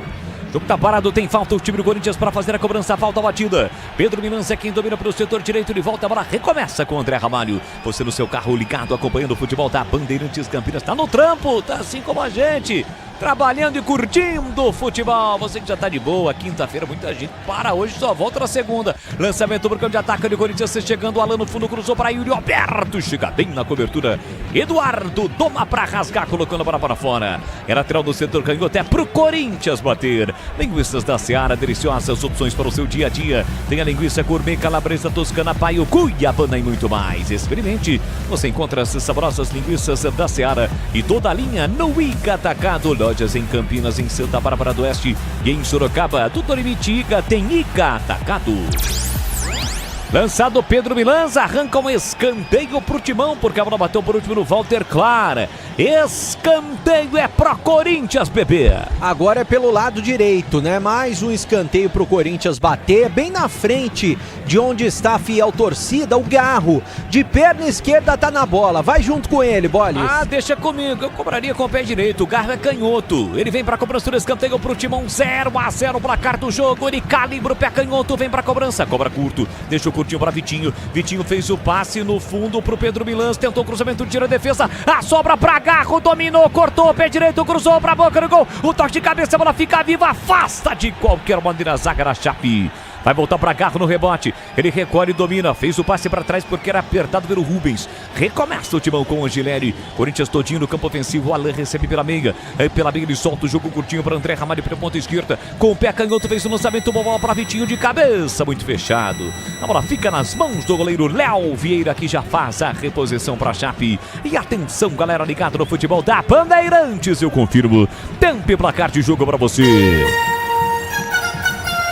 Speaker 8: O jogo tá parado, tem falta o time do Corinthians para fazer a cobrança, falta batida. Pedro Milans é quem domina pelo setor direito, ele volta, a bola recomeça com o André Ramalho. Você no seu carro ligado, acompanhando o futebol da Bandeirantes Campinas, tá no trampo, tá assim como a gente, trabalhando e curtindo o futebol. Você que já tá de boa, quinta-feira, muita gente para hoje, só volta na segunda. Lançamento pro campo de ataque do Corinthians, chegando, Alan no fundo, cruzou para Yuri Alberto, chega bem na cobertura. Eduardo doma para rasgar, colocando a bola para fora. É lateral do setor canhoto, é pro Corinthians bater. Linguiças da Seara, deliciosas opções para o seu dia a dia. Tem a linguiça gourmet, calabresa, toscana, paio, cuiabana e muito mais. Experimente. Você encontra as saborosas linguiças da Seara e toda a linha no Ica Atacado. Lojas em Campinas, em Santa Bárbara do Oeste. 7 e em Sorocaba, do Limite Ica tem Ica Atacado.
Speaker 21: 7
Speaker 8: Lançado Pedro Milanza, arranca um escanteio pro Timão, porque a bola bateu por último no Walter Clara. Escanteio é pro Corinthians, bebê.
Speaker 4: Agora é pelo lado direito, né? Mais um escanteio pro Corinthians bater, bem na frente de onde está a fiel torcida, o Garro. De perna esquerda tá na bola, vai junto com ele, Bolis.
Speaker 8: Ah, deixa comigo, eu cobraria com o pé direito, o Garro é canhoto. Ele vem pra cobrança do escanteio pro Timão, 0-0 o placar do jogo. Ele calibra o pé canhoto, vem pra cobrança, cobra curto, deixa o curtinho pra Vitinho. Vitinho fez o passe no fundo pro Pedro Milanza, tentou o cruzamento, tira a defesa, a sobra pra Garro, dominou, cortou, pé direito, cruzou pra boca do gol. O toque de cabeça, a bola fica viva, afasta de qualquer maneira a zaga da Chape. Vai voltar para Garro no rebote. Ele recolhe e domina. Fez o passe para trás porque era apertado pelo Rubens. Recomeça o Timão com o Angileri. Corinthians todinho no campo ofensivo. O Alain recebe pela meia. Pela meia ele solta o jogo curtinho para André Ramalho pela ponta esquerda. Com o pé canhoto fez o lançamento. Bola para Vitinho de cabeça. Muito fechado. A bola fica nas mãos do goleiro Léo Vieira, que já faz a reposição para a Chape. E atenção, galera ligada no futebol da Bandeirantes. Eu confirmo. Tempo e placar de jogo para você.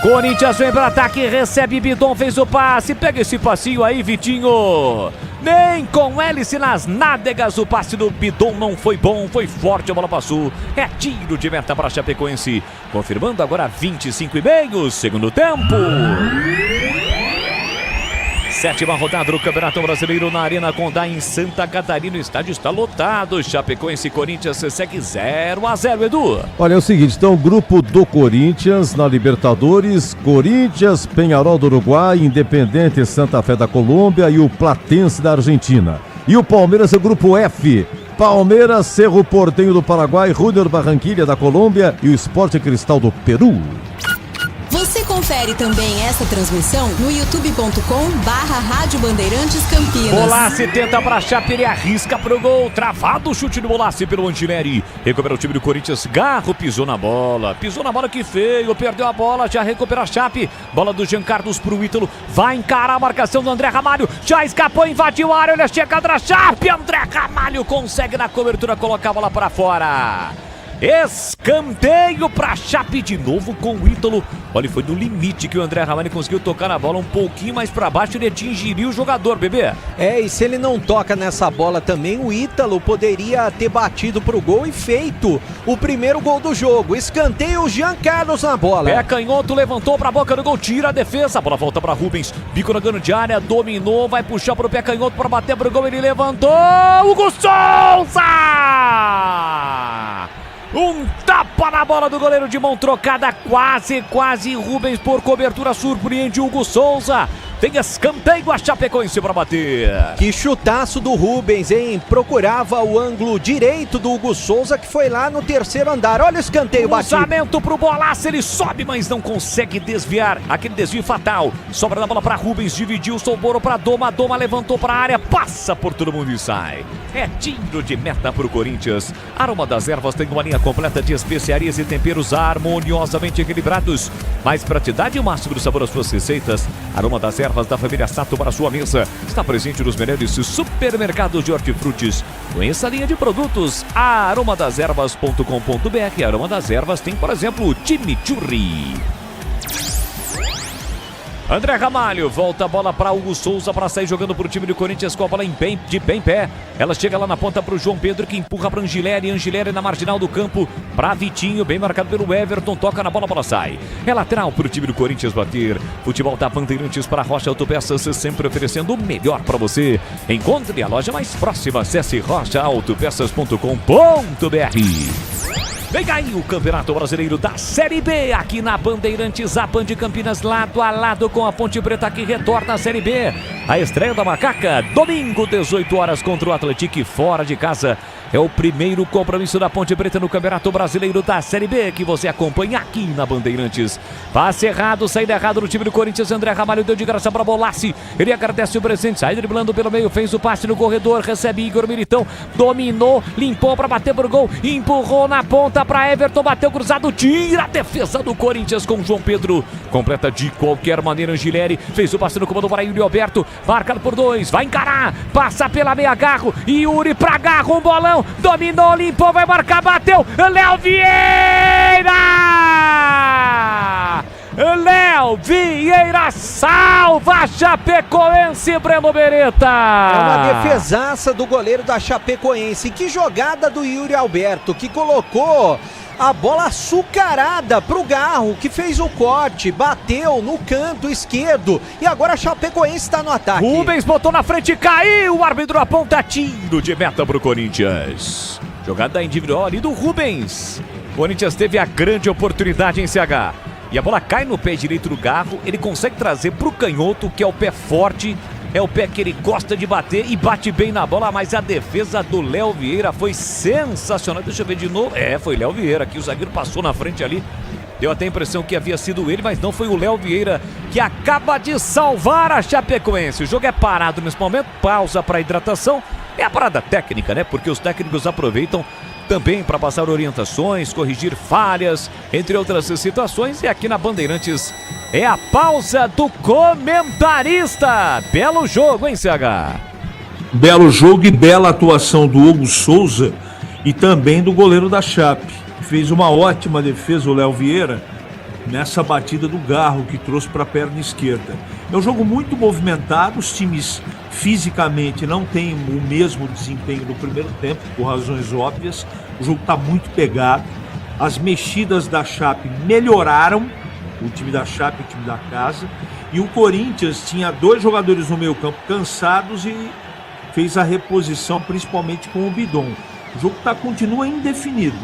Speaker 8: Corinthians vem para ataque, recebe Bidon, fez o passe, pega esse passinho aí, Vitinho. Nem com hélice nas nádegas, o passe do Bidon não foi bom, foi forte, a bola passou. É tiro de meta para Chapecoense. Confirmando agora 25,5, segundo tempo. 7ª rodada do Campeonato Brasileiro na Arena Condá, em Santa Catarina. O estádio está lotado. Chapecoense e Corinthians segue 0-0, Edu.
Speaker 3: Olha, é o seguinte, então o grupo do Corinthians na Libertadores: Corinthians, Peñarol do Uruguai, Independente Santa Fé da Colômbia e o Platense da Argentina. E o Palmeiras é o grupo F: Palmeiras, Cerro Porteño do Paraguai, Junior Barranquilla da Colômbia e o Sport Cristal do Peru.
Speaker 18: Você confere também essa transmissão no youtube.com/Rádio Bandeirantes Campinas.
Speaker 8: Bolassi tenta pra Chape, ele arrisca pro gol. Travado o chute do Bolassi pelo Angileri. Recupera o time do Corinthians. Garro pisou na bola. Pisou na bola, que feio. Perdeu a bola, já recupera a Chape. Bola do Jean Carlos pro Ítalo. Vai encarar a marcação do André Ramalho. Já escapou, invadiu a área. Olha a chegada da Chape. André Ramalho consegue na cobertura colocar a bola pra fora. Escanteio pra Chape de novo com o Ítalo. Olha, foi no limite que o André Ramalho conseguiu tocar na bola um pouquinho mais pra baixo. Ele atingiria o jogador, bebê.
Speaker 4: E se ele não toca nessa bola também, o Ítalo poderia ter batido pro gol e feito o primeiro gol do jogo. Escanteio, Jean Carlos na bola.
Speaker 8: Pé canhoto, levantou pra boca do gol, tira a defesa. A bola volta pra Rubens. Bico na grande área, dominou, vai puxar pro pé canhoto pra bater pro gol. Ele levantou. Hugo Souza! Um tapa na bola do goleiro de mão trocada, quase Rubens por cobertura, surpreende Hugo Souza. Tem escanteio a Chapecoense para bater.
Speaker 4: Que chutaço do Rubens, hein? Procurava o ângulo direito do Hugo Souza, que foi lá no terceiro andar. Olha o escanteio batido.
Speaker 8: Cruzamento pro Bolassi, ele sobe, mas não consegue desviar. Aquele desvio fatal. Sobra da bola para Rubens, dividiu, sobrou para Doma. Doma levantou para a área, passa por todo mundo e sai. É tiro de meta pro Corinthians. Aroma das Ervas tem uma linha completa de especiarias e temperos harmoniosamente equilibrados. Mais praticidade e o máximo do sabor às suas receitas. Aroma das Ervas da família Sato para sua mesa. Está presente nos melhores supermercados de hortifrutis. Conheça a linha de produtos aromadeservas.com.br. Aroma das Ervas tem, por exemplo, o chimichurri. André Ramalho volta a bola para Hugo Souza para sair jogando para o time do Corinthians com a bola de bem pé. Ela chega lá na ponta para o João Pedro, que empurra para Angileri. Angileri na marginal do campo para Vitinho, bem marcado pelo Everton. Toca na bola, a bola sai. É lateral para o time do Corinthians bater. Futebol da Bandeirantes para Rocha Autopeças, sempre oferecendo o melhor para você. Encontre a loja mais próxima. Acesse rochaautopeças.com.br. Vem aí o Campeonato Brasileiro da Série B, aqui na Bandeirantes, a Band de Campinas, lado a lado com a Ponte Preta, que retorna à Série B. A estreia da Macaca, domingo, 18 horas, contra o Atlético, fora de casa. É o primeiro compromisso da Ponte Preta no Campeonato Brasileiro da Série B, que você acompanha aqui na Bandeirantes. Passe errado, saída errada no time do Corinthians. André Ramalho deu de graça para Bolassi. Ele agradece o presente, sai driblando pelo meio, fez o passe no corredor, recebe Igor Militão, dominou, limpou para bater pro gol, empurrou na ponta para Everton, bateu cruzado, tira a defesa do Corinthians com João Pedro. Completa de qualquer maneira Angileri, fez o passe no comando para Yuri Alberto, marcado por 2, vai encarar, passa pela meia, Garro, Yuri pra Garro, um bolão, dominou, limpou, vai marcar, bateu, Léo Vieira! Léo Vieira salva a Chapecoense, Breno Beretta.
Speaker 4: É uma defesaça do goleiro da Chapecoense. Que jogada do Yuri Alberto, que colocou a bola açucarada pro Garro, que fez o corte, bateu no canto esquerdo e agora a Chapecoense está no ataque.
Speaker 8: Rubens botou na frente e caiu, o árbitro aponta tiro de meta pro Corinthians. Jogada individual ali do Rubens. Corinthians teve a grande oportunidade em CH. E a bola cai no pé direito do Garro, ele consegue trazer pro canhoto, que é o pé forte, é o pé que ele gosta de bater e bate bem na bola, mas a defesa do Léo Vieira foi sensacional. Deixa eu ver de novo. Foi Léo Vieira, que o zagueiro passou na frente ali. Deu até a impressão que havia sido ele, mas não, foi o Léo Vieira que acaba de salvar a Chapecoense. O jogo é parado nesse momento, pausa para hidratação. É a parada técnica, né? Porque os técnicos aproveitam também para passar orientações, corrigir falhas, entre outras situações. E aqui na Bandeirantes é a pausa do comentarista. Belo jogo, hein, CH?
Speaker 9: Belo jogo e bela atuação do Hugo Souza e também do goleiro da Chape. Fez uma ótima defesa o Léo Vieira nessa batida do Garro que trouxe para a perna esquerda. É um jogo muito movimentado, os times fisicamente não têm o mesmo desempenho do primeiro tempo, por razões óbvias. O jogo está muito pegado. As mexidas da Chape melhoraram, o time da Chape e o time da casa. E o Corinthians tinha 2 jogadores no meio campo cansados e fez a reposição principalmente com o Bidon. O jogo continua indefinido.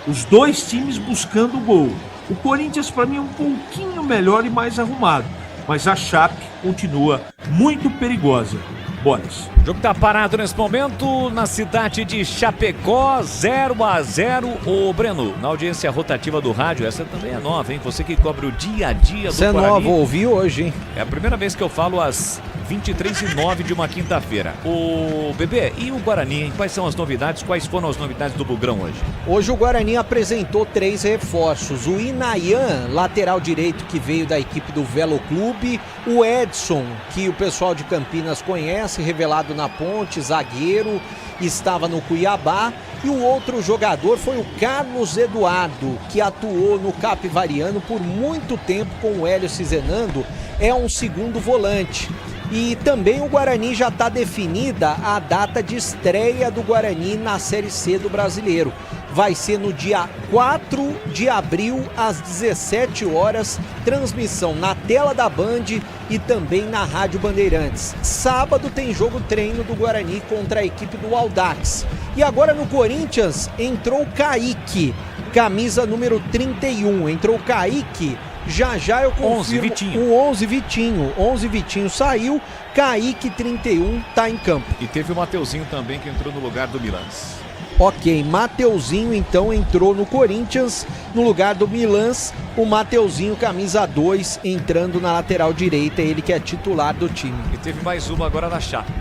Speaker 9: Os 2 times buscando o gol. O Corinthians, para mim, é um pouquinho melhor e mais arrumado. Mas a Chape continua muito perigosa. Bolas.
Speaker 8: O jogo tá parado nesse momento na cidade de Chapecó, 0-0. Ô Breno, na audiência rotativa do rádio, essa também é nova, hein? Você que cobre o dia a dia do
Speaker 4: Guarani. Você é nova, ouvi hoje, hein?
Speaker 8: É a primeira vez que eu falo às 23h09 de uma quinta-feira. O Bebê, e o Guarani, hein? Quais são as novidades? Quais foram as novidades do Bugrão hoje?
Speaker 4: Hoje o Guarani apresentou 3 reforços. O Inayan, lateral direito que veio da equipe do Velo Clube. O Edson, que o pessoal de Campinas conhece, revelado na Ponte, zagueiro, estava no Cuiabá. E o outro jogador foi o Carlos Eduardo, que atuou no Capivariano por muito tempo com o Hélio Cizenando. É um segundo volante. E também o Guarani já está definida a data de estreia do Guarani na Série C do Brasileiro. Vai ser no dia 4 de abril, às 17 horas, transmissão na tela da Band e também na Rádio Bandeirantes. Sábado tem jogo treino do Guarani contra a equipe do Audax. E agora no Corinthians entrou o Kaique, camisa número 31. Entrou o Kaique. Já eu confirmo.
Speaker 8: 11 Vitinho.
Speaker 4: O 11 Vitinho. 11 Vitinho saiu. Kaique 31 tá em campo.
Speaker 8: E teve o Mateuzinho também que entrou no lugar do Milans.
Speaker 4: Ok, Mateuzinho então entrou no Corinthians no lugar do Milans. O Mateuzinho, camisa 2, entrando na lateral direita, ele que é titular do time.
Speaker 8: E teve mais uma agora na Chape.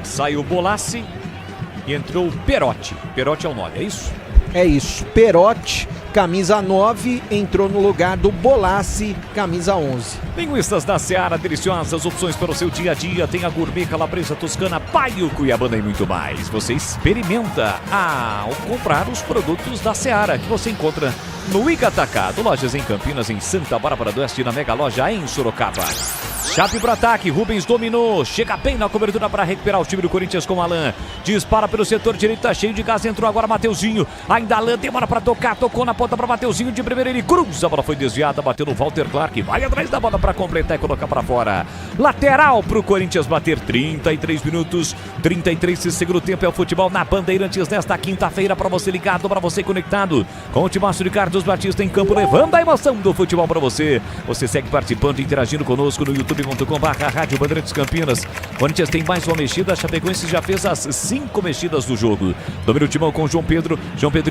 Speaker 8: Saiu o Bolassi e entrou o Perotti. Perotti é o 9, é isso?
Speaker 4: É isso, Perotti, camisa 9, entrou no lugar do Bolassi, camisa 11.
Speaker 8: Linguiças da Seara, deliciosas opções para o seu dia a dia. Tem a gourmet, calabresa toscana, paio, cuiabana e muito mais. Você experimenta ao comprar os produtos da Seara, que você encontra no Ica Atacado, lojas em Campinas, em Santa Bárbara do Oeste, na Mega Loja em Sorocaba. Chape para ataque, Rubens dominou, chega bem na cobertura para recuperar o time do Corinthians com Alain. Dispara pelo setor direito, tá cheio de gás, entrou agora Mateuzinho. Ainda Alain demora para tocar, tocou na ponta para Mateuzinho, de primeira ele cruza, a bola foi desviada, bateu no Walter Clark, vai atrás da bola para completar e colocar para fora. Lateral pro Corinthians bater, 33 minutos, 33 segundo tempo, é o futebol na Bandeirantes nesta quinta-feira, para você ligado, para você conectado, com o timaço de Carlos Batista em campo, levando a emoção do futebol para você. Você segue participando, interagindo conosco no youtube.com/Rádio Bandeirantes Campinas. Corinthians tem mais uma mexida, a Chapecoense já fez as 5 mexidas do jogo. Domina o timão com o João Pedro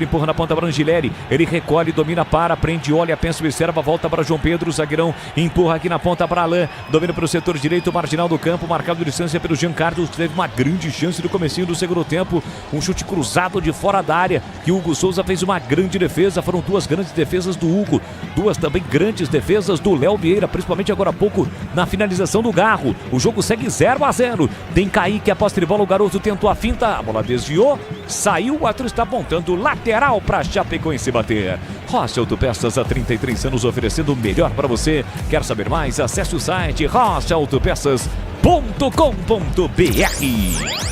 Speaker 8: empurra na ponta para Angileri, ele recolhe, domina, prende, olha, pensa, observa, volta para João Pedro, zagueirão, empurra aqui na ponta para Alain, domina para o setor direito, marginal do campo, marcado de distância pelo Jean Carlos, teve uma grande chance no comecinho do segundo tempo, um chute cruzado de fora da área, que o Hugo Souza fez uma grande defesa, foram 2 grandes defesas do Hugo, 2 também grandes defesas do Léo Vieira, principalmente agora há pouco na finalização finalização do Garro. O jogo segue 0-0. Tem Kaique, após tribola, o garoto tentou a finta, a bola desviou, saiu, o ator está apontando lateral para Chapecoense bater. Rocha Autopeças, há 33 anos, oferecendo o melhor para você. Quer saber mais? Acesse o site rochaautopeças.com.br.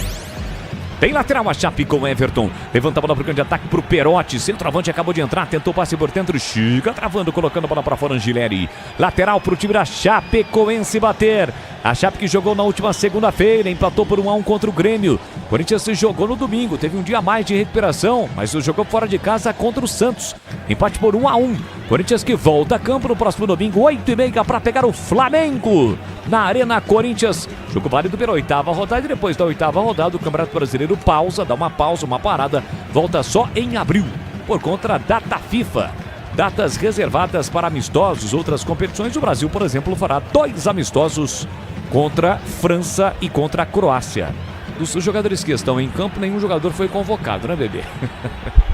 Speaker 8: Tem lateral a Chape com Everton. Levanta a bola para o grande ataque para o Perotti. Centroavante acabou de entrar, tentou passe por dentro. Chega travando, colocando a bola para fora, Angileri. Lateral para o time da Chapecoense bater. A Chape que jogou na última segunda-feira, empatou por 1-1 contra o Grêmio. O Corinthians se jogou no domingo, teve um dia a mais de recuperação, mas jogou fora de casa contra o Santos. Empate por 1-1. Corinthians que volta a campo no próximo domingo, 8h30, para pegar o Flamengo na Arena Corinthians. Jogo válido pela 8ª rodada, e depois da 8ª rodada o Campeonato Brasileiro pausa, dá uma pausa, uma parada, volta só em abril, por conta da data FIFA. Datas reservadas para amistosos, outras competições. O Brasil, por exemplo, fará 2 amistosos contra França e contra a Croácia. Dos jogadores que estão em campo, nenhum jogador foi convocado, né, bebê?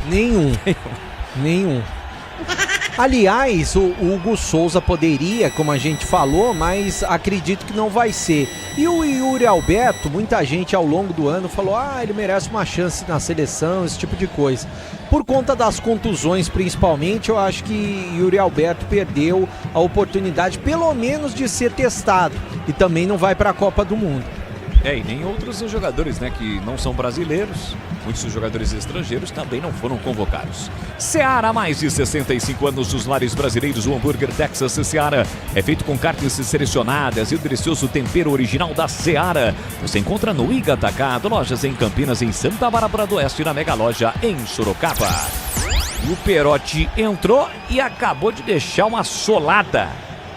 Speaker 4: Nenhum. Aliás, o Hugo Souza poderia, como a gente falou, mas acredito que não vai ser. E o Yuri Alberto, muita gente ao longo do ano falou: ele merece uma chance na seleção, esse tipo de coisa. Por conta das contusões, principalmente, eu acho que Yuri Alberto perdeu a oportunidade, pelo menos, de ser testado. E também não vai para a Copa do Mundo.
Speaker 8: E nem outros jogadores, né, que não são brasileiros, muitos jogadores estrangeiros também não foram convocados. Seara, há mais de 65 anos nos lares brasileiros. O hambúrguer Texas Seara é feito com carnes selecionadas e o delicioso tempero original da Seara. Você encontra no Iga Atacado, lojas em Campinas, em Santa Bárbara do Oeste, na Mega Loja em Sorocaba. E o Perotti entrou e acabou de deixar uma solada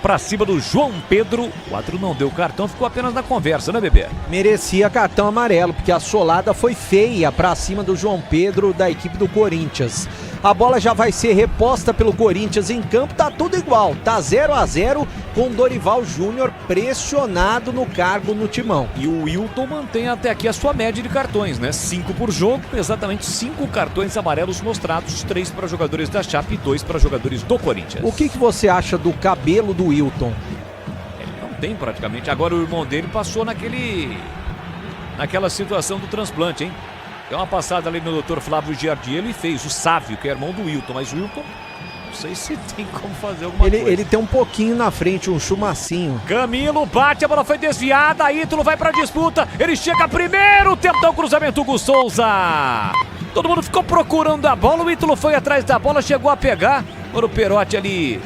Speaker 8: pra cima do João Pedro. O árbitro não deu cartão, ficou apenas na conversa, né, bebê?
Speaker 4: Merecia cartão amarelo, porque a solada foi feia pra cima do João Pedro, da equipe do Corinthians. A bola já vai ser reposta pelo Corinthians em campo, tá tudo igual, tá 0-0 com Dorival Júnior pressionado no cargo no timão.
Speaker 8: E o Wilton mantém até aqui a sua média de cartões, né? 5 por jogo, exatamente 5 cartões amarelos mostrados, 3 para jogadores da Chape e 2 para jogadores do Corinthians.
Speaker 4: O que você acha do cabelo do Wilton?
Speaker 8: Ele não tem praticamente. Agora o irmão dele passou naquela situação do transplante, hein? Deu uma passada ali no Dr. Flávio Giardi, ele fez o Sávio, que é irmão do Wilton, mas o Wilton, não sei se tem como fazer alguma coisa.
Speaker 4: Ele tem um pouquinho na frente, um chumacinho.
Speaker 8: Camilo bate, a bola foi desviada, Ítalo vai pra disputa, ele chega primeiro, tentou o cruzamento, Hugo Souza. Todo mundo ficou procurando a bola, o Ítalo foi atrás da bola, chegou a pegar. Agora o Perotti ali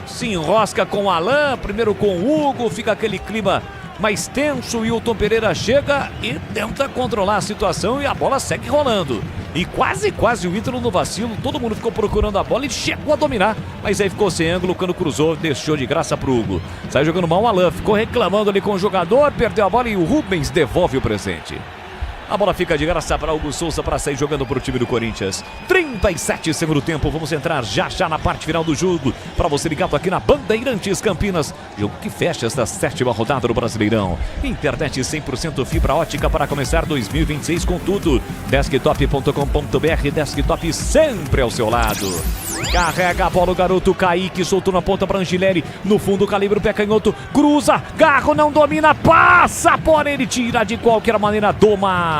Speaker 8: se enrosca com o Alain, primeiro com o Hugo, fica aquele clima mais tenso. O Wilton Pereira chega e tenta controlar a situação e a bola segue rolando. E quase o Ítalo no vacilo, todo mundo ficou procurando a bola e chegou a dominar, mas aí ficou sem ângulo quando cruzou, deixou de graça pro Hugo. Sai jogando mal o Alain, ficou reclamando ali com o jogador, perdeu a bola e o Rubens devolve o presente. A bola fica de graça para Hugo Souza para sair jogando para o time do Corinthians. 37 segundo tempo, vamos entrar já na parte final do jogo. Para você ligado aqui na Bandeirantes Campinas. Jogo que fecha esta 7ª rodada do Brasileirão. Internet 100% fibra ótica para começar 2026 com tudo. Desktop.com.br, Desktop sempre ao seu lado. Carrega a bola o garoto Kaique, soltou na ponta para Angileri. No fundo, calibre o pé canhoto, cruza, Garro não domina, passa por ele, tira de qualquer maneira, doma.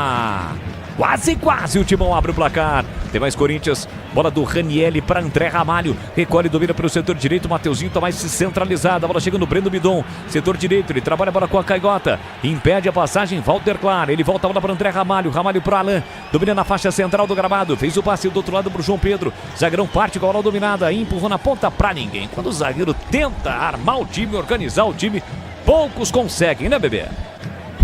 Speaker 8: Quase o Timão abre o placar. Tem mais Corinthians, bola do Ranielli para André Ramalho, recolhe e domina pelo setor direito, Mateuzinho tá mais centralizado, a bola chega no Breno Bidon, setor direito, ele trabalha a bola com a Caigota, impede a passagem, Walter Clar, ele volta a bola para André Ramalho para Alain, domina na faixa central do gramado, fez o passe do outro lado pro João Pedro, zagueirão parte com a bola dominada, empurrou na ponta pra ninguém. Quando o zagueiro tenta armar o time, organizar o time, poucos conseguem, né, bebê?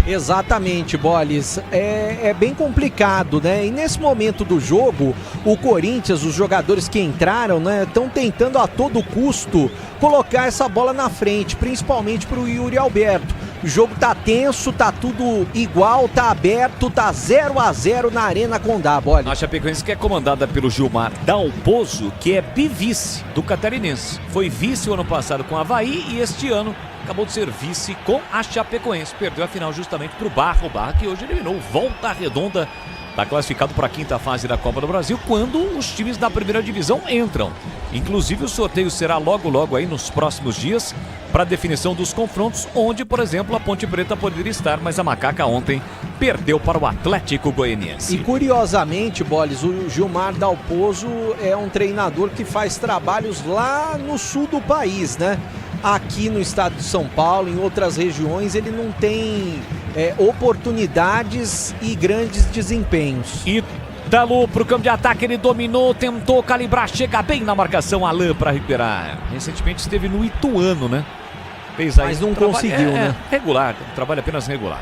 Speaker 4: Exatamente, Bolis. É bem complicado, né? E nesse momento do jogo, o Corinthians, os jogadores que entraram, né, estão tentando a todo custo colocar essa bola na frente, principalmente para o Yuri Alberto. O jogo tá tenso, tá tudo igual, tá aberto, tá 0-0 na Arena Condá, Bolis.
Speaker 8: A Chapecoense que é comandada pelo Gilmar Dalpozo, que é bivice do Catarinense. Foi vice o ano passado com o Avaí e este ano acabou de ser vice com a Chapecoense. Perdeu a final justamente para o Barra. O Barra que hoje eliminou Volta Redonda. Está classificado para a 5ª fase da Copa do Brasil quando os times da primeira divisão entram. Inclusive o sorteio será logo aí nos próximos dias para a definição dos confrontos, onde, por exemplo, a Ponte Preta poderia estar, mas a Macaca ontem perdeu para o Atlético Goianiense.
Speaker 4: E curiosamente, Bolis, o Gilmar Dalpozo é um treinador que faz trabalhos lá no sul do país, né? Aqui no estado de São Paulo, em outras regiões, ele não tem oportunidades e grandes desempenhos.
Speaker 8: Ítalo pro campo de ataque, ele dominou, tentou calibrar, chega bem na marcação, Alain para recuperar. Recentemente esteve no Ituano, né? Fez aí,
Speaker 4: mas não conseguiu, né?
Speaker 8: Regular, trabalho apenas regular.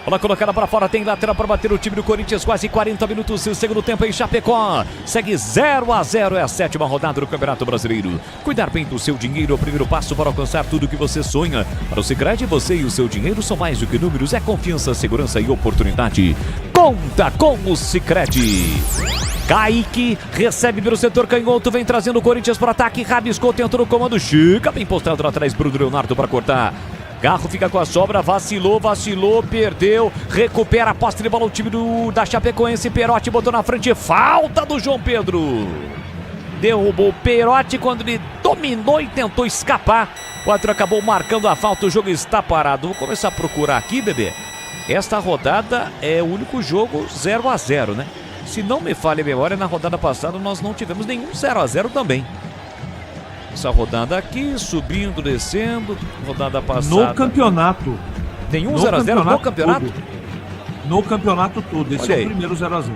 Speaker 8: Bola colocada para fora, tem lateral para bater o time do Corinthians, quase 40 minutos, o segundo tempo em Chapecó. Segue 0-0, é a 7ª rodada do Campeonato Brasileiro. Cuidar bem do seu dinheiro é o primeiro passo para alcançar tudo o que você sonha. Para o Sicredi, você e o seu dinheiro são mais do que números, é confiança, segurança e oportunidade. Conta com o Sicredi. Kaique recebe pelo setor canhoto, vem trazendo o Corinthians para ataque, rabiscou, tentou no comando, chega bem postado lá atrás, Bruno Leonardo para cortar. Garro fica com a sobra, vacilou, perdeu, recupera a posse de bola o time da Chapecoense, Perotti botou na frente, falta do João Pedro. Derrubou o Perotti quando ele dominou e tentou escapar. O árbitro acabou marcando a falta, o jogo está parado. Vou começar a procurar aqui, bebê. Esta rodada é o único jogo 0-0, né? Se não me falha a memória, na rodada passada nós não tivemos nenhum 0-0 também. Essa rodada aqui, subindo, descendo, rodada passada.
Speaker 9: No campeonato.
Speaker 8: Nenhum 0-0 no campeonato?
Speaker 9: Todo. No campeonato todo. Esse é o primeiro 0-0.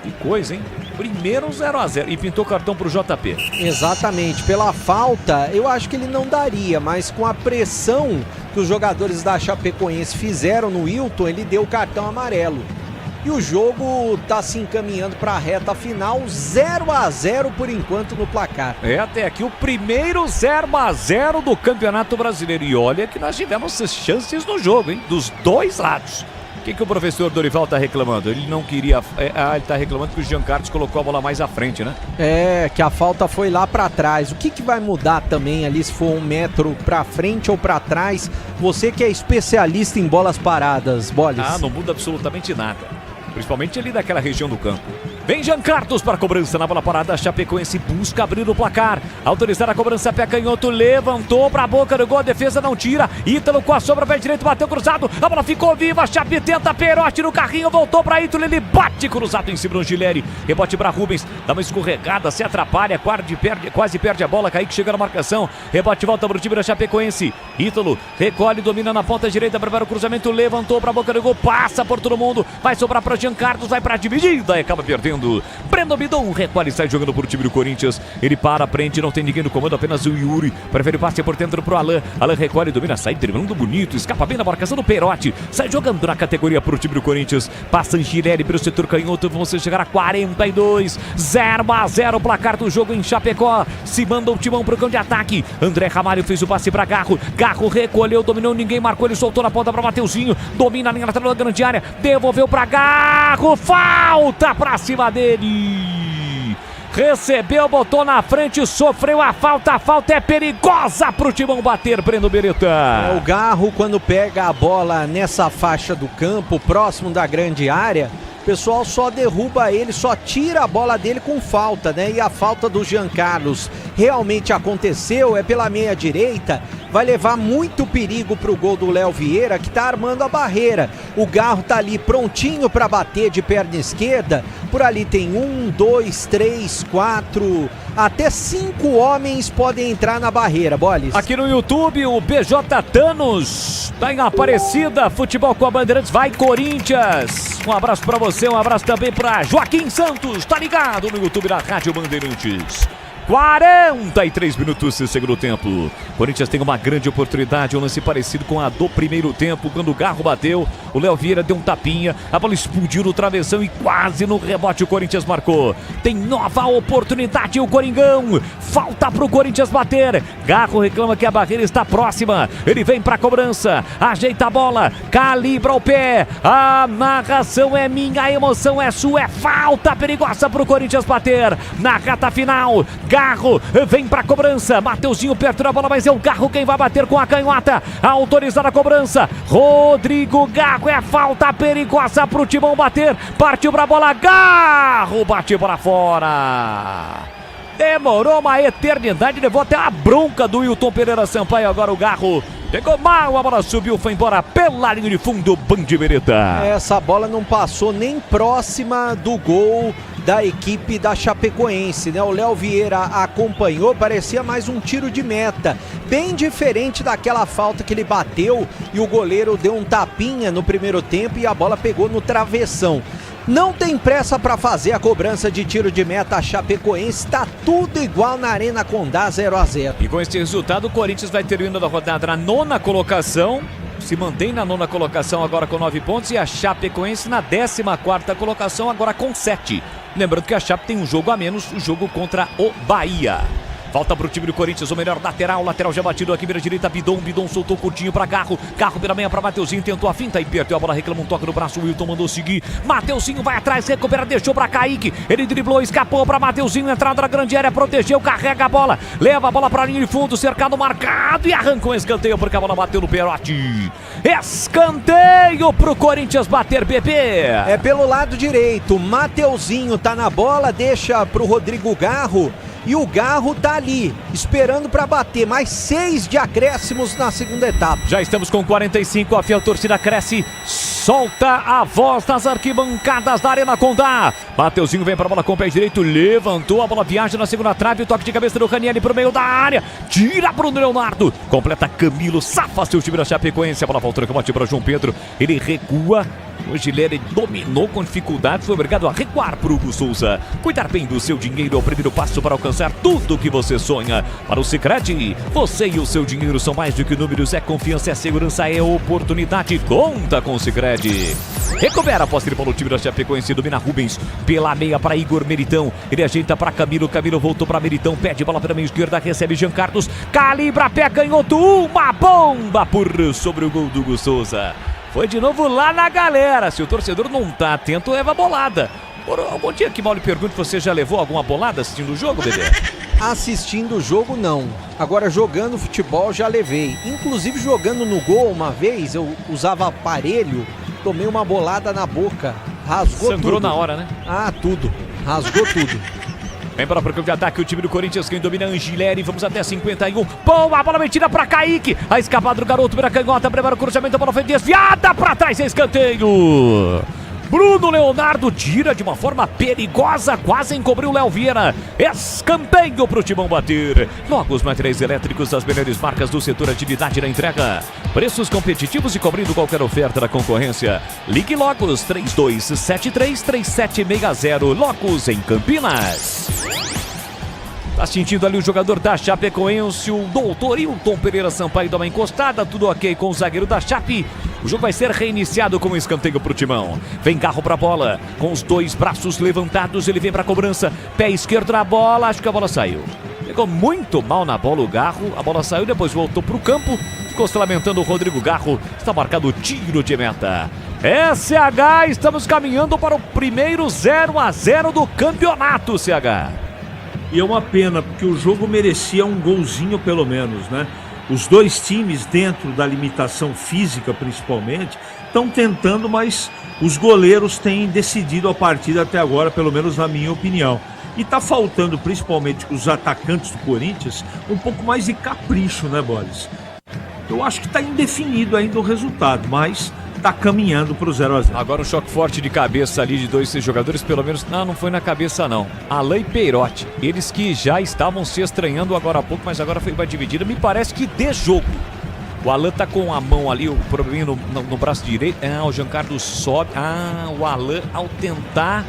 Speaker 8: Que coisa, hein? Primeiro 0-0 e pintou cartão pro JP.
Speaker 4: Exatamente, pela falta, eu acho que ele não daria, mas com a pressão que os jogadores da Chapecoense fizeram no Wilton, ele deu o cartão amarelo. E o jogo tá se encaminhando para a reta final, 0-0 por enquanto no placar.
Speaker 8: É, até aqui o primeiro 0-0 do Campeonato Brasileiro. E olha que nós tivemos chances no jogo, hein? Dos dois lados. O que o professor Dorival tá reclamando? Ele não queria... ele tá reclamando que o Jean Carlos colocou a bola mais à frente, né?
Speaker 4: É, que a falta foi lá para trás. O que vai mudar também ali se for 1 metro para frente ou para trás? Você que é especialista em bolas paradas, Bolis.
Speaker 8: Ah, não muda absolutamente nada. Principalmente ali daquela região do campo. Vem Jean Carlos para a cobrança na bola parada. A Chapecoense busca abrir o placar. Autorizar a cobrança, pé canhoto, levantou para a boca do gol. A defesa não tira. Ítalo com a sobra, pé direito, bateu cruzado. A bola ficou viva. A Chape tenta, Perotti no carrinho, voltou para Ítalo. Ele bate cruzado em cima do Gileri. Rebote para Rubens. Dá uma escorregada, se atrapalha. Quase perde a bola. Kaique chega na marcação. Rebote volta para o time da Chapecoense. Ítalo recolhe, domina na ponta direita. Prepara o cruzamento, levantou para a boca do gol. Passa por todo mundo. Vai sobrar para Jean Carlos. Vai para a dividida e acaba perdendo. Breno Bidon recolhe e sai jogando por time do Corinthians. Ele para, prende, não tem ninguém no comando, apenas o Yuri. Prefere passe por dentro pro Alain. Alain recolhe, domina, sai driblando bonito, escapa bem na marcação do Perotti. Sai jogando na categoria pro time do Corinthians. Passa Anchirelli pelo setor canhoto. Vão chegar a 42. 0-0 placar do jogo em Chapecó. Se manda o timão pro campo de ataque. André Ramalho fez o passe pra Garro. Garro recolheu, dominou, ninguém marcou. Ele soltou na ponta pra Mateuzinho. Domina a linha lateral da grande área. Devolveu pra Garro. Falta pra cima dele. Recebeu, botou na frente, sofreu a falta é perigosa pro Timão bater, Breno Beretta.
Speaker 4: O Garro, quando pega a bola nessa faixa do campo, próximo da grande área, o pessoal só derruba ele, só tira a bola dele com falta, né? E a falta do Jean Carlos realmente aconteceu, é pela meia direita, vai levar muito perigo pro gol do Léo Vieira, que tá armando a barreira. O Garro tá ali prontinho para bater de perna esquerda. Por ali tem 1, 2, 3, 4, até 5 homens podem entrar na barreira, Bolis.
Speaker 8: Aqui no YouTube, o BJ Thanos tá em Aparecida, futebol com a Bandeirantes, vai Corinthians. Um abraço para você, um abraço também para Joaquim Santos, tá ligado no YouTube da Rádio Bandeirantes. 43 minutos de segundo tempo. Corinthians tem uma grande oportunidade, um lance parecido com a do primeiro tempo, quando o Garro bateu, o Léo Vieira deu um tapinha, a bola explodiu no travessão e quase no rebote o Corinthians marcou. Tem nova oportunidade o Coringão, falta pro Corinthians bater. Garro reclama que a barreira está próxima, ele vem pra cobrança, ajeita a bola, calibra o pé, a narração é minha, a emoção é sua, é falta perigosa pro Corinthians bater. Na reta final, Garro vem pra cobrança, Mateuzinho perto da bola, mas é o Garro quem vai bater com a canhota. Autorizada a cobrança, Rodrigo Garro, é falta perigosa pro Timão bater, partiu pra bola, Garro bate para fora. Demorou uma eternidade, levou até a bronca do Wilton Pereira Sampaio. Agora o Garro pegou mal, a bola subiu, foi embora pela linha de fundo, Bandibereta.
Speaker 4: Essa bola não passou nem próxima do gol da equipe da Chapecoense, né? O Léo Vieira acompanhou, parecia mais um tiro de meta, bem diferente daquela falta que ele bateu e o goleiro deu um tapinha no primeiro tempo e a bola pegou no travessão. Não tem pressa para fazer a cobrança de tiro de meta a Chapecoense, está tudo igual na Arena Condá, 0-0.
Speaker 8: E com esse resultado, o Corinthians vai terminando a rodada na 9ª colocação, se mantém na 9ª colocação agora com 9 pontos e a Chapecoense na 14ª colocação agora com 7. Lembrando que a Chape tem um jogo a menos, o jogo contra o Bahia. Volta pro time do Corinthians, o melhor lateral já batido aqui, beira direita, Bidon soltou curtinho pra Garro pela meia pra Mateuzinho, tentou a finta e perdeu a bola, reclama um toque no braço, o Wilton mandou seguir, Mateuzinho vai atrás, recupera, deixou pra Kaique, ele driblou, escapou pra Mateuzinho, entrada na grande área, protegeu, carrega a bola, leva a bola pra linha de fundo, cercado, marcado e arrancou um escanteio porque a bola bateu no Perotti. Escanteio pro Corinthians bater, bebê.
Speaker 4: É pelo lado direito, Mateuzinho tá na bola, deixa pro Rodrigo Garro. E o Garro tá ali, esperando para bater, mais 6 de acréscimos na segunda etapa.
Speaker 8: Já estamos com 45, a fiel torcida cresce, solta a voz das arquibancadas da Arena Condá. Mateuzinho vem pra bola com o pé direito, levantou, a bola viaja na segunda trave, toque de cabeça do Ranieri pro meio da área, tira Bruno Leonardo, completa Camilo, safa seu time da Chapecoense, a bola voltando com o para João Pedro, ele recua. O Gileri dominou com dificuldade, foi obrigado a recuar para o Hugo Souza. Cuidar bem do seu dinheiro é o primeiro passo para alcançar tudo o que você sonha. Para o Sicredi, você e o seu dinheiro são mais do que números, é confiança, é segurança, é oportunidade. Conta com o Sicredi. Recupera a posse para o time da Chapecoense, domina Rubens pela meia para Igor Meritão. Ele ajeita para Camilo voltou para Meritão, pede bola pela meia esquerda, recebe Jean Carlos, calibra, pé canhoto, uma bomba por sobre o gol do Hugo Souza. Foi de novo lá na galera. Se o torcedor não tá atento, leva bolada. Por algum dia que mal lhe pergunte, você já levou alguma bolada assistindo o jogo, bebê?
Speaker 4: Assistindo o jogo, não. Agora, jogando futebol, já levei. Inclusive, jogando no gol uma vez, eu usava aparelho, tomei uma bolada na boca. Rasgou tudo.
Speaker 8: Sangrou na hora, né?
Speaker 4: Ah, tudo. Rasgou tudo.
Speaker 8: Vem para o campo de ataque o time do Corinthians, quem domina é Angileri, vamos até 51. Bom, a bola metida para Kaique, a escapada do garoto, vira canhota, prepara o cruzamento, a bola foi desviada para trás, escanteio. Bruno Leonardo tira de uma forma perigosa, quase encobriu o Léo Vieira. Escanteio para o Timão bater. Logos Materiais Elétricos, as melhores marcas do setor, agilidade na entrega. Preços competitivos e cobrindo qualquer oferta da concorrência. Ligue Logos 32733760. Logos em Campinas. Tá sentindo ali o jogador da Chapecoense, o doutor Wilton Pereira Sampaio, dá uma encostada, tudo ok com o zagueiro da Chape. O jogo vai ser reiniciado com um escanteio pro Timão. Vem Garro pra bola, com os dois braços levantados, ele vem pra cobrança, pé esquerdo na bola, acho que a bola saiu. Pegou muito mal na bola o Garro, a bola saiu, depois voltou pro campo, ficou se lamentando o Rodrigo Garro, está marcado o tiro de meta. SH, estamos caminhando para o primeiro 0-0 do campeonato, CH.
Speaker 9: E é uma pena, porque o jogo merecia um golzinho pelo menos, né? Os dois times, dentro da limitação física principalmente, estão tentando, mas os goleiros têm decidido a partida até agora, pelo menos na minha opinião. E tá faltando, principalmente os atacantes do Corinthians, um pouco mais de capricho, né, Boris? Eu acho que tá indefinido ainda o resultado, mas tá caminhando pro 0-0.
Speaker 8: Agora um choque forte de cabeça ali de dois jogadores, pelo menos, não foi na cabeça não. Alain e Perotti, eles que já estavam se estranhando agora há pouco, mas agora foi uma dividida, me parece que de jogo. O Alain tá com a mão ali, o probleminha no braço direito, o Jean Carlos sobe, o Alain ao tentar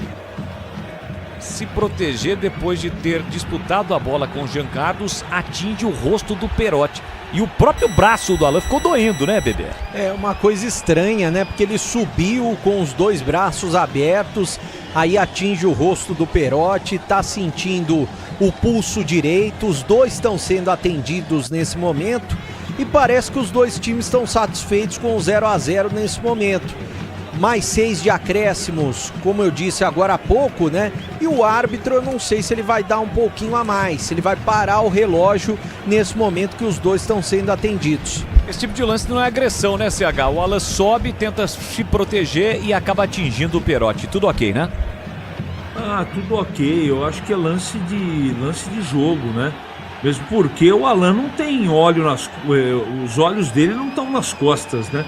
Speaker 8: se proteger depois de ter disputado a bola com o Jean Carlos, atinge o rosto do Perotti. E o próprio braço do Alain ficou doendo, né, bebê?
Speaker 4: É uma coisa estranha, né? Porque ele subiu com os dois braços abertos, aí atinge o rosto do Perotti, tá sentindo o pulso direito, os dois estão sendo atendidos nesse momento e parece que os dois times estão satisfeitos com o 0-0 nesse momento. Mais 6 de acréscimos, como eu disse agora há pouco, né? E o árbitro, eu não sei se ele vai dar um pouquinho a mais, se ele vai parar o relógio nesse momento que os dois estão sendo atendidos.
Speaker 8: Esse tipo de lance não é agressão, né, CH? O Alan sobe, tenta se proteger e acaba atingindo o Perotti. Tudo ok, né?
Speaker 9: Tudo ok. Eu acho que é lance de jogo, né? Mesmo porque o Alan não tem óleo os olhos dele não estão nas costas, né?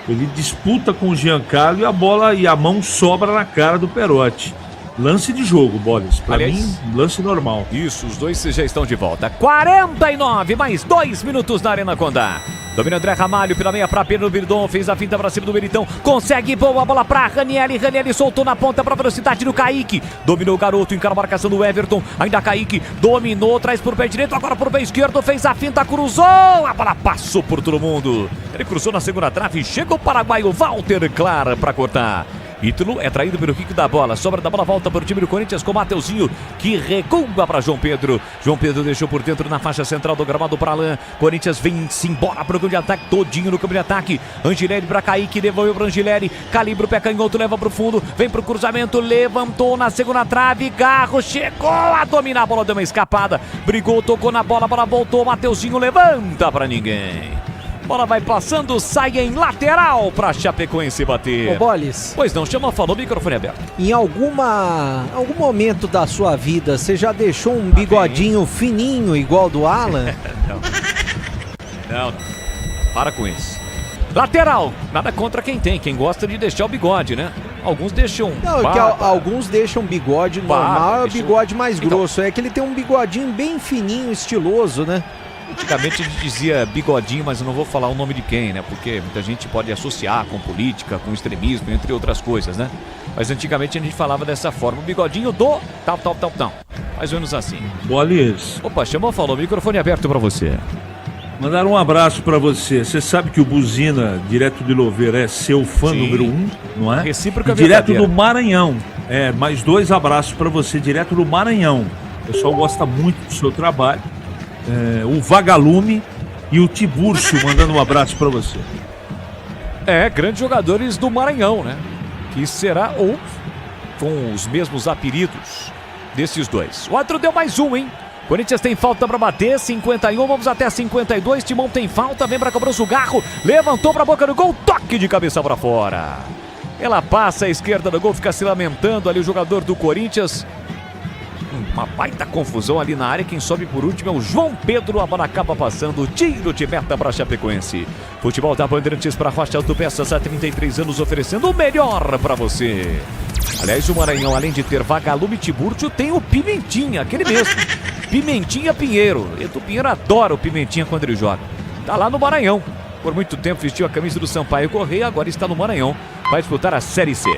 Speaker 9: Ele disputa com o Giancarlo e a bola e a mão sobra na cara do Perotti. Lance de jogo, Bolis. Pra mim, lance normal.
Speaker 8: Isso, os dois já estão de volta. 49, mais 2 minutos na Arena Condá. Domina André Ramalho pela meia pra Pedro Birdon. Fez a finta pra cima do Meritão. Consegue, boa bola pra Ranieri. Ranieri soltou na ponta pra velocidade do Kaique. Dominou o garoto, encara a marcação do Everton. Ainda Kaique dominou, traz pro pé direito, agora pro pé esquerdo. Fez a finta, cruzou. A bola passou por todo mundo. Ele cruzou na segunda trave. Chega o paraguaio Walter Clar pra cortar. Ítalo é traído pelo kick da bola. Sobra da bola, volta para o time do Corinthians com o Mateuzinho, que recua para João Pedro. João Pedro deixou por dentro na faixa central do gramado para Alain. Corinthians vem-se embora para o campo de ataque, todinho no campo de ataque. Angileri para Kaique, devolveu para Angileri. Calibra o pé canhoto, leva para o fundo. Vem para o cruzamento, levantou na segunda trave. Garro chegou a dominar a bola, deu uma escapada. Brigou, tocou na bola, a bola voltou. Mateuzinho levanta para ninguém. Bola vai passando, sai em lateral para Chapecoense bater.
Speaker 4: Ô Bolis.
Speaker 8: Pois não, falou, microfone aberto.
Speaker 4: Em algum momento da sua vida, você já deixou um bigodinho fininho igual do Alan?
Speaker 8: Não. Para com isso. Lateral, nada contra quem tem, quem gosta de deixar o bigode, né? Alguns deixam
Speaker 4: alguns deixam bigode normal, é o bigode mais grosso. É que ele tem um bigodinho bem fininho, estiloso, né?
Speaker 8: Antigamente a gente dizia bigodinho, mas eu não vou falar o nome de quem, né? Porque muita gente pode associar com política, com extremismo, entre outras coisas, né? Mas antigamente a gente falava dessa forma, o bigodinho do tal. Mais ou menos assim.
Speaker 9: Bolis.
Speaker 8: Opa, falou, microfone aberto pra você.
Speaker 9: Mandar um abraço pra você. Você sabe que o Buzina, direto de Louveira, é seu fã número 1, não é?
Speaker 8: Recíproca
Speaker 9: direto do Maranhão. Mais 2 abraços pra você, direto do Maranhão. O pessoal gosta muito do seu trabalho. O Vagalume e o Tiburcio mandando um abraço pra você.
Speaker 8: Grandes jogadores do Maranhão, né? Que será ou com os mesmos apelidos desses dois. O outro deu mais um, hein? Corinthians tem falta pra bater, 51, vamos até 52. Timão tem falta, vem pra cobrança o Garro, levantou pra boca do gol, toque de cabeça pra fora. Ela passa à esquerda do gol, fica se lamentando ali o jogador do Corinthians. Uma baita confusão ali na área. Quem sobe por último é o João Pedro. A bola acaba passando. Tiro de meta para Chapecoense. Futebol da Bandeirantes para Rocha Autopeças há 33 anos, oferecendo o melhor para você. Aliás, o Maranhão, além de ter Vagalume e Tiburcio, tem o Pimentinha, aquele mesmo. Pimentinha Pinheiro. Edu Pinheiro adora o Pimentinha quando ele joga. Tá lá no Maranhão. Por muito tempo vestiu a camisa do Sampaio Correia, agora está no Maranhão. Vai disputar a Série C.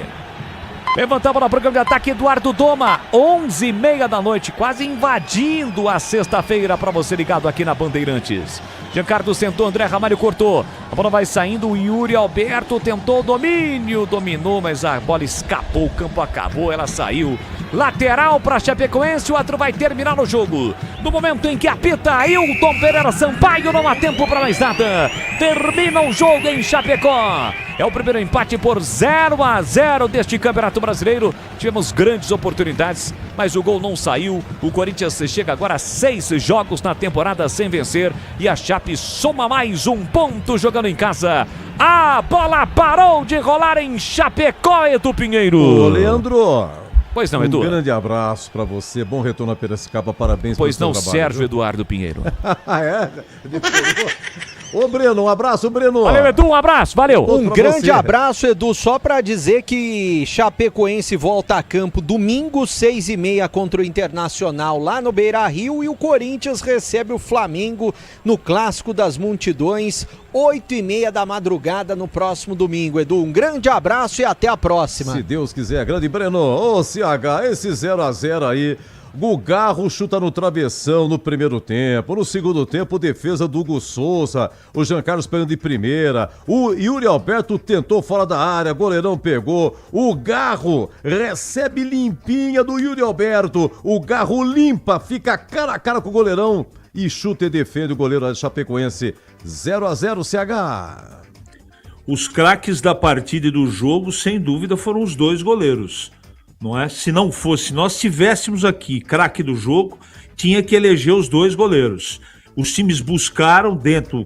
Speaker 8: Levanta a bola para o campo de ataque, Eduardo Doma, 11h30 da noite, quase invadindo a sexta-feira para você ligado aqui na Bandeirantes. Giancarlo sentou, André Ramalho cortou, a bola vai saindo, o Yuri Alberto tentou o domínio, dominou, mas a bola escapou, o campo acabou, ela saiu. Lateral para Chapecoense, o outro vai terminar o jogo. No momento em que apita Ailton Pereira Sampaio, não há tempo para mais nada. Termina o jogo em Chapecó. É o primeiro empate por 0-0 deste Campeonato Brasileiro. Tivemos grandes oportunidades, mas o gol não saiu. O Corinthians chega agora a 6 jogos na temporada sem vencer. E a Chape soma mais um ponto jogando em casa. A bola parou de rolar em Chapecó, Edu Pinheiro.
Speaker 3: Ô, Leandro.
Speaker 8: Pois não, Edu.
Speaker 3: Um grande abraço pra você, bom retorno a Piracicaba, parabéns
Speaker 8: pelo
Speaker 3: seu
Speaker 8: trabalho.
Speaker 3: Pois não,
Speaker 8: Sérgio
Speaker 3: viu?
Speaker 8: Eduardo Pinheiro.
Speaker 3: Ô, Breno, um abraço, Breno.
Speaker 8: Valeu, Edu, um abraço, valeu.
Speaker 4: Um grande abraço, Edu, só pra dizer que Chapecoense volta a campo domingo, 6h30 contra o Internacional lá no Beira-Rio, e o Corinthians recebe o Flamengo no Clássico das Multidões, 8h30 da madrugada no próximo domingo. Edu, um grande abraço e até a próxima.
Speaker 3: Se Deus quiser, grande Breno. Ô, CH, esse 0-0 aí, o Garro chuta no travessão no primeiro tempo. No segundo tempo, defesa do Hugo Souza. O Jean Carlos pegando de primeira. O Yuri Alberto tentou fora da área. Goleirão pegou. O Garro recebe limpinha do Yuri Alberto. O Garro limpa, fica cara a cara com o goleirão e chuta e defende o goleiro da Chapecoense. 0-0, CH.
Speaker 9: Os craques da partida e do jogo, sem dúvida, foram os dois goleiros. Não é? Se não fosse, nós tivéssemos aqui craque do jogo, tinha que eleger os dois goleiros. Os times buscaram,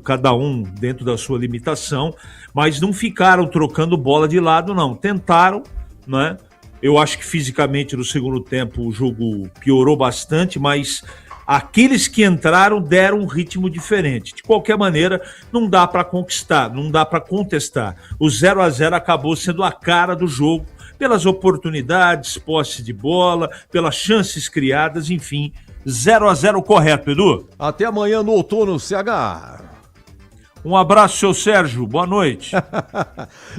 Speaker 9: cada um dentro da sua limitação, mas não ficaram trocando bola de lado, não. Tentaram, né, Eu acho que fisicamente no segundo tempo o jogo piorou bastante, mas aqueles que entraram deram um ritmo diferente. De qualquer maneira, não dá para conquistar, não dá para contestar. O 0-0 acabou sendo a cara do jogo, pelas oportunidades, posse de bola, pelas chances criadas, enfim. 0-0 correto, Edu.
Speaker 3: Até amanhã no outono, CH.
Speaker 9: Um abraço, seu Sérgio. Boa noite.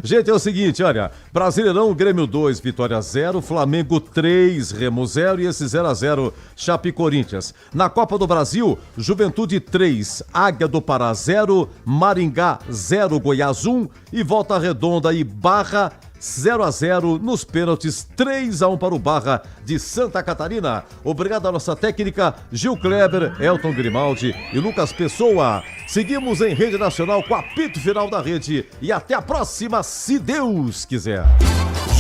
Speaker 3: Gente, é o seguinte, olha. Brasileirão, Grêmio 2, Vitória 0, Flamengo 3, Remo 0 e esse 0-0, Chape e Corinthians. Na Copa do Brasil, Juventude 3, Águia do Pará 0, Maringá 0, Goiás 1 e Volta Redonda e Barra 0-0 nos pênaltis, 3-1 para o Barra de Santa Catarina. Obrigado à nossa técnica, Gil Kleber, Elton Grimaldi e Lucas Pessoa. Seguimos em rede nacional com o apito final da rede e até a próxima, se Deus quiser.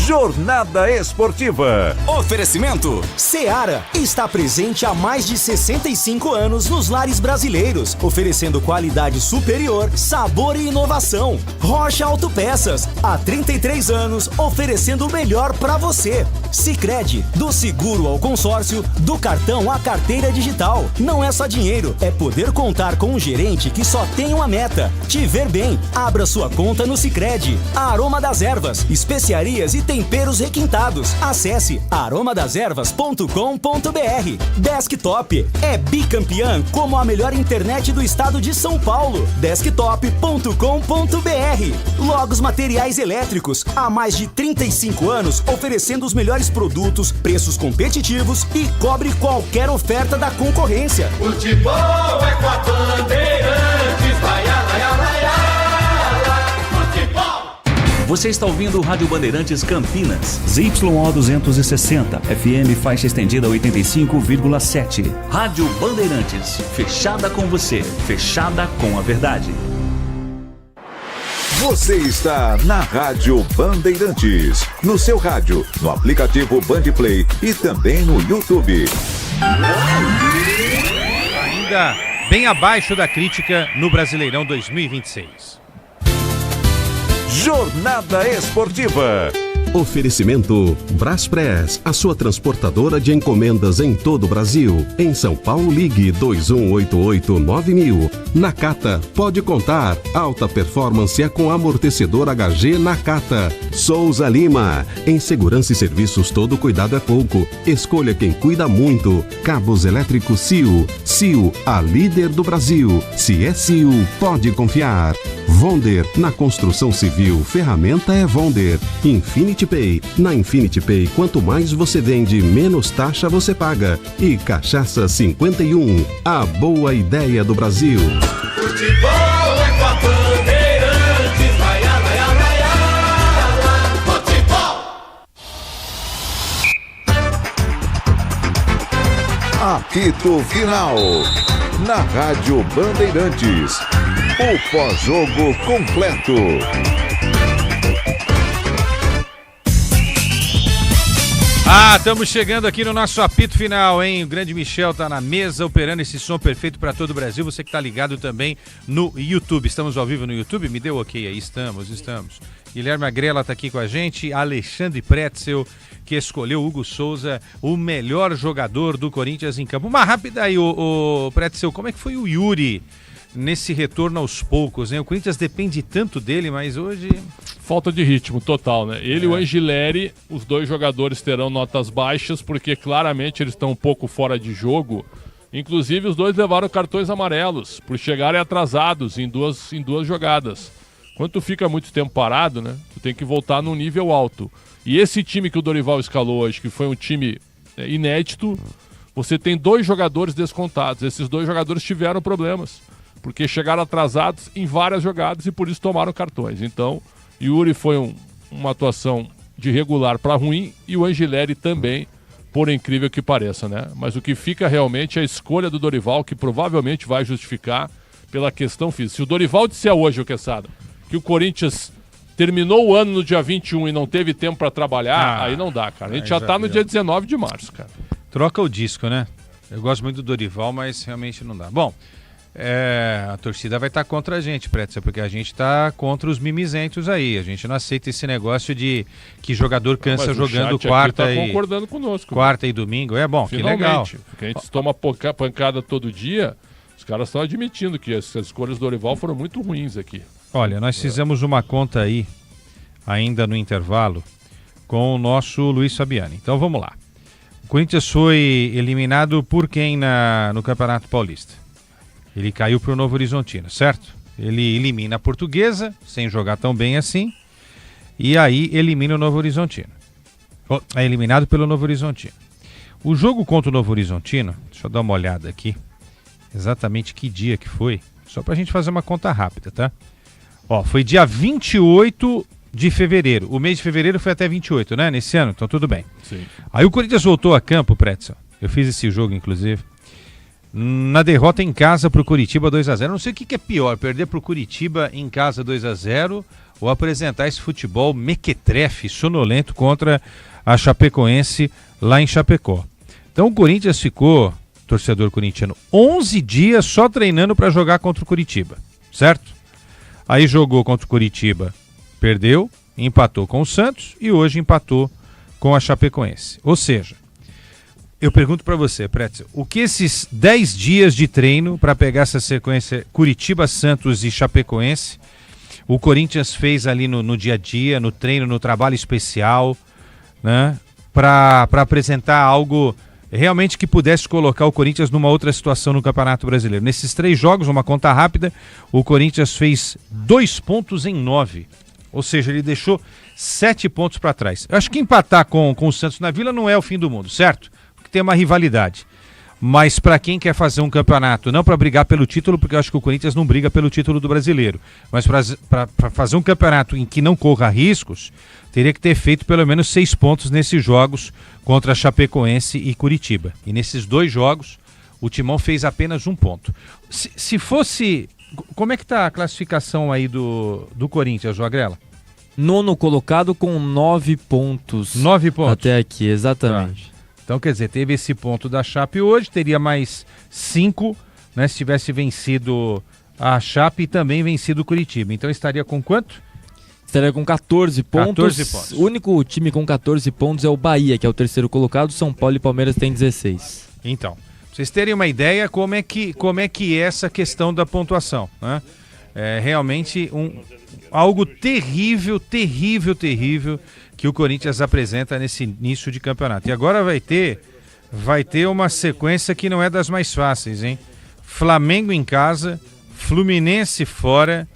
Speaker 1: Jornada Esportiva.
Speaker 22: Oferecimento Seara está presente há mais de 65 anos nos lares brasileiros, oferecendo qualidade superior, sabor e inovação. Rocha Autopeças, há 33 anos, oferecendo o melhor para você. Sicredi, do seguro ao consórcio, do cartão à carteira digital. Não é só dinheiro, é poder contar com um gerente que só tem uma meta: te ver bem. Abra sua conta no Sicredi. Aroma das Ervas, especiarias e temperos requintados. Acesse aromadeservas.com.br. Desktop é bicampeã como a melhor internet do estado de São Paulo. Desktop.com.br. Logos Materiais Elétricos, há mais de 35 anos oferecendo os melhores produtos, preços competitivos e cobre qualquer oferta da concorrência.
Speaker 2: Futebol é com a Bandeirantes, vai, vai, vai, futebol.
Speaker 21: Você está ouvindo o Rádio Bandeirantes Campinas, ZYO 260, FM faixa estendida 85,7. Rádio Bandeirantes, fechada com você, fechada com a verdade.
Speaker 1: Você está na Rádio Bandeirantes, no seu rádio, no aplicativo Bandplay e também no YouTube.
Speaker 7: Ainda bem abaixo da crítica no Brasileirão 2026.
Speaker 1: Jornada Esportiva.
Speaker 11: Oferecimento Braspress, a sua transportadora de encomendas em todo o Brasil. Em São Paulo, ligue 2188-9000. Nakata, pode contar. Alta performance é com amortecedor HG Nakata. Souza Lima, em segurança e serviços todo cuidado é pouco. Escolha quem cuida muito. Cabos elétricos Sil. Sil, a líder do Brasil. Se é Sil, pode confiar. Vonder, na construção civil, ferramenta é Vonder. Infinity Pay, na Infinity Pay, quanto mais você vende, menos taxa você paga. E Cachaça 51, a boa ideia do Brasil.
Speaker 2: Futebol é com a Bandeirantes, vai, vai, vai, futebol.
Speaker 1: Apito Final. Na Rádio Bandeirantes. O pós-jogo completo.
Speaker 7: Estamos chegando aqui no nosso apito final, hein? O grande Michel tá na mesa, operando esse som perfeito para todo o Brasil. Você que tá ligado também no YouTube. Estamos ao vivo no YouTube? Me deu ok aí. Estamos. Guilherme Agrela tá aqui com a gente. Alexandre Pretzel, que escolheu Hugo Souza, o melhor jogador do Corinthians em campo. Uma rápida aí, o Pretzel, como é que foi o Yuri nesse retorno aos poucos, né? O Corinthians depende tanto dele, mas hoje...
Speaker 23: Falta de ritmo total, né? Ele e o Angileri, os dois jogadores terão notas baixas, porque claramente eles estão um pouco fora de jogo. Inclusive, os dois levaram cartões amarelos, por chegarem atrasados em duas jogadas. Quando tu fica muito tempo parado, né? Tu tem que voltar num nível alto. E esse time que o Dorival escalou hoje, que foi um time inédito, você tem dois jogadores descontados. Esses dois jogadores tiveram problemas, porque chegaram atrasados em várias jogadas e por isso tomaram cartões. Então, Yuri foi uma atuação de regular para ruim e o Angileri também, por incrível que pareça, né? Mas o que fica realmente é a escolha do Dorival, que provavelmente vai justificar pela questão física. Se o Dorival disser hoje, o Quesada, que o Corinthians terminou o ano no dia 21 e não teve tempo para trabalhar, aí não dá, cara. A gente já tá no dia 19 de março, cara.
Speaker 7: Troca o disco, né? Eu gosto muito do Dorival, mas realmente não dá. Bom, a torcida vai estar contra a gente, Pretzel, porque a gente está contra os mimizentos aí. A gente não aceita esse negócio de que jogador cansa jogando quarta
Speaker 23: tá concordando conosco.
Speaker 7: Quarta e domingo. É bom,
Speaker 23: finalmente,
Speaker 7: que legal.
Speaker 23: Porque a gente toma pancada todo dia, os caras estão admitindo que as escolhas do Dorival foram muito ruins aqui.
Speaker 7: Olha, nós fizemos uma conta aí, ainda no intervalo, com o nosso Luiz Fabiani. Então vamos lá. O Corinthians foi eliminado por quem no Campeonato Paulista? Ele caiu para o Novo Horizontino, certo? Ele elimina a Portuguesa, sem jogar tão bem assim, e aí elimina o Novo Horizontino. É eliminado pelo Novo Horizontino. O jogo contra o Novo Horizontino, deixa eu dar uma olhada aqui, exatamente que dia que foi, só para a gente fazer uma conta rápida, tá? Foi dia 28 de fevereiro. O mês de fevereiro foi até 28, né? Nesse ano, então tudo bem.
Speaker 23: Sim.
Speaker 7: Aí o Corinthians voltou a campo, Pretzel. Eu fiz esse jogo, inclusive. Na derrota em casa pro Curitiba 2-0. Não sei o que é pior, perder pro Curitiba em casa 2-0 ou apresentar esse futebol mequetrefe, sonolento contra a Chapecoense lá em Chapecó. Então o Corinthians ficou, torcedor corintiano, 11 dias só treinando para jogar contra o Curitiba, certo? Aí jogou contra o Curitiba, perdeu, empatou com o Santos e hoje empatou com a Chapecoense. Ou seja, eu pergunto para você, Pretzel, o que esses 10 dias de treino para pegar essa sequência Curitiba, Santos e Chapecoense, o Corinthians fez ali no dia a dia, no treino, no trabalho especial, né, para apresentar algo realmente que pudesse colocar o Corinthians numa outra situação no Campeonato Brasileiro. Nesses 3 jogos, uma conta rápida, o Corinthians fez 2 pontos em 9. Ou seja, ele deixou 7 pontos para trás. Eu acho que empatar com o Santos na Vila não é o fim do mundo, certo? Porque tem uma rivalidade. Mas para quem quer fazer um campeonato, não para brigar pelo título, porque eu acho que o Corinthians não briga pelo título do Brasileiro, mas para fazer um campeonato em que não corra riscos, teria que ter feito pelo menos 6 pontos nesses jogos contra Chapecoense e Curitiba. E nesses 2 jogos, o Timão fez apenas 1 ponto. Se fosse... Como é que tá a classificação aí do Corinthians, Joagrela?
Speaker 12: 9º colocado com 9 pontos.
Speaker 7: 9 pontos?
Speaker 12: Até aqui, exatamente.
Speaker 7: Tá. Então, quer dizer, teve esse ponto da Chape hoje, teria mais 5, né, se tivesse vencido a Chape e também vencido o Curitiba. Então estaria com quanto?
Speaker 12: Estaria com 14 pontos.
Speaker 7: 14 pontos.
Speaker 12: O único time com 14 pontos é o Bahia, que é o 3º colocado. São Paulo e Palmeiras têm 16.
Speaker 7: Então, pra vocês terem uma ideia como é que é essa questão da pontuação, né? É realmente algo terrível que o Corinthians apresenta nesse início de campeonato. E agora vai ter uma sequência que não é das mais fáceis, hein? Flamengo em casa, Fluminense fora,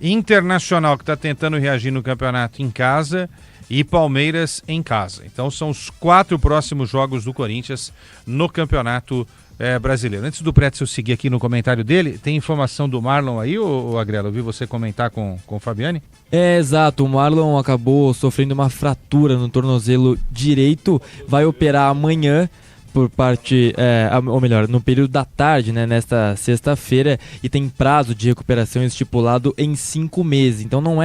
Speaker 7: Internacional que está tentando reagir no campeonato em casa e Palmeiras em casa. Então são os 4 próximos jogos do Corinthians no campeonato brasileiro. Antes do Pretzel seguir aqui no comentário dele, tem informação do Marlon aí, ô Agrela? Eu vi você comentar com o Fabiani?
Speaker 12: Exato, o Marlon acabou sofrendo uma fratura no tornozelo direito, vai operar amanhã por parte, ou melhor, no período da tarde, né, nesta sexta-feira, e tem prazo de recuperação estipulado em 5 meses, então não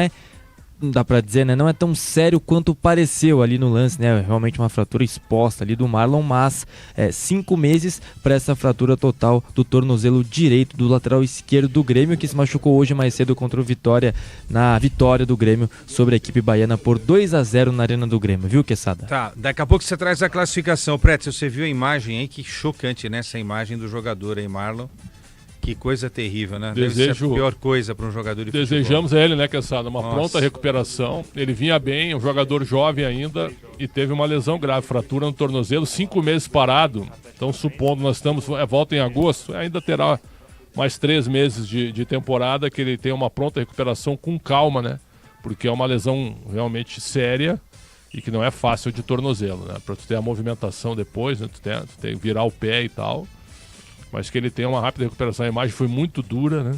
Speaker 12: dá pra dizer, né? Não é tão sério quanto pareceu ali no lance, né? Realmente uma fratura exposta ali do Marlon, mas 5 meses para essa fratura total do tornozelo direito do lateral esquerdo do Grêmio, que se machucou hoje mais cedo contra o Vitória, na vitória do Grêmio sobre a equipe baiana por 2-0 na Arena do Grêmio, viu, Quesada?
Speaker 7: Tá, daqui a pouco você traz a classificação. Pretzel, você viu a imagem aí? Que chocante, né? Essa imagem do jogador aí, Marlon. Que coisa terrível, né? Deve ser a pior coisa para um jogador de
Speaker 23: Desejamos
Speaker 7: futebol.
Speaker 23: a ele, né, Quesada? Uma pronta recuperação. Ele vinha bem, um jogador jovem ainda, e teve uma lesão grave, fratura no tornozelo, 5 meses parado. Então, supondo, nós estamos, volta em agosto, ainda terá mais 3 meses de temporada, que ele tenha uma pronta recuperação com calma, né? Porque é uma lesão realmente séria e que não é fácil de tornozelo, né? Para tu ter a movimentação depois, né? Tu tem que virar o pé e tal. Mas que ele tenha uma rápida recuperação. A imagem foi muito dura, né?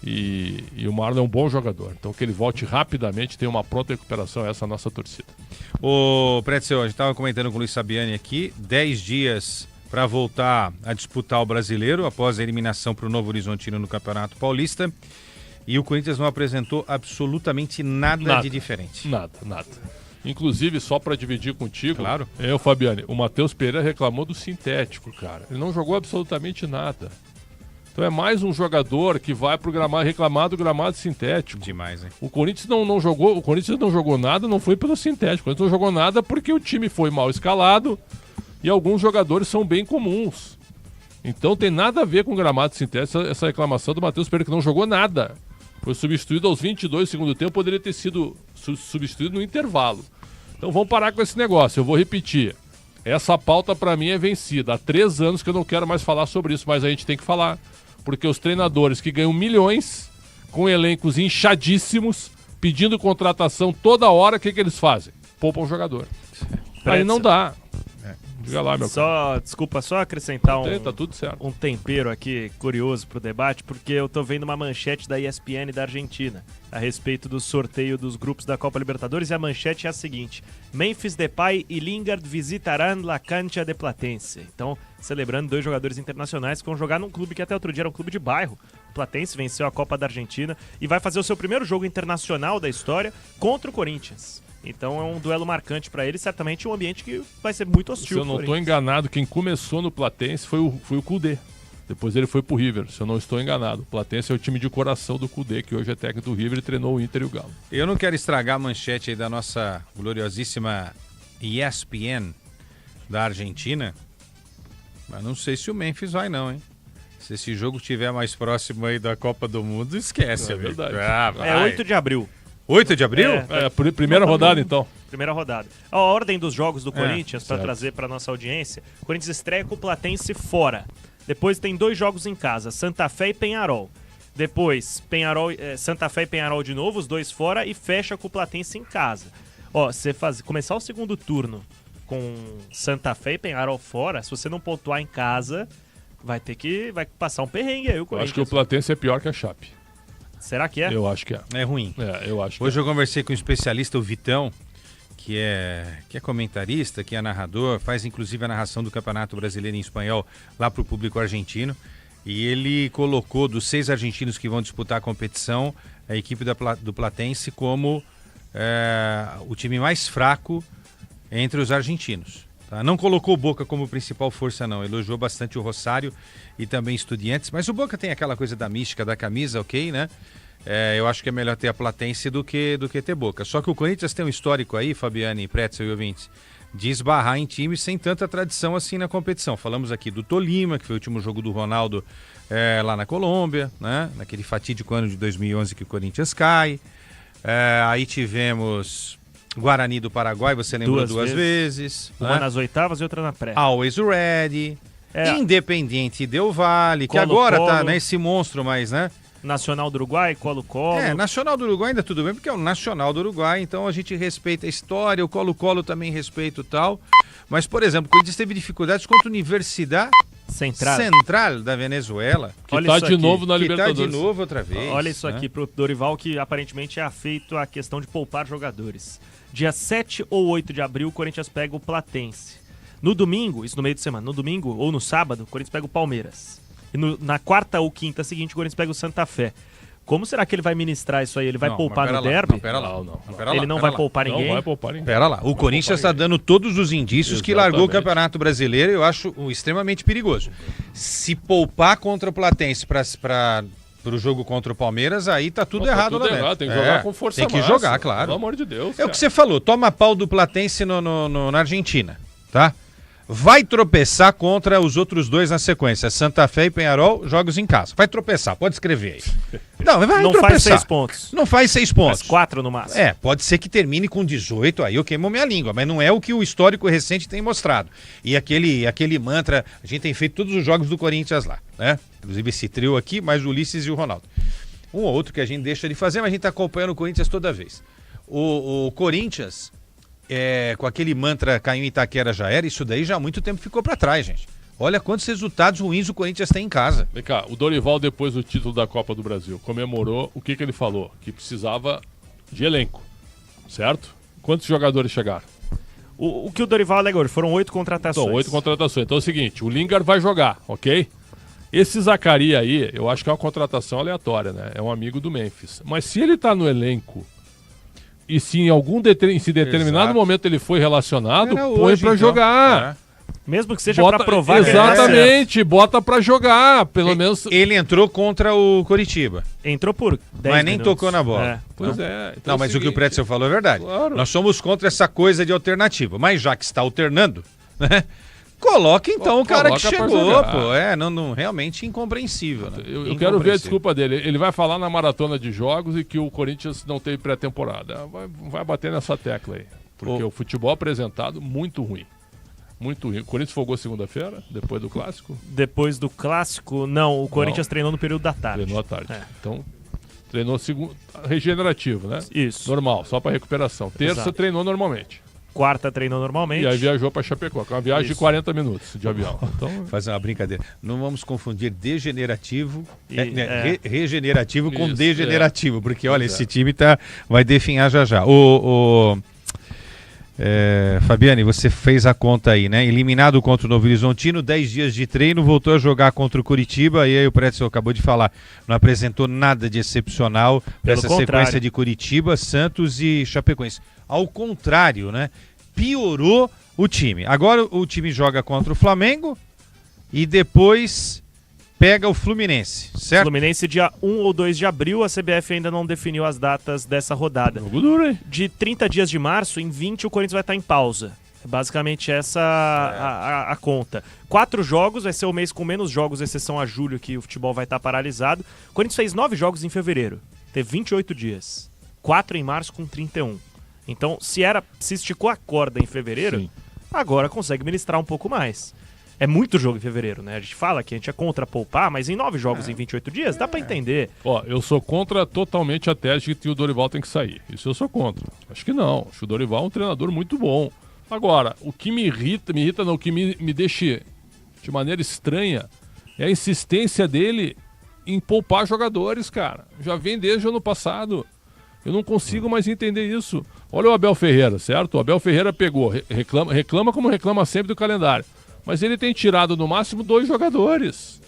Speaker 23: E o Marlon é um bom jogador. Então que ele volte rapidamente, tenha uma pronta recuperação, essa é a nossa torcida.
Speaker 7: Ô, Pretzel, a gente estava comentando com o Luiz Fabiani aqui, 10 dias para voltar a disputar o Brasileiro, após a eliminação para o Novo Horizontino no Campeonato Paulista. E o Corinthians não apresentou absolutamente nada de diferente.
Speaker 23: Nada. Inclusive, só para dividir contigo,
Speaker 7: claro.
Speaker 23: Fabiane, o Matheus Pereira reclamou do sintético, cara. Ele não jogou absolutamente nada. Então é mais um jogador que vai pro gramado, reclamar do gramado sintético.
Speaker 7: Demais, hein?
Speaker 23: O Corinthians não jogou nada, não foi pelo sintético. O Corinthians não jogou nada porque o time foi mal escalado e alguns jogadores são bem comuns. Então tem nada a ver com o gramado sintético, essa reclamação do Matheus Pereira, que não jogou nada. Foi substituído aos 22 do segundo tempo, poderia ter sido substituído no intervalo. Então vamos parar com esse negócio, eu vou repetir. Essa pauta pra mim é vencida. Há 3 anos que eu não quero mais falar sobre isso, mas a gente tem que falar. Porque os treinadores que ganham milhões, com elencos inchadíssimos, pedindo contratação toda hora, o que eles fazem? Poupam o jogador. Aí não dá. Diga lá, meu
Speaker 10: Desculpa, só acrescentar
Speaker 23: tá tudo certo.
Speaker 10: um tempero aqui curioso pro debate, porque eu tô vendo uma manchete da ESPN da Argentina a respeito do sorteio dos grupos da Copa Libertadores, e a manchete é a seguinte: Memphis Depay e Lingard visitarão La Cancha de Platense. Então, celebrando 2 jogadores internacionais que vão jogar num clube que até outro dia era um clube de bairro. O Platense venceu a Copa da Argentina e vai fazer o seu primeiro jogo internacional da história contra o Corinthians. Então é um duelo marcante para ele, certamente um ambiente que vai ser muito hostil.
Speaker 23: Se eu não estou enganado, quem começou no Platense foi o Kudê. Depois ele foi pro River, se eu não estou enganado. O Platense é o time de coração do Kudê, que hoje é técnico do River e treinou o Inter e o Galo.
Speaker 7: Eu não quero estragar a manchete aí da nossa gloriosíssima ESPN da Argentina, mas não sei se o Memphis vai não, hein? Se esse jogo estiver mais próximo aí da Copa do Mundo, esquece,
Speaker 23: É verdade.
Speaker 10: É 8 de abril.
Speaker 7: 8 de abril?
Speaker 23: Primeira rodada, então.
Speaker 10: Primeira rodada. A ordem dos jogos do Corinthians, para
Speaker 23: certo.
Speaker 10: trazer para nossa audiência: o Corinthians estreia com o Platense fora. Depois tem 2 jogos em casa, Santa Fé e Peñarol. Depois, Santa Fé e Peñarol de novo, os 2 fora, e fecha com o Platense em casa. Ó, você começar o segundo turno com Santa Fé e Peñarol fora, se você não pontuar em casa, vai passar um perrengue aí o
Speaker 23: Eu
Speaker 10: Corinthians.
Speaker 23: acho que o Platense é pior que a Chape.
Speaker 10: Será que é?
Speaker 23: Eu acho que é.
Speaker 7: É ruim.
Speaker 23: Eu acho que
Speaker 7: Hoje eu conversei com um especialista, o Vitão, que é comentarista, que é narrador, faz inclusive a narração do Campeonato Brasileiro em espanhol lá para o público argentino. E ele colocou dos 6 argentinos que vão disputar a competição, a equipe do Platense como o time mais fraco entre os argentinos. Tá? Não colocou o Boca como principal força, não. Elogiou bastante o Rosário e também Estudiantes. Mas o Boca tem aquela coisa da mística da camisa, ok, né? Eu acho que é melhor ter a Platense do que ter Boca. Só que o Corinthians tem um histórico aí, Fabiane, Pretzel e ouvintes, de esbarrar em times sem tanta tradição assim na competição. Falamos aqui do Tolima, que foi o último jogo do Ronaldo lá na Colômbia, né? Naquele fatídico ano de 2011 que o Corinthians cai. Aí tivemos Guarani do Paraguai, você lembrou duas vezes.
Speaker 10: Uma nas oitavas e outra na pré.
Speaker 7: Always Ready. Independiente Del Valle, que agora tá nesse monstro, mas, né?
Speaker 10: Nacional do Uruguai, Colo-Colo.
Speaker 7: Nacional do Uruguai ainda tudo bem, porque é o Nacional do Uruguai, então a gente respeita a história, o Colo-Colo também respeita o tal. Mas, por exemplo, o Corinthians teve dificuldades contra a Universidade Central da Venezuela.
Speaker 23: Que está de novo na Libertadores.
Speaker 7: Que está de novo outra vez.
Speaker 10: Olha isso aqui pro Dorival, que aparentemente é afeito à questão de poupar jogadores. Dia 7 ou 8 de abril, o Corinthians pega o Platense. No domingo, isso no meio de semana, no domingo ou no sábado, o Corinthians pega o Palmeiras. E na quarta ou quinta seguinte, o Corinthians pega o Santa Fé. Como será que ele vai ministrar isso aí? Ele vai poupar no derby? Ele não vai poupar ninguém?
Speaker 23: Não vai poupar ninguém.
Speaker 7: Pera lá, o Corinthians está dando todos os indícios que largou o Campeonato Brasileiro, eu acho extremamente perigoso. Se poupar contra o Platense para o jogo contra o Palmeiras, aí tá tudo errado lá dentro.
Speaker 23: Tem que jogar com força máxima.
Speaker 7: Tem que jogar, claro.
Speaker 23: Pelo amor de Deus.
Speaker 7: É o que você falou, toma pau do Platense na Argentina, tá? Vai tropeçar contra os outros 2 na sequência, Santa Fé e Peñarol, jogos em casa. Vai tropeçar, pode escrever aí. Não tropeçar.
Speaker 10: Faz 6 pontos.
Speaker 7: Não faz 6 pontos.
Speaker 10: Faz 4 no máximo.
Speaker 7: Pode ser que termine com 18, aí eu queimo minha língua, mas não é o que o histórico recente tem mostrado. E aquele mantra, a gente tem feito todos os jogos do Corinthians lá, né? Inclusive esse trio aqui, mais o Ulisses e o Ronaldo. Um ou outro que a gente deixa de fazer, mas a gente tá acompanhando o Corinthians toda vez. O Corinthians... com aquele mantra caiu em Itaquera já era, isso daí já há muito tempo ficou pra trás, gente. Olha quantos resultados ruins o Corinthians tem em casa.
Speaker 23: Vem cá, o Dorival, depois do título da Copa do Brasil, comemorou o que ele falou? Que precisava de elenco, certo? Quantos jogadores chegaram?
Speaker 10: O que o Dorival alegou, foram 8 contratações.
Speaker 23: Então, 8 contratações. Então é o seguinte, o Lingard vai jogar, ok? Esse Zaccaria aí, eu acho que é uma contratação aleatória, né? É um amigo do Memphis. Mas se ele tá no elenco... E se em determinado momento ele foi relacionado, põe pra jogar.
Speaker 10: Mesmo que seja para provar.
Speaker 23: Exatamente, bota para jogar, pelo menos.
Speaker 7: Ele entrou contra o Coritiba.
Speaker 10: Entrou por 10
Speaker 7: mas nem
Speaker 10: minutos.
Speaker 7: tocou na bola.
Speaker 10: É.
Speaker 23: Pois
Speaker 7: não.
Speaker 23: é. Então
Speaker 7: não, mas o que o Pretzel falou é verdade.
Speaker 23: Claro.
Speaker 7: Nós somos contra essa coisa de alternativa. Mas já que está alternando, né? Coloca então o cara que chegou, pô. Não, realmente incompreensível, né?
Speaker 23: Eu quero ver a desculpa dele. Ele vai falar na maratona de jogos e que o Corinthians não teve pré-temporada. Vai bater nessa tecla aí. Porque o futebol apresentado, muito ruim. Muito ruim. O Corinthians folgou segunda-feira, depois do Clássico?
Speaker 10: Depois do Clássico, não. O Corinthians treinou no período da tarde.
Speaker 23: Treinou à tarde. Então, treinou regenerativo, né?
Speaker 10: Isso.
Speaker 23: Normal, só para recuperação. Terça treinou normalmente.
Speaker 10: Quarta treinou normalmente.
Speaker 23: E aí viajou para Chapecó, com uma viagem de 40 minutos de avião. Então,
Speaker 7: fazer uma brincadeira. Não vamos confundir degenerativo, regenerativo com degenerativo, porque olha, esse time vai definhar já. Fabiane, você fez a conta aí, né? Eliminado contra o Novo Horizontino, 10 dias de treino, voltou a jogar contra o Curitiba, e aí o Pretzel acabou de falar, não apresentou nada de excepcional para essa sequência de Curitiba, Santos e Chapecoense. Ao contrário, né? Piorou o time. Agora o time joga contra o Flamengo e depois pega o Fluminense, certo?
Speaker 10: Fluminense dia 1 ou 2 de abril, a CBF ainda não definiu as datas dessa rodada. De 30 dias de março, em 20 o Corinthians vai estar em pausa. Basicamente essa a conta. 4 jogos, vai ser o mês com menos jogos, exceção a julho, que o futebol vai estar paralisado. O Corinthians fez 9 jogos em fevereiro, teve 28 dias. 4 em março com 31. Então, se esticou a corda em fevereiro, agora consegue ministrar um pouco mais. É muito jogo em fevereiro, né? A gente fala que a gente é contra poupar, mas em 9 jogos em 28 dias, dá pra entender.
Speaker 23: Ó, eu sou contra totalmente a tese de que o Dorival tem que sair. Isso eu sou contra. Acho que não. Acho que o Dorival é um treinador muito bom. Agora, o que me irrita não, o que me deixa de maneira estranha é a insistência dele em poupar jogadores, cara. Já vem desde o ano passado. Eu não consigo mais entender isso. Olha o Abel Ferreira, certo? O Abel Ferreira pegou, reclama como reclama sempre do calendário. Mas ele tem tirado no máximo 2 jogadores.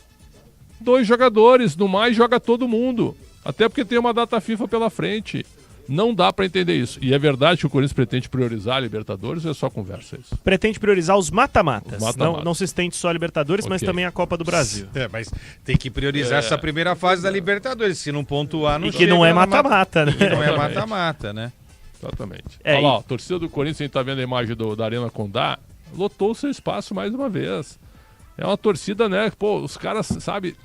Speaker 23: 2 jogadores, no mais joga todo mundo. Até porque tem uma data FIFA pela frente. Não dá pra entender isso. E é verdade que o Corinthians pretende priorizar a Libertadores ou é só conversa isso?
Speaker 10: Pretende priorizar os mata-matas. Não se estende só a Libertadores, mas também a Copa do Brasil.
Speaker 7: Mas tem que priorizar essa primeira fase da Libertadores. Se não pontuar, não
Speaker 10: chega. E que não é mata-mata, né?
Speaker 7: E não é mata-mata, né?
Speaker 23: Exatamente. Olha lá, a torcida do Corinthians, a gente tá vendo a imagem da Arena Condá, lotou o seu espaço mais uma vez. É uma torcida, né? Pô, os caras, sabe,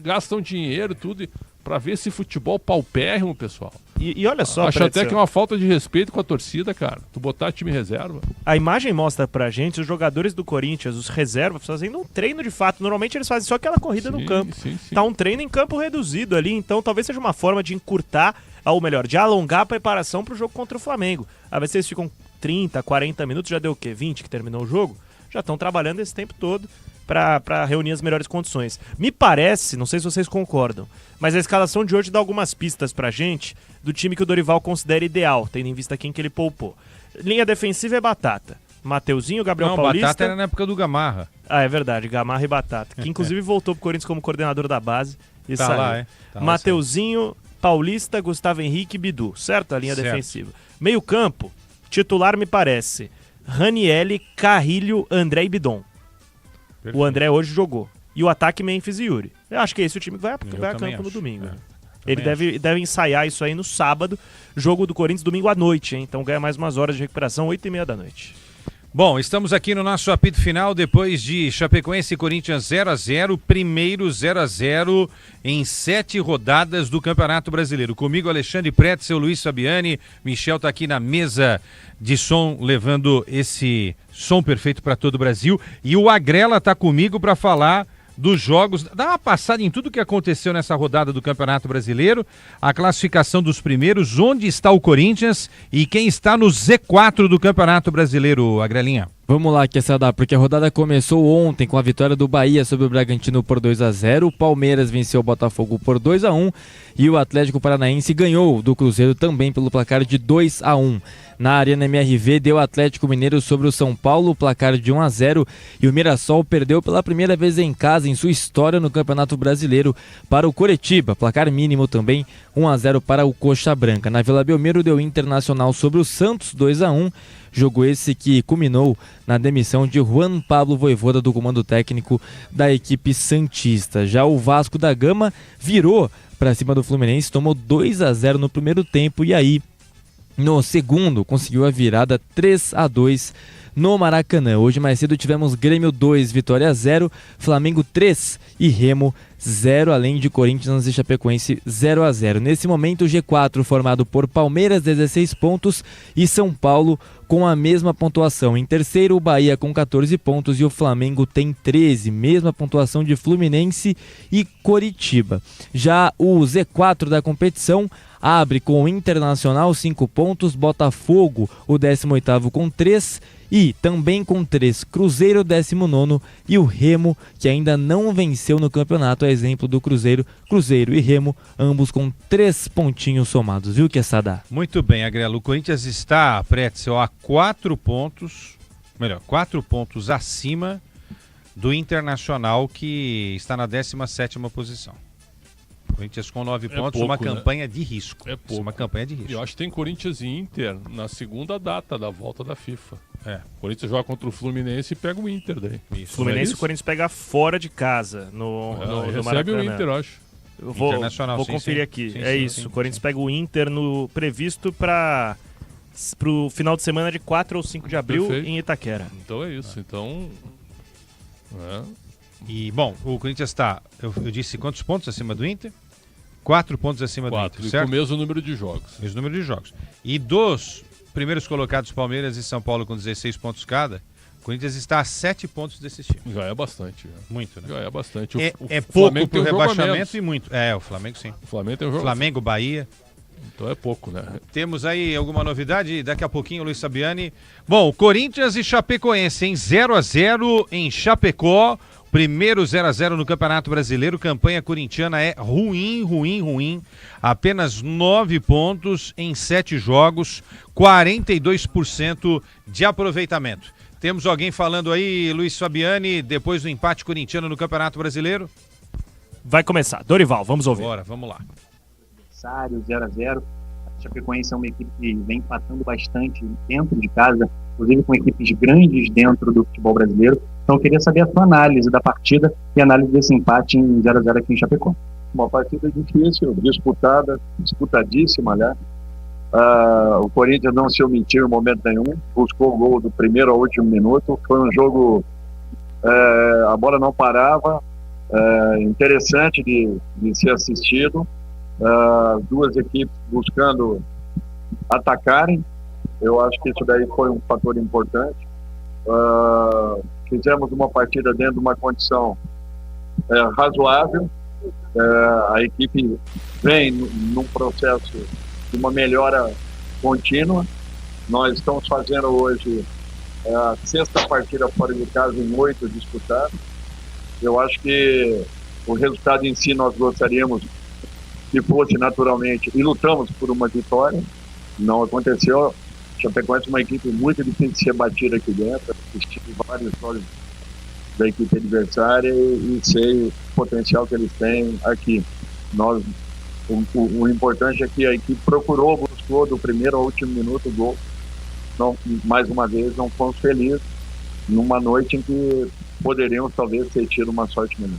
Speaker 23: gastam dinheiro, tudo, pra ver esse futebol paupérrimo, pessoal.
Speaker 10: E olha só,
Speaker 23: acho até que é uma falta de respeito com a torcida, cara. Tu botar time reserva.
Speaker 10: A imagem mostra pra gente os jogadores do Corinthians, os reservas, fazendo um treino de fato. Normalmente eles fazem só aquela corrida no campo. Tá um treino em campo reduzido ali, então talvez seja uma forma de encurtar, ou melhor, de alongar a preparação pro jogo contra o Flamengo. Às vezes eles ficam 30, 40 minutos, já deu o quê? 20 que terminou o jogo? Já estão trabalhando esse tempo todo para reunir as melhores condições. Me parece, não sei se vocês concordam, mas a escalação de hoje dá algumas pistas pra gente do time que o Dorival considera ideal, tendo em vista quem que ele poupou. Linha defensiva é Batata. Mateuzinho, Gabriel Paulista...
Speaker 7: Batata era na época do Gamarra.
Speaker 10: Ah, é verdade, Gamarra e Batata, que inclusive voltou pro Corinthians como coordenador da base e saiu.
Speaker 7: Lá,
Speaker 10: Mateuzinho, Paulista, Gustavo Henrique e Bidu, certo? A linha defensiva. Meio campo, titular me parece Ranielli, Carrilho, André e Bidon. Perfeito. O André hoje jogou. E o ataque Memphis e Yuri. Eu acho que é esse o time que vai a campo no domingo. Ele deve ensaiar isso aí no sábado. Jogo do Corinthians domingo à noite, hein? Então ganha mais umas horas de recuperação, 8h30 da noite.
Speaker 7: Bom, estamos aqui no nosso apito final depois de Chapecoense e Corinthians 0-0, primeiro 0-0 em 7 rodadas do Campeonato Brasileiro. Comigo Alexandre Pretzel, Luiz Fabiani, Michel tá aqui na mesa de som levando esse som perfeito para todo o Brasil e o Agrela tá comigo para falar dos jogos, dá uma passada em tudo que aconteceu nessa rodada do Campeonato Brasileiro, a classificação dos primeiros, onde está o Corinthians e quem está no Z4 do Campeonato Brasileiro, Agrelinha.
Speaker 12: Vamos lá, Quesada, porque a rodada começou ontem com a vitória do Bahia sobre o Bragantino por 2-0, o Palmeiras venceu o Botafogo por 2-1 e o Atlético Paranaense ganhou do Cruzeiro também pelo placar de 2-1. Na Arena MRV deu Atlético Mineiro sobre o São Paulo, placar de 1-0 e o Mirassol perdeu pela primeira vez em casa em sua história no Campeonato Brasileiro para o Coritiba, placar mínimo também 1-0 para o Coxa Branca. Na Vila Belmiro deu Internacional sobre o Santos 2-1, jogo esse que culminou na demissão de Juan Pablo Vojvoda do comando técnico da equipe santista. Já o Vasco da Gama virou para cima do Fluminense, tomou 2-0 no primeiro tempo e aí no segundo conseguiu a virada 3-2 no Maracanã. Hoje mais cedo tivemos Grêmio 2, Vitória 0, Flamengo 3 e Remo 0, além de Corinthians e Chapecoense 0-0. Nesse momento o G4 formado por Palmeiras 16 pontos e São Paulo com a mesma pontuação. Em terceiro o Bahia com 14 pontos e o Flamengo tem 13, mesma pontuação de Fluminense e Coritiba. Já o Z4 da competição abre com o Internacional 5 pontos, Botafogo o 18º com 3 e também com 3 Cruzeiro 19º e o Remo que ainda não venceu no campeonato, a exemplo do Cruzeiro e Remo, ambos com 3 pontinhos somados, viu, Quesada?
Speaker 7: Muito bem, Agrelo, o Corinthians está, Pretzel, a 4 pontos acima do Internacional que está na 17ª posição. Corinthians com 9 pontos,
Speaker 23: pouco,
Speaker 7: uma campanha de risco.
Speaker 23: É pouco.
Speaker 7: Uma campanha de risco.
Speaker 23: Eu acho que tem Corinthians e Inter na segunda data da volta da FIFA.
Speaker 7: É.
Speaker 23: O Corinthians joga contra o Fluminense e pega o Inter daí.
Speaker 7: Isso.
Speaker 10: Fluminense, o Corinthians pega fora de casa no
Speaker 23: recebe
Speaker 10: Maracanã.
Speaker 23: o Inter, eu acho.
Speaker 10: Eu vou conferir aqui. Isso. O Corinthians pega o Inter no previsto para o final de semana de 4 ou 5 de abril. Perfeito. Em Itaquera.
Speaker 23: Então é isso.
Speaker 7: E, bom, o Corinthians está, eu disse quantos pontos acima do Inter? 4 pontos acima do Inter, certo?
Speaker 23: Com o mesmo número de jogos.
Speaker 7: Mesmo número de jogos. E dos primeiros colocados, Palmeiras e São Paulo, com 16 pontos cada, o Corinthians está a 7 pontos desse time.
Speaker 23: Já é bastante.
Speaker 7: Muito, né?
Speaker 23: Já é bastante.
Speaker 7: É pouco pro rebaixamento e muito. É, o Flamengo sim.
Speaker 23: O Flamengo tem um jogo.
Speaker 7: Flamengo, Bahia.
Speaker 23: Então é pouco, né?
Speaker 7: Temos aí alguma novidade? Daqui a pouquinho, Luiz Sabiani. Bom, Corinthians e Chapecoense em 0-0 em Chapecó. Primeiro 0-0 no Campeonato Brasileiro. Campanha corintiana é ruim. Apenas 9 pontos em 7 jogos, 42% de aproveitamento. Temos alguém falando aí, Luiz Fabiani, depois do empate corintiano no Campeonato Brasileiro?
Speaker 10: Vai começar. Dorival, vamos ouvir.
Speaker 7: Bora, vamos lá.
Speaker 13: 0-0. A Chapecoense é uma equipe que vem empatando bastante dentro de casa, inclusive com equipes grandes dentro do futebol brasileiro. Então eu queria saber a sua análise da partida e análise desse empate em 0-0 aqui em Chapecó.
Speaker 14: Uma partida difícil, disputadíssima, né? O Corinthians não se omitiu em momento nenhum, buscou o gol do primeiro ao último minuto. Foi um jogo, a bola não parava, interessante de ser assistido. Duas equipes buscando atacarem. Eu acho que isso daí foi um fator importante. Fizemos uma partida dentro de uma condição razoável. A equipe vem num processo de uma melhora contínua. Nós estamos fazendo hoje a 6ª partida fora de casa em 8 disputadas. Eu acho que o resultado em si nós gostaríamos que fosse naturalmente, e lutamos por uma vitória. Não aconteceu. Chapecoense é uma equipe muito difícil de ser batida aqui dentro. Assisti vários jogos da equipe adversária e sei o potencial que eles têm aqui. O importante é que a equipe buscou do primeiro ao último minuto o gol. Não, mais uma vez, não fomos felizes numa noite em que poderíamos talvez ter tido uma sorte melhor.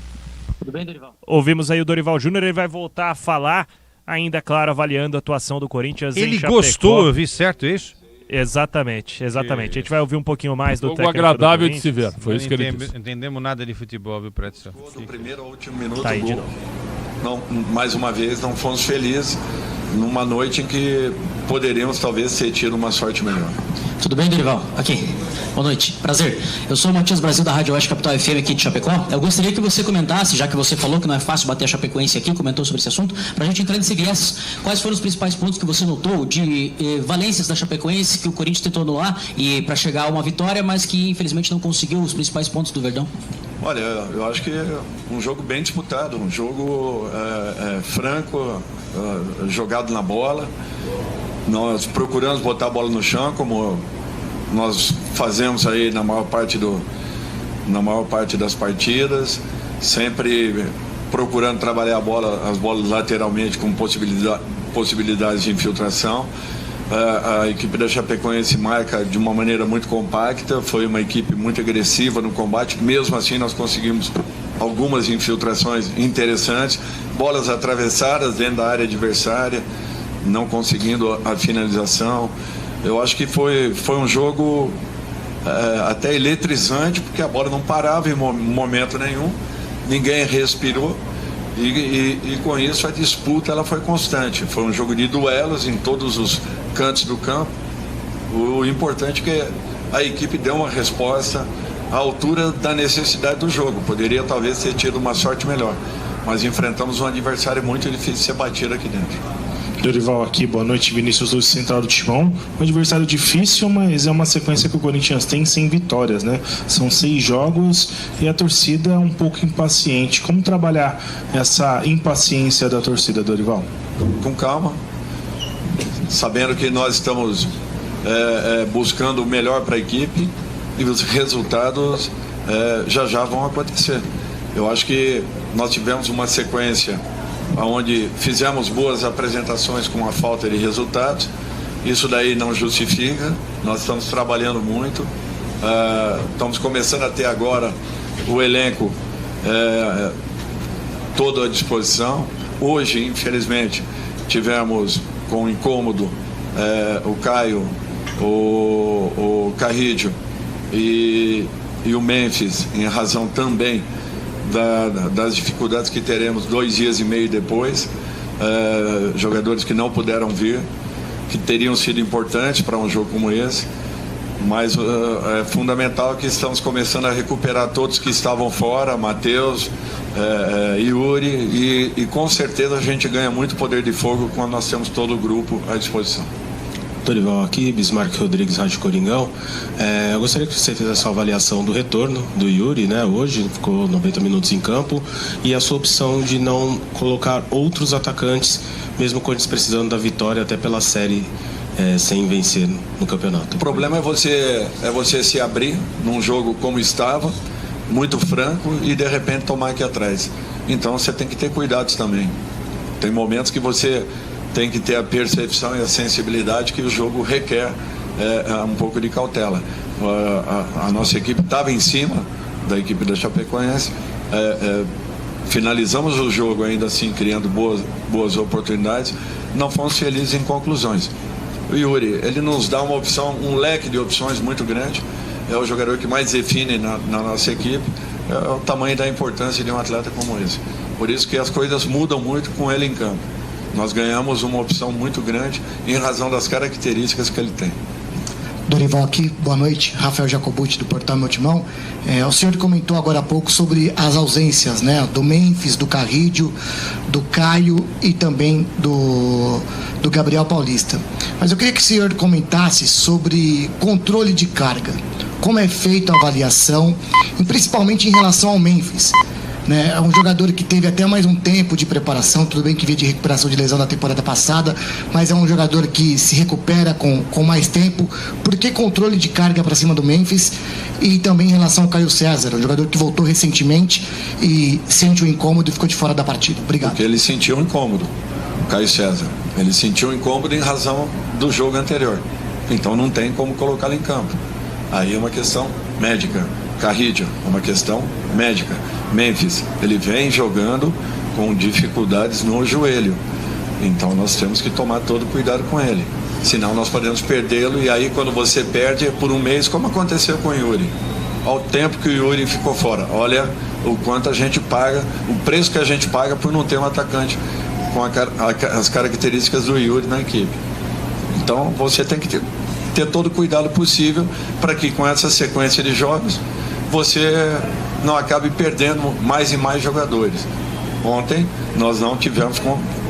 Speaker 10: Tudo bem, Dorival? Ouvimos aí o Dorival Júnior, ele vai voltar a falar, ainda claro, avaliando a atuação do Corinthians em Chapecó.
Speaker 7: Ele gostou, eu vi certo isso?
Speaker 10: Exatamente. A gente vai ouvir um pouquinho mais do técnico.
Speaker 23: Agradável de se ver, foi isso que ele disse.
Speaker 7: Não entendemos nada de futebol, viu, Pretzel?
Speaker 14: Do primeiro ao último minuto,
Speaker 10: tá aí de novo.
Speaker 14: Não, mais uma vez, não fomos felizes numa noite em que poderíamos talvez ter tido uma sorte melhor.
Speaker 17: Tudo bem, Dorival? Aqui. Boa noite. Prazer. Eu sou o Matias Brasil da Rádio Oeste Capital FM aqui de Chapecó. Eu gostaria que você comentasse, já que você falou que não é fácil bater a Chapecoense aqui, comentou sobre esse assunto, pra gente entrar nesse viés. Quais foram os principais pontos que você notou de valências da Chapecoense que o Corinthians tentou anular e para chegar a uma vitória, mas que infelizmente não conseguiu os principais pontos do Verdão?
Speaker 14: Olha, eu acho que é um jogo bem disputado, um jogo franco, jogado na bola. Nós procuramos botar a bola no chão, como nós fazemos aí na maior parte das partidas, sempre procurando trabalhar as bolas lateralmente com possibilidades de infiltração. A equipe da Chapecoense marca de uma maneira muito compacta, foi uma equipe muito agressiva no combate, mesmo assim nós conseguimos algumas infiltrações interessantes, bolas atravessadas dentro da área adversária, não conseguindo a finalização. Eu acho que foi um jogo até eletrizante, porque a bola não parava em momento nenhum, ninguém respirou. E com isso a disputa ela foi constante. Foi um jogo de duelos em todos os cantos do campo. O importante é que a equipe deu uma resposta à altura da necessidade do jogo. Poderia talvez ter tido uma sorte melhor, mas enfrentamos um adversário muito difícil de ser batido aqui dentro.
Speaker 6: Dorival aqui, boa noite, Vinícius Luz, Central do Timão. Um adversário difícil, mas é uma sequência que o Corinthians tem sem vitórias, né? São 6 jogos e a torcida é um pouco impaciente. Como trabalhar essa impaciência da torcida, Dorival?
Speaker 14: Com calma, sabendo que nós estamos buscando o melhor para a equipe e os resultados já vão acontecer. Eu acho que nós tivemos uma sequência onde fizemos boas apresentações com a falta de resultados. Isso daí não justifica, nós estamos trabalhando muito, estamos começando a ter agora o elenco todo à disposição. Hoje, infelizmente, tivemos com incômodo o Caio, o Carrídio e o Memphis, em razão também das dificuldades que teremos 2 dias e meio depois, jogadores que não puderam vir, que teriam sido importantes para um jogo como esse, mas é fundamental que estamos começando a recuperar todos que estavam fora, Matheus, Yuri, e com certeza a gente ganha muito poder de fogo quando nós temos todo o grupo à disposição.
Speaker 6: Dorival aqui, Bismarck Rodrigues, Rádio Coringão. Eu gostaria que você fizesse uma avaliação do retorno do Yuri, né? Hoje ficou 90 minutos em campo, e a sua opção de não colocar outros atacantes, mesmo com eles precisando da vitória até pela série sem vencer no campeonato.
Speaker 14: O problema é você se abrir num jogo como estava, muito franco, e de repente tomar aqui atrás. Então você tem que ter cuidados também. Tem momentos que você tem que ter a percepção e a sensibilidade que o jogo requer um pouco de cautela. A nossa equipe estava em cima da equipe da Chapecoense, finalizamos o jogo ainda assim criando boas oportunidades, não fomos felizes em conclusões. O Yuri, ele nos dá uma opção, um leque de opções muito grande, é o jogador que mais define na nossa equipe, é o tamanho da importância de um atleta como esse. Por isso que as coisas mudam muito com ele em campo. Nós ganhamos uma opção muito grande em razão das características que ele tem.
Speaker 15: Dorival aqui, boa noite, Rafael Jacobucci do Portal Meu Timão. O senhor comentou agora há pouco sobre as ausências, né, do Memphis, do Carrídio, do Caio e também do Gabriel Paulista. Mas eu queria que o senhor comentasse sobre controle de carga, como é feita a avaliação, e principalmente em relação ao Memphis. É um jogador que teve até mais um tempo de preparação, tudo bem que veio de recuperação de lesão da temporada passada, mas é um jogador que se recupera com mais tempo. Por que controle de carga para cima do Memphis? E também em relação ao Caio César, um jogador que voltou recentemente e sente um incômodo e ficou de fora da partida. Obrigado.
Speaker 14: Porque ele sentiu um incômodo, o Caio César. Ele sentiu um incômodo em razão do jogo anterior. Então não tem como colocá-lo em campo. Aí é uma questão médica. Carrídio, é uma questão médica. Memphis, ele vem jogando com dificuldades no joelho. Então nós temos que tomar todo cuidado com ele. Senão nós podemos perdê-lo, e aí quando você perde é por um mês, como aconteceu com o Yuri. Ao tempo que o Yuri ficou fora. Olha o quanto a gente paga, o preço que a gente paga por não ter um atacante com as características do Yuri na equipe. Então você tem que ter todo o cuidado possível para que com essa sequência de jogos você não acabe perdendo mais e mais jogadores. Ontem nós não tivemos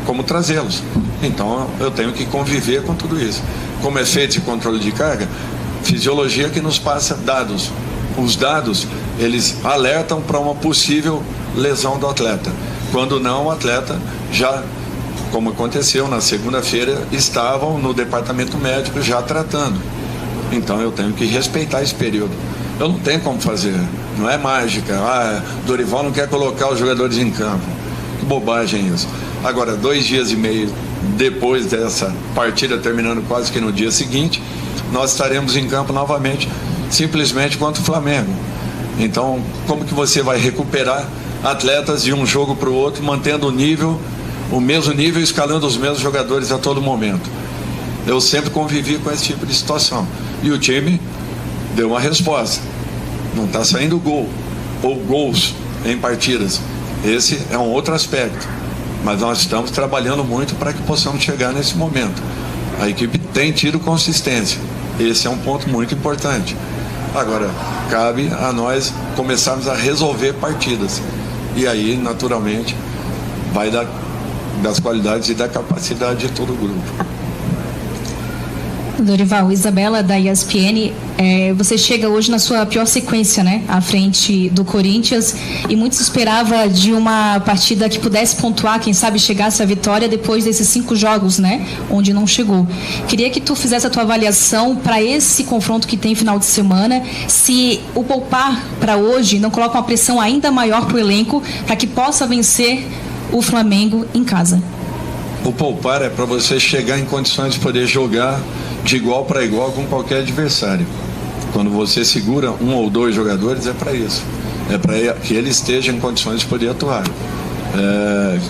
Speaker 14: como trazê-los. Então eu tenho que conviver com tudo isso. Como é feito esse controle de carga? Fisiologia que nos passa dados. Os dados, eles alertam para uma possível lesão do atleta. Quando não, o atleta já, como aconteceu na segunda-feira, estavam no departamento médico já tratando. Então eu tenho que respeitar esse período. Eu não tenho como fazer, não é mágica. Dorival não quer colocar os jogadores em campo. Que bobagem isso. Agora, 2 dias e meio depois dessa partida, terminando quase que no dia seguinte, nós estaremos em campo novamente, simplesmente contra o Flamengo. Então, como que você vai recuperar atletas de um jogo para o outro, mantendo o mesmo nível, escalando os mesmos jogadores a todo momento? Eu sempre convivi com esse tipo de situação. E o time deu uma resposta. Não está saindo gol ou gols em partidas. Esse é um outro aspecto. Mas nós estamos trabalhando muito para que possamos chegar nesse momento. A equipe tem tido consistência. Esse é um ponto muito importante. Agora, cabe a nós começarmos a resolver partidas. E aí, naturalmente, vai das qualidades e da capacidade de todo o grupo.
Speaker 16: Dorival, Isabela da ESPN, você chega hoje na sua pior sequência, né, à frente do Corinthians, e muito se esperava de uma partida que pudesse pontuar, quem sabe chegasse à vitória depois desses 5 jogos, né, onde não chegou. Queria que tu fizesse a tua avaliação para esse confronto que tem final de semana, se o poupar para hoje não coloca uma pressão ainda maior para o elenco para que possa vencer o Flamengo em casa.
Speaker 14: O poupar é para você chegar em condições de poder jogar de igual para igual com qualquer adversário. Quando você segura 1 ou 2 jogadores, é para isso. É para que ele esteja em condições de poder atuar.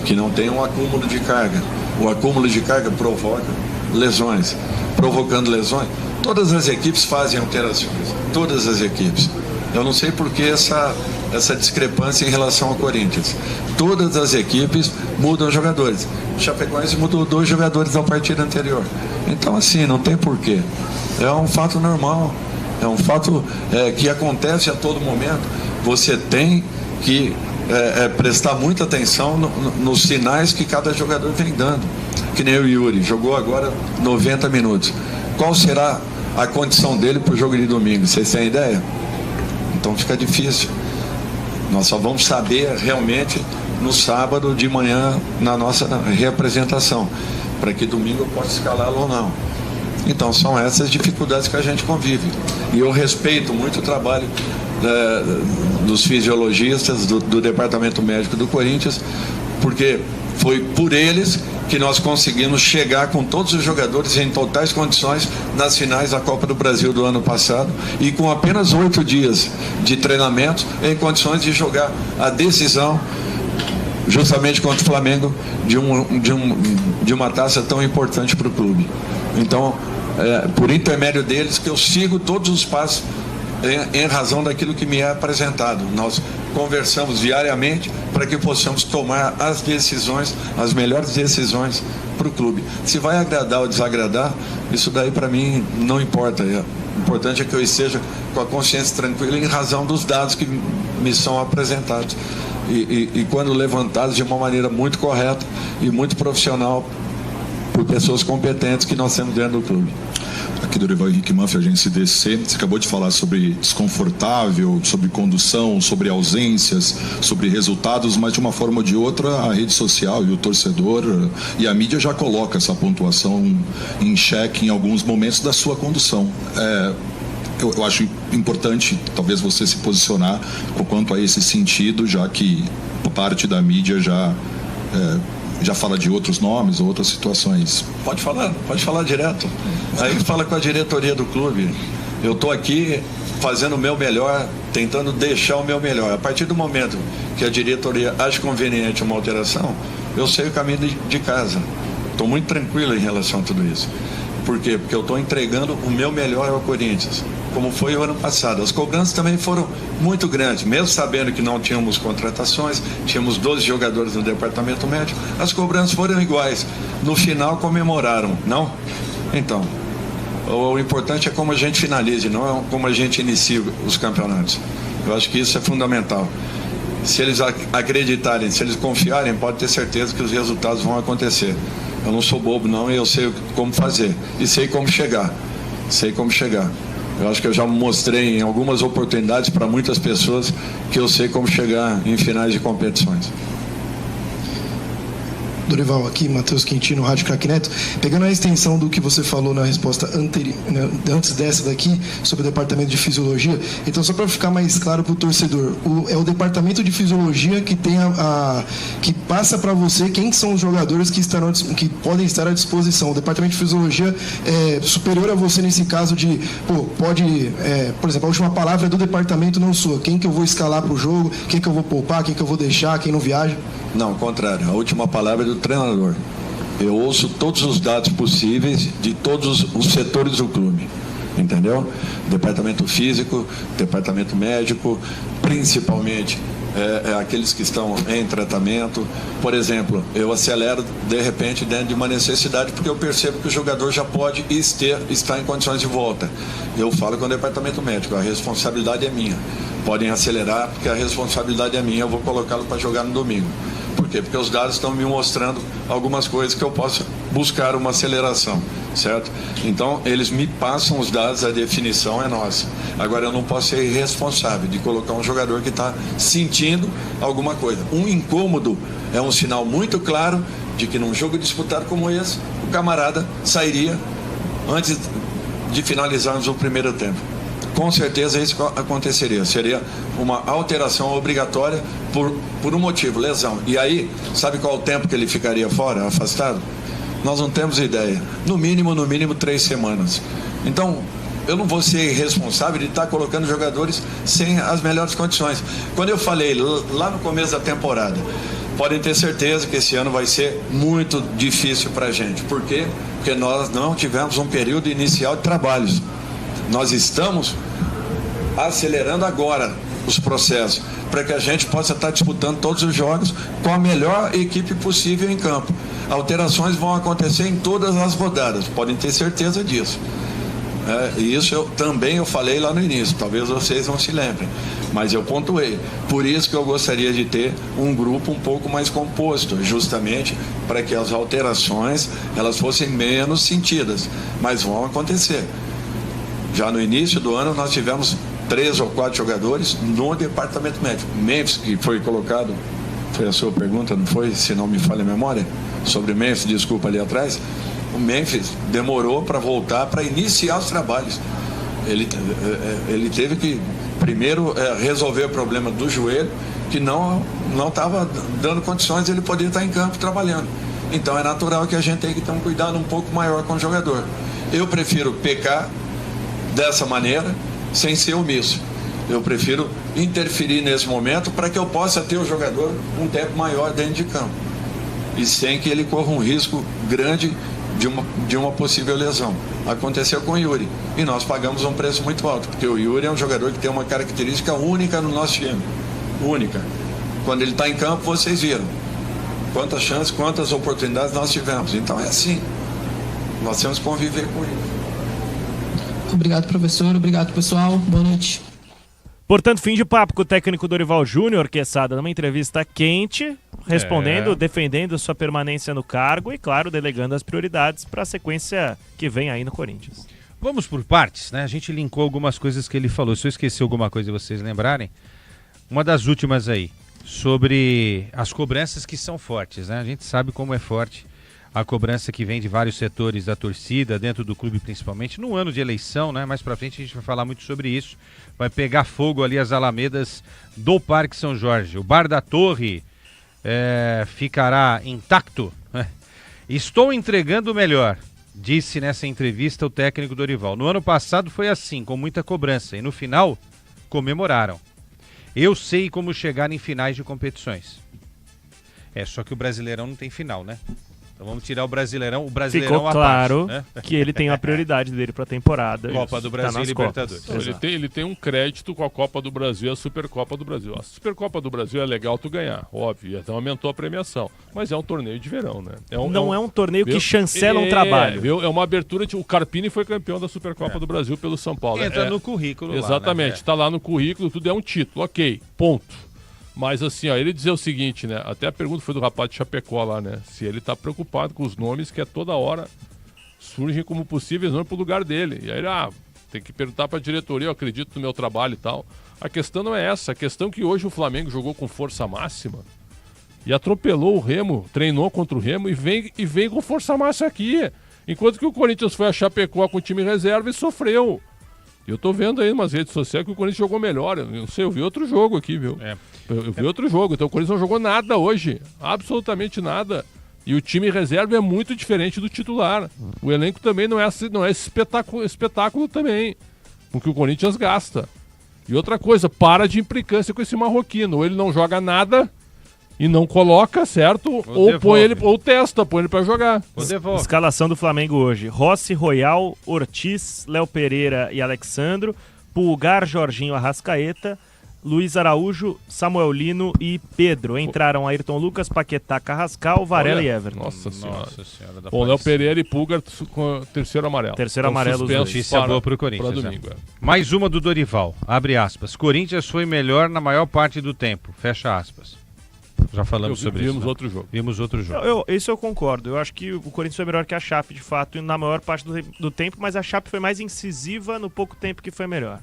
Speaker 14: Que não tenha um acúmulo de carga. O acúmulo de carga provoca lesões. Provocando lesões, todas as equipes fazem alterações. Todas as equipes. Eu não sei por que essa discrepância em relação ao Corinthians. Todas as equipes mudam jogadores. O Chapecoense mudou 2 jogadores da partida anterior. Então, assim, não tem porquê. É um fato normal. É um fato que acontece a todo momento. Você tem que prestar muita atenção nos sinais que cada jogador vem dando. Que nem o Yuri, jogou agora 90 minutos. Qual será a condição dele para o jogo de domingo? Vocês têm ideia? Então fica difícil. Nós só vamos saber realmente no sábado de manhã na nossa reapresentação, para que domingo eu possa escalá-lo ou não. Então são essas dificuldades que a gente convive. E eu respeito muito o trabalho dos fisiologistas, do departamento médico do Corinthians, porque foi por eles que nós conseguimos chegar com todos os jogadores em totais condições nas finais da Copa do Brasil do ano passado e com apenas 8 dias de treinamento em condições de jogar a decisão justamente contra o Flamengo de uma taça tão importante para o clube. Então, por intermédio deles que eu sigo todos os passos em razão daquilo que me é apresentado. Nós conversamos diariamente para que possamos tomar as decisões, as melhores decisões para o clube. Se vai agradar ou desagradar, isso daí para mim não importa. O importante é que eu esteja com a consciência tranquila em razão dos dados que me são apresentados e quando levantados de uma maneira muito correta e muito profissional por pessoas competentes que nós temos dentro do clube.
Speaker 19: Aqui do Dorival Henrique Manfre, agência DC. Você acabou de falar sobre desconfortável, sobre condução, sobre ausências, sobre resultados, mas de uma forma ou de outra a rede social e o torcedor e a mídia já coloca essa pontuação em xeque em alguns momentos da sua condução. Eu acho importante talvez você se posicionar quanto a esse sentido, já que parte da mídia já fala de outros nomes ou outras situações.
Speaker 14: Pode falar direto. Aí fala com a diretoria do clube. Eu estou aqui fazendo o meu melhor, tentando deixar o meu melhor. A partir do momento que a diretoria acha conveniente uma alteração, eu sei o caminho de casa. Estou muito tranquilo em relação a tudo isso. Por quê? Porque eu estou entregando o meu melhor ao Corinthians, como foi o ano passado. As cobranças também foram muito grandes, mesmo sabendo que não tínhamos contratações, tínhamos 12 jogadores no departamento médico, as cobranças foram iguais. No final comemoraram, não? Então, o importante é como a gente finalize, não é como a gente inicia os campeonatos. Eu acho que isso é fundamental. Se eles acreditarem, se eles confiarem, pode ter certeza que os resultados vão acontecer. Eu não sou bobo não, e eu sei como fazer e sei como chegar. Eu acho que eu já mostrei em algumas oportunidades para muitas pessoas que eu sei como chegar em finais de competições.
Speaker 5: Dorival, aqui, Matheus Quintino, Rádio Craque Neto. Pegando a extensão do que você falou na resposta antes dessa daqui, sobre o departamento de fisiologia, então só para ficar mais claro para o torcedor, é o departamento de fisiologia que tem que passa para você quem são os jogadores que podem estar à disposição. O departamento de fisiologia é superior a você nesse caso de, por exemplo, a última palavra é do departamento, não sua. Quem que eu vou escalar para o jogo, quem que eu vou poupar, quem que eu vou deixar, quem não viaja?
Speaker 19: Não, ao contrário. A última palavra é do treinador. Eu ouço todos os dados possíveis de todos os setores do clube. Entendeu? Departamento físico, departamento médico, principalmente aqueles que estão em tratamento. Por exemplo, eu acelero de repente dentro de uma necessidade porque eu percebo que o jogador já pode estar em condições de volta. Eu falo com o departamento médico, a responsabilidade é minha. Podem acelerar porque a responsabilidade é minha, eu vou colocá-lo para jogar no domingo. Por quê? Porque os dados estão me mostrando algumas coisas que eu posso buscar uma aceleração, certo? Então, eles me passam os dados, a definição é nossa. Agora, eu não posso ser irresponsável de colocar um jogador que está sentindo alguma coisa. Um incômodo é um sinal muito claro de que num jogo disputado como esse, o camarada sairia antes de finalizarmos o primeiro tempo. Com certeza isso aconteceria, seria uma alteração obrigatória por um motivo, lesão. E aí, sabe qual o tempo que ele ficaria fora, afastado? Nós não temos ideia. No mínimo 3 semanas. Então, eu não vou ser responsável de estar colocando jogadores sem as melhores condições. Quando eu falei lá no começo da temporada, podem ter certeza que esse ano vai ser muito difícil para a gente. Por quê? Porque nós não tivemos um período inicial de trabalhos. Nós estamos acelerando agora os processos para que a gente possa estar disputando todos os jogos com a melhor equipe possível em campo. Alterações vão acontecer em todas as rodadas, podem ter certeza disso. E isso eu falei lá no início, talvez vocês não se lembrem, mas eu pontuei. Por isso que eu gostaria de ter um grupo um pouco mais composto, justamente para que as alterações elas fossem menos sentidas, mas vão acontecer. Já no início do ano nós tivemos 3 ou 4 jogadores no departamento médico. Memphis, que foi colocado, foi a sua pergunta, não foi? Se não me falha a memória, sobre Memphis, desculpa ali atrás. O Memphis demorou para voltar, para iniciar os trabalhos. Ele teve que primeiro resolver o problema do joelho, que não estava dando condições de ele poder estar em campo trabalhando. Então é natural que a gente tenha que ter um cuidado um pouco maior com o jogador. Eu prefiro pecar dessa maneira, sem ser omisso. Eu prefiro interferir nesse momento para que eu possa ter o jogador um tempo maior dentro de campo e sem que ele corra um risco grande de uma possível lesão. Aconteceu com o Yuri e nós pagamos um preço muito alto, porque o Yuri é um jogador que tem uma característica única no nosso time. Única. Quando ele está em campo, vocês viram quantas chances, quantas oportunidades nós tivemos. Então é assim, nós temos que conviver com ele.
Speaker 17: Obrigado, professor. Obrigado, pessoal. Boa noite.
Speaker 10: Portanto, fim de papo com o técnico Dorival Júnior, Quesada, numa entrevista quente, respondendo, defendendo sua permanência no cargo e, claro, delegando as prioridades para a sequência que vem aí no Corinthians.
Speaker 7: Vamos por partes, né? A gente linkou algumas coisas que ele falou. Se eu esqueci alguma coisa e vocês lembrarem, uma das últimas aí, sobre as cobranças que são fortes, né? A gente sabe como é forte a cobrança que vem de vários setores da torcida, dentro do clube principalmente, no ano de eleição, né? Mais pra frente a gente vai falar muito sobre isso. Vai pegar fogo ali as alamedas do Parque São Jorge. O Bar da Torre ficará intacto, né? Estou entregando o melhor, disse nessa entrevista o técnico Dorival. No ano passado foi assim, com muita cobrança, e no final comemoraram. Eu sei como chegar em finais de competições. Só que o Brasileirão não tem final, né? Então vamos tirar o Brasileirão
Speaker 10: Ficou claro parte, né? Que ele tem a prioridade dele para a temporada.
Speaker 7: Copa do Brasil e Libertadores.
Speaker 23: Ele tem um crédito com a Copa do Brasil e a Supercopa do Brasil. A Supercopa do Brasil é legal tu ganhar, óbvio, então aumentou a premiação. Mas é um torneio de verão, né?
Speaker 10: Não é um torneio que chancela um trabalho.
Speaker 23: Viu? É uma abertura, o Carpini foi campeão da Supercopa do Brasil pelo São Paulo.
Speaker 7: Entra no currículo.
Speaker 23: Exatamente, está lá no currículo, tudo é um título, ok, ponto. Mas assim, ó, ele dizer o seguinte, né? Até a pergunta foi do rapaz de Chapecó lá, né? Se ele tá preocupado com os nomes que toda hora surgem como possíveis nomes pro lugar dele. E aí, tem que perguntar pra diretoria, eu acredito no meu trabalho e tal. A questão não é essa, a questão é que hoje o Flamengo jogou com força máxima E atropelou o Remo, treinou contra o Remo e vem com força máxima aqui. Enquanto que o Corinthians foi a Chapecó com o time reserva e sofreu. Eu tô vendo aí nas redes sociais que o Corinthians jogou melhor. Eu não sei, eu vi outro jogo aqui, viu? Eu vi outro jogo. Então o Corinthians não jogou nada hoje. Absolutamente nada. E o time reserva é muito diferente do titular. O elenco também não é espetáculo também. Com que o Corinthians gasta. E outra coisa, para de implicância com esse marroquino. Ou ele não joga nada e não coloca, certo? Ou põe ele, ou testa, põe ele pra jogar.
Speaker 10: Escalação do Flamengo hoje: Rossi, Royal, Ortiz, Léo Pereira e Alexandro, Pulgar, Jorginho, Arrascaeta, Luiz Araújo, Samuel Lino e Pedro. Entraram Ayrton Lucas, Paquetá, Carrascal, Varela e Everton.
Speaker 23: Nossa senhora. Bom, Léo Pereira e Pulgar com o terceiro amarelo.
Speaker 10: Terceiro amarelo.
Speaker 8: Notícia boa pro Corinthians.
Speaker 23: Domingo,
Speaker 8: Mais uma do Dorival. Abre aspas. Corinthians foi melhor na maior parte do tempo. Fecha aspas. Já falamos sobre isso.
Speaker 23: Vimos outro jogo.
Speaker 8: Vimos outro jogo.
Speaker 10: Isso eu concordo. Eu acho que o Corinthians foi melhor que a Chape, de fato, na maior parte do tempo, mas a Chape foi mais incisiva no pouco tempo que foi melhor.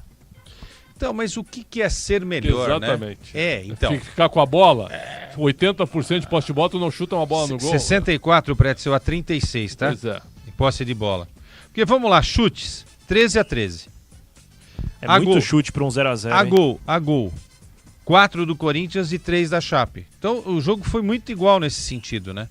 Speaker 8: Então, mas o que é ser melhor,
Speaker 23: Exatamente.
Speaker 8: né? Então.
Speaker 23: Ficar com a bola, 80% de posse de bola, tu não chuta uma bola no gol.
Speaker 8: 64, Pretzel, a 36, tá?
Speaker 23: Pois é.
Speaker 8: Em posse de bola. Porque vamos lá, chutes, 13-13.
Speaker 10: É muito chute para um 0-0.
Speaker 8: A gol. 4 do Corinthians e 3 da Chape. Então, o jogo foi muito igual nesse sentido, né?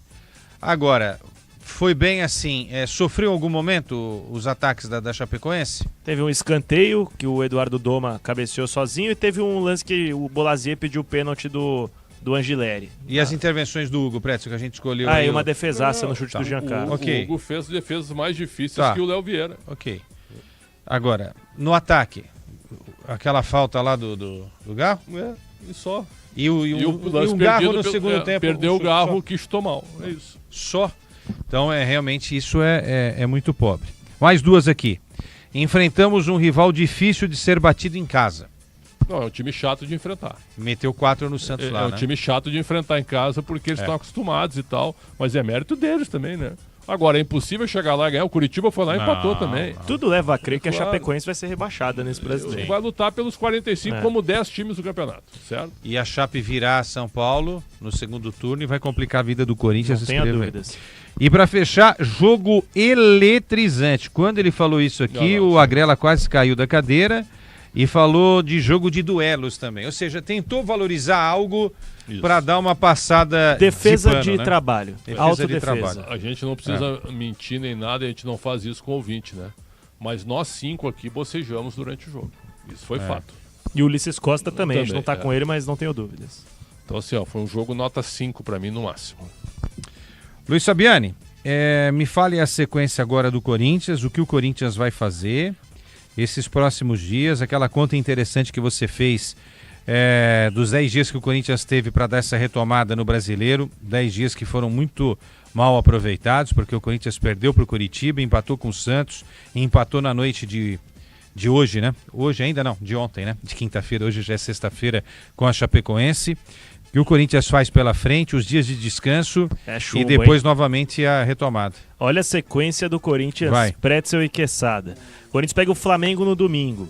Speaker 8: Agora, foi bem assim, sofreu em algum momento os ataques da Chapecoense?
Speaker 10: Teve um escanteio que o Eduardo Doma cabeceou sozinho e teve um lance que o Bolazier pediu o pênalti do Angileri.
Speaker 8: E as intervenções do Hugo Pretzel que a gente escolheu?
Speaker 10: E uma defesaça no chute do Giancarlo.
Speaker 23: O Hugo fez defesas mais difíceis que o Léo Vieira.
Speaker 8: Ok. Agora, no ataque, aquela falta lá do Garro?
Speaker 23: E só.
Speaker 8: E o Garro no segundo tempo?
Speaker 23: Perdeu o Garro, que chutou mal. É isso.
Speaker 8: Só? Então, realmente, isso é muito pobre. Mais duas aqui. Enfrentamos um rival difícil de ser batido em casa.
Speaker 23: Não, é um time chato de enfrentar.
Speaker 8: Meteu 4 no Santos lá,
Speaker 23: né? É um time chato de enfrentar em casa porque eles estão acostumados e tal. Mas é mérito deles também, né? Agora, é impossível chegar lá e ganhar. O Curitiba foi lá e empatou também.
Speaker 10: Tudo leva a crer que a Chapecoense vai ser rebaixada nesse brasileiro.
Speaker 23: Vai lutar pelos 45 como 10 times do campeonato, certo?
Speaker 8: E a Chape virá a São Paulo no segundo turno e vai complicar a vida do Corinthians.
Speaker 10: Não tenha dúvidas.
Speaker 8: E pra fechar, jogo eletrizante. Quando ele falou isso aqui, o Agrela quase caiu da cadeira e falou de jogo de duelos também. Ou seja, tentou valorizar algo para dar uma passada
Speaker 10: defesa
Speaker 8: de, pano,
Speaker 10: trabalho. Autodefesa.
Speaker 23: A gente não precisa mentir nem nada, a gente não faz isso com o ouvinte, né? Mas nós 5 aqui bocejamos durante o jogo. Isso foi fato.
Speaker 10: E o Ulisses Costa também. A gente não tá com ele, mas não tenho dúvidas.
Speaker 23: Então assim, foi um jogo nota 5 para mim no máximo.
Speaker 8: Luiz Fabiani, me fale a sequência agora do Corinthians, o que o Corinthians vai fazer esses próximos dias, aquela conta interessante que você fez dos 10 dias que o Corinthians teve para dar essa retomada no Brasileiro, 10 dias que foram muito mal aproveitados, porque o Corinthians perdeu para o Curitiba, empatou com o Santos, e empatou na noite de hoje, né? Hoje ainda não, de ontem, né? De quinta-feira, hoje já é sexta-feira, com a Chapecoense. Que o Corinthians faz pela frente, os dias de descanso
Speaker 10: chumbo,
Speaker 8: e depois novamente a retomada.
Speaker 10: Olha a sequência do Corinthians, Pretzel e Quesada. O Corinthians pega o Flamengo no domingo,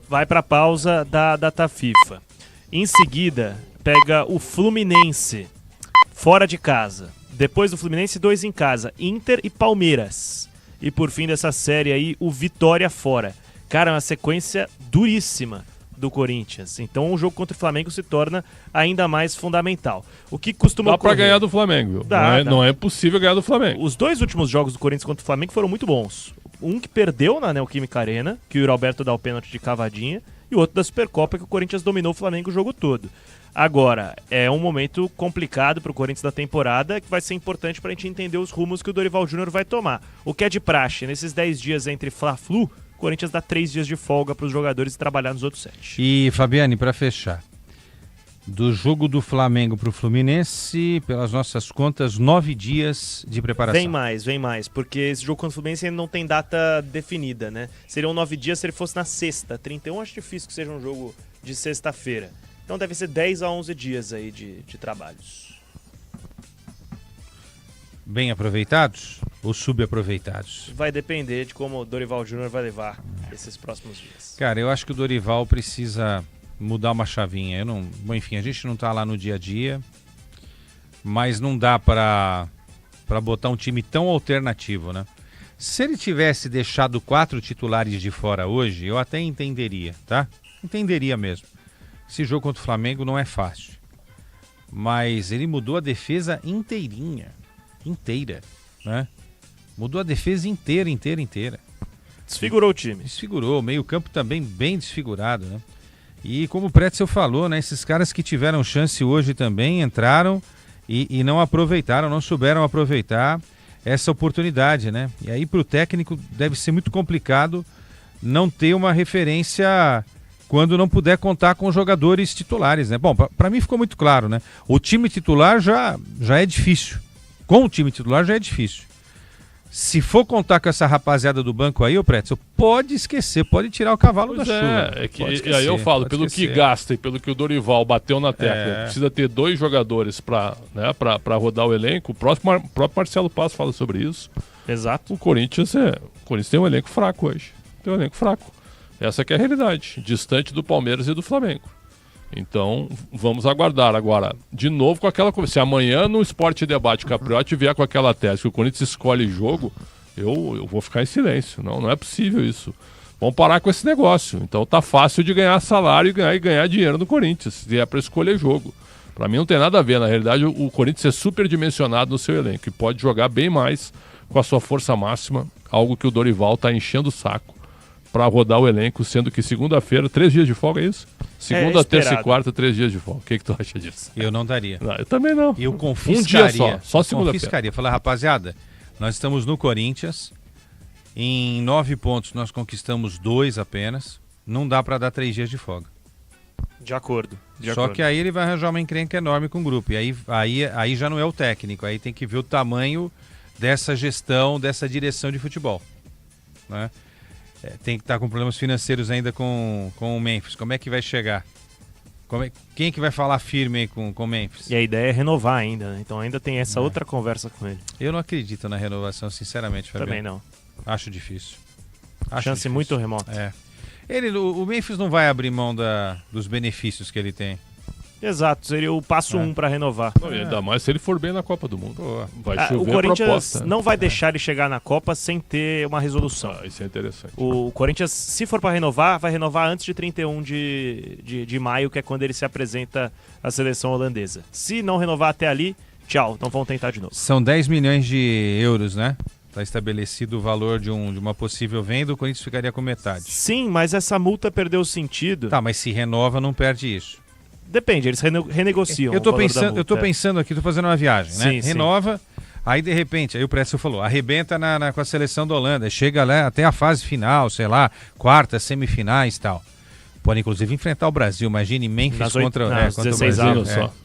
Speaker 10: vai para a pausa da data FIFA. Em seguida, pega o Fluminense, fora de casa. Depois do Fluminense, 2 em casa, Inter e Palmeiras. E por fim dessa série aí, o Vitória fora. Cara, é uma sequência duríssima do Corinthians. Então o jogo contra o Flamengo se torna ainda mais fundamental. O que costuma
Speaker 23: Dá pra ganhar do Flamengo. Não é possível ganhar do Flamengo.
Speaker 10: Os 2 últimos jogos do Corinthians contra o Flamengo foram muito bons. Um que perdeu na Neoquímica Arena, que o Roberto dá o pênalti de cavadinha, e o outro da Supercopa, que o Corinthians dominou o Flamengo o jogo todo. Agora, é um momento complicado pro Corinthians da temporada, que vai ser importante pra gente entender os rumos que o Dorival Júnior vai tomar. O que é de praxe, nesses 10 dias entre Fla-Flu, o Corinthians dá 3 dias de folga para os jogadores trabalhar nos outros 7.
Speaker 8: E, Fabiane, para fechar, do jogo do Flamengo para o Fluminense, pelas nossas contas, 9 dias de preparação.
Speaker 10: Vem mais, porque esse jogo contra o Fluminense ainda não tem data definida, né? Seriam 9 dias se ele fosse na sexta. 31 acho difícil que seja um jogo de sexta-feira. Então deve ser 10 a 11 dias aí de trabalhos.
Speaker 8: Bem aproveitados ou subaproveitados?
Speaker 10: Vai depender de como o Dorival Júnior vai levar esses próximos dias.
Speaker 8: Cara, eu acho que o Dorival precisa mudar uma chavinha. Enfim, a gente não tá lá no dia a dia, mas não dá para botar um time tão alternativo, né? Se ele tivesse deixado 4 titulares de fora hoje, eu até entenderia, tá? Entenderia mesmo. Esse jogo contra o Flamengo não é fácil. Mas ele mudou a defesa inteira, né? Mudou a defesa inteira.
Speaker 10: Desfigurou o time.
Speaker 8: Desfigurou, o meio-campo também bem desfigurado, né? E como o Pretzel falou, né? Esses caras que tiveram chance hoje também entraram e não aproveitaram, não souberam aproveitar essa oportunidade, né? E aí pro técnico deve ser muito complicado não ter uma referência quando não puder contar com jogadores titulares, né? Bom, para mim ficou muito claro, né? O time titular já é difícil. Com o time titular já é difícil. Se for contar com essa rapaziada do banco aí, ô Pretzel, pode esquecer, pode tirar o cavalo da chuva.
Speaker 23: E aí eu falo, pelo que gasta e pelo que o Dorival bateu na tecla, precisa ter 2 jogadores para rodar o elenco. O próprio Marcelo Passo fala sobre isso.
Speaker 10: Exato.
Speaker 23: O Corinthians tem um elenco fraco hoje. Tem um elenco fraco. Essa que é a realidade, distante do Palmeiras e do Flamengo. Então, vamos aguardar agora. De novo com aquela... Se amanhã no Esporte Debate Capriotti vier com aquela tese que o Corinthians escolhe jogo, eu vou ficar em silêncio. Não é possível isso. Vamos parar com esse negócio. Então tá fácil de ganhar salário e ganhar dinheiro no Corinthians, se é para escolher jogo. Para mim não tem nada a ver. Na realidade, o Corinthians é superdimensionado no seu elenco e pode jogar bem mais com a sua força máxima, algo que o Dorival tá enchendo o saco para rodar o elenco, sendo que segunda-feira, 3 dias de folga, é isso? Segunda, terça e quarta, 3 dias de folga. O que tu acha disso?
Speaker 8: Eu não daria.
Speaker 23: Não, eu também não.
Speaker 8: Eu confiscaria.
Speaker 23: Um dia só segunda-feira.
Speaker 8: Confiscaria. Falar, rapaziada, nós estamos no Corinthians, em 9 pontos nós conquistamos 2 apenas, não dá para dar 3 dias de folga.
Speaker 10: De acordo.
Speaker 8: Só que aí ele vai arranjar uma encrenca enorme com o grupo, e aí já não é o técnico, aí tem que ver o tamanho dessa gestão, dessa direção de futebol, né? Tem que estar com problemas financeiros ainda com o Memphis. Como é que vai chegar? Quem é que vai falar firme aí com o Memphis?
Speaker 10: E a ideia é renovar ainda, né? Então ainda tem essa outra conversa com ele.
Speaker 8: Eu não acredito na renovação, sinceramente, Fabiano.
Speaker 10: Também não.
Speaker 8: Acho difícil.
Speaker 10: Chance difícil. Muito remota.
Speaker 8: O Memphis não vai abrir mão dos benefícios que ele tem.
Speaker 10: Exato, seria o passo 1 para renovar.
Speaker 23: Ainda mais se ele for bem na Copa do Mundo. Vai chover
Speaker 10: o Corinthians
Speaker 23: proposta.
Speaker 10: Não vai deixar ele chegar na Copa sem ter uma resolução.
Speaker 23: Isso é interessante.
Speaker 10: O Corinthians, se for para renovar, vai renovar antes de 31 de maio, que é quando ele se apresenta à seleção holandesa. Se não renovar até ali, tchau, então vão tentar de novo.
Speaker 8: São 10 milhões de euros, né? Está estabelecido o valor de uma possível venda, o Corinthians ficaria com metade.
Speaker 10: Sim, mas essa multa perdeu o sentido.
Speaker 8: Tá, mas se renova, não perde isso.
Speaker 10: Depende, eles renegociam.
Speaker 8: Eu tô pensando aqui, tô fazendo uma viagem, né?
Speaker 10: Sim,
Speaker 8: renova, aí de repente, aí o Pretzel falou, arrebenta com a seleção da Holanda, chega lá até a fase final, sei lá, quartas, semifinais e tal. Pode inclusive enfrentar o Brasil, imagine Memphis contra o Brasil.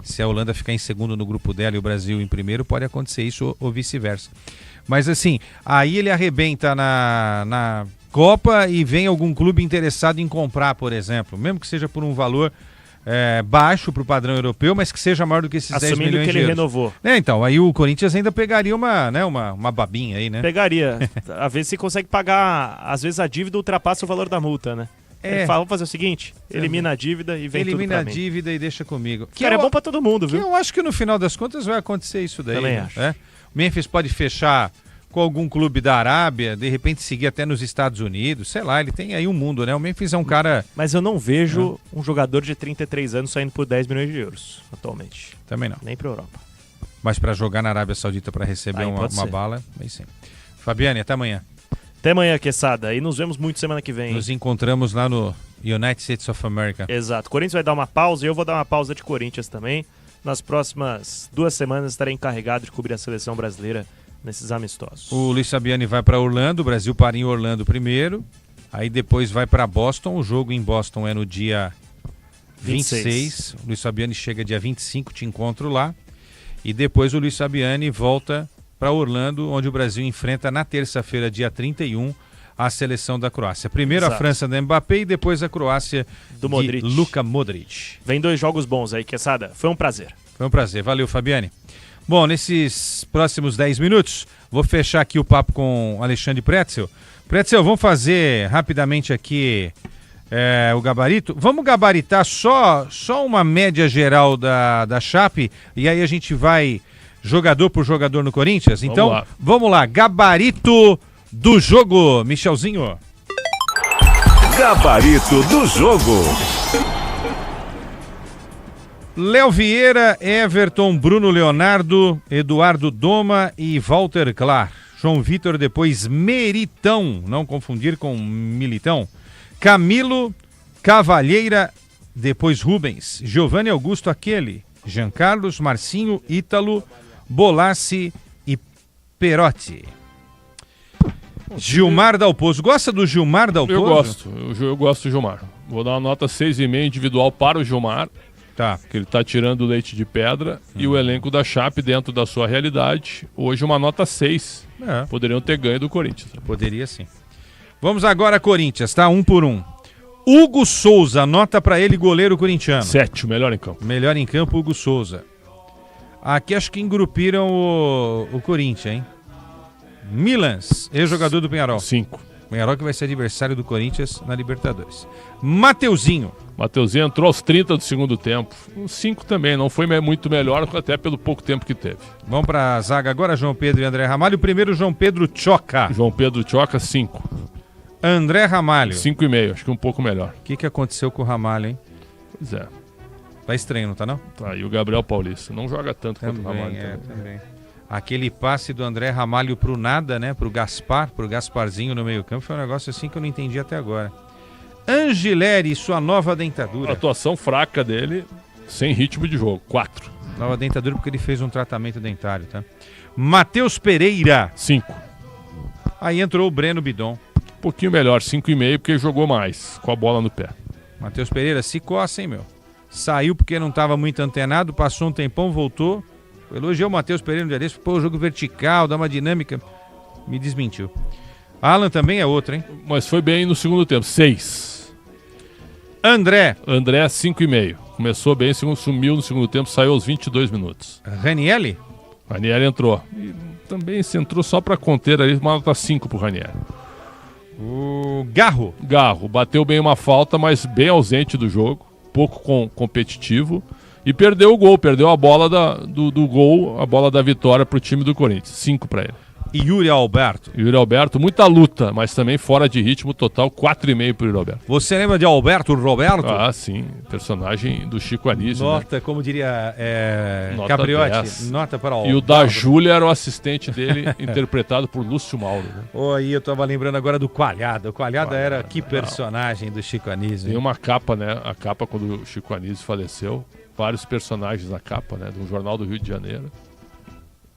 Speaker 8: Se a Holanda ficar em segundo no grupo dela e o Brasil em primeiro, pode acontecer isso ou vice-versa. Mas assim, aí ele arrebenta na Copa e vem algum clube interessado em comprar, por exemplo, mesmo que seja por um valor baixo para o padrão europeu, mas que seja maior do que esses 10 milhões de euros.
Speaker 10: Assumindo que ele renovou.
Speaker 8: Então, aí o Corinthians ainda pegaria uma babinha aí, né?
Speaker 10: Pegaria. A ver se consegue pagar, às vezes a dívida ultrapassa o valor da multa, né? Ele fala, vamos fazer o seguinte, elimina a dívida e vem tudo pra mim. Elimina a dívida e deixa comigo. Cara, é bom pra todo mundo, viu?
Speaker 8: Eu acho que no final das contas vai acontecer isso daí.
Speaker 10: Também acho.
Speaker 8: O Memphis pode fechar com algum clube da Arábia, de repente seguir até nos Estados Unidos, sei lá, ele tem aí um mundo, né? O Memphis é um cara...
Speaker 10: Mas eu não vejo um jogador de 33 anos saindo por 10 milhões de euros atualmente.
Speaker 8: Também não.
Speaker 10: Nem pra Europa.
Speaker 8: Mas pra jogar na Arábia Saudita pra receber uma bala, aí sim. Fabiane, até amanhã.
Speaker 10: Até amanhã, Quesada. E nos vemos muito semana que vem.
Speaker 8: Nos encontramos lá no United States of America.
Speaker 10: Exato. O Corinthians vai dar uma pausa e eu vou dar uma pausa de Corinthians também. Nas próximas 2 semanas estarei encarregado de cobrir a seleção brasileira nesses amistosos.
Speaker 8: O Luiz Fabiani vai para Orlando, o Brasil para em Orlando primeiro, aí depois vai para Boston, o jogo em Boston é no dia 26. O Luiz Fabiani chega dia 25, te encontro lá, e depois o Luiz Fabiani volta para Orlando, onde o Brasil enfrenta na terça-feira, dia 31, a seleção da Croácia. Primeiro a França da Mbappé e depois a Croácia
Speaker 10: do Modric.
Speaker 8: Luka Modric.
Speaker 10: Vem 2 jogos bons aí, Quesada. Foi um prazer.
Speaker 8: Foi um prazer. Valeu, Fabiani. Bom, nesses próximos 10 minutos, vou fechar aqui o papo com Alexandre Pretzel. Pretzel, vamos fazer rapidamente aqui o gabarito. Vamos gabaritar só uma média geral da Chape e aí a gente vai jogador por jogador no Corinthians? Então, vamos lá. Gabarito do jogo, Michelzinho.
Speaker 1: Gabarito do jogo.
Speaker 8: Léo Vieira, Everton, Bruno Leonardo, Eduardo Doma e Walter Clar. João Vitor, depois Meritão, não confundir com Militão. Camilo, Cavalheira, depois Rubens. Giovanni Augusto, aquele. Jean Carlos, Marcinho, Ítalo, Bolassi e Perotti. Gilmar Dalpozo. Gosta do Gilmar Dalpozo?
Speaker 23: Eu gosto do Gilmar. Vou dar uma nota 6,5 individual para o Gilmar.
Speaker 8: Tá.
Speaker 23: Que ele tá tirando o leite de pedra. E o elenco da Chape dentro da sua realidade. Hoje uma nota 6. Poderiam ter ganho do Corinthians.
Speaker 8: Poderia sim. Vamos agora Corinthians, tá? 1 por 1. Hugo Souza, nota pra ele, goleiro corintiano.
Speaker 23: 7, o melhor em campo.
Speaker 8: Melhor em campo, Hugo Souza. Aqui acho que engrupiram o Corinthians, hein? Milans, ex-jogador do Penharol.
Speaker 23: 5.
Speaker 8: Penharol que vai ser adversário do Corinthians na Libertadores. Mateuzinho.
Speaker 23: Mateuzinho entrou aos 30 do segundo tempo. 5 também, não foi muito melhor, até pelo pouco tempo que teve.
Speaker 8: Vamos pra zaga agora, João Pedro e André Ramalho. O primeiro, João Pedro Choca.
Speaker 23: João Pedro Choca, 5.
Speaker 8: André Ramalho.
Speaker 23: 5,5, acho que um pouco melhor.
Speaker 8: O que aconteceu com o Ramalho, hein?
Speaker 23: Pois é.
Speaker 8: Tá estranho, não tá não?
Speaker 23: Tá, e o Gabriel Paulista. Não joga tanto quanto o Ramalho.
Speaker 8: Também. Aquele passe do André Ramalho pro nada, né? Pro Gasparzinho no meio campo, foi um negócio assim que eu não entendi até agora. Angileri, sua nova dentadura.
Speaker 23: A atuação fraca dele, sem ritmo de jogo, 4.
Speaker 8: Nova dentadura porque ele fez um tratamento dentário, tá? Matheus Pereira.
Speaker 23: 5.
Speaker 8: Aí entrou o Breno Bidon.
Speaker 23: Um pouquinho melhor, 5,5, porque ele jogou mais, com a bola no pé.
Speaker 8: Matheus Pereira, se coça, hein, meu? Saiu porque não estava muito antenado, passou um tempão, voltou. Elogiou o Matheus Pereira no dia desse, pô, o jogo vertical, dá uma dinâmica. Me desmentiu. Alan também é outro, hein?
Speaker 23: Mas foi bem no segundo tempo, 6.
Speaker 8: André,
Speaker 23: 5,5. Começou bem, sumiu no segundo tempo, saiu aos 22 minutos.
Speaker 8: Ranieri
Speaker 23: entrou. E também se entrou só para conter ali, uma nota 5 pro Ranieri.
Speaker 8: O Garro,
Speaker 23: bateu bem uma falta, mas bem ausente do jogo, pouco competitivo. E perdeu o gol, perdeu a bola do gol, a bola da vitória pro time do Corinthians. 5 para ele.
Speaker 8: E Yuri Alberto,
Speaker 23: muita luta, mas também fora de ritmo total, 4,5 pro Yuri Alberto.
Speaker 8: Você lembra de Alberto Roberto?
Speaker 23: Ah, sim, personagem do Chico Anísio.
Speaker 8: Nota, né? Como diria Capriotti,
Speaker 23: 10.
Speaker 8: Nota para Alberto.
Speaker 23: E o da Júlia era o assistente dele, interpretado por Lúcio Mauro. Né?
Speaker 8: Aí eu tava lembrando agora do Coalhada. O Coalhada era que personagem do Chico Anísio.
Speaker 23: Tem uma capa, né? A capa quando o Chico Anísio faleceu. Vários personagens na capa, né? Do Jornal do Rio de Janeiro.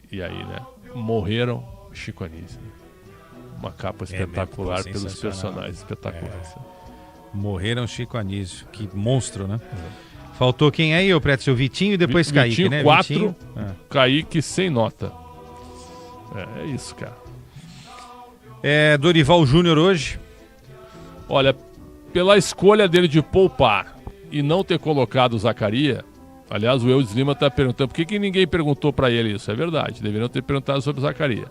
Speaker 23: E aí, né? Morreram Chico Anísio. Uma capa espetacular pelos personagens espetaculares.
Speaker 8: Morreram Chico Anísio. Que monstro, né? Faltou quem aí, ô Prédio? O Vitinho e depois Kaique,
Speaker 23: Vitinho,
Speaker 8: né?
Speaker 23: 4,
Speaker 8: Vitinho.
Speaker 23: Kaique sem nota. É isso, cara.
Speaker 8: Dorival Júnior hoje.
Speaker 23: Olha, pela escolha dele de poupar e não ter colocado o Zaccaria. Aliás, o Eudes Lima está perguntando por que ninguém perguntou para ele isso. É verdade, deveriam ter perguntado sobre o Zaccaria.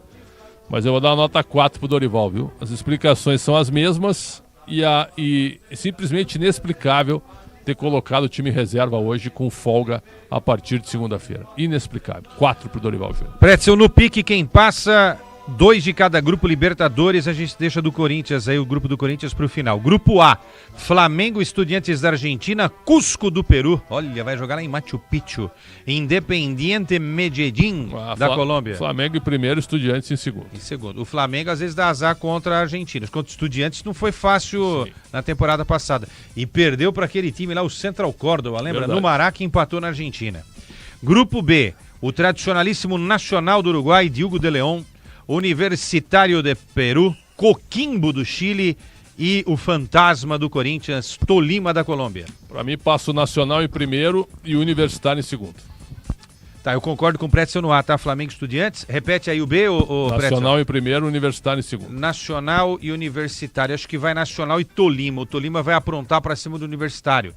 Speaker 23: Mas eu vou dar uma nota 4 pro Dorival, viu? As explicações são as mesmas e simplesmente inexplicável ter colocado o time reserva hoje com folga a partir de segunda-feira. Inexplicável. 4 pro Dorival Júnior.
Speaker 8: Pretzel, no pique, quem passa, 2 de cada grupo Libertadores, a gente deixa do Corinthians aí, o grupo do Corinthians pro final. Grupo A, Flamengo, Estudiantes da Argentina, Cusco do Peru. Olha, vai jogar lá em Machu Picchu. Independiente Medellín da Colômbia.
Speaker 23: Flamengo em primeiro, Estudiantes em segundo.
Speaker 8: O Flamengo às vezes dá azar contra a Argentina. Contra o Estudiantes não foi fácil na temporada passada. E perdeu para aquele time lá, o Central Córdoba, lembra?
Speaker 23: Verdade.
Speaker 8: No Maraca, que empatou na Argentina. Grupo B, o tradicionalíssimo Nacional do Uruguai, Diogo de León, Universitário de Peru, Coquimbo do Chile e o fantasma do Corinthians, Tolima da Colômbia.
Speaker 23: Para mim passa o Nacional em primeiro e o Universitário em segundo.
Speaker 8: Tá, eu concordo com o Pretzel no A, tá? Flamengo Estudiantes. Repete aí o B, o
Speaker 23: Nacional em primeiro, Universitário em segundo.
Speaker 8: Nacional e Universitário. Acho que vai Nacional e Tolima. O Tolima vai aprontar para cima do Universitário.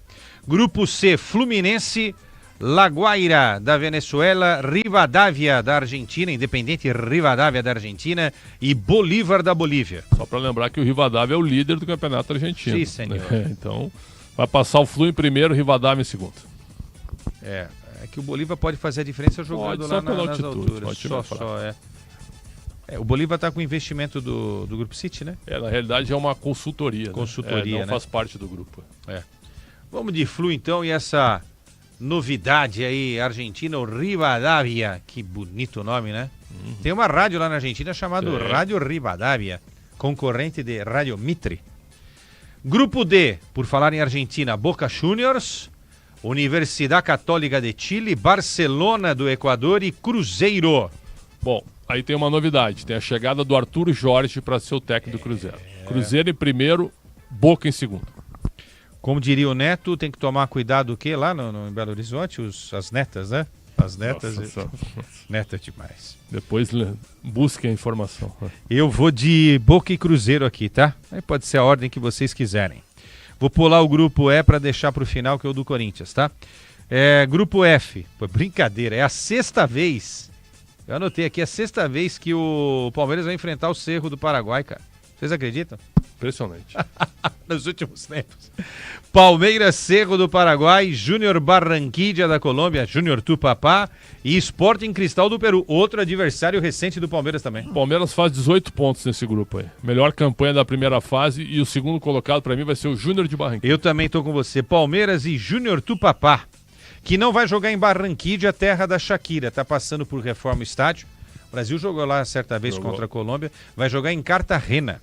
Speaker 8: Grupo C, Fluminense, La Guaira da Venezuela, Rivadavia da Argentina, Independente Rivadavia da Argentina e Bolívar da Bolívia.
Speaker 23: Só para lembrar que o Rivadavia é o líder do campeonato argentino.
Speaker 8: Sim, senhor.
Speaker 23: Então, vai passar o Flu em primeiro, Rivadavia em segundo.
Speaker 8: É que o Bolívar pode fazer a diferença jogando lá nas alturas. O Bolívar está com o investimento do Grupo City, né?
Speaker 23: Na realidade é uma consultoria.
Speaker 8: Consultoria,
Speaker 23: não faz parte do grupo.
Speaker 8: Vamos de Flu então, e essa novidade aí, Argentina, o Rivadavia. Que bonito nome, né? Tem uma rádio lá na Argentina chamada Rádio Rivadavia, concorrente de Rádio Mitre. Grupo D, por falar em Argentina, Boca Juniors, Universidade Católica de Chile, Barcelona do Equador e Cruzeiro.
Speaker 23: Bom, aí tem uma novidade, tem a chegada do Arthur Jorge para ser o técnico do Cruzeiro. Cruzeiro em primeiro, Boca em segundo.
Speaker 8: Como diria o Neto, tem que tomar cuidado o quê lá em Belo Horizonte? As netas, né? As netas. Netas demais.
Speaker 23: Depois busquem a informação.
Speaker 8: Eu vou de Boca e Cruzeiro aqui, tá? Aí pode ser a ordem que vocês quiserem. Vou pular o grupo E para deixar para o final, que é o do Corinthians, tá? Grupo F. Pô, brincadeira, é a 6ª vez. Eu anotei aqui, é a 6ª vez que o Palmeiras vai enfrentar o Cerro do Paraguai, cara. Vocês acreditam?
Speaker 23: Impressionante.
Speaker 8: Nos últimos tempos. Palmeiras, Cerro do Paraguai, Júnior Barranquilla da Colômbia, Júnior Tupapá e Sporting Cristal do Peru. Outro adversário recente do Palmeiras também.
Speaker 23: O Palmeiras faz 18 pontos nesse grupo aí. Melhor campanha da primeira fase e o segundo colocado para mim vai ser o Júnior de Barranquilla.
Speaker 8: Eu também tô com você. Palmeiras e Júnior Tupapá, que não vai jogar em Barranquilla, terra da Shakira. Tá passando por reforma o estádio. O Brasil jogou lá certa vez contra a Colômbia. Vai jogar em Cartagena.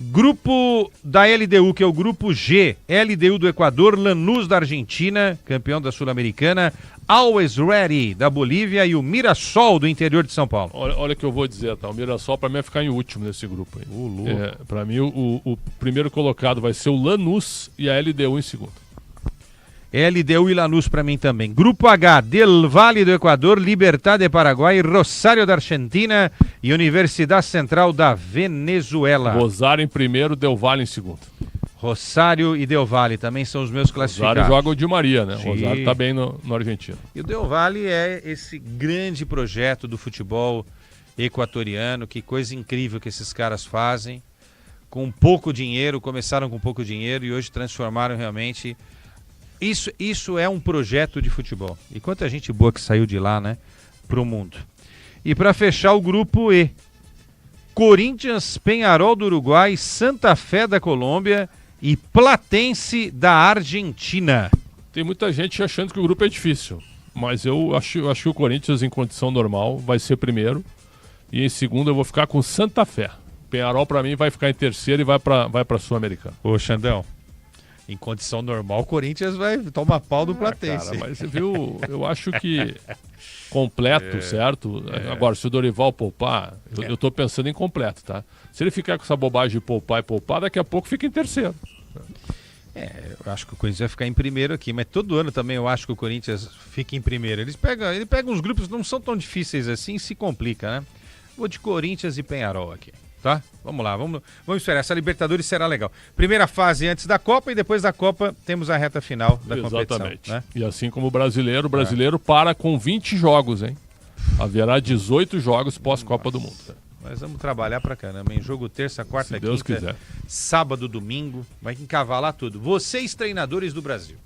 Speaker 8: Grupo da LDU, que é o grupo G, LDU do Equador, Lanús da Argentina, campeão da Sul-Americana, Always Ready da Bolívia e o Mirassol do interior de São Paulo.
Speaker 23: Olha o que eu vou dizer, tá? O Mirassol para mim vai ficar em último nesse grupo aí. Para mim o primeiro colocado vai ser o Lanús e a LDU em segundo.
Speaker 8: LDU e Lanús para mim também. Grupo H, Del Valle do Equador, Libertad de Paraguai, Rosário da Argentina e Universidade Central da Venezuela.
Speaker 23: Rosário em primeiro, Del Valle em segundo.
Speaker 8: Rosário e Del Valle também são os meus classificados.
Speaker 23: Rosário joga o Di Maria, né? Rosário tá bem no Argentina.
Speaker 8: E o Del Valle é esse grande projeto do futebol equatoriano. Que coisa incrível que esses caras fazem. Com pouco dinheiro, começaram com pouco dinheiro e hoje transformaram realmente... Isso é um projeto de futebol. E quanta gente boa que saiu de lá, né? Pro mundo. E para fechar o grupo E, Corinthians, Peñarol do Uruguai, Santa Fé da Colômbia e Platense da Argentina.
Speaker 23: Tem muita gente achando que o grupo é difícil, mas eu acho que o Corinthians em condição normal vai ser primeiro e em segundo eu vou ficar com Santa Fé. Peñarol para mim vai ficar em terceiro e vai para Sul-Americana.
Speaker 8: Ô Xandão, em condição normal, o Corinthians vai tomar pau do Platense.
Speaker 23: Cara, mas você viu, eu acho que completo, certo? Agora, se o Dorival poupar, eu tô pensando em completo, tá? Se ele ficar com essa bobagem de poupar e poupar, daqui a pouco fica em terceiro.
Speaker 8: Eu acho que o Corinthians vai ficar em primeiro aqui, mas todo ano também eu acho que o Corinthians fica em primeiro. Ele pega uns grupos que não são tão difíceis assim e se complica, né? Vou de Corinthians e Peñarol aqui. Tá? Vamos lá, vamos esperar. Essa Libertadores será legal. Primeira fase antes da Copa e depois da Copa temos a reta final da competição.
Speaker 23: Exatamente.
Speaker 8: Né?
Speaker 23: E assim como o brasileiro para com 20 jogos, hein? Haverá 18 jogos pós-Copa do Mundo.
Speaker 8: Nós vamos trabalhar pra caramba, em jogo terça, quarta,
Speaker 23: Se Deus
Speaker 8: quinta,
Speaker 23: quiser.
Speaker 8: Sábado, domingo, vai encavalar tudo. Vocês, treinadores do Brasil,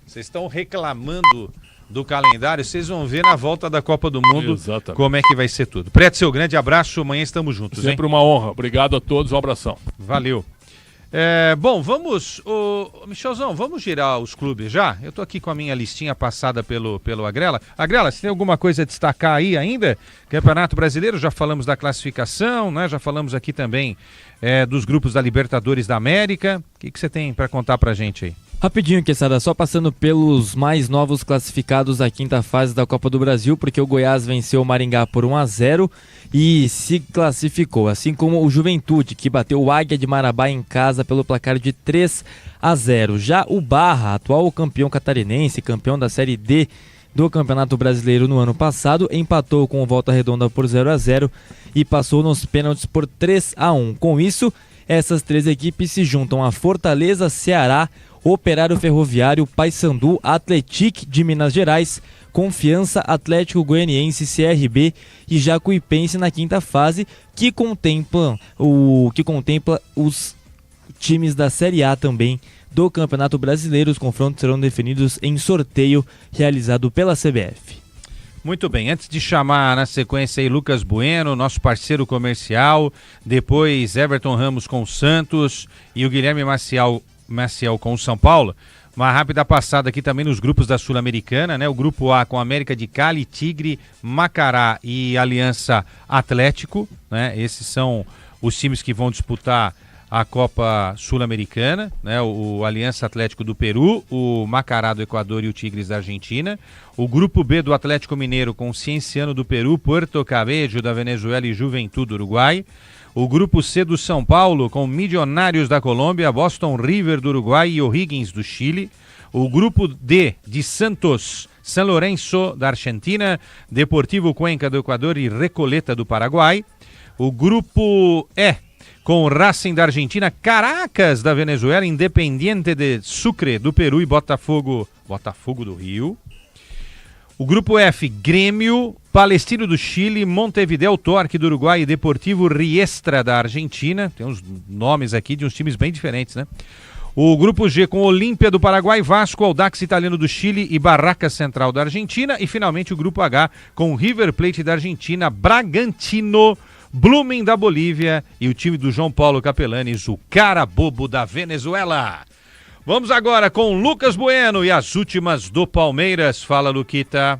Speaker 8: vocês estão reclamando do calendário, vocês vão ver na volta da Copa do Mundo como é que vai ser tudo. Pretzel, grande abraço, amanhã estamos juntos.
Speaker 23: Sempre uma honra. Obrigado a todos, um abração.
Speaker 8: Valeu. Bom, vamos, Michelzão, vamos girar os clubes já? Eu tô aqui com a minha listinha passada pelo Agrela. Agrela, você tem alguma coisa a destacar aí ainda? Campeonato Brasileiro, já falamos da classificação, né? Já falamos aqui também dos grupos da Libertadores da América. O que você tem para contar pra gente aí?
Speaker 12: Rapidinho, Quesada, só passando pelos mais novos classificados da quinta fase da Copa do Brasil, porque o Goiás venceu o Maringá por 1-0 e se classificou, assim como o Juventude, que bateu o Águia de Marabá em casa pelo placar de 3-0. Já o Barra, atual campeão catarinense, campeão da Série D do Campeonato Brasileiro no ano passado, empatou com o Volta Redonda por 0-0 e passou nos pênaltis por 3-1. Com isso, essas três equipes se juntam a Fortaleza, Ceará, Operário Ferroviário, Paysandu, Atlético de Minas Gerais, Confiança, Atlético Goianiense, CRB e Jacuipense na quinta fase, que contempla os times da Série A também do Campeonato Brasileiro. Os confrontos serão definidos em sorteio realizado pela CBF.
Speaker 8: Muito bem, antes de chamar na sequência aí Lucas Bueno, nosso parceiro comercial, depois Everton Ramos com o Santos e o Guilherme Maciel com o São Paulo, uma rápida passada aqui também nos grupos da Sul-Americana, né? O grupo A com América de Cali, Tigre, Macará e Aliança Atlético, né? Esses são os times que vão disputar a Copa Sul-Americana, né? O Aliança Atlético do Peru, o Macará do Equador e o Tigres da Argentina. O grupo B do Atlético Mineiro com Cienciano do Peru, Puerto Cabello da Venezuela e Juventude do Uruguai. O grupo C do São Paulo com Milionários da Colômbia, Boston River do Uruguai e O'Higgins do Chile. O grupo D de Santos, San Lorenzo da Argentina, Deportivo Cuenca do Equador e Recoleta do Paraguai. O grupo E com Racing da Argentina, Caracas da Venezuela, Independiente de Sucre do Peru e Botafogo do Rio. O grupo F, Grêmio, Palestino do Chile, Montevideo Torque do Uruguai e Deportivo Riestra da Argentina. Tem uns nomes aqui de uns times bem diferentes, né? O grupo G com Olímpia do Paraguai, Vasco, Audax Italiano do Chile e Barracas Central da Argentina. E finalmente o grupo H com River Plate da Argentina, Bragantino, Blooming da Bolívia e o time do João Paulo Capelanes, o Carabobo da Venezuela. Vamos agora com Lucas Bueno e as últimas do Palmeiras. Fala, Luquita.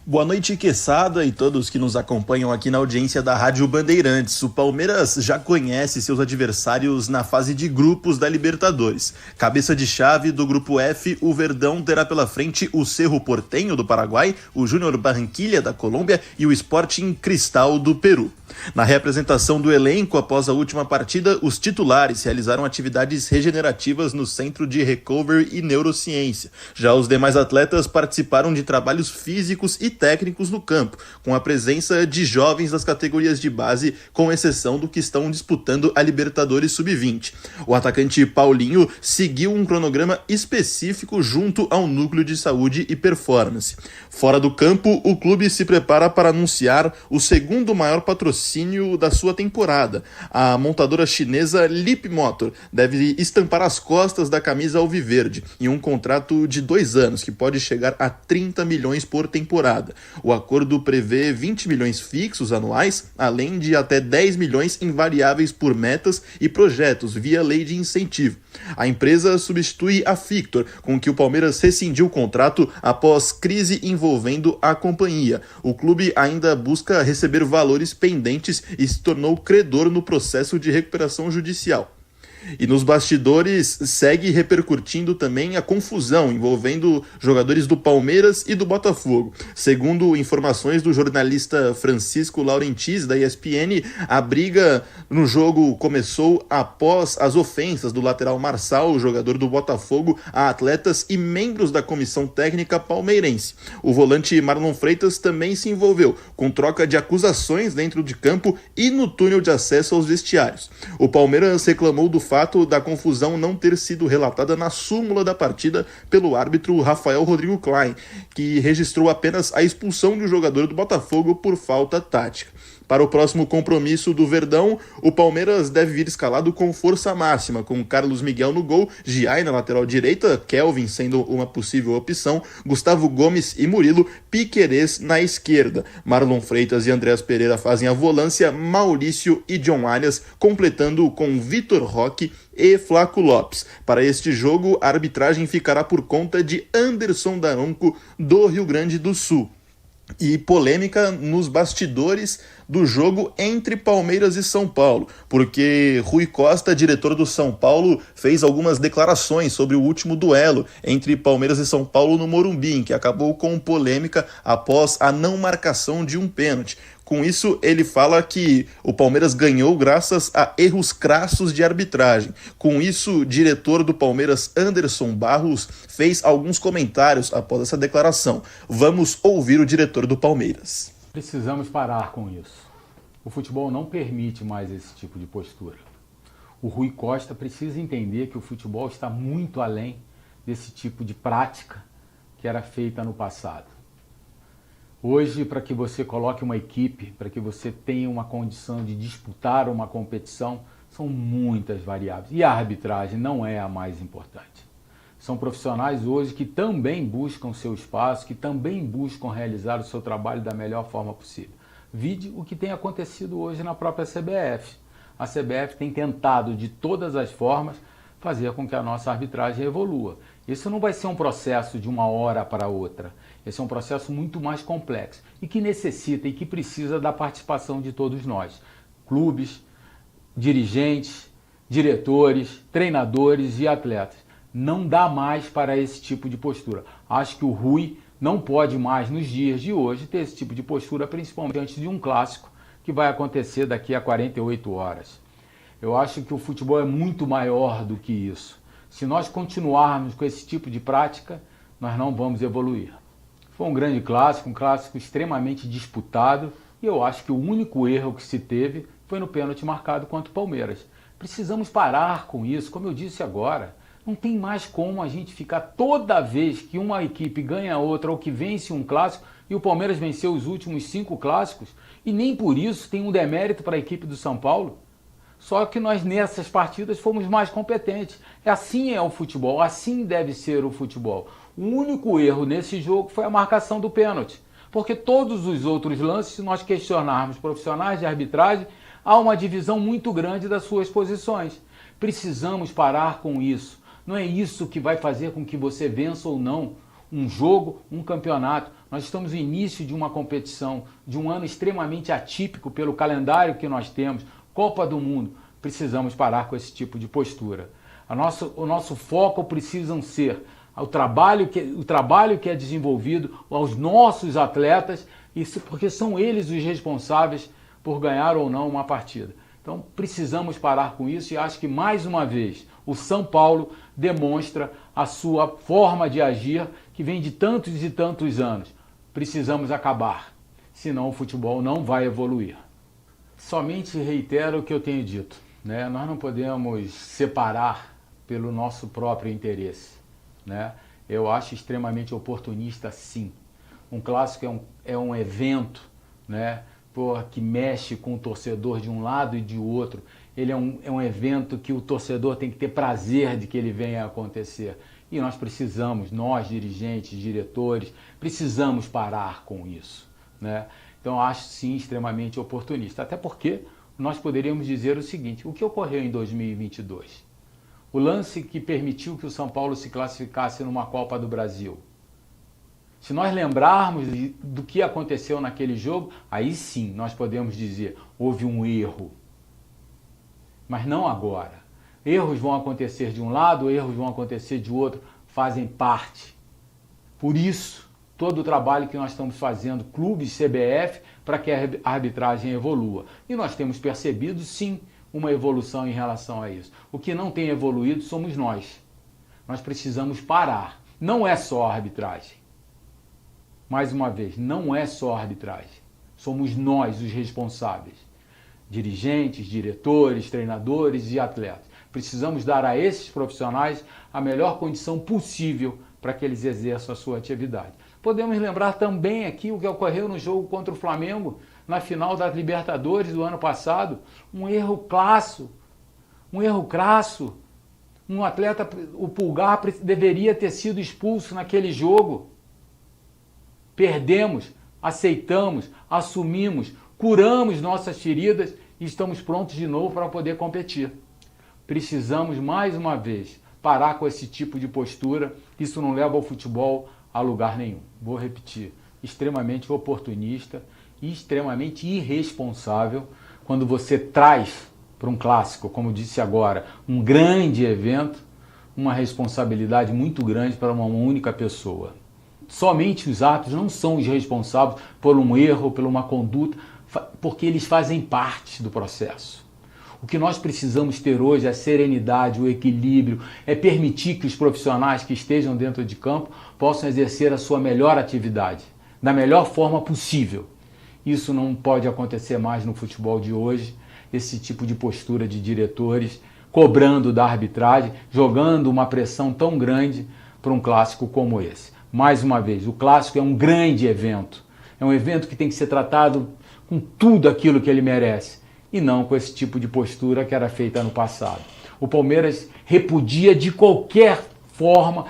Speaker 4: Boa noite, Queçada, e todos que nos acompanham aqui na audiência da Rádio Bandeirantes. O Palmeiras já conhece seus adversários na fase de grupos da Libertadores. Cabeça de chave do grupo F, o Verdão terá pela frente o Cerro Porteño do Paraguai, o Júnior Barranquilla da Colômbia e o Sporting Cristal do Peru. Na reapresentação do elenco após a última partida, os titulares realizaram atividades regenerativas no Centro de Recovery e Neurociência. Já os demais atletas participaram de trabalhos físicos e técnicos no campo, com a presença de jovens das categorias de base, com exceção do que estão disputando a Libertadores Sub-20. O atacante Paulinho seguiu um cronograma específico junto ao Núcleo de Saúde e Performance. Fora do campo, o clube se prepara para anunciar o segundo maior patrocínio da sua temporada. A montadora chinesa Lip Motor deve estampar as costas da camisa alviverde em um contrato de 2 anos, que pode chegar a 30 milhões por temporada. O acordo prevê 20 milhões fixos anuais, além de até 10 milhões em variáveis por metas e projetos via lei de incentivo. A empresa substitui a Fictor, com que o Palmeiras rescindiu o contrato após crise envolvendo a companhia. O clube ainda busca receber valores pendentes e se tornou credor no processo de recuperação judicial. E nos bastidores segue repercutindo também a confusão envolvendo jogadores do Palmeiras e do Botafogo. Segundo informações do jornalista Francisco Laurentiis, da ESPN, a briga no jogo começou após as ofensas do lateral Marçal, o jogador do Botafogo, a atletas e membros da comissão técnica palmeirense. O volante Marlon Freitas também se envolveu com troca de acusações dentro de campo e no túnel de acesso aos vestiários. O Palmeiras reclamou do fato da confusão não ter sido relatada na súmula da partida pelo árbitro Rafael Rodrigo Klein, que registrou apenas a expulsão de um jogador do Botafogo por falta tática. Para o próximo compromisso do Verdão, o Palmeiras deve vir escalado com força máxima, com Carlos Miguel no gol, Giai na lateral direita, Kelvin sendo uma possível opção, Gustavo Gomes e Murilo, Piquerez na esquerda. Marlon Freitas e Andreas Pereira fazem a volância, Maurício e John Arias completando com Vitor Roque e Flaco Lopes. Para este jogo, a arbitragem ficará por conta de Anderson Daronco, do Rio Grande do Sul. E polêmica nos bastidores do jogo entre Palmeiras e São Paulo, porque Rui Costa, diretor do São Paulo, fez algumas declarações sobre o último duelo entre Palmeiras e São Paulo no Morumbi, que acabou com polêmica após a não marcação de um pênalti. Com isso, ele fala que o Palmeiras ganhou graças a erros crassos de arbitragem. Com isso, o diretor do Palmeiras, Anderson Barros, fez alguns comentários após essa declaração. Vamos ouvir o diretor do Palmeiras.
Speaker 18: Precisamos parar com isso. O futebol não permite mais esse tipo de postura. O Rui Costa precisa entender que o futebol está muito além desse tipo de prática que era feita no passado. Hoje, para que você coloque uma equipe, para que você tenha uma condição de disputar uma competição, São muitas variáveis. E a arbitragem não é a mais importante. São profissionais hoje que também buscam seu espaço, que também buscam realizar o seu trabalho da melhor forma possível. Vide o que tem acontecido hoje na própria CBF. A CBF tem tentado de todas as formas fazer com que a nossa arbitragem evolua. Isso não vai ser um processo de uma hora para outra. Esse é um processo muito mais complexo e que necessita e que precisa da participação de todos nós. Clubes, dirigentes, diretores, treinadores e atletas. Não dá mais para esse tipo de postura. Acho que o Rui não pode mais, nos dias de hoje, ter esse tipo de postura, principalmente antes de um clássico que vai acontecer daqui a 48 horas. Eu acho que o futebol é muito maior do que isso. Se nós continuarmos com esse tipo de prática, nós não vamos evoluir. Foi um grande clássico, um clássico extremamente disputado, e eu acho que o único erro que se teve foi no pênalti marcado contra o Palmeiras. Precisamos parar com isso, como eu disse agora. Não tem mais como a gente ficar toda vez que uma equipe ganha outra ou que vence um clássico, e o Palmeiras venceu os últimos 5 clássicos, e nem por isso tem um demérito para a equipe do São Paulo. Só que nós nessas partidas fomos mais competentes. Assim é o futebol, assim deve ser o futebol. O único erro nesse jogo foi a marcação do pênalti. Porque todos os outros lances, se nós questionarmos profissionais de arbitragem, há uma divisão muito grande das suas posições. Precisamos parar com isso. Não é isso que vai fazer com que você vença ou não um jogo, um campeonato. Nós estamos no início de uma competição, de um ano extremamente atípico pelo calendário que nós temos, Copa do Mundo. Precisamos parar com esse tipo de postura. O nosso foco precisa ser o trabalho que é desenvolvido aos nossos atletas, porque são eles os responsáveis por ganhar ou não uma partida. Então precisamos parar com isso e acho que mais uma vez o São Paulo demonstra a sua forma de agir que vem de tantos e tantos anos. Precisamos acabar, senão o futebol não vai evoluir. Somente reitero o que eu tenho dito, né? Nós não podemos separar pelo nosso próprio interesse, né? Eu acho extremamente oportunista, sim. Um clássico é um evento, né? Que mexe com o torcedor de um lado e de outro. Ele é um evento que o torcedor tem que ter prazer de que ele venha a acontecer. E nós precisamos, nós dirigentes, diretores, precisamos parar com isso, né? Então acho sim extremamente oportunista. Até porque nós poderíamos dizer o seguinte: o que ocorreu em 2022? O lance que permitiu que o São Paulo se classificasse numa Copa do Brasil. Se nós lembrarmos do que aconteceu naquele jogo, aí sim nós podemos dizer, houve um erro. Mas não agora. Erros vão acontecer de um lado, erros vão acontecer de outro, fazem parte. Por isso, todo o trabalho que nós estamos fazendo, clubes, CBF, para que a arbitragem evolua. E nós temos percebido, sim, uma evolução em relação a isso. O que não tem evoluído somos nós. Nós precisamos parar. Não é só a arbitragem. Mais uma vez, não é só a arbitragem. Somos nós os responsáveis. Dirigentes, diretores, treinadores e atletas. Precisamos dar a esses profissionais a melhor condição possível para que eles exerçam a sua atividade. Podemos lembrar também aqui o que ocorreu no jogo contra o Flamengo, na final da Libertadores do ano passado. Um erro crasso. Um atleta, o Pulgar, deveria ter sido expulso naquele jogo. Perdemos, aceitamos, assumimos, curamos nossas feridas e estamos prontos de novo para poder competir. Precisamos, mais uma vez, parar com esse tipo de postura. Isso não leva o futebol a lugar nenhum. Vou repetir, extremamente oportunista e extremamente irresponsável quando você traz para um clássico, como disse agora, um grande evento, uma responsabilidade muito grande para uma única pessoa. Somente os árbitros não são os responsáveis por um erro, por uma conduta, porque eles fazem parte do processo. O que nós precisamos ter hoje é a serenidade, o equilíbrio, é permitir que os profissionais que estejam dentro de campo possam exercer a sua melhor atividade, da melhor forma possível. Isso não pode acontecer mais no futebol de hoje, esse tipo de postura de diretores cobrando da arbitragem, jogando uma pressão tão grande para um clássico como esse. Mais uma vez, o clássico é um grande evento. É um evento que tem que ser tratado com tudo aquilo que ele merece. e não com esse tipo de postura que era feita no passado. O Palmeiras repudia de qualquer forma,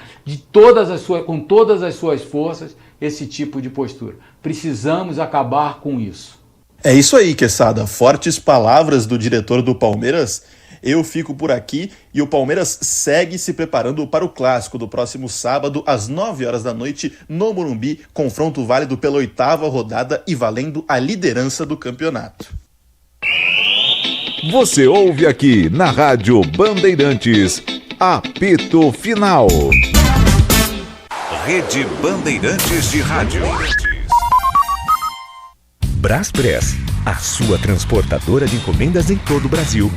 Speaker 18: com todas as suas forças, esse tipo de postura. Precisamos acabar com isso.
Speaker 4: É isso aí, Quesada. Fortes palavras do diretor do Palmeiras. Eu fico por aqui e o Palmeiras segue se preparando para o clássico do próximo sábado, às 9 horas da noite, no Morumbi, confronto válido pela 8ª rodada e valendo a liderança do campeonato.
Speaker 1: Você ouve aqui na Rádio Bandeirantes, apito final. Rede Bandeirantes de Rádio.
Speaker 3: Braspress, a sua transportadora de encomendas em todo o Brasil.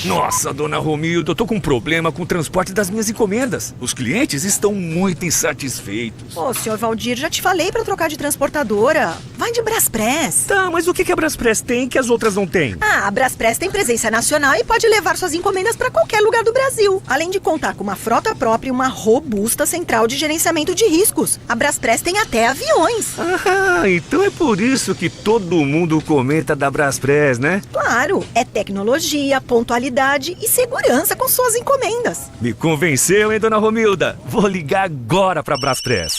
Speaker 9: Nossa, dona Romilda, eu tô com um problema com o transporte das minhas encomendas. Os clientes estão muito insatisfeitos.
Speaker 20: Ô, senhor Valdir, já te falei pra trocar de transportadora. Vai de Braspress.
Speaker 9: Tá, mas o que a Braspress tem que as outras não têm?
Speaker 20: Ah, a Braspress tem presença nacional e pode levar suas encomendas pra qualquer lugar do Brasil. Além de contar com uma frota própria e uma robusta central de gerenciamento de riscos. A Braspress tem até aviões.
Speaker 9: Ah, então é por isso que todo mundo comenta da Braspress, né?
Speaker 20: Claro, é tecnologia, pontualidade e segurança com suas encomendas.
Speaker 9: Me convenceu, hein, dona Romilda? Vou ligar agora pra Braspress.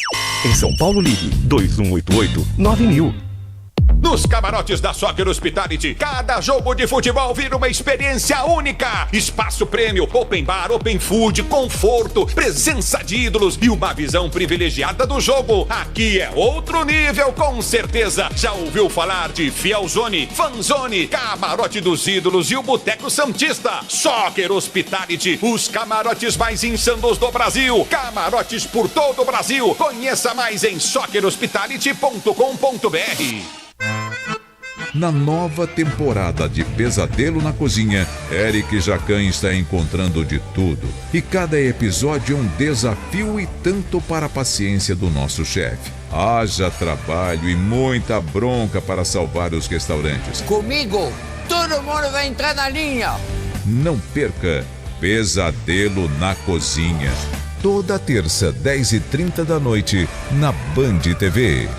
Speaker 3: Em São Paulo, ligue 2188-9000.
Speaker 24: Nos camarotes da Soccer Hospitality, cada jogo de futebol vira uma experiência única. Espaço prêmio, open bar, open food, conforto, presença de ídolos e uma visão privilegiada do jogo. Aqui é outro nível, com certeza. Já ouviu falar de Fielzone, Fanzone, Camarote dos Ídolos e o Boteco Santista? Soccer Hospitality, os camarotes mais insanos do Brasil. Camarotes por todo o Brasil. Conheça mais em soccerhospitality.com.br.
Speaker 1: Na nova temporada de Pesadelo na Cozinha, Eric Jacan está encontrando de tudo. E cada episódio é um desafio e tanto para a paciência do nosso chefe. Haja trabalho e muita bronca para salvar os restaurantes.
Speaker 25: Comigo, todo mundo vai entrar na linha.
Speaker 1: Não perca Pesadelo na Cozinha. Toda terça, 10h30 da noite, na Band TV.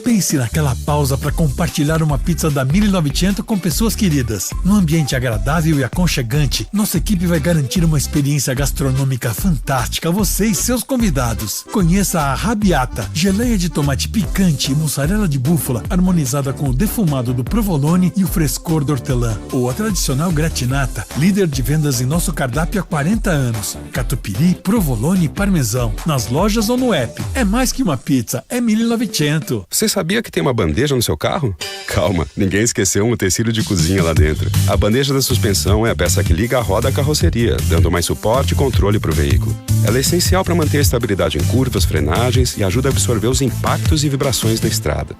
Speaker 26: Pense naquela pausa para compartilhar uma pizza da 1900 com pessoas queridas. Num ambiente agradável e aconchegante, nossa equipe vai garantir uma experiência gastronômica fantástica a você e seus convidados. Conheça a Rabiata, geleia de tomate picante e mussarela de búfala, harmonizada com o defumado do provolone e o frescor do hortelã. Ou a tradicional gratinata, líder de vendas em nosso cardápio há 40 anos. Catupiry, provolone e parmesão. Nas lojas ou no app. É mais que uma pizza, é 1900.
Speaker 27: Você sabia que tem uma bandeja no seu carro? Calma, ninguém esqueceu um utensílio de cozinha lá dentro. A bandeja da suspensão é a peça que liga a roda à carroceria, dando mais suporte e controle para o veículo. Ela é essencial para manter a estabilidade em curvas, frenagens e ajuda a absorver os impactos e vibrações da estrada.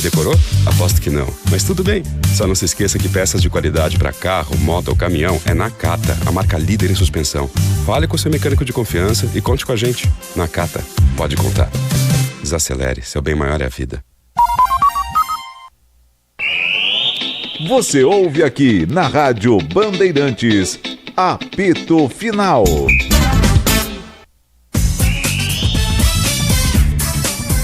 Speaker 27: Decorou? Aposto que não. Mas tudo bem. Só não se esqueça que peças de qualidade para carro, moto ou caminhão é Nakata, a marca líder em suspensão. Fale com seu mecânico de confiança e conte com a gente. Nakata, pode contar. Desacelere, seu bem maior é a vida.
Speaker 1: Você ouve aqui na Rádio Bandeirantes, apito final.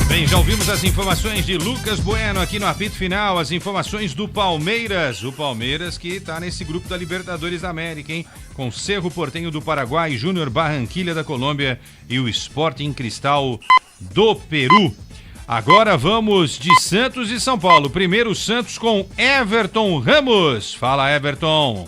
Speaker 8: Bem, já ouvimos as informações de Lucas Bueno aqui no apito final, as informações do Palmeiras. O Palmeiras que está nesse grupo da Libertadores da América, hein? Com Cerro Porteño do Paraguai, Júnior Barranquilla da Colômbia e o Sporting Cristal do Peru. Agora vamos de Santos e São Paulo. Primeiro Santos com Everton Ramos. Fala, Everton.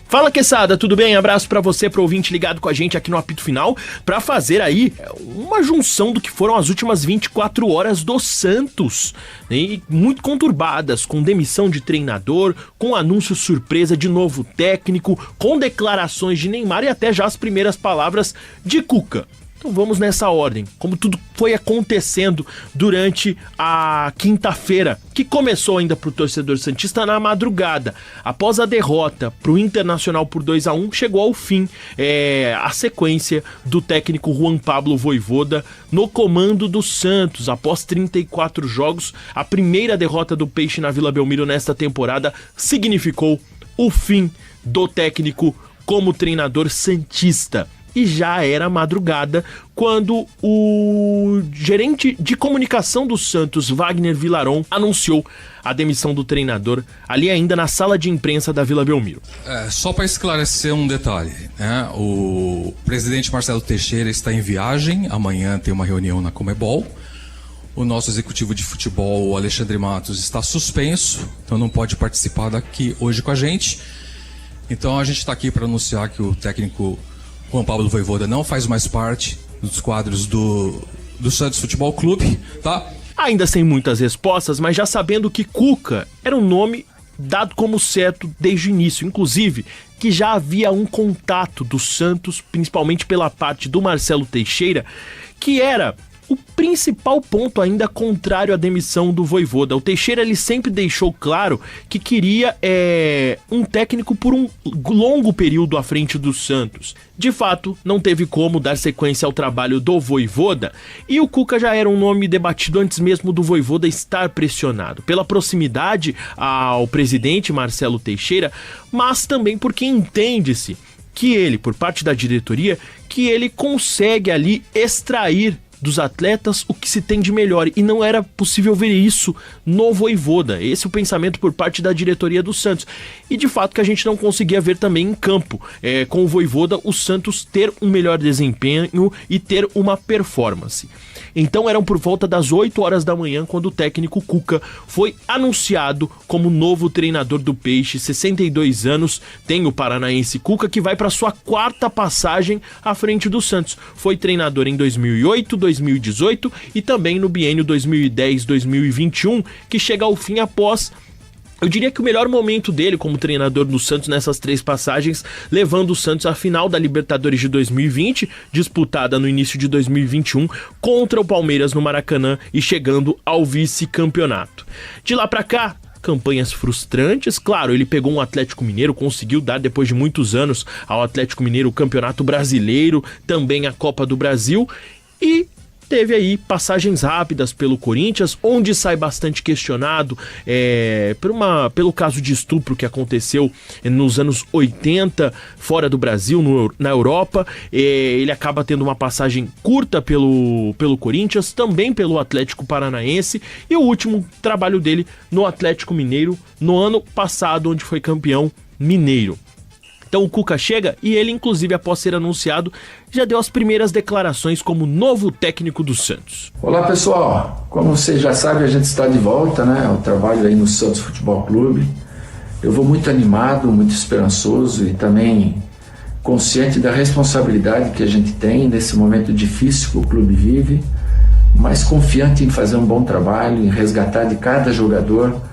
Speaker 28: Fala, Quesada, tudo bem? Abraço pra você, pro ouvinte ligado com a gente aqui no apito final, pra fazer aí uma junção do que foram as últimas 24 horas do Santos, e muito conturbadas, com demissão de treinador, com anúncio surpresa de novo técnico, com declarações de Neymar e até já as primeiras palavras de Cuca. Então vamos nessa ordem, como tudo foi acontecendo durante a quinta-feira, que começou ainda pro torcedor santista na madrugada. Após a derrota pro Internacional por 2-1, chegou ao fim a sequência do técnico Juan Pablo Vojvoda no comando do Santos. Após 34 jogos, a primeira derrota do Peixe na Vila Belmiro nesta temporada significou o fim do técnico como treinador santista. e já era madrugada quando o gerente de comunicação do Santos, Wagner Villaron, anunciou a demissão do treinador ali ainda na sala de imprensa da Vila Belmiro.
Speaker 2: Só para esclarecer um detalhe, né? O presidente Marcelo Teixeira está em viagem, amanhã tem uma reunião na Comebol. O nosso executivo de futebol, o Alexandre Matos, está suspenso, então não pode participar daqui hoje com a gente. Então a gente está aqui para anunciar que o técnico Juan Pablo Vojvoda não faz mais parte dos quadros do Santos Futebol Clube, tá?
Speaker 28: Ainda sem muitas respostas, mas já sabendo que Cuca era um nome dado como certo desde o início, inclusive que já havia um contato do Santos, principalmente pela parte do Marcelo Teixeira, que era o principal ponto ainda contrário à demissão do Vojvoda. O Teixeira ele sempre deixou claro que queria um técnico por um longo período à frente do Santos. De fato, não teve como dar sequência ao trabalho do Vojvoda e o Cuca já era um nome debatido antes mesmo do Vojvoda estar pressionado, pela proximidade ao presidente Marcelo Teixeira, mas também porque entende-se que ele, por parte da diretoria, que ele consegue ali extrair dos atletas o que se tem de melhor, e não era possível ver isso no Vojvoda. Esse é o pensamento por parte da diretoria do Santos, e de fato que a gente não conseguia ver também em campo, com o Vojvoda, o Santos ter um melhor desempenho e ter uma performance. Então eram por volta das 8 horas da manhã quando o técnico Cuca foi anunciado como novo treinador do Peixe. 62 anos tem o paranaense Cuca, que vai para sua 4ª passagem à frente do Santos. Foi treinador em 2008, 2018 e também no biênio 2010-2021, que chega ao fim após, eu diria que o melhor momento dele como treinador do Santos nessas 3 passagens, levando o Santos à final da Libertadores de 2020, disputada no início de 2021, contra o Palmeiras no Maracanã e chegando ao vice-campeonato. De lá pra cá, campanhas frustrantes. Claro, ele pegou um Atlético Mineiro, conseguiu dar depois de muitos anos ao Atlético Mineiro o Campeonato Brasileiro, também a Copa do Brasil, e teve aí passagens rápidas pelo Corinthians, onde sai bastante questionado pelo caso de estupro que aconteceu nos anos 80, fora do Brasil, na Europa. Ele acaba tendo uma passagem curta pelo Corinthians, também pelo Atlético Paranaense, e o último trabalho dele no Atlético Mineiro, no ano passado, onde foi campeão mineiro. Então o Cuca chega e ele, inclusive, após ser anunciado, já deu as primeiras declarações como novo técnico do Santos.
Speaker 6: Olá pessoal, como vocês já sabem, a gente está de volta, né, ao trabalho aí no Santos Futebol Clube. Eu vou muito animado, muito esperançoso e também consciente da responsabilidade que a gente tem nesse momento difícil que o clube vive, mas confiante em fazer um bom trabalho, em resgatar de cada jogador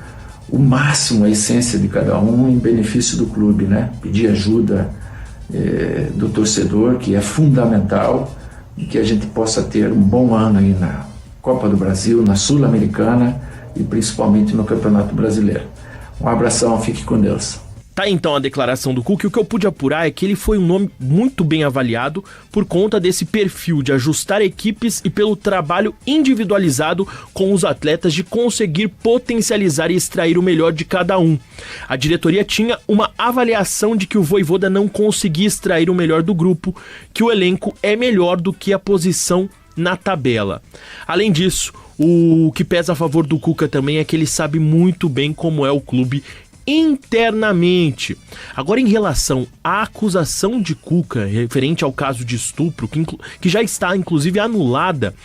Speaker 6: o máximo, a essência de cada um em benefício do clube, né? Pedir ajuda do torcedor, que é fundamental, e que a gente possa ter um bom ano aí na Copa do Brasil, na Sul-Americana e principalmente no Campeonato Brasileiro. Um abração, fique com Deus.
Speaker 28: Tá então a declaração do Cuca, e o que eu pude apurar é que ele foi um nome muito bem avaliado por conta desse perfil de ajustar equipes e pelo trabalho individualizado com os atletas de conseguir potencializar e extrair o melhor de cada um. A diretoria tinha uma avaliação de que o Vojvoda não conseguia extrair o melhor do grupo, que o elenco é melhor do que a posição na tabela. Além disso, o que pesa a favor do Cuca também é que ele sabe muito bem como é o clube internamente. Agora, em relação à acusação de Cuca referente ao caso de estupro, que já está inclusive anulada,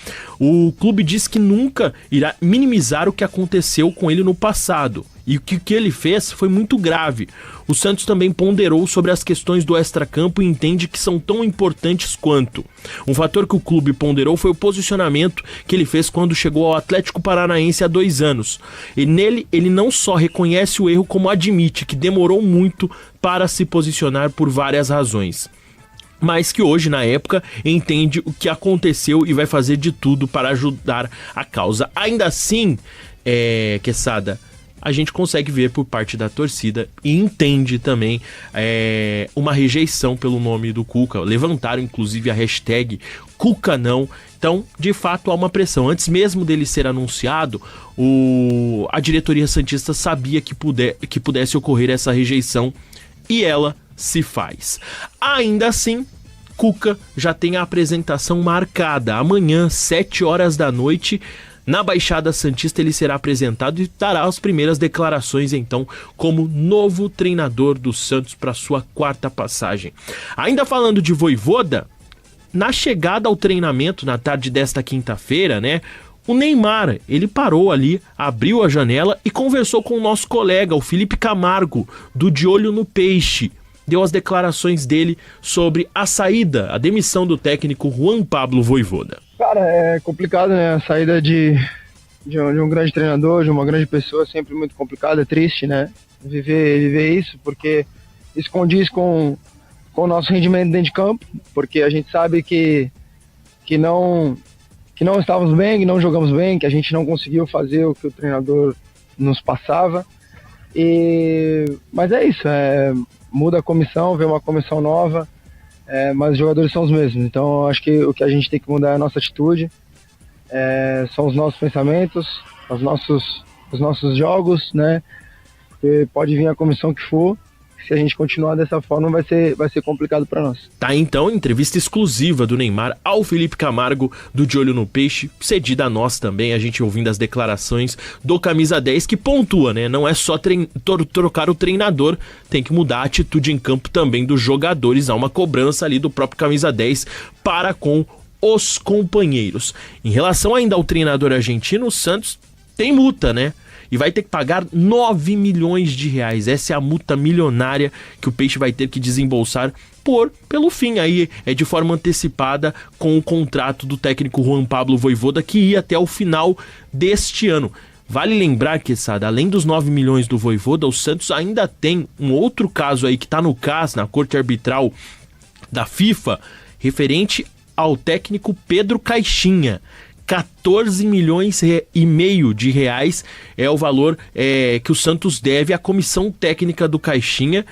Speaker 28: o clube diz que nunca irá minimizar o que aconteceu com ele no passado. E o que ele fez foi muito grave. O Santos também ponderou sobre as questões do extracampo e entende que são tão importantes quanto. Um fator que o clube ponderou foi o posicionamento que ele fez quando chegou ao Atlético Paranaense há 2 anos. E nele, ele não só reconhece o erro, como admite que demorou muito para se posicionar por várias razões. Mas que hoje, na época, entende o que aconteceu e vai fazer de tudo para ajudar a causa. Ainda assim, Quesada, a gente consegue ver por parte da torcida e entende também uma rejeição pelo nome do Cuca. Levantaram inclusive a hashtag Cuca não. Então, de fato, há uma pressão. Antes mesmo dele ser anunciado, a diretoria santista sabia que pudesse ocorrer essa rejeição, e ela se faz. Ainda assim, Cuca já tem a apresentação marcada. Amanhã, 7 horas da noite, na Baixada Santista, ele será apresentado e dará as primeiras declarações, então, como novo treinador do Santos para sua 4ª passagem. Ainda falando de Vojvoda, na chegada ao treinamento na tarde desta quinta-feira, né, o Neymar, ele parou ali, abriu a janela e conversou com o nosso colega, o Felipe Camargo, do De Olho no Peixe. Deu as declarações dele sobre a saída, a demissão do técnico Juan Pablo Vojvoda.
Speaker 5: Cara, é complicado, né? A saída de um grande treinador, de uma grande pessoa, é sempre muito complicado, é triste, né? Viver isso, porque isso condiz com o nosso rendimento dentro de campo, porque a gente sabe que não estávamos bem, que não jogamos bem, que a gente não conseguiu fazer o que o treinador nos passava. Mas é isso, muda a comissão, vem uma comissão nova, mas os jogadores são os mesmos. Então acho que o que a gente tem que mudar é a nossa atitude, são os nossos pensamentos, os nossos jogos, né? E pode vir a comissão que for, se a gente continuar dessa forma vai ser complicado para nós.
Speaker 28: Tá então, entrevista exclusiva do Neymar ao Felipe Camargo do De Olho no Peixe, cedida a nós também, a gente ouvindo as declarações do Camisa 10, que pontua, né? Não é só trocar o treinador, tem que mudar a atitude em campo também dos jogadores, há uma cobrança ali do próprio Camisa 10 para com os companheiros. Em relação ainda ao treinador argentino, o Santos tem multa, né? E vai ter que pagar 9 milhões de reais. Essa é a multa milionária que o Peixe vai ter que desembolsar pelo fim aí, de forma antecipada com o contrato do técnico Juan Pablo Vojvoda, que ia até o final deste ano. Vale lembrar, Quesada, além dos 9 milhões do Vojvoda, o Santos ainda tem um outro caso aí que está no CAS, na Corte Arbitral da FIFA, referente ao técnico Pedro Caixinha. 14 milhões e meio de reais é o valor que o Santos deve à comissão técnica do Caixinha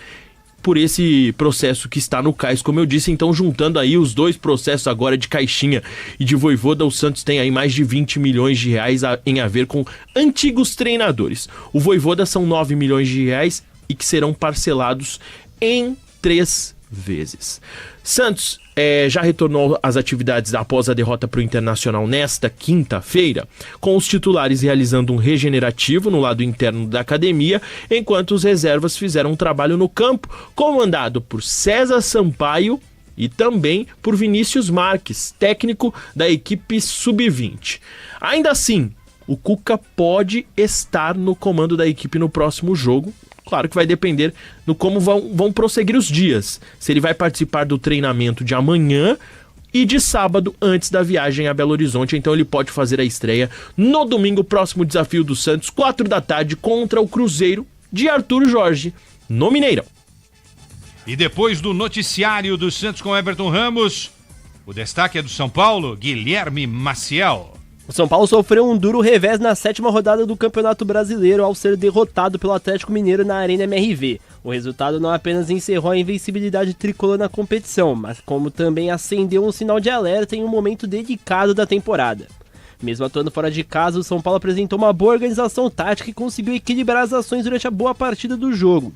Speaker 28: por esse processo que está no CAS, como eu disse. Então, juntando aí os dois processos agora de Caixinha e de Vojvoda, o Santos tem aí mais de 20 milhões de reais em a ver com antigos treinadores. O Vojvoda são 9 milhões de reais e que serão parcelados em 3 vezes. Santos já retornou às atividades após a derrota para o Internacional nesta quinta-feira, com os titulares realizando um regenerativo no lado interno da academia, enquanto os reservas fizeram um trabalho no campo, comandado por César Sampaio e também por Vinícius Marques, técnico da equipe sub-20. Ainda assim, o Cuca pode estar no comando da equipe no próximo jogo. Claro que vai depender do como vão prosseguir os dias. Se ele vai participar do treinamento de amanhã e de sábado, antes da viagem a Belo Horizonte. Então ele pode fazer a estreia no domingo, próximo desafio do Santos, 4 da tarde, contra o Cruzeiro de Arthur Jorge, no Mineirão.
Speaker 7: E depois do noticiário do Santos com Everton Ramos, o destaque é do São Paulo, Guilherme Maciel.
Speaker 11: O São Paulo sofreu um duro revés na 7ª rodada do Campeonato Brasileiro ao ser derrotado pelo Atlético Mineiro na Arena MRV. O resultado não apenas encerrou a invencibilidade tricolor na competição, mas como também acendeu um sinal de alerta em um momento delicado da temporada. Mesmo atuando fora de casa, o São Paulo apresentou uma boa organização tática e conseguiu equilibrar as ações durante a boa partida do jogo.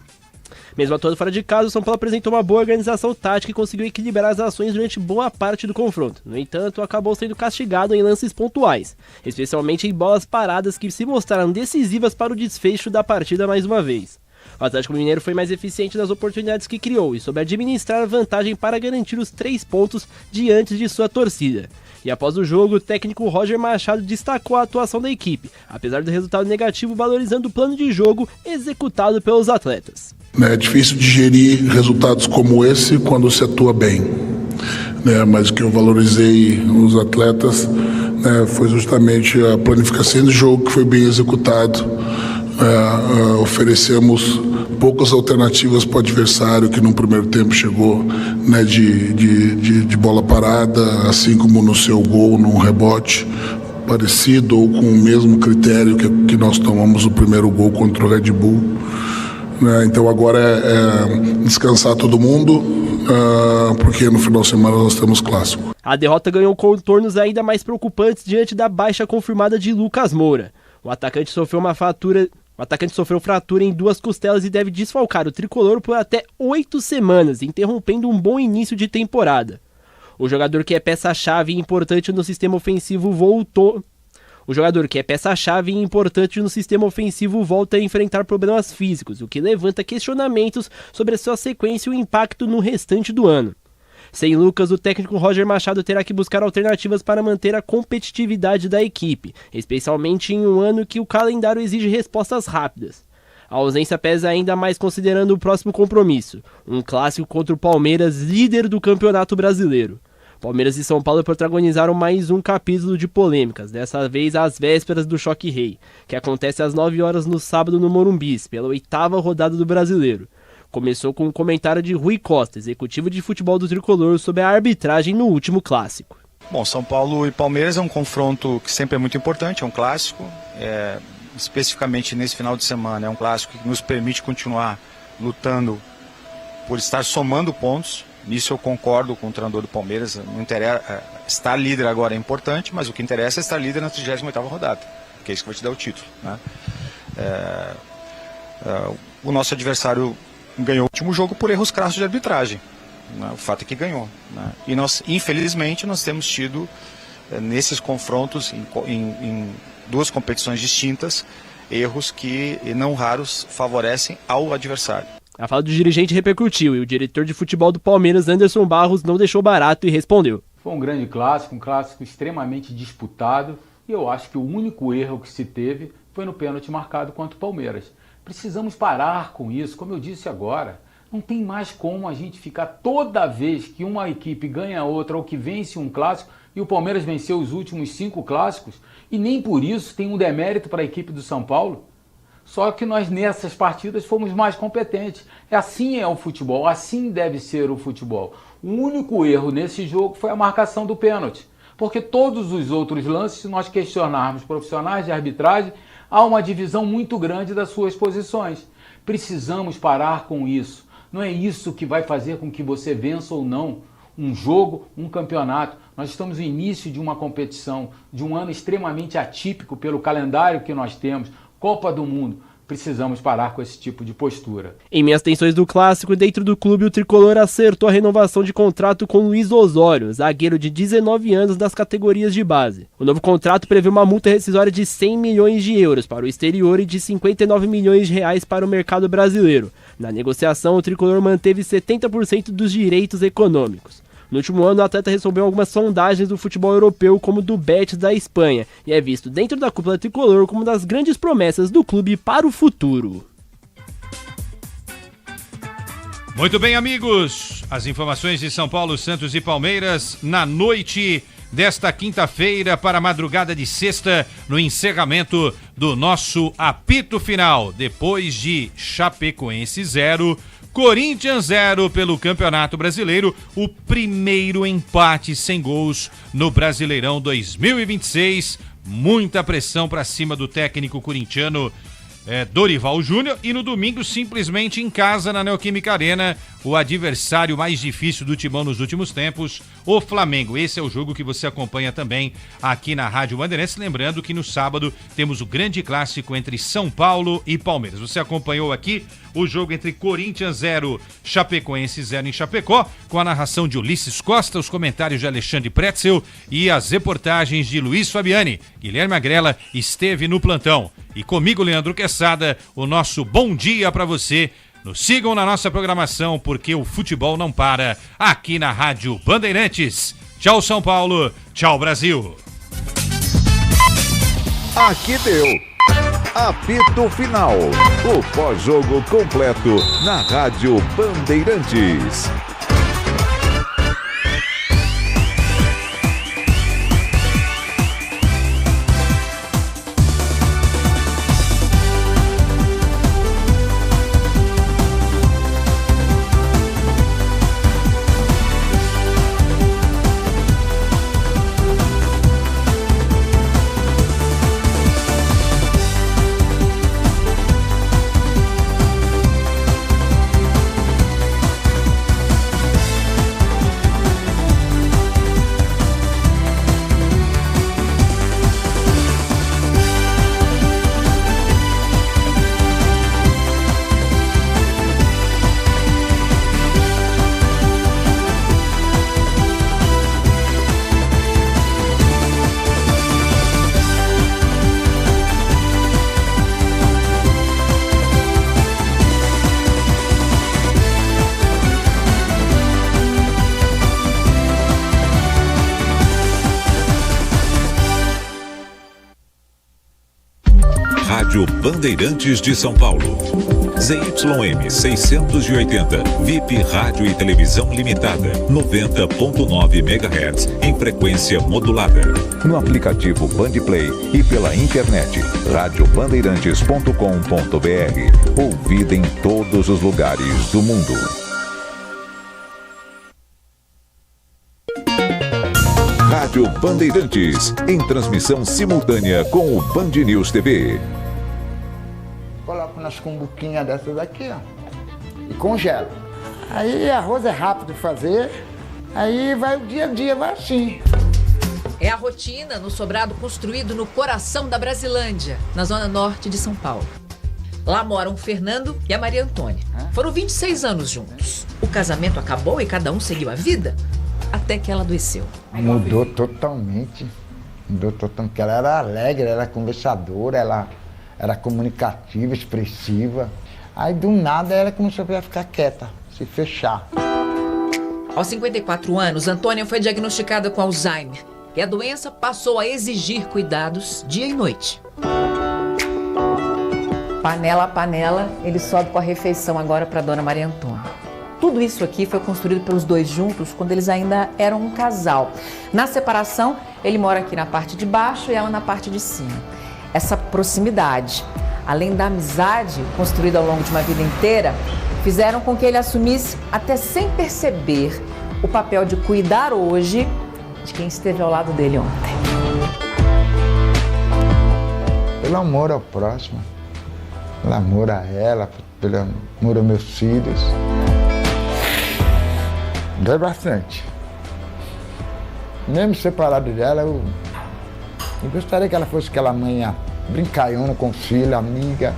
Speaker 11: Mesmo atuando fora de casa, o São Paulo apresentou uma boa organização tática e conseguiu equilibrar as ações durante boa parte do confronto. No entanto, acabou sendo castigado em lances pontuais, especialmente em bolas paradas que se mostraram decisivas para o desfecho da partida mais uma vez. O Atlético Mineiro foi mais eficiente nas oportunidades que criou e soube administrar a vantagem para garantir os 3 pontos diante de sua torcida. E após o jogo, o técnico Roger Machado destacou a atuação da equipe, apesar do resultado negativo, valorizando o plano de jogo executado pelos atletas.
Speaker 13: É difícil digerir resultados como esse quando se atua bem, mas o que eu valorizei nos atletas foi justamente a planificação de jogo que foi bem executado. Oferecemos poucas alternativas para o adversário que no primeiro tempo chegou de bola parada, assim como no seu gol, num rebote parecido ou com o mesmo critério que nós tomamos o primeiro gol contra o Red Bull. Então agora é descansar todo mundo, porque no final de semana nós temos clássico.
Speaker 11: A derrota ganhou contornos ainda mais preocupantes diante da baixa confirmada de Lucas Moura. O atacante sofreu fratura em 2 costelas e deve desfalcar o tricolor por até 8 semanas, interrompendo um bom início de temporada. O jogador que é peça-chave e importante no sistema ofensivo voltou a enfrentar problemas físicos, o que levanta questionamentos sobre a sua sequência e o impacto no restante do ano. Sem Lucas, o técnico Roger Machado terá que buscar alternativas para manter a competitividade da equipe, especialmente em um ano que o calendário exige respostas rápidas. A ausência pesa ainda mais considerando o próximo compromisso, um clássico contra o Palmeiras, líder do Campeonato Brasileiro. Palmeiras e São Paulo protagonizaram mais um capítulo de polêmicas, dessa vez às vésperas do Choque Rei, que acontece às 9 horas no sábado no Morumbi, pela 8ª rodada do Brasileiro. Começou com um comentário de Rui Costa, executivo de futebol do Tricolor, sobre a arbitragem no último clássico.
Speaker 10: Bom, São Paulo e Palmeiras é um confronto que sempre é muito importante, é um clássico. Especificamente nesse final de semana, é um clássico que nos permite continuar lutando por estar somando pontos. Nisso eu concordo com o treinador do Palmeiras. Não interessa, estar líder agora é importante, mas o que interessa é estar líder na 38ª rodada, que é isso que vai te dar o título, né? O nosso adversário ganhou o último jogo por erros crassos de arbitragem, né? O fato é que ganhou, né? E nós, infelizmente, nós temos tido nesses confrontos em 2 competições distintas erros que não raros favorecem ao adversário.
Speaker 11: A fala do dirigente repercutiu e o diretor de futebol do Palmeiras, Anderson Barros, não deixou barato e respondeu.
Speaker 18: Foi um grande clássico, um clássico extremamente disputado, e eu acho que o único erro que se teve foi no pênalti marcado contra o Palmeiras. Precisamos parar com isso, como eu disse agora. Não tem mais como a gente ficar toda vez que uma equipe ganha outra ou que vence um clássico, e o Palmeiras venceu os últimos 5 clássicos, e nem por isso tem um demérito para a equipe do São Paulo. Só que nós nessas partidas fomos mais competentes. Assim é o futebol, assim deve ser o futebol. O único erro nesse jogo foi a marcação do pênalti. Porque todos os outros lances, se nós questionarmos profissionais de arbitragem, há uma divisão muito grande das suas posições. Precisamos parar com isso. Não é isso que vai fazer com que você vença ou não um jogo, um campeonato. Nós estamos no início de uma competição, de um ano extremamente atípico pelo calendário que nós temos, Copa do Mundo. Precisamos parar com esse tipo de postura.
Speaker 11: Em meias tensões do clássico, dentro do clube, o Tricolor acertou a renovação de contrato com Luiz Osório, zagueiro de 19 anos das categorias de base. O novo contrato prevê uma multa rescisória de 100 milhões de euros para o exterior e de 59 milhões de reais para o mercado brasileiro. Na negociação, o Tricolor manteve 70% dos direitos econômicos. No último ano, o atleta recebeu algumas sondagens do futebol europeu, como do Betis da Espanha, e é visto dentro da cúpula tricolor como uma das grandes promessas do clube para o futuro.
Speaker 8: Muito bem, amigos. As informações de São Paulo, Santos e Palmeiras na noite desta quinta-feira para a madrugada de sexta, no encerramento do nosso apito final, depois de Chapecoense 0, Corinthians 0 pelo Campeonato Brasileiro, o primeiro empate sem gols no Brasileirão 2026. Muita pressão para cima do técnico corintiano Dorival Júnior, e no domingo, simplesmente em casa, na Neoquímica Arena, o adversário mais difícil do Timão nos últimos tempos, o Flamengo. Esse é o jogo que você acompanha também aqui na Rádio Bandeirantes. Lembrando que no sábado temos o grande clássico entre São Paulo e Palmeiras. Você acompanhou aqui o jogo entre Corinthians 0, Chapecoense 0 em Chapecó, com a narração de Ulisses Costa, os comentários de Alexandre Pretzel e as reportagens de Luiz Fabiani. Guilherme Agrela esteve no plantão. E comigo, Leandro Quesada, o nosso bom dia para você. Nos sigam na nossa programação, porque o futebol não para aqui na Rádio Bandeirantes. Tchau, São Paulo. Tchau, Brasil.
Speaker 1: Aqui deu. Apito Final. O pós-jogo completo na Rádio Bandeirantes. Rádio Bandeirantes de São Paulo. ZYM 680, VIP Rádio e Televisão Limitada, 90.9 MHz, em frequência modulada. No aplicativo Bandplay e pela internet, radiobandeirantes.com.br. Ouvida em todos os lugares do mundo. Rádio Bandeirantes, em transmissão simultânea com o Band News TV.
Speaker 14: Coloco nas cumbuquinhas dessas aqui, ó, e congelo. Aí arroz é rápido de fazer, aí vai o dia a dia, vai assim.
Speaker 15: É a rotina no sobrado construído no coração da Brasilândia, na zona norte de São Paulo. Lá moram o Fernando e a Maria Antônia. Foram 26 anos juntos. O casamento acabou e cada um seguiu a vida, até que ela adoeceu.
Speaker 14: Mudou totalmente, porque ela era alegre, ela era conversadora, ela era comunicativa, expressiva. Aí do nada ela começou a ficar quieta, se fechar.
Speaker 15: Aos 54 anos, Antônia foi diagnosticada com Alzheimer e a doença passou a exigir cuidados dia e noite. Panela a panela, ele sobe com a refeição agora para Dona Maria Antônia. Tudo isso aqui foi construído pelos dois juntos quando eles ainda eram um casal. Na separação, ele mora aqui na parte de baixo e ela na parte de cima. Essa proximidade, além da amizade construída ao longo de uma vida inteira, fizeram com que ele assumisse, até sem perceber, o papel de cuidar hoje de quem esteve ao lado dele ontem.
Speaker 14: Pelo amor ao próximo, pelo amor a ela, pelo amor aos meus filhos. Dói bastante. Mesmo separado dela, eu gostaria que ela fosse aquela mãe brincalhona com o filho, amiga.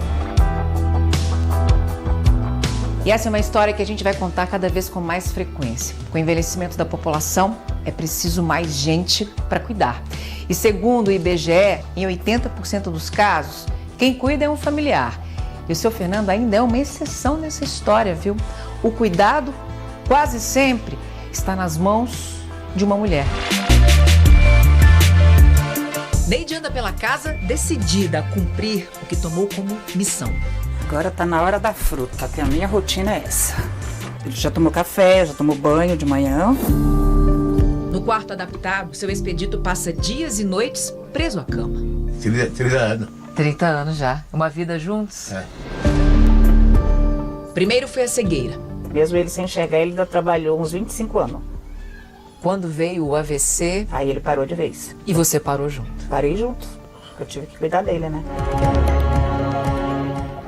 Speaker 15: E essa é uma história que a gente vai contar cada vez com mais frequência. Com o envelhecimento da população, é preciso mais gente para cuidar. E segundo o IBGE, em 80% dos casos, quem cuida é um familiar. E o seu Fernando ainda é uma exceção nessa história, viu? O cuidado, quase sempre, está nas mãos de uma mulher. Neide anda pela casa decidida a cumprir o que tomou como missão.
Speaker 16: Agora tá na hora da fruta, que a minha rotina é essa. Ele já tomou café, já tomou banho de manhã.
Speaker 15: No quarto adaptado, seu expedito passa dias e noites preso à cama.
Speaker 16: 30 anos.
Speaker 15: 30 anos já. Uma vida juntos? É. Primeiro foi a cegueira.
Speaker 16: Mesmo ele sem enxergar, ele ainda trabalhou uns 25 anos.
Speaker 15: Quando veio o AVC...
Speaker 16: Aí ele parou de vez.
Speaker 15: E você parou junto?
Speaker 16: Parei junto. Eu tive que cuidar dele, né?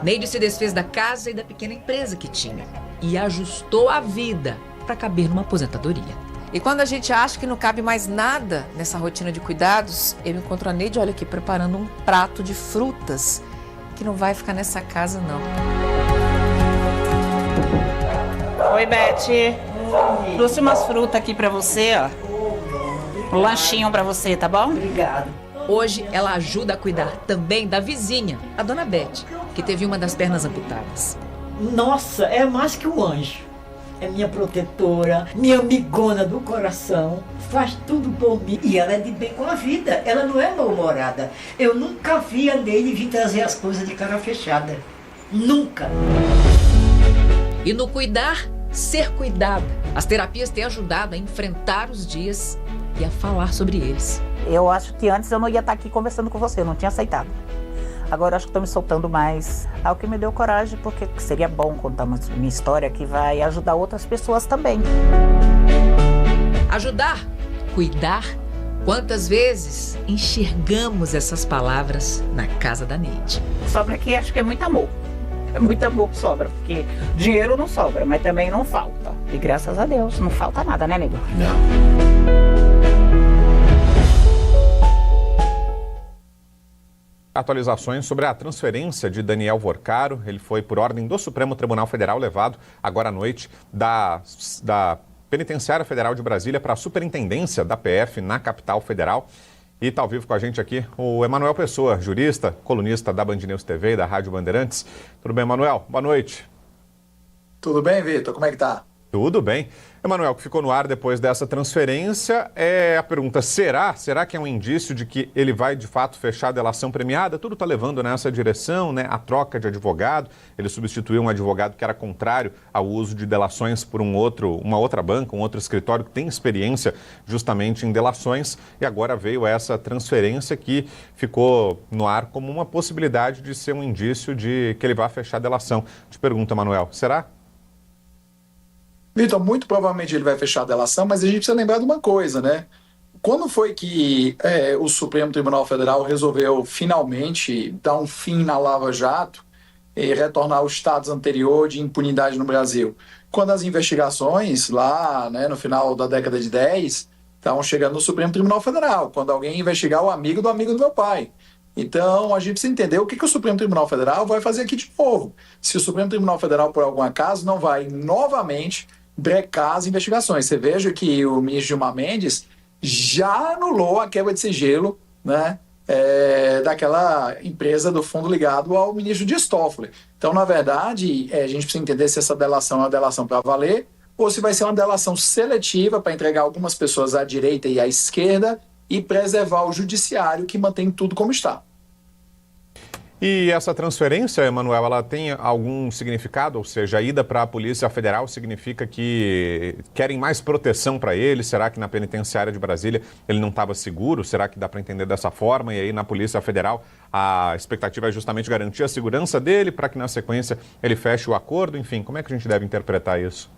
Speaker 15: Neide se desfez da casa e da pequena empresa que tinha. E ajustou a vida para caber numa aposentadoria. E quando a gente acha que não cabe mais nada nessa rotina de cuidados, eu encontro a Neide, olha aqui, preparando um prato de frutas que não vai ficar nessa casa, não.
Speaker 16: Oi, Beth. Trouxe umas frutas aqui pra você, ó. Um lanchinho pra você, tá bom?
Speaker 15: Obrigada. Hoje ela ajuda a cuidar também da vizinha, a Dona Beth, que teve uma das pernas amputadas.
Speaker 17: Nossa, é mais que um anjo. É minha protetora, minha amigona do coração, faz tudo por mim. E ela é de bem com a vida, ela não é mal-humorada. Eu nunca vi a Neide vir trazer as coisas de cara fechada. Nunca.
Speaker 15: E no cuidar, ser cuidada. As terapias têm ajudado a enfrentar os dias e a falar sobre eles.
Speaker 16: Eu acho que antes eu não ia estar aqui conversando com você, eu não tinha aceitado. Agora eu acho que estou me soltando mais. É o que me deu coragem, porque seria bom contar minha história que vai ajudar outras pessoas também.
Speaker 15: Ajudar, cuidar. Quantas vezes enxergamos essas palavras na casa da Neide?
Speaker 16: Sobra aqui, acho que é muito amor. É muito amor que sobra, porque dinheiro não sobra, mas também não falta. E graças a Deus, não falta nada, né, nego? Não.
Speaker 19: Atualizações sobre a transferência de Daniel Vorcaro. Ele foi, por ordem do Supremo Tribunal Federal, levado agora à noite da Penitenciária Federal de Brasília para a superintendência da PF na capital federal. E está ao vivo com a gente aqui o Emanuel Pessoa, jurista, colunista da Band News TV e da Rádio Bandeirantes. Tudo bem, Emanuel? Boa noite.
Speaker 21: Tudo bem, Vitor? Como é que tá?
Speaker 19: Tudo bem. Emanuel, que ficou no ar depois dessa transferência, é a pergunta, será que é um indício de que ele vai de fato fechar a delação premiada? Tudo está levando nessa direção, né? A troca de advogado, ele substituiu um advogado que era contrário ao uso de delações por uma outra banca, um outro escritório que tem experiência justamente em delações, e agora veio essa transferência que ficou no ar como uma possibilidade de ser um indício de que ele vai fechar a delação. Te pergunto, Emanuel, será?
Speaker 3: Vitor, muito provavelmente ele vai fechar a delação, mas a gente precisa lembrar de uma coisa, né? Quando foi que o Supremo Tribunal Federal resolveu finalmente dar um fim na Lava Jato e retornar ao status anterior de impunidade no Brasil? Quando as investigações lá, né, no final da década de 10, estavam chegando no Supremo Tribunal Federal, quando alguém ia investigar o amigo do meu pai. Então, a gente precisa entender o que o Supremo Tribunal Federal vai fazer aqui de novo. Se o Supremo Tribunal Federal, por algum acaso, não vai novamente brecar as investigações. Você veja que o ministro Gilmar Mendes já anulou a quebra de sigilo, né, daquela empresa do fundo ligado ao ministro Dias Toffoli. Então, na verdade, a gente precisa entender se essa delação é uma delação para valer ou se vai ser uma delação seletiva para entregar algumas pessoas à direita e à esquerda e preservar o judiciário que mantém tudo como está.
Speaker 19: E essa transferência, Emanuel, ela tem algum significado? Ou seja, a ida para a Polícia Federal significa que querem mais proteção para ele? Será que na penitenciária de Brasília ele não estava seguro? Será que dá para entender dessa forma? E aí na Polícia Federal a expectativa é justamente garantir a segurança dele para que na sequência ele feche o acordo? Enfim, como é que a gente deve interpretar isso?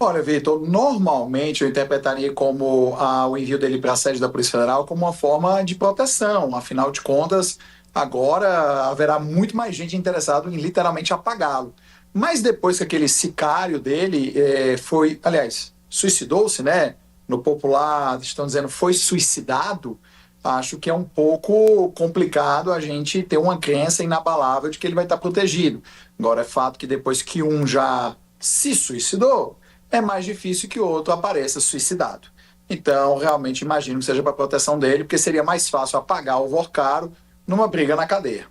Speaker 3: Olha, Vitor, normalmente eu interpretaria como o envio dele para a sede da Polícia Federal como uma forma de proteção. Afinal de contas, agora haverá muito mais gente interessada em literalmente apagá-lo. Mas depois que aquele sicário dele suicidou-se, né? No popular, estão dizendo foi suicidado, acho que é um pouco complicado a gente ter uma crença inabalável de que ele vai estar protegido. Agora, é fato que depois que um já se suicidou, é mais difícil que o outro apareça suicidado. Então, realmente imagino que seja para proteção dele, porque seria mais fácil apagar o Vorcaro numa briga na cadeia.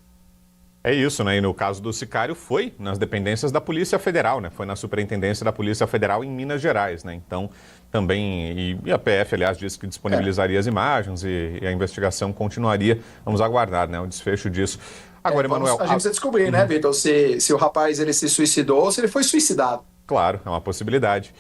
Speaker 19: É isso, né? E no caso do sicário foi nas dependências da Polícia Federal, né? Foi na Superintendência da Polícia Federal em Minas Gerais, né? Então, também, e a PF, aliás, disse que disponibilizaria as imagens e a investigação continuaria. Vamos aguardar, né? O desfecho disso. Agora, Emanuel...
Speaker 3: A gente precisa descobrir, né, Vitor, se o rapaz ele se suicidou ou se ele foi suicidado.
Speaker 19: Claro, é uma possibilidade.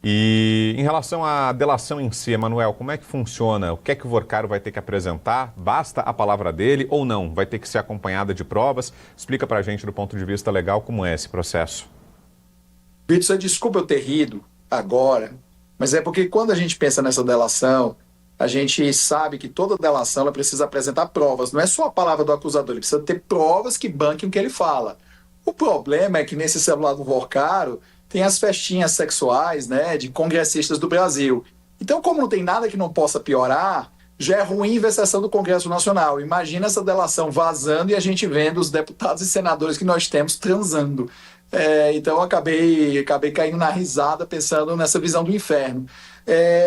Speaker 19: E em relação à delação em si, Emanuel, como é que funciona? O que é que o Vorcaro vai ter que apresentar? Basta a palavra dele ou não? Vai ter que ser acompanhada de provas? Explica pra gente do ponto de vista legal como é esse processo.
Speaker 3: Vitor, desculpa eu ter rido agora, mas é porque quando a gente pensa nessa delação, a gente sabe que toda delação ela precisa apresentar provas. Não é só a palavra do acusador, ele precisa ter provas que banquem o que ele fala. O problema é que nesse celular do Vorcaro tem as festinhas sexuais, né, de congressistas do Brasil. Então, como não tem nada que não possa piorar, já é ruim ver a sessão do Congresso Nacional. Imagina essa delação vazando e a gente vendo os deputados e senadores que nós temos transando. Então, eu acabei caindo na risada pensando nessa visão do inferno.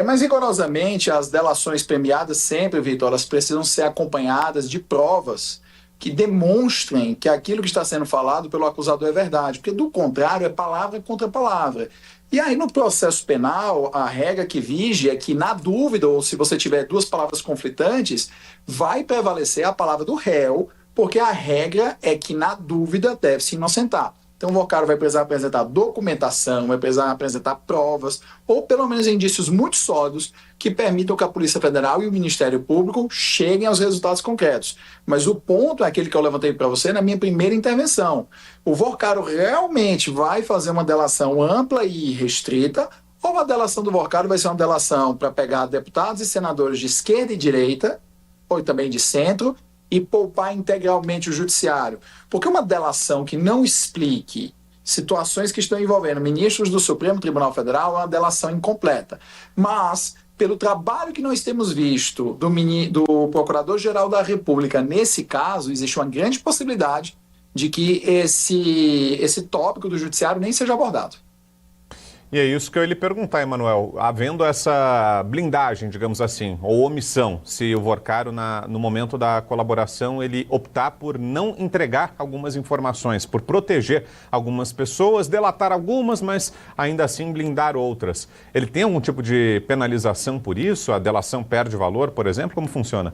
Speaker 3: Mas, rigorosamente, as delações premiadas sempre, Vitor, elas precisam ser acompanhadas de provas que demonstrem que aquilo que está sendo falado pelo acusador é verdade, porque do contrário é palavra contra palavra. E aí no processo penal, a regra que vige é que na dúvida, ou se você tiver duas palavras conflitantes, vai prevalecer a palavra do réu, porque a regra é que na dúvida deve se inocentar. Então o Vorcaro vai precisar apresentar documentação, vai precisar apresentar provas, ou pelo menos indícios muito sólidos que permitam que a Polícia Federal e o Ministério Público cheguem aos resultados concretos. Mas o ponto é aquele que eu levantei para você na minha primeira intervenção. O Vorcaro realmente vai fazer uma delação ampla e restrita, ou a delação do Vorcaro vai ser uma delação para pegar deputados e senadores de esquerda e direita, ou também de centro, e poupar integralmente o judiciário. Porque uma delação que não explique situações que estão envolvendo ministros do Supremo Tribunal Federal é uma delação incompleta. Mas, pelo trabalho que nós temos visto do Procurador-Geral da República nesse caso, existe uma grande possibilidade de que esse tópico do judiciário nem seja abordado.
Speaker 19: E é isso que eu ia lhe perguntar, Emanuel. Havendo essa blindagem, digamos assim, ou omissão, se o Vorcaro, no momento da colaboração, ele optar por não entregar algumas informações, por proteger algumas pessoas, delatar algumas, mas ainda assim blindar outras. Ele tem algum tipo de penalização por isso? A delação perde valor, por exemplo? Como funciona?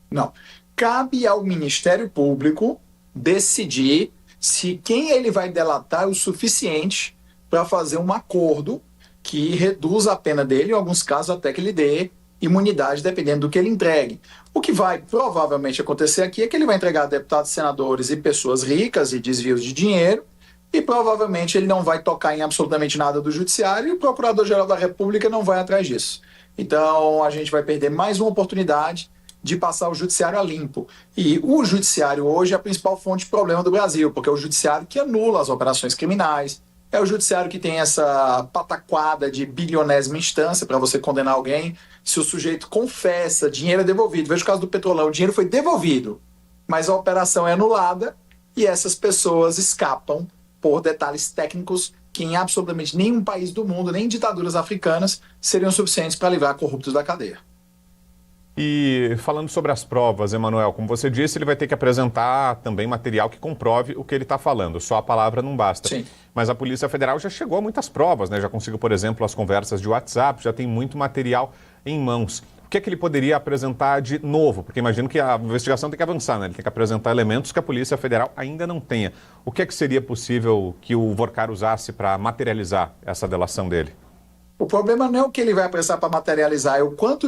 Speaker 3: Não. Cabe ao Ministério Público decidir se quem ele vai delatar é o suficiente para fazer um acordo que reduza a pena dele, em alguns casos até que ele dê imunidade, dependendo do que ele entregue. O que vai provavelmente acontecer aqui é que ele vai entregar a deputados, senadores e pessoas ricas e desvios de dinheiro, e provavelmente ele não vai tocar em absolutamente nada do judiciário, e o Procurador-Geral da República não vai atrás disso. Então a gente vai perder mais uma oportunidade de passar o judiciário a limpo. E o judiciário hoje é a principal fonte de problema do Brasil, porque é o judiciário que anula as operações criminais, é o judiciário que tem essa pataquada de bilionésima instância para você condenar alguém. Se o sujeito confessa, dinheiro é devolvido. Veja o caso do Petrolão, o dinheiro foi devolvido, mas a operação é anulada e essas pessoas escapam por detalhes técnicos que em absolutamente nenhum país do mundo, nem ditaduras africanas, seriam suficientes para livrar corruptos da cadeia.
Speaker 19: E falando sobre as provas, Emanuel, como você disse, ele vai ter que apresentar também material que comprove o que ele está falando. Só a palavra não basta.
Speaker 3: Sim.
Speaker 19: Mas a Polícia Federal já chegou a muitas provas, né? Já conseguiu, por exemplo, as conversas de WhatsApp, já tem muito material em mãos. O que é que ele poderia apresentar de novo? Porque imagino que a investigação tem que avançar, né? Ele tem que apresentar elementos que a Polícia Federal ainda não tenha. O que é que seria possível que o Vorcaro usasse para materializar essa delação dele?
Speaker 3: O problema não é o que ele vai apresentar para materializar, é o quanto